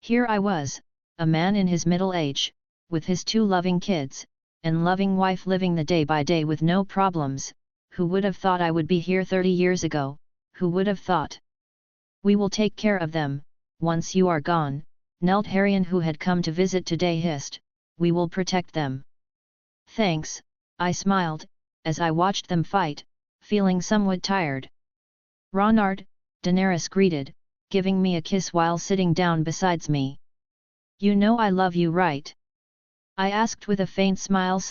Here I was, a man in his middle age, with his 2 loving kids, and loving wife, living the day by day with no problems. Who would have thought I would be here 30 years ago, who would have thought? We will take care of them, once you are gone, knelt Harrion, who had come to visit today, hissed, we will protect them. Thanks, I smiled, as I watched them fight, feeling somewhat tired. Ronard, Daenerys greeted, giving me a kiss while sitting down beside me. You know I love you, right? I asked with a faint smile.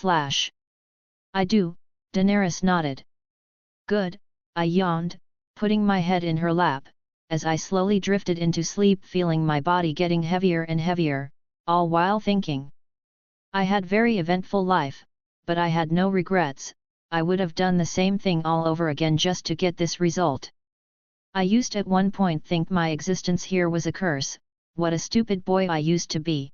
I do, Daenerys nodded. Good, I yawned, putting my head in her lap, as I slowly drifted into sleep, feeling my body getting heavier and heavier, all while thinking. I had very eventful life, but I had no regrets. I would have done the same thing all over again just to get this result. I used at one point think my existence here was a curse. What a stupid boy I used to be.